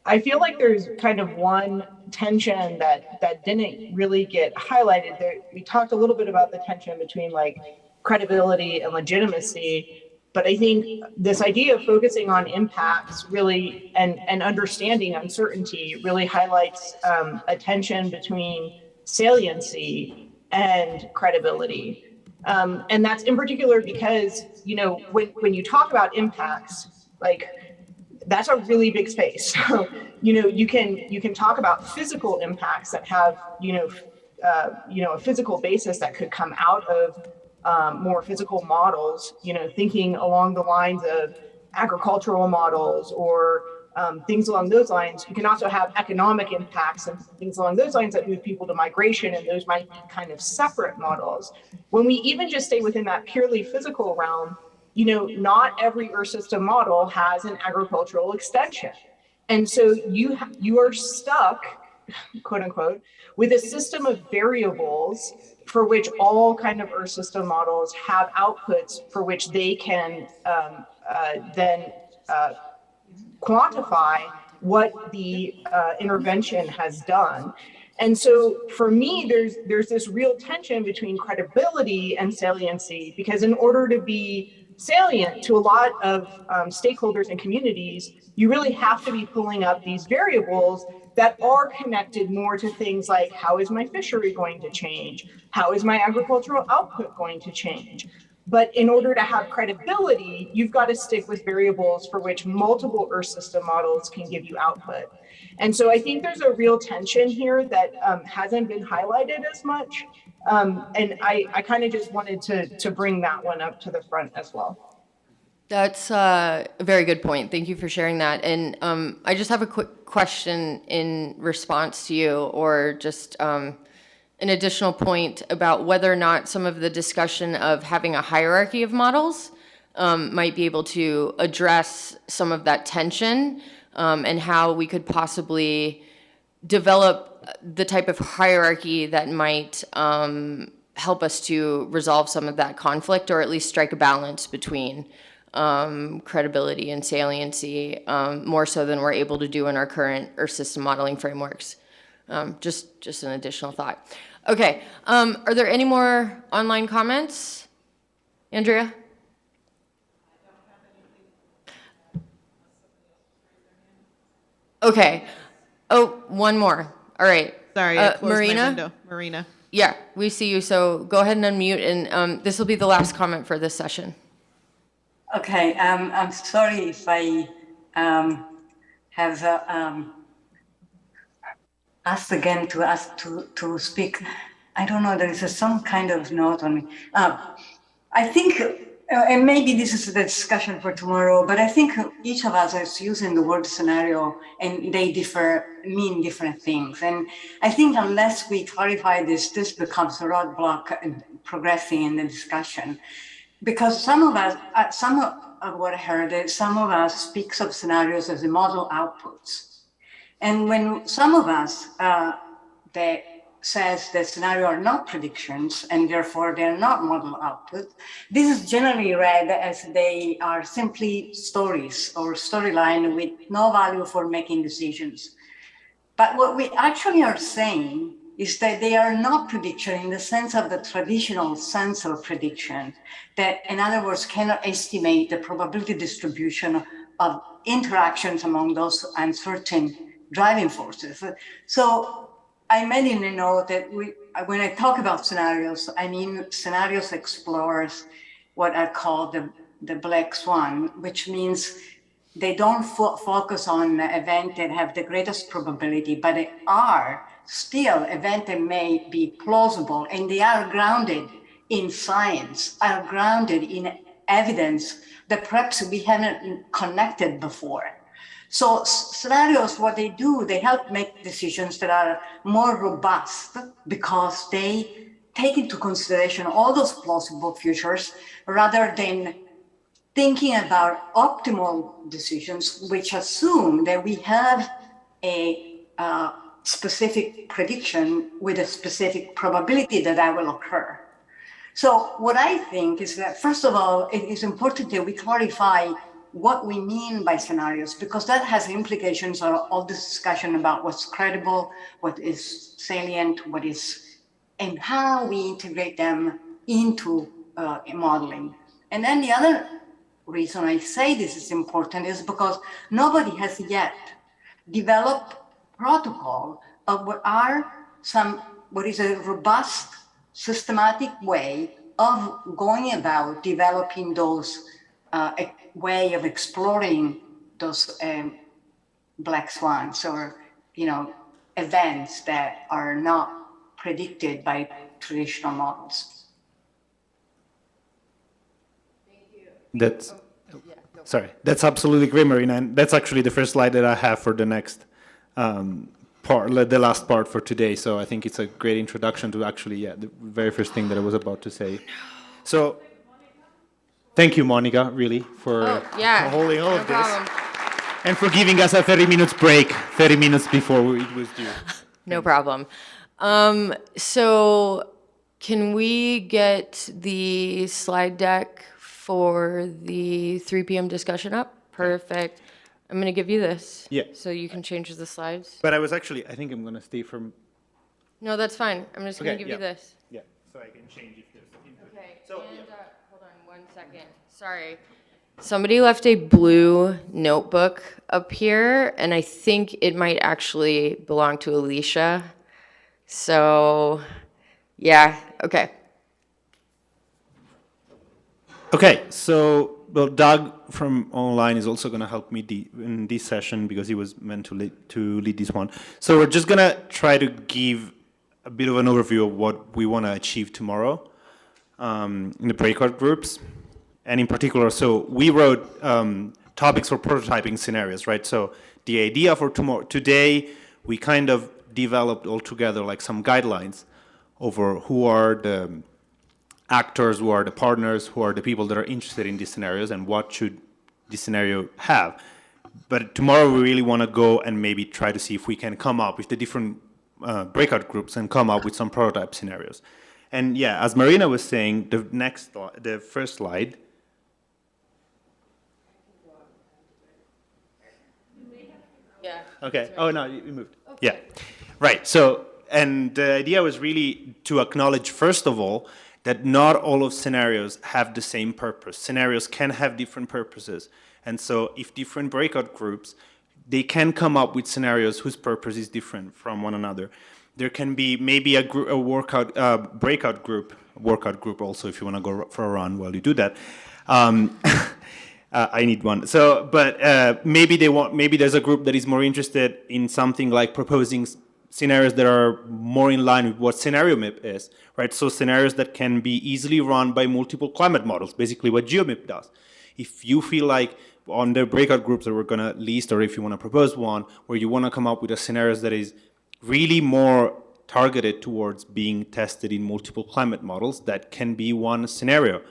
I feel like there's kind of one tension that didn't really get highlighted. We talked a little bit about the tension between like credibility and legitimacy, but I think this idea of focusing on impacts really and understanding uncertainty really highlights a tension between saliency and credibility. And that's in particular because, you know, when you talk about impacts, like that's a really big space. So, you can talk about physical impacts that have, a physical basis that could come out of more physical models, thinking along the lines of agricultural models or things along those lines. You can also have economic impacts and things along those lines that move people to migration, and those might be kind of separate models. When we even just stay within that purely physical realm, not every Earth system model has an agricultural extension. And so you are stuck, quote unquote, with a system of variables for which all kind of Earth system models have outputs for which they can then quantify what the intervention has done. And so for me, there's this real tension between credibility and saliency, because in order to be salient to a lot of stakeholders and communities, you really have to be pulling up these variables that are connected more to things like, how is my fishery going to change? How is my agricultural output going to change? But in order to have credibility, you've got to stick with variables for which multiple Earth system models can give you output. And so I think there's a real tension here that hasn't been highlighted as much. And I kind of just wanted to bring that one up to the front as well. That's a very good point. Thank you for sharing that. And I just have a quick question in response to you, or just an additional point about whether or not some of the discussion of having a hierarchy of models might be able to address some of that tension, and how we could possibly develop the type of hierarchy that might help us to resolve some of that conflict, or at least strike a balance between credibility and saliency, more so than we're able to do in our current Earth system modeling frameworks. Just an additional thought. Okay, are there any more online comments? Andrea? Okay. Oh, one more. All right. Sorry, I closed Marina? my window. Marina. Yeah, we see you. So go ahead and unmute, and this will be the last comment for this session. Okay, I'm sorry if I have asked again to ask to speak. I don't know, there is some kind of note on me. I think, and maybe this is the discussion for tomorrow, but I think each of us is using the word scenario and they mean different things. And I think unless we clarify this becomes a roadblock in progressing in the discussion. Because some of us, some of what I heard is some of us speaks of scenarios as the model outputs. And when some of us that says the scenario are not predictions and therefore they're not model output, this is generally read as they are simply stories or storyline with no value for making decisions. But what we actually are saying is that they are not prediction in the sense of the traditional sense of prediction, that in other words, cannot estimate the probability distribution of interactions among those uncertain driving forces. So I made in a note that when I talk about scenarios, I mean scenarios explores what I call the black swan, which means they don't focus on events that have the greatest probability, but they are still events that may be plausible, and they are grounded in science, are grounded in evidence that perhaps we haven't connected before. So scenarios, what they do, they help make decisions that are more robust because they take into consideration all those plausible futures rather than thinking about optimal decisions, which assume that we have a specific prediction with a specific probability that that will occur. So what I think is that, first of all, it is important that we clarify what we mean by scenarios, because that has implications on all this discussion about what's credible, what is salient, what is, and how we integrate them into modeling. And then the other reason I say this is important is because nobody has yet developed protocol of what is a robust, systematic way of going about developing those way of exploring those black swans or, events that are not predicted by traditional models. That's, sorry, that's absolutely great, Marina, and that's actually the first slide that I have for the next part, the last part for today. So I think it's a great introduction to actually, the very first thing that I was about to say. So, thank you, Monica, really, for holding all of this. And for giving us a 30 minutes break, 30 minutes before it was due. No problem. So can we get the slide deck for the 3 p.m. discussion up? Perfect. I'm going to give you this. Yeah. So you can change the slides. But I think I'm going to stay from... No, that's fine. I'm just going to give you this. Yeah, so I can change if there's input. Okay, so, hold on 1 second. Sorry. Somebody left a blue notebook up here, and I think it might actually belong to Alicia. So, yeah, okay. Okay, so well, Doug from online is also going to help me in this session because he was meant to lead this one. So we're just going to try to give a bit of an overview of what we want to achieve tomorrow in the breakout groups. And in particular, so we wrote topics for prototyping scenarios, right? So the idea for today, we kind of developed all together like some guidelines over who are the actors, who are the partners, who are the people that are interested in these scenarios, and what should this scenario have. But tomorrow we really want to go and maybe try to see if we can come up with the different breakout groups and come up with some prototype scenarios. And yeah, as Marina was saying, the first slide. Yeah. Okay. Oh, no, you moved. Okay. Yeah. Right. So, and the idea was really to acknowledge, first of all, that not all of scenarios have the same purpose. Scenarios can have different purposes. And so if different breakout groups, they can come up with scenarios whose purpose is different from one another. There can be maybe a breakout group also if you want to go for a run while you do that. I need one. So, but maybe there's a group that is more interested in something like proposing scenarios that are more in line with what scenario MIP is, right? So scenarios that can be easily run by multiple climate models, basically what GeoMIP does. If you feel like on the breakout groups that we're going to list, or if you want to propose one, where you want to come up with a scenarios that is really more targeted towards being tested in multiple climate models, that can be one scenario.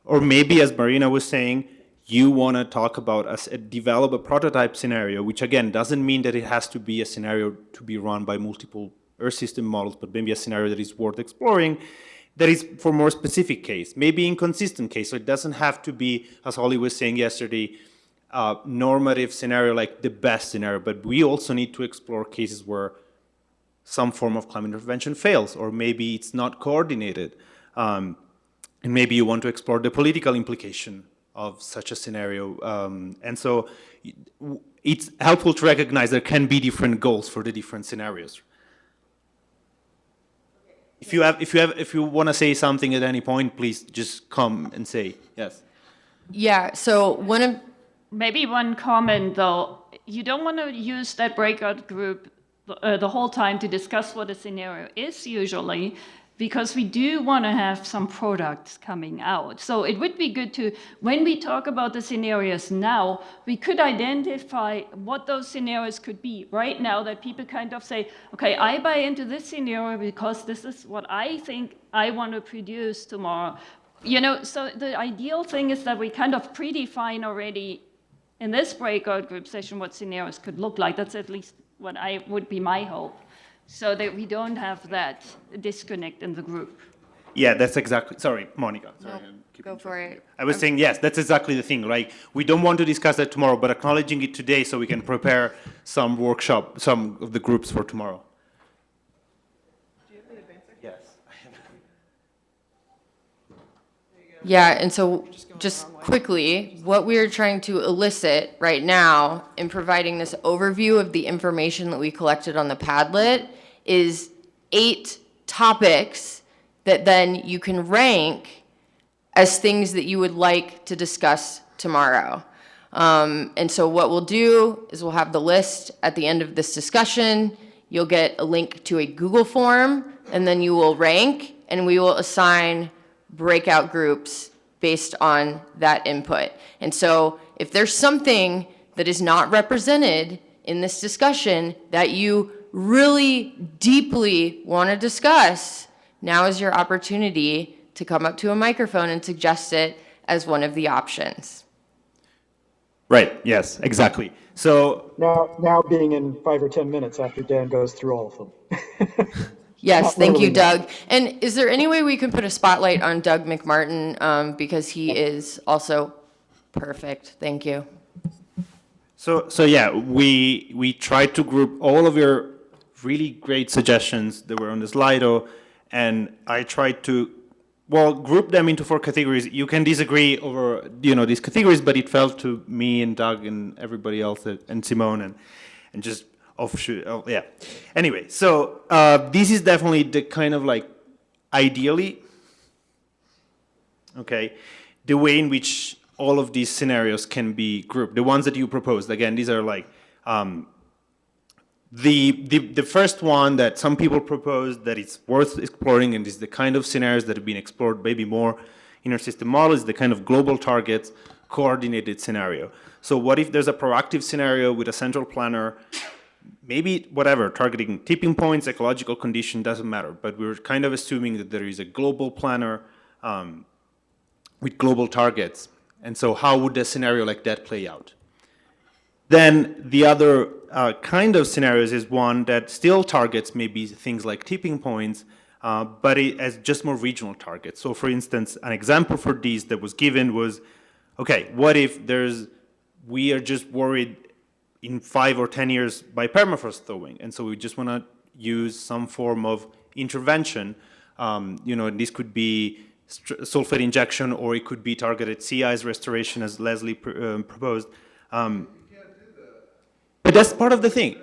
Or maybe, as Marina was saying, you want to talk about develop a prototype scenario, which again doesn't mean that it has to be a scenario to be run by multiple Earth system models, but maybe a scenario that is worth exploring, that is for more specific case, maybe inconsistent case. So it doesn't have to be, as Holly was saying yesterday, normative scenario like the best scenario, but we also need to explore cases where some form of climate intervention fails, or maybe it's not coordinated. And maybe you want to explore the political implication of such a scenario. And so it's helpful to recognize there can be different goals for the different scenarios. If you want to say something at any point, please just come and say yes. Yeah, so maybe one comment though, you don't want to use that breakout group the whole time to discuss what a scenario is usually, because we do want to have some products coming out. So it would be good to, when we talk about the scenarios now, we could identify what those scenarios could be right now, that people kind of say, okay, I buy into this scenario because this is what I think I want to produce tomorrow. You know, so the ideal thing is that we kind of predefine already in this breakout group session what scenarios could look like. That's at least what would be my hope, so that we don't have that disconnect in the group. Yeah, that's exactly, sorry, Monica. Sorry, go for it. I was saying, yes, that's exactly the thing, right? We don't want to discuss that tomorrow, but acknowledging it today so we can prepare some workshop, some of the groups for tomorrow. Yes. Yeah, and so just quickly, what we are trying to elicit right now in providing this overview of the information that we collected on the Padlet is 8 topics that then you can rank as things that you would like to discuss tomorrow. And so what we'll do is we'll have the list at the end of this discussion. You'll get a link to a Google form, and then you will rank, and we will assign breakout groups based on that input. And so if there's something that is not represented in this discussion that you really deeply want to discuss, now is your opportunity to come up to a microphone and suggest it as one of the options. Right, yes, exactly. So now being in 5 or 10 minutes after Dan goes through all of them. Yes, thank you, literally, Doug. And is there any way we can put a spotlight on Doug McMartin, because he is also perfect? Thank you. So yeah, we tried to group all of your really great suggestions that were on the Slido, and I tried to, well, group them into 4 categories. You can disagree over, these categories, but it felt to me and Doug and everybody else and Simone and just offshoot. Oh, yeah. Anyway, so this is definitely the kind of like, ideally, okay, the way in which all of these scenarios can be grouped. The ones that you proposed, again, these are like, the first one that some people proposed that it's worth exploring, and is the kind of scenarios that have been explored maybe more in our system model, is the kind of global targets coordinated scenario. So what if there's a proactive scenario with a central planner, maybe whatever, targeting tipping points, ecological condition, doesn't matter, but we're kind of assuming that there is a global planner with global targets. And so how would a scenario like that play out? Then the other kind of scenarios is one that still targets maybe things like tipping points, but it as just more regional targets. So for instance, an example for these that was given was, okay, what if we are just worried in 5 or 10 years by permafrost thawing, and so we just want to use some form of intervention. This could be sulfate injection, or it could be targeted sea ice restoration, as Leslie proposed. But that's part of the thing.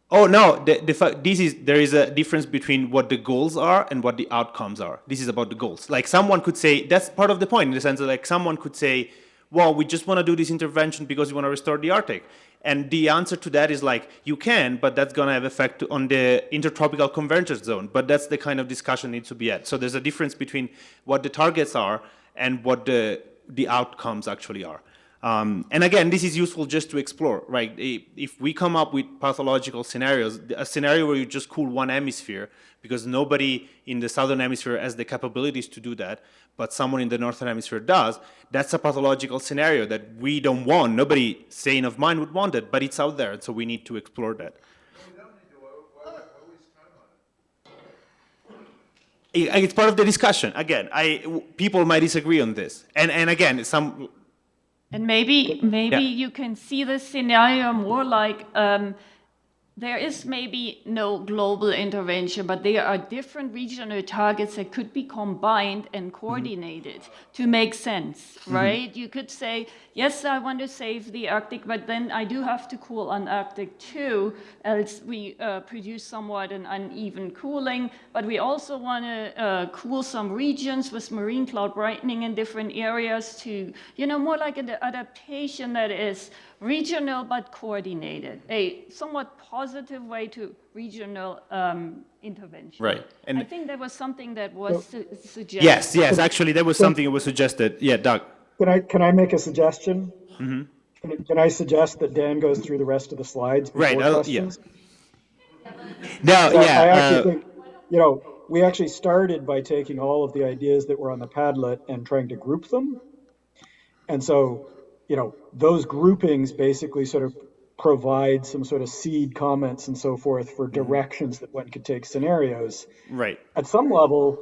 Oh no, there is a difference between what the goals are and what the outcomes are. This is about the goals. Like someone could say, that's part of the point, in the sense that like someone could say, well, we just want to do this intervention because we want to restore the Arctic. And the answer to that is like, you can, but that's going to have effect on the intertropical convergence zone. But that's the kind of discussion needs to be had. So there's a difference between what the targets are and what the outcomes actually are. And again, this is useful just to explore, right? If we come up with pathological scenarios, a scenario where you just cool one hemisphere, because nobody in the southern hemisphere has the capabilities to do that, but someone in the northern hemisphere does, that's a pathological scenario that we don't want. Nobody sane of mind would want it, but it's out there, and so we need to explore that. It's part of the discussion. Again, people might disagree on this, and again, some. And maybe you can see the scenario more like there is maybe no global intervention, but there are different regional targets that could be combined and coordinated to make sense, right? You could say, yes, I want to save the Arctic, but then I do have to cool on Arctic too, else we produce somewhat an uneven cooling, but we also want to cool some regions with marine cloud brightening in different areas to, more like an adaptation that is regional but coordinated, a somewhat positive way to regional intervention. Right. And I think that was something that was suggested. Yes, actually that was something that was suggested. Yeah, Doug. Can I make a suggestion? Mm-hmm. Can I suggest that Dan goes through the rest of the slides before questions? Yeah. No, So yeah. I actually think, we actually started by taking all of the ideas that were on the Padlet and trying to group them. And so, those groupings basically sort of provide some sort of seed comments and so forth for directions that one could take scenarios. Right. At some level,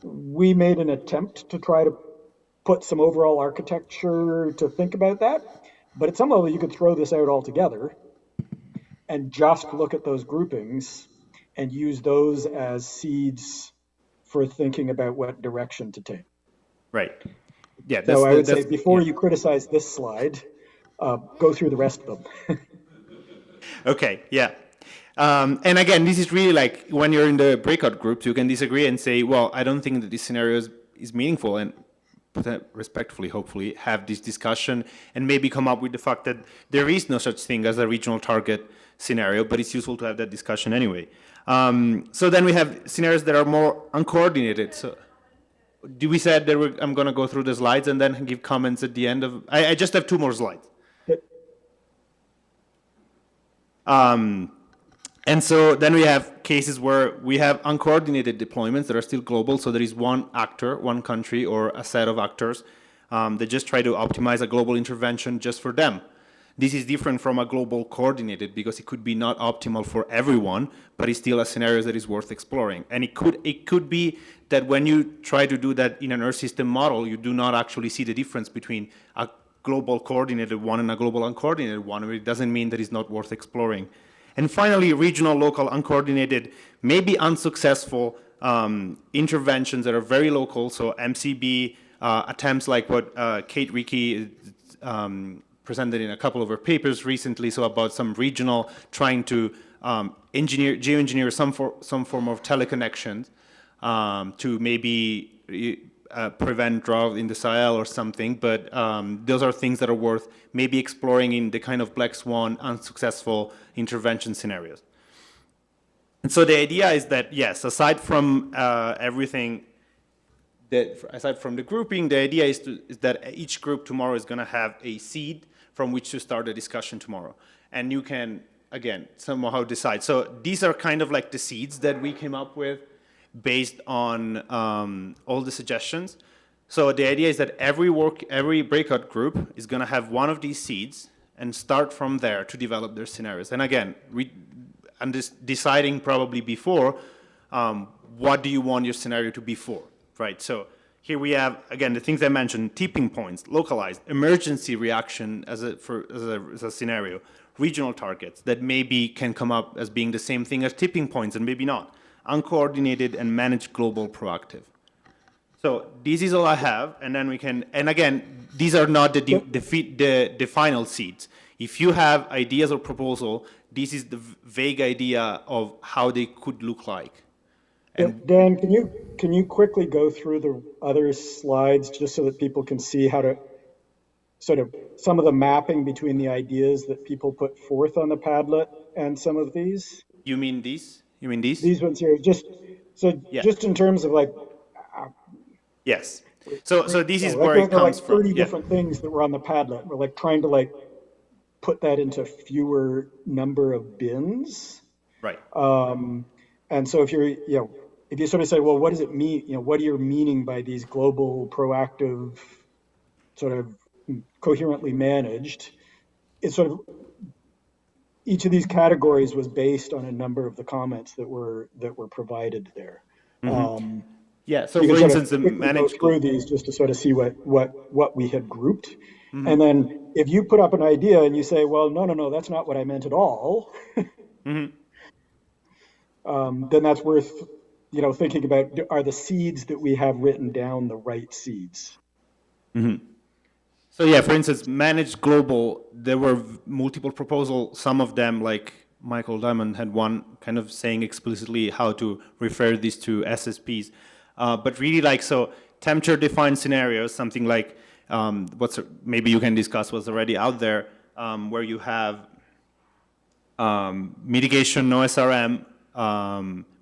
we made an attempt to try to put some overall architecture to think about that. But at some level, you could throw this out altogether and just look at those groupings and use those as seeds for thinking about what direction to take. Right. Yeah. So I would say before you criticize this slide, go through the rest of them. Okay. Yeah. And again, this is really like when you're in the breakout groups, you can disagree and say, well, I don't think that this scenario is meaningful. And respectfully, hopefully, have this discussion and maybe come up with the fact that there is no such thing as a regional target scenario, but it's useful to have that discussion anyway. So then we have scenarios that are more uncoordinated. So we said that I'm going to go through the slides and then give comments at the end of, I just have 2 more slides. And so then we have cases where we have uncoordinated deployments that are still global. So there is one actor, one country, or a set of actors that just try to optimize a global intervention just for them. This is different from a global coordinated because it could be not optimal for everyone, but it's still a scenario that is worth exploring. And it could be that when you try to do that in an Earth system model, you do not actually see the difference between a global coordinated one and a global uncoordinated one, but it doesn't mean that it's not worth exploring. And finally, regional, local, uncoordinated, maybe unsuccessful interventions that are very local. So MCB attempts like what Kate Rickey presented in a couple of her papers recently, so about some regional trying to geoengineer some form of teleconnections to maybe prevent drought in the Sahel or something, but those are things that are worth maybe exploring in the kind of black swan unsuccessful intervention scenarios. And so the idea is that, yes, aside from everything, aside from the grouping, the idea is that each group tomorrow is going to have a seed from which to start a discussion tomorrow. And you can, again, somehow decide. So these are kind of like the seeds that we came up with based on all the suggestions. So the idea is that every breakout group is going to have one of these seeds and start from there to develop their scenarios. And again, deciding probably before, what do you want your scenario to be for, right? So here we have, again, the things I mentioned: tipping points, localized, emergency reaction as a scenario, regional targets that maybe can come up as being the same thing as tipping points and maybe not, uncoordinated and managed global proactive. So this is all I have, and then we can, and again, these are not the final seeds. If you have ideas or proposal, this is the vague idea of how they could look like. And Dan, can you quickly go through the other slides just so that people can see how to sort of some of the mapping between the ideas that people put forth on the Padlet and some of these? You mean these? You mean these? These ones here, just in terms of like. Yes. So this is where it comes like from. 30 different things that were on the Padlet. We're like trying to like put that into fewer number of bins. Right. And so if you sort of say, well, what does it mean? What are you meaning by these global, proactive, sort of coherently managed? It's sort of each of these categories was based on a number of the comments that were provided there. Mm-hmm. Yeah. So for instance, the managed go through these just to sort of see what we had grouped, and then if you put up an idea and you say, well, no, that's not what I meant at all. Then that's worth, thinking about, are the seeds that we have written down the right seeds? Mm-hmm. So yeah, for instance, managed global, there were multiple proposals. Some of them, like Michael Diamond had one kind of saying explicitly how to refer this to SSPs. But really temperature-defined scenarios, something like maybe you can discuss what's already out there, where you have mitigation, no SRM,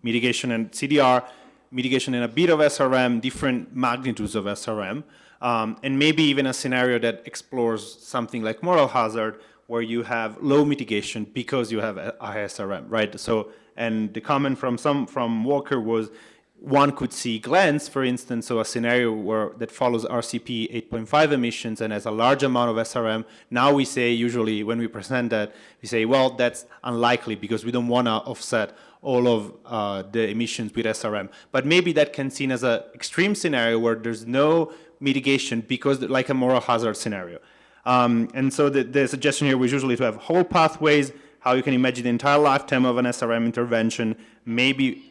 mitigation and CDR, mitigation and a bit of SRM, different magnitudes of SRM, and maybe even a scenario that explores something like moral hazard, where you have low mitigation because you have a high SRM, right? So, and the comment from Walker was, one could see GLENS, for instance, so a scenario that follows RCP 8.5 emissions and has a large amount of SRM. Now we say, usually when we present that, we say, well, that's unlikely because we don't want to offset all of the emissions with SRM. But maybe that can be seen as an extreme scenario where there's no mitigation because like a moral hazard scenario. And so the suggestion here was usually to have whole pathways, how you can imagine the entire lifetime of an SRM intervention, maybe.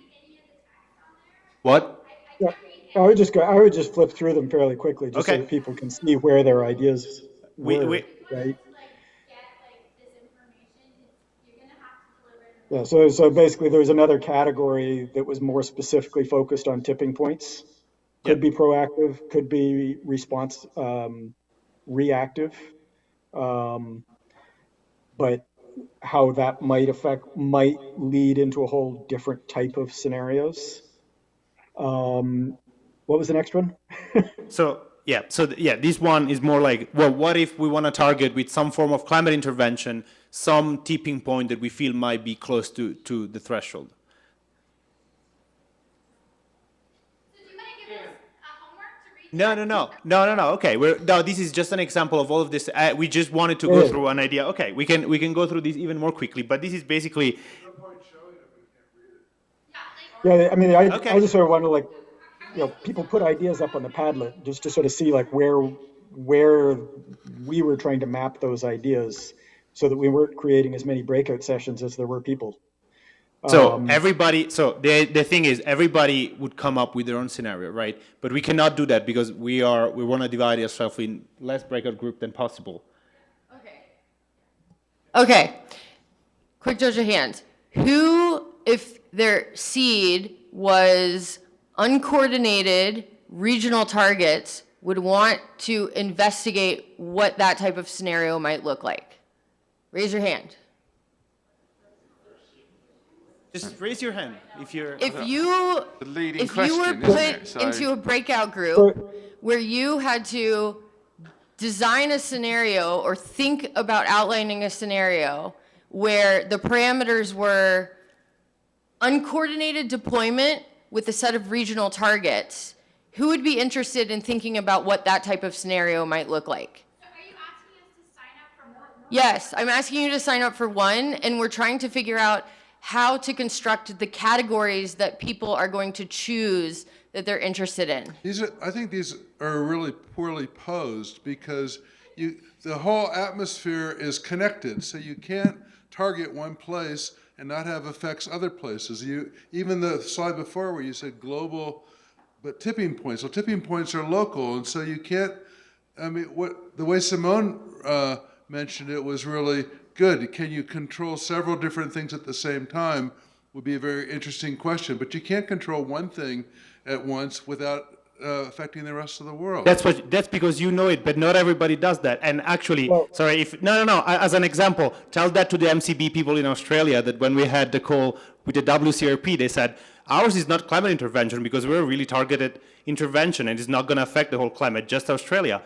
What? Yeah, I would just flip through them fairly quickly, just so that people can see where their ideas were, right? Yeah. So basically, there was another category that was more specifically focused on tipping points, Could be proactive, could be reactive. But how that might lead into a whole different type of scenarios. What was the next one? So this one is more like, well, what if we want to target with some form of climate intervention some tipping point that we feel might be close to the threshold? No. Okay, this is just an example of all of this. We just wanted to go through an idea. Okay, we can go through this even more quickly, but this is basically. Yeah, I mean, I just sort of wonder, like, people put ideas up on the Padlet just to sort of see like where we were trying to map those ideas, so that we weren't creating as many breakout sessions as there were people. So the thing is, everybody would come up with their own scenario, right? But we cannot do that because we want to divide ourselves in less breakout group than possible. Okay. Quick judge of hands. Who, if their seed was uncoordinated regional targets, would want to investigate what that type of scenario might look like? Raise your hand. Just raise your hand if you're. If you were put into a breakout group where you had to design a scenario or think about outlining a scenario where the parameters were uncoordinated deployment with a set of regional targets, who would be interested in thinking about what that type of scenario might look like? So are you asking us to sign up for more? Yes, I'm asking you to sign up for one, and we're trying to figure out how to construct the categories that people are going to choose that they're interested in. I think these are really poorly posed because the whole atmosphere is connected, so you can't target one place and not have effects other places. Even the slide before where you said global, but tipping points. Well, tipping points are local, and so you can't. I mean, the way Simone mentioned it was really good. Can you control several different things at the same time? Would be a very interesting question. But you can't control one thing at once without affecting the rest of the world. That's because you know it, but not everybody does that. And actually, as an example, tell that to the MCB people in Australia that when we had the call with the WCRP, they said, ours is not climate intervention because we're a really targeted intervention and it's not going to affect the whole climate, just Australia.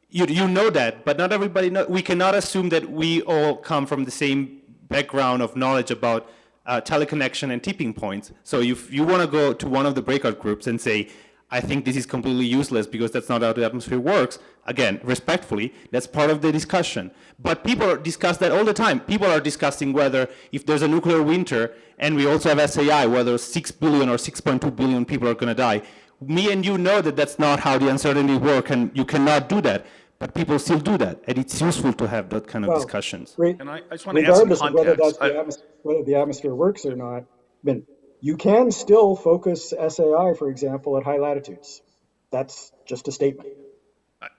You know that, but not everybody knows. We cannot assume that we all come from the same background of knowledge about teleconnection and tipping points. So if you want to go to one of the breakout groups and say, I think this is completely useless because that's not how the atmosphere works, again, respectfully, that's part of the discussion. But people discuss that all the time. People are discussing whether if there's a nuclear winter and we also have SAI, whether 6 billion or 6.2 billion people are going to die. Me and you know that that's not how the uncertainty works, and you cannot do that. But people still do that, and it's useful to have that kind of discussions. And I just want to add some context. Regardless of whether the atmosphere works or not, I mean, you can still focus SAI, for example, at high latitudes. That's just a statement.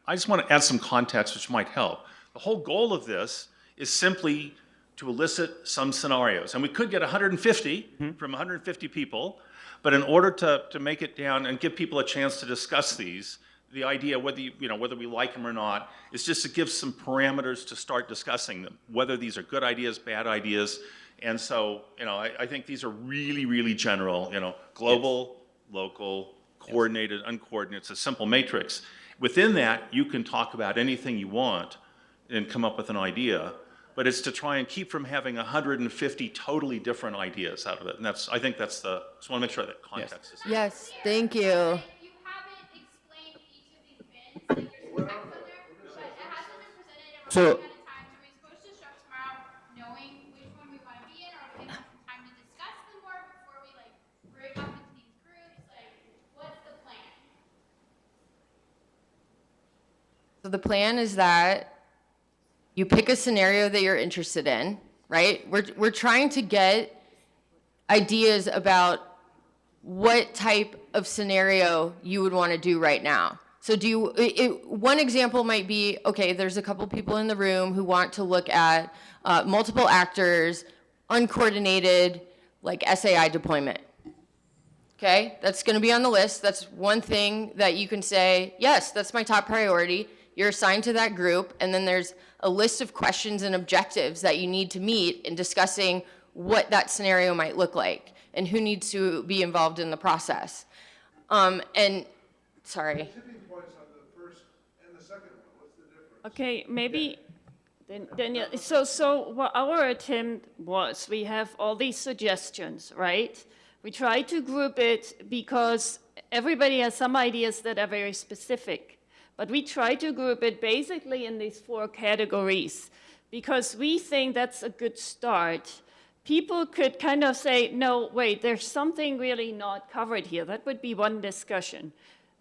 I just want to add some context which might help. The whole goal of this is simply to elicit some scenarios. And we could get 150 from 150 people, but in order to make it down and give people a chance to discuss these, the idea, whether we like them or not, is just to give some parameters to start discussing them, whether these are good ideas, bad ideas. And so, I think these are really, really general, global, local, coordinated, uncoordinated. It's a simple matrix. Within that, you can talk about anything you want and come up with an idea, but it's to try and keep from having 150 totally different ideas out of it. And I think that's just want to make sure that context is. Yes, thank you. So, So the plan is that you pick a scenario that you're interested in, right? We're trying to get ideas about what type of scenario you would want to do right now. So one example might be, okay, there's a couple people in the room who want to look at multiple actors, uncoordinated, like SAI deployment. Okay, that's going to be on the list. That's one thing that you can say, yes, that's my top priority. You're assigned to that group, and then there's a list of questions and objectives that you need to meet in discussing what that scenario might look like and who needs to be involved in the process. And sorry. Okay, maybe Daniel. So what our attempt was, we have all these suggestions, right? We try to group it because everybody has some ideas that are very specific, but we try to group it basically in these 4 categories because we think that's a good start. People could kind of say, no, wait, there's something really not covered here. That would be one discussion.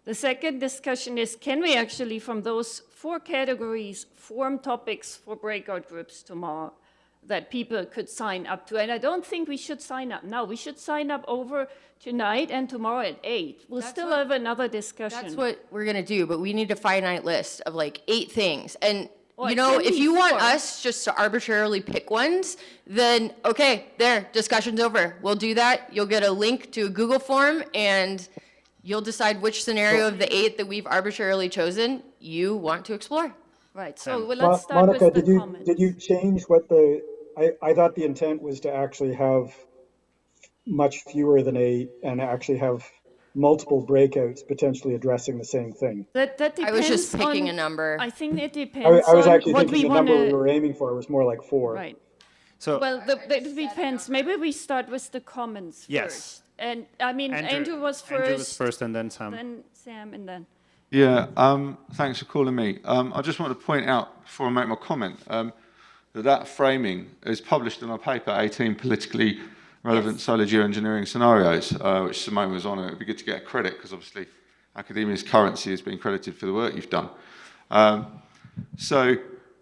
The second discussion is, can we actually, from those 4 categories, form topics for breakout groups tomorrow that people could sign up to? And I don't think we should sign up now. We should sign up over tonight and tomorrow at 8. We'll still have another discussion. That's what we're going to do, but we need a finite list of like 8 things. And Well, you know, it can if be you want 4. us just to arbitrarily pick ones, then okay, there, discussion's over. We'll do that. You'll get a link to a Google form and you'll decide which scenario of the 8 that we've arbitrarily chosen you want to explore. Right, so let's start Monica, with the comments. did you change what I thought the intent was to actually have much fewer than 8 and actually have multiple breakouts potentially addressing the same thing. That depends. I was just picking on, a number. I think it depends I was on actually what thinking we the number want we to. were aiming for was more like 4. Right. So Well, it depends. Maybe we start with the comments Yes. first. And I mean, Andrew was first. Andrew was first, and then Sam. Then Sam, and then. Yeah, thanks for calling me. I just want to point out, before I make my comment, that framing is published in our paper, 18 politically relevant solar geoengineering scenarios, which Simone was on, and it would be good to get a credit, because obviously academia's currency has been credited for the work you've done. I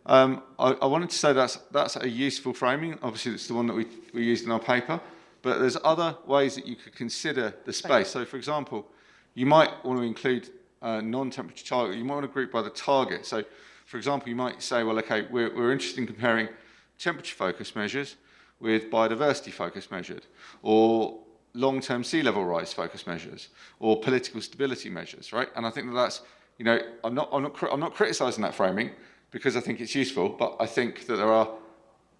wanted to say that's a useful framing. Obviously, it's the one that we used in our paper, but there's other ways that you could consider the space. So, for example, you might want to include non-temperature target. You might want to group by the target. So, for example, you might say, well, okay, we're interested in comparing temperature-focused measures with biodiversity-focused measures, or long-term sea level rise focused measures, or political stability measures, right? And I think that's, you know, I'm not criticising that framing because I think it's useful, but I think that there are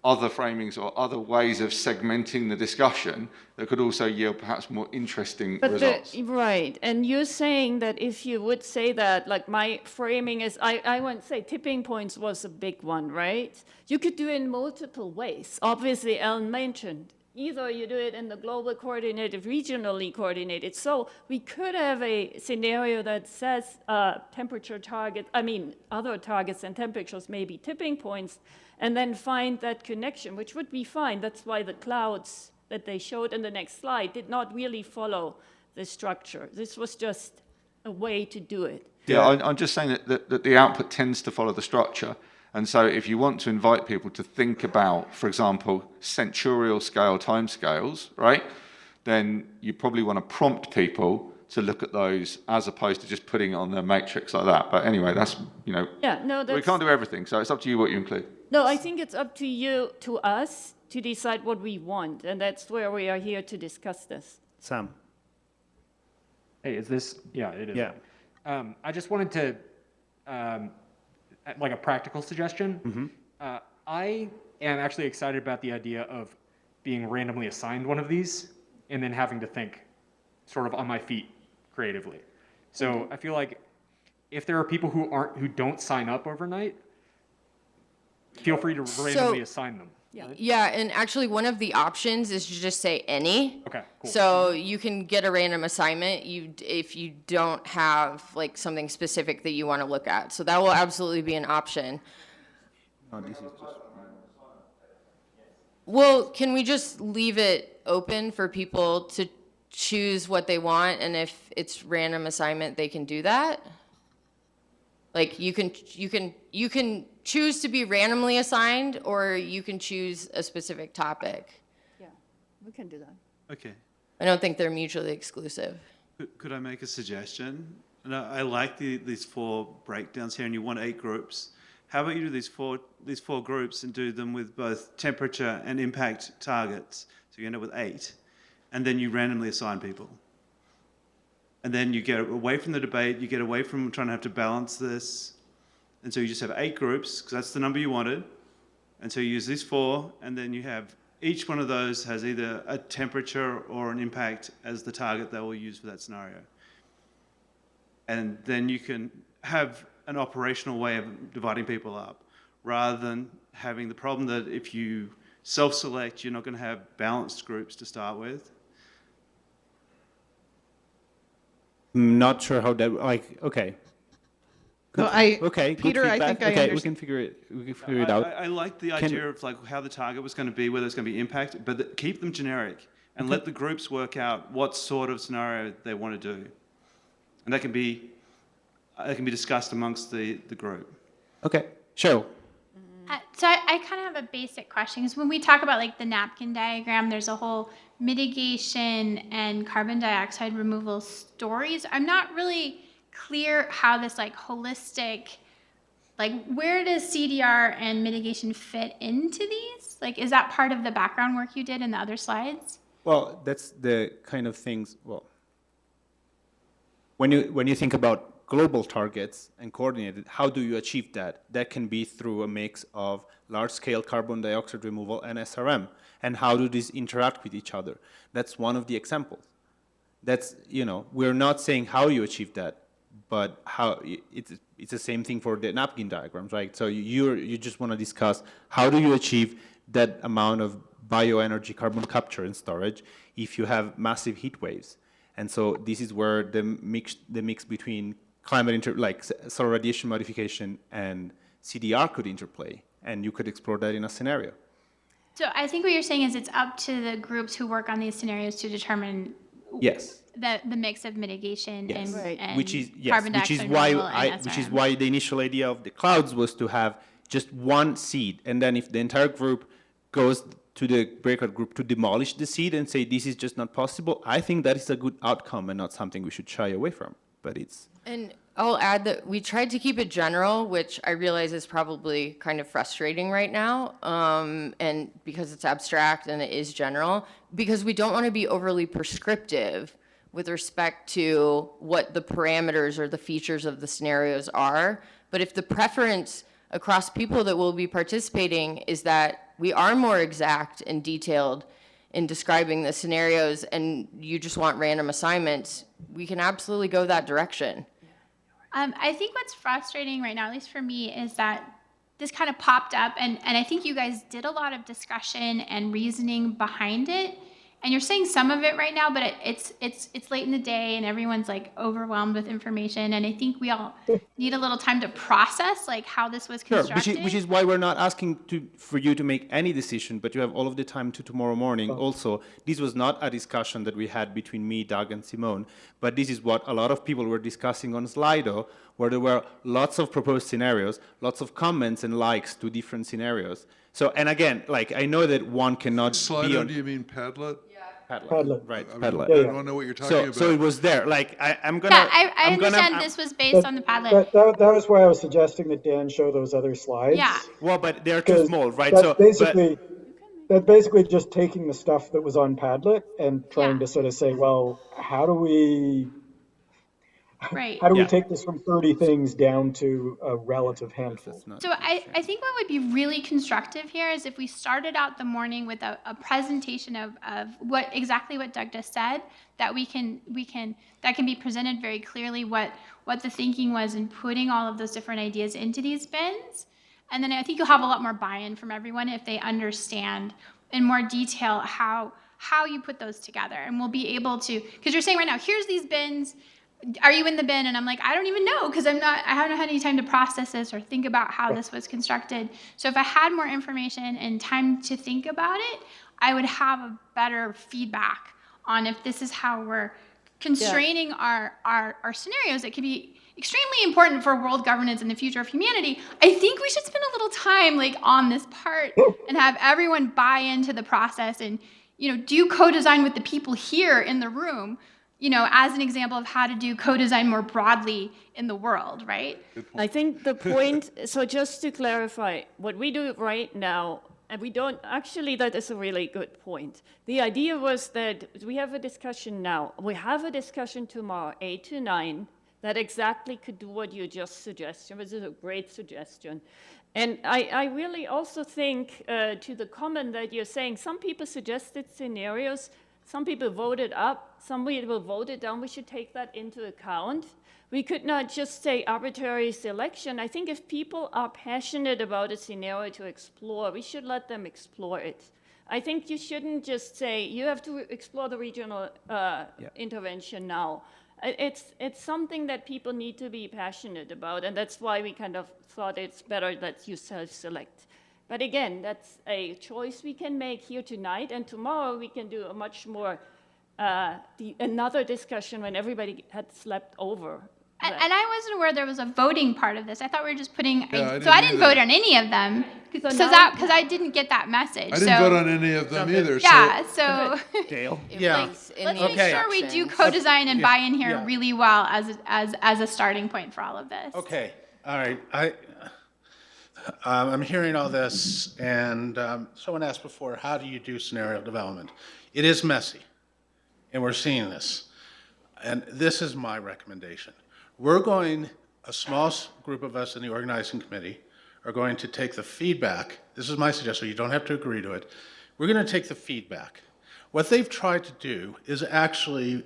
other framings or other ways of segmenting the discussion that could also yield perhaps more interesting results. Right, and you're saying that if you would say that, like my framing is, I wouldn't say tipping points was a big one, right? You could do it in multiple ways. Obviously, Ellen mentioned, either you do it in the global coordinated, regionally coordinated. So we could have a scenario that says temperature target, other targets and temperatures may be tipping points, and then find that connection, which would be fine. That's why the clouds that they showed in the next slide did not really follow the structure. This was just a way to do it. Yeah, I'm just saying that the output tends to follow the structure. And so if you want to invite people to think about, for example, centurial scale timescales, right, then you probably want to prompt people to look at those as opposed to just putting it on their matrix like that. But anyway, that's, you know, yeah, no, we can't do everything. So it's up to you what you include. No, I think it's up to you, to us, to decide what we want. And that's where we are here to discuss this. Sam. Hey, is this, yeah, it is. Yeah. I just wanted to, like a practical suggestion. Mm-hmm. I am actually excited about the idea of being randomly assigned one of these and then having to think sort of on my feet creatively. So I feel like if there are people who don't sign up overnight, feel free to randomly assign them. Right? Yeah, and actually one of the options is to just say any. Okay, cool. So you can get a random assignment if you don't have like something specific that you want to look at. So that will absolutely be an option. No, this is just... Well, can we just leave it open for people to choose what they want, and if it's random assignment, they can do that? Like you can choose to be randomly assigned, or you can choose a specific topic. Yeah, we can do that. Okay. I don't think they're mutually exclusive. Could I make a suggestion? And I like these 4 breakdowns here, and you want 8 groups. How about you do these four groups and do them with both temperature and impact targets? So you end up with 8, and then you randomly assign people. And then you get away from the debate, you get away from trying to have to balance this. And so you just have 8 groups, because that's the number you wanted. And so you use these 4, and then you have each one of those has either a temperature or an impact as the target they will use for that scenario. And then you can have an operational way of dividing people up, rather than having the problem that if you self-select, you're not going to have balanced groups to start with. I'm not sure how that, like, okay. No, Okay, good Peter, I feedback. think I okay, we understand. can figure it. We can figure it out. I like the idea of like how the target was going to be, whether it's going to be impact, but keep them generic and let the groups work out what sort of scenario they want to do, and that can be discussed amongst the group. Okay, Cheryl. So I kind of have a basic question, because when we talk about like the napkin diagram, there's a whole mitigation and carbon dioxide removal stories. I'm not really clear how this like holistic, like where does CDR and mitigation fit into these? Like, is that part of the background work you did in the other slides? Well, that's the kind of things, well, when you think about global targets and coordinated, how do you achieve that? That can be through a mix of large-scale carbon dioxide removal and SRM. And how do these interact with each other? That's one of the examples. That's, you know, we're not saying how you achieve that, but how it's the same thing for the napkin diagrams, right? So you just want to discuss how do you achieve that amount of bioenergy carbon capture and storage if you have massive heat waves. And so this is where the mix between like solar radiation modification and CDR could interplay, and you could explore that in a scenario. So I think what you're saying is it's up to the groups who work on these scenarios to determine Yes. the mix of mitigation Yes. and Which is carbon dioxide removal and which is SRM. why the initial idea of the clouds was to have just one seed, and then if the entire group goes to the breakout group to demolish the seed and say this is just not possible, I think that is a good outcome and not something we should shy away from. But it's And I'll add that we tried to keep it general, which I realize is probably kind of frustrating right now, and because it's abstract and it is general, because we don't want to be overly prescriptive with respect to what the parameters or the features of the scenarios are. But if the preference across people that will be participating is that we are more exact and detailed in describing the scenarios and you just want random assignments, we can absolutely go that direction. I think what's frustrating right now, at least for me, is that this kind of popped up, and I think you guys did a lot of discussion and reasoning behind it. And you're saying some of it right now, but it's late in the day and everyone's like overwhelmed with information. And I think we all need a little time to process like how this was constructed. Sure, which is why we're not asking for you to make any decision, but you have all of the time to tomorrow morning. Also, this was not a discussion that we had between me, Doug, and Simone, but this is what a lot of people were discussing on Slido, where there were lots of proposed scenarios, lots of comments and likes to different scenarios. So, and again, like, I know that one cannot Slido, be on... do you mean Padlet? Padlet, right, Padlet. I don't know what you're talking about. So it was there. Like, I'm gonna... Yeah, I understand this was based on the Padlet. That was why I was suggesting that Dan show those other slides. Yeah. Well, but they're too small, right? That's basically just taking the stuff that was on Padlet and trying to sort of say, well, how do we take this from 30 things down to a relative handful? So I think what would be really constructive here is if we started out the morning with a presentation of exactly what Doug just said, that can be presented very clearly what the thinking was in putting all of those different ideas into these bins. And then I think you'll have a lot more buy-in from everyone if they understand in more detail how you put those together. And we'll be able to, because you're saying right now, here's these bins, are you in the bin? And I'm like, I don't even know, because I haven't had any time to process this or think about how this was constructed. So if I had more information and time to think about it, I would have a better feedback on if this is how we're constraining our scenarios. It could be extremely important for world governance and the future of humanity. I think we should spend a little time like on this part and have everyone buy into the process and, do co-design with the people here in the room, as an example of how to do co-design more broadly in the world, right? I think the point, so just to clarify, what we do right now And we don't, actually, that is a really good point. The idea was that we have a discussion now. We have a discussion tomorrow, 8 to 9, that exactly could do what you just suggested. This is a great suggestion. And I really also think to the comment that you're saying, some people suggested scenarios, some people voted up, some people voted down. We should take that into account. We could not just say arbitrary selection. I think if people are passionate about a scenario to explore, we should let them explore it. I think you shouldn't just say, you have to explore the regional intervention now. It's something that people need to be passionate about, and that's why we kind of thought it's better that you self-select. But again, that's a choice we can make here tonight, and tomorrow we can do a much more, another discussion when everybody had slept over. And I wasn't aware there was a voting part of this. I thought we were just putting, Yeah, so I didn't vote on any of them, So because I didn't get that message. I didn't vote on any of them either. Yeah, so Dale? Yeah. let's make sure we do co-design and buy in here really well as a starting point for all of this. Okay, all right. I'm hearing all this, and someone asked before, how do you do scenario development? It is messy, and we're seeing this. And this is my recommendation. We're going, a small group of us in the organizing committee are going to take the feedback. This is my suggestion, you don't have to agree to it. We're going to take the feedback. What they've tried to do is actually,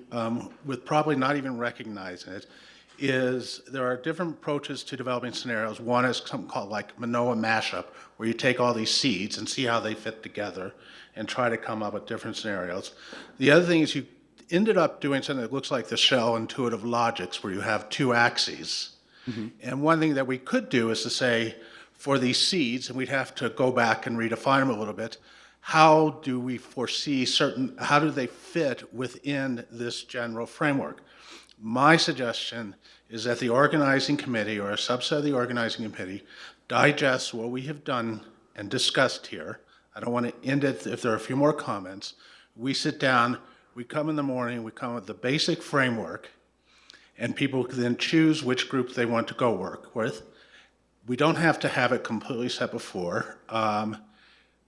with probably not even recognizing it, is there are different approaches to developing scenarios. One is something called like Manoa mashup, where you take all these seeds and see how they fit together and try to come up with different scenarios. The other thing is you ended up doing something that looks like the shell intuitive logics, where you have two axes. Mm-hmm. And one thing that we could do is to say, for these seeds, and we'd have to go back and redefine them a little bit, how do we foresee how do they fit within this general framework? My suggestion is that the organizing committee, or a subset of the organizing committee, digests what we have done and discussed here. I don't want to end it if there are a few more comments. We sit down, we come in the morning, we come with the basic framework, and people can then choose which group they want to go work with. We don't have to have it completely set before.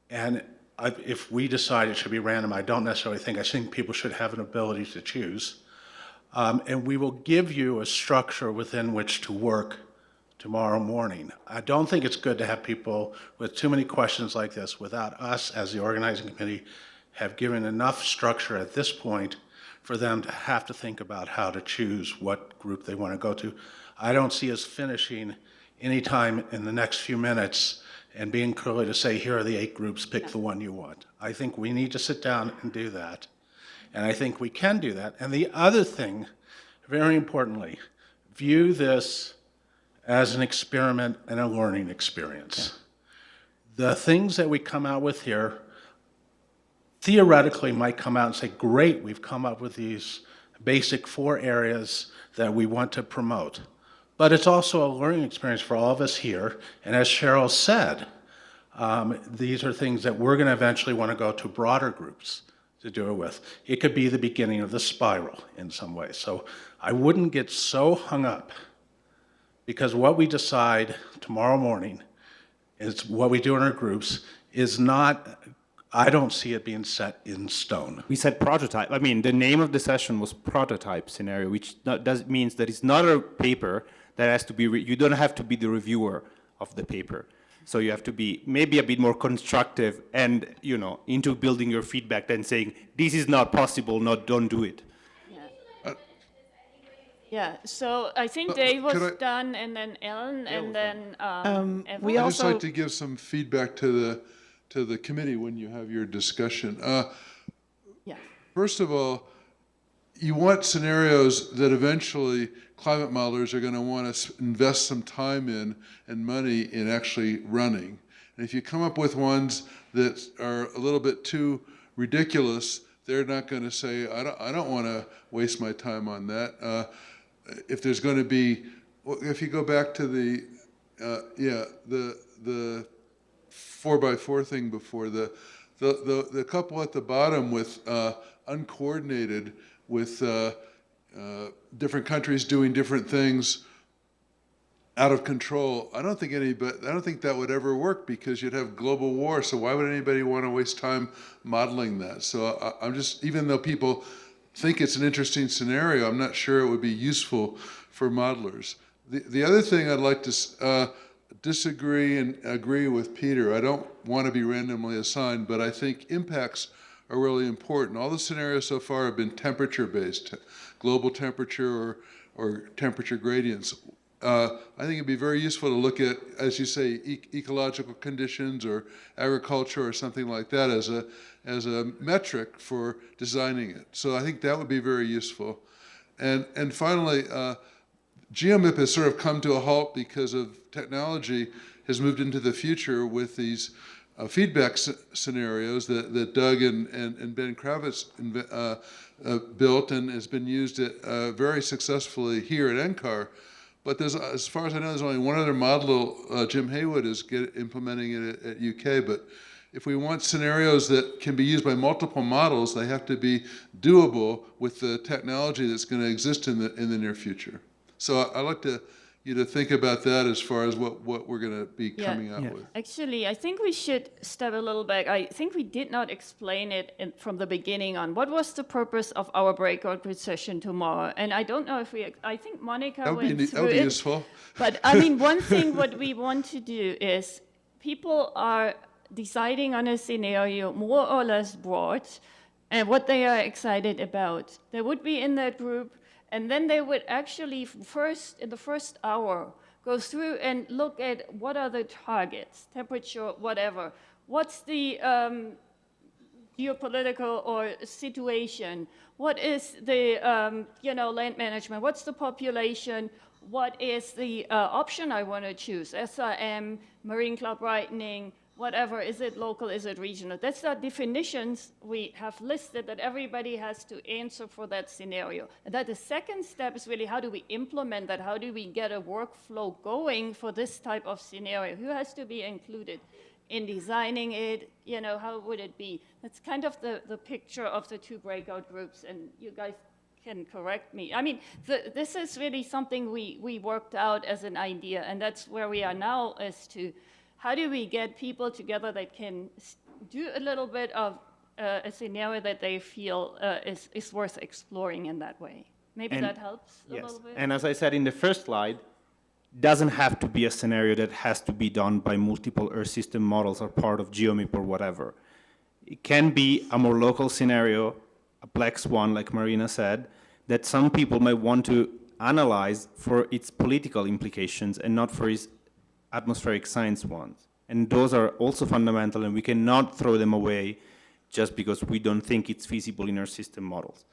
If we decide it should be random, I don't necessarily think. I think people should have an ability to choose. And we will give you a structure within which to work tomorrow morning. I don't think it's good to have people with too many questions like this without us as the organizing committee have given enough structure at this point for them to have to think about how to choose what group they want to go to. I don't see us finishing anytime in the next few minutes and being clearly to say, here are the 8 groups, pick the one you want. I think we need to sit down and do that. And I think we can do that. And the other thing, very importantly, view this as an experiment and a learning experience. The things that we come out with here theoretically might come out and say, great, we've come up with these basic 4 areas that we want to promote. But it's also a learning experience for all of us here. And as Cheryl said, these are things that we're going to eventually want to go to broader groups to do it with. It could be the beginning of the spiral in some ways. So I wouldn't get so hung up, because what we decide tomorrow morning is what we do in our groups is not, I don't see it being set in stone. We said prototype. I mean, the name of the session was prototype scenario, which means that it's not a paper that has to be, you don't have to be the reviewer of the paper. So you have to be maybe a bit more constructive and, into building your feedback than saying, this is not possible, don't do it. Yeah, so I think Dave was done, and then Ellen, and then I'd just like to give some feedback to the committee when you have your discussion. First of all, you want scenarios that eventually climate modelers are going to want to invest some time in and money in actually running. And if you come up with ones that are a little bit too ridiculous, they're not going to say, I don't want to waste my time on that. If there's going to be, if you go back to the 4x4 thing before, the couple at the bottom with uncoordinated, with different countries doing different things, out of control, I don't think that would ever work, because you'd have global war. So why would anybody want to waste time modeling that? So I'm just, even though people think it's an interesting scenario, I'm not sure it would be useful for modelers. The other thing I'd like to disagree and agree with Peter. I don't want to be randomly assigned, but I think impacts are really important. All the scenarios so far have been temperature-based, global temperature or temperature gradients. I think it'd be very useful to look at, as you say, ecological conditions or agriculture or something like that as a metric for designing it. So I think that would be very useful. And finally, GeoMIP has sort of come to a halt because of technology has moved into the future with these feedback scenarios that Doug and Ben Kravitz built and has been used very successfully here at NCAR. But there's, as far as I know, there's only one other model. Jim Haywood is implementing it at UK. But if we want scenarios that can be used by multiple models, they have to be doable with the technology that's going to exist in the near future. So I'd like you to think about that as far as what we're going to be coming out with. Actually, I think we should step a little back. I think we did not explain it from the beginning on what was the purpose of our breakout group session tomorrow. And I don't know if I think Monica went through it. That would be useful. But I mean, one thing what we want to do is people are deciding on a scenario more or less broad and what they are excited about. They would be in that group. And then they would actually in the first hour, go through and look at what are the targets, temperature, whatever. What's the geopolitical or situation? What is the land management? What's the population? What is the option I want to choose? SRM, marine cloud brightening, whatever. Is it local? Is it regional? That's the definitions we have listed that everybody has to answer for that scenario. And that the second step is really how do we implement that? How do we get a workflow going for this type of scenario? Who has to be included in designing it? How would it be? That's kind of the picture of the two breakout groups, and you guys can correct me. I mean, this is really something we worked out as an idea, and that's where we are now as to how do we get people together that can do a little bit of a scenario that they feel is worth exploring in that way? Maybe that helps a little bit? And as I said in the first slide, doesn't have to be a scenario that has to be done by multiple Earth system models or part of GeoMIP or whatever. It can be a more local scenario, a black swan, like Marina said, that some people might want to analyze for its political implications and not for its atmospheric science ones. And those are also fundamental, and we cannot throw them away just because we don't think it's feasible in our system models,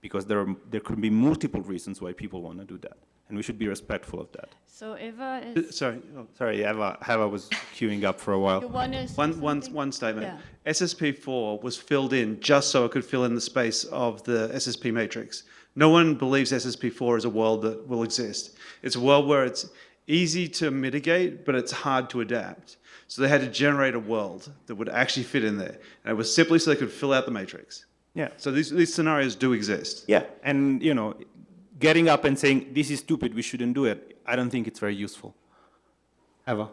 because there could be multiple reasons why people want to do that, and we should be respectful of that. So Eva is... Sorry, Eva was queuing up for a while. One statement. Yeah. SSP4 was filled in just so it could fill in the space of the SSP matrix. No one believes SSP4 is a world that will exist. It's a world where it's easy to mitigate, but it's hard to adapt. So they had to generate a world that would actually fit in there. And it was simply so they could fill out the matrix. Yeah. So these scenarios do exist. Yeah, and getting up and saying, this is stupid, we shouldn't do it, I don't think it's very useful. Eva?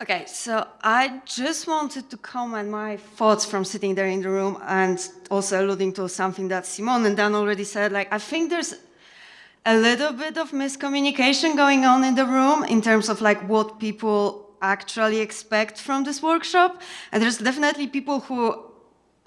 Okay, so I just wanted to comment my thoughts from sitting there in the room and also alluding to something that Simone and Dan already said. I think there's a little bit of miscommunication going on in the room in terms of what people actually expect from this workshop. And there's definitely people who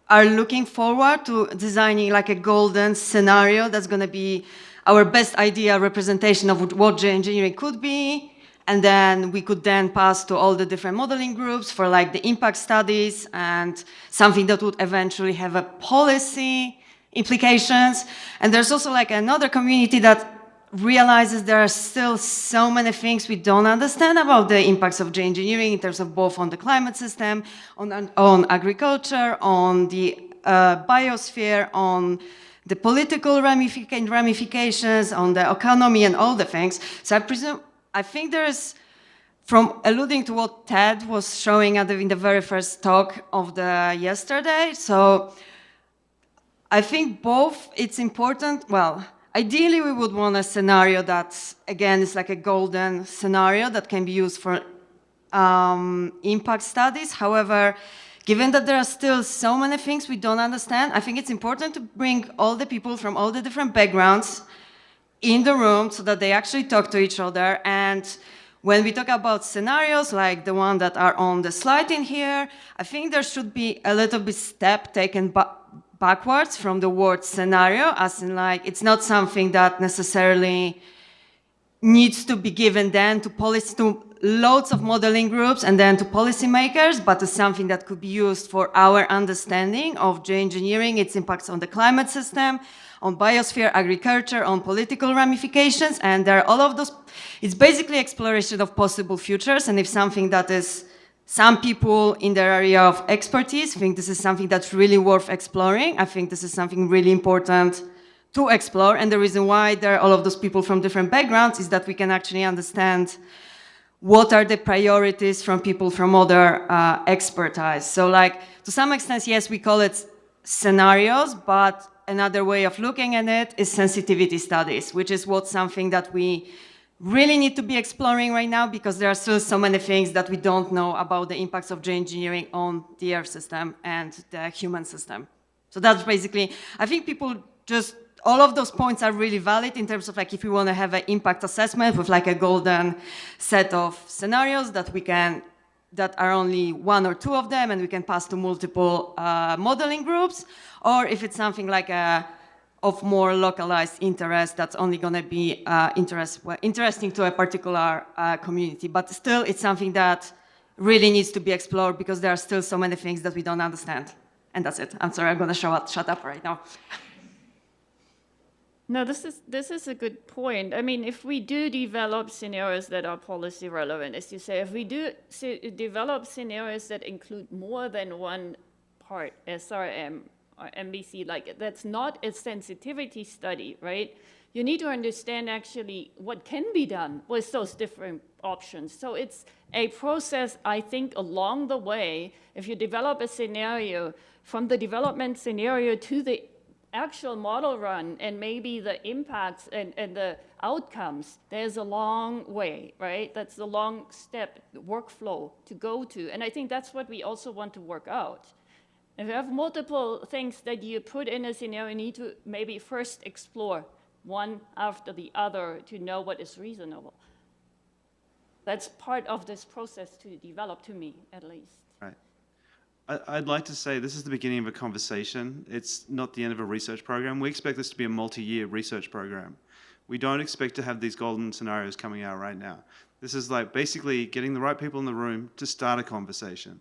are looking forward to designing a golden scenario that's going to be our best idea representation of what geoengineering could be. And then we could then pass to all the different modeling groups for the impact studies and something that would eventually have a policy implications. And there's also another community that realizes there are still so many things we don't understand about the impacts of geoengineering in terms of both on the climate system, on agriculture, on the biosphere, on the political ramifications, on the economy and all the things. So I think there's, from alluding to what Ted was showing in the very first talk of the yesterday, so I think both it's important, ideally we would want a scenario that's, again, is like a golden scenario that can be used for impact studies. However, given that there are still so many things we don't understand, I think it's important to bring all the people from all the different backgrounds in the room so that they actually talk to each other. And when we talk about scenarios like the one that are on the slide in here, I think there should be a little bit step taken backwards from the word scenario, as in like, it's not something that necessarily needs to be given then to policy, to loads of modeling groups and then to policymakers, but it's something that could be used for our understanding of geoengineering, its impacts on the climate system, on biosphere, agriculture, on political ramifications, and there are all of those. It's basically exploration of possible futures, and if something that is, some people in their area of expertise think this is something that's really worth exploring, I think this is something really important to explore, and the reason why there are all of those people from different backgrounds is that we can actually understand what are the priorities from people from other expertise. So like, to some extent, yes, we call it scenarios, but another way of looking at it is sensitivity studies, which is something that we really need to be exploring right now because there are still so many things that we don't know about the impacts of geoengineering on the Earth system and the human system. So that's basically, I think people just, all of those points are really valid in terms of like if we want to have an impact assessment with like a golden set of scenarios that we can, that are only one or two of them and we can pass to multiple modeling groups, or if it's something like of more localized interest that's only going to be interesting to a particular community. But still, it's something that really needs to be explored because there are still so many things that we don't understand. And that's it. I'm sorry, I'm going to shut up right now. No, this is a good point. I mean, if we do develop scenarios that are policy relevant, as you say, if we do develop scenarios that include more than one part, SRM or MBC, like that's not a sensitivity study, right? You need to understand actually what can be done with those different options. So it's a process, I think, along the way. If you develop a scenario, from the development scenario to the actual model run and maybe the impacts and the outcomes, there's a long way, right? That's the long step, workflow to go to. And I think that's what we also want to work out. If you have multiple things that you put in a scenario, you need to maybe first explore one after the other to know what is reasonable. That's part of this process to develop, to me, at least. Right. I'd like to say this is the beginning of a conversation. It's not the end of a research program. We expect this to be a multi-year research program. We don't expect to have these golden scenarios coming out right now. This is like basically getting the right people in the room to start a conversation.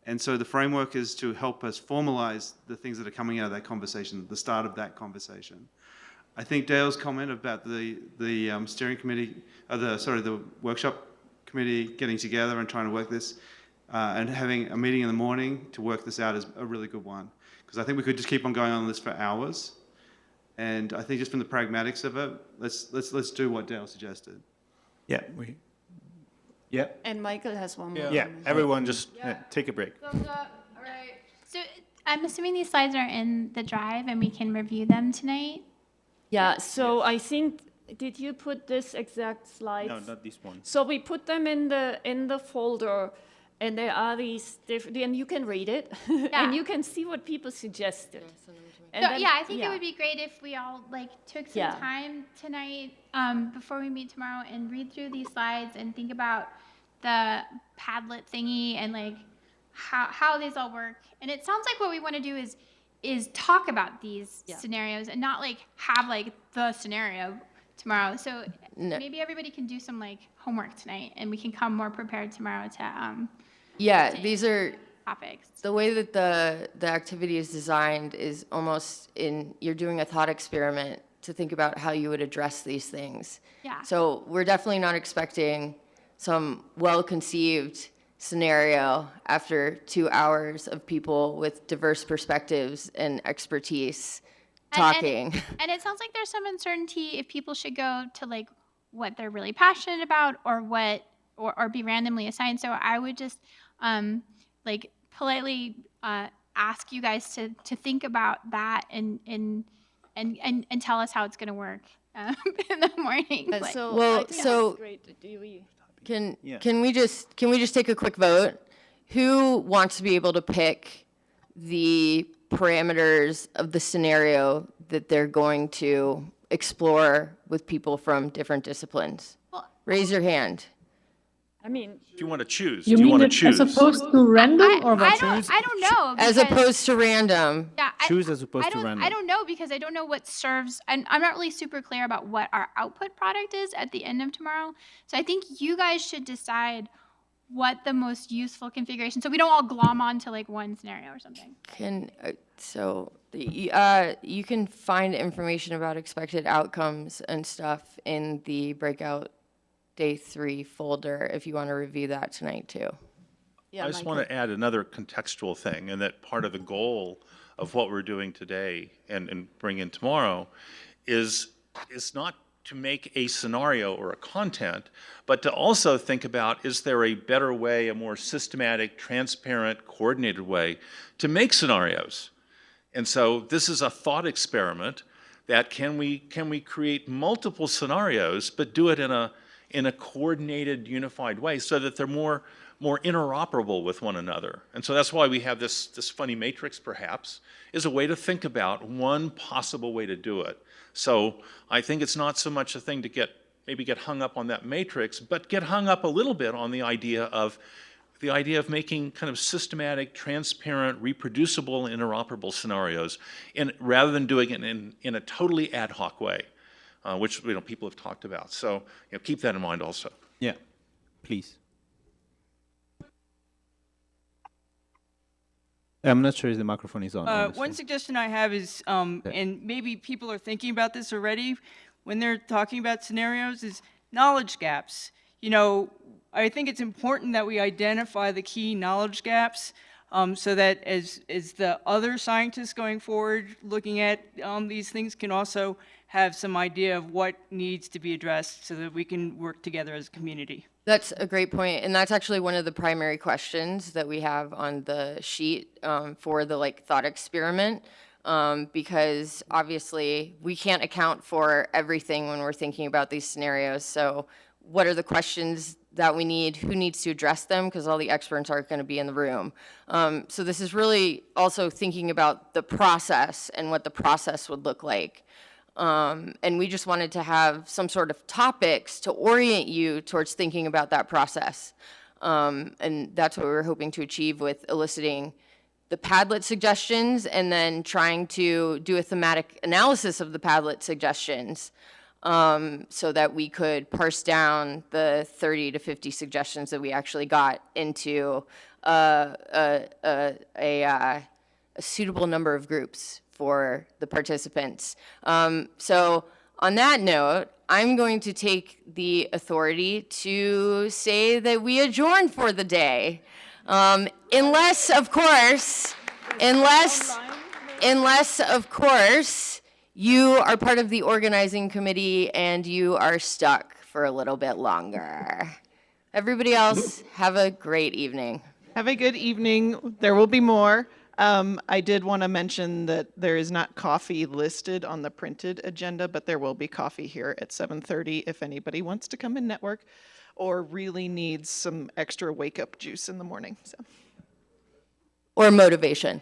And so the framework is to help us formalize the things that are coming out of that conversation, the start of that conversation. I think Dale's comment about the steering committee, the workshop committee getting together and trying to work this, and having a meeting in the morning to work this out is a really good one. Because I think we could just keep on going on this for hours. And I think just from the pragmatics of it, let's do what Dale suggested. Yeah. Yeah. And Michael has one more. Yeah. Everyone just take a break. All right. So I'm assuming these slides are in the drive and we can review them tonight? Yeah, so I think, did you put this exact slides? No, not this one. So we put them in the folder, and there are these different, and you can read it, and you can see what people suggested. And So, then- yeah, I think it would be great if we all took some Yeah. time tonight before we meet tomorrow and read through these slides and think about the Padlet thingy and how these all work. And it sounds like what we want to do is talk about these scenarios and not have the scenario tomorrow. So maybe everybody can do some homework tonight and we can come more prepared tomorrow to These are topics. The way that the activity is designed is almost you're doing a thought experiment to think about how you would address these things. Yeah. So we're definitely not expecting some well-conceived scenario after 2 hours of people with diverse perspectives and expertise talking. And it sounds like there's some uncertainty if people should go to what they're really passionate about or what or be randomly assigned. So I would just politely ask you guys to think about that and and tell us how it's going to work in the morning. Like, Can we just take a quick vote? Who wants to be able to pick the parameters of the scenario that they're going to explore with people from different disciplines? Raise your hand. I mean, If you want to choose, You do you mean want to it choose? as opposed to random or what? I don't know. As because- opposed to random. Yeah, Choose as opposed I to don't, random. I don't know because I don't know what serves, and I'm not really super clear about what our output product is at the end of tomorrow. So I think you guys should decide what the most useful configuration, so we don't all glom onto like one scenario or something. You can find information about expected outcomes and stuff in the breakout day 3 folder if you want to review that tonight too. I just want to add another contextual thing, and that part of the goal of what we're doing today and bring in tomorrow is not to make a scenario or a content, but to also think about, is there a better way, a more systematic, transparent, coordinated way to make scenarios? And so this is a thought experiment that can we create multiple scenarios, but do it in a coordinated, unified way so that they're more interoperable with one another. And so that's why we have this funny matrix, perhaps, is a way to think about one possible way to do it. So I think it's not so much a thing to maybe get hung up on that matrix, but get hung up a little bit on the idea of making kind of systematic, transparent, reproducible, interoperable scenarios, rather than doing it in a totally ad hoc way, which people have talked about. So keep that in mind also. Yeah, please. I'm not sure if the microphone is on. One suggestion I have is, and maybe people are thinking about this already when they're talking about scenarios, is knowledge gaps. I think it's important that we identify the key knowledge gaps so that as the other scientists going forward looking at these things can also have some idea of what needs to be addressed so that we can work together as a community. That's a great point, and that's actually one of the primary questions that we have on the sheet for the thought experiment, because obviously we can't account for everything when we're thinking about these scenarios. So what are the questions that we need? Who needs to address them? Because all the experts aren't going to be in the room. So this is really also thinking about the process and what the process would look like. And we just wanted to have some sort of topics to orient you towards thinking about that process. And that's what we were hoping to achieve with eliciting the Padlet suggestions and then trying to do a thematic analysis of the Padlet suggestions so that we could parse down the 30 to 50 suggestions that we actually got into a suitable number of groups for the participants. So on that note, I'm going to take the authority to say that we adjourn for the day. Unless, of course, you are part of the organizing committee and you are stuck for a little bit longer. Everybody else, have a great evening. Have a good evening. There will be more. I did want to mention that there is not coffee listed on the printed agenda, but there will be coffee here at 7:30 if anybody wants to come and network or really needs some extra wake-up juice in the morning. So. Or motivation.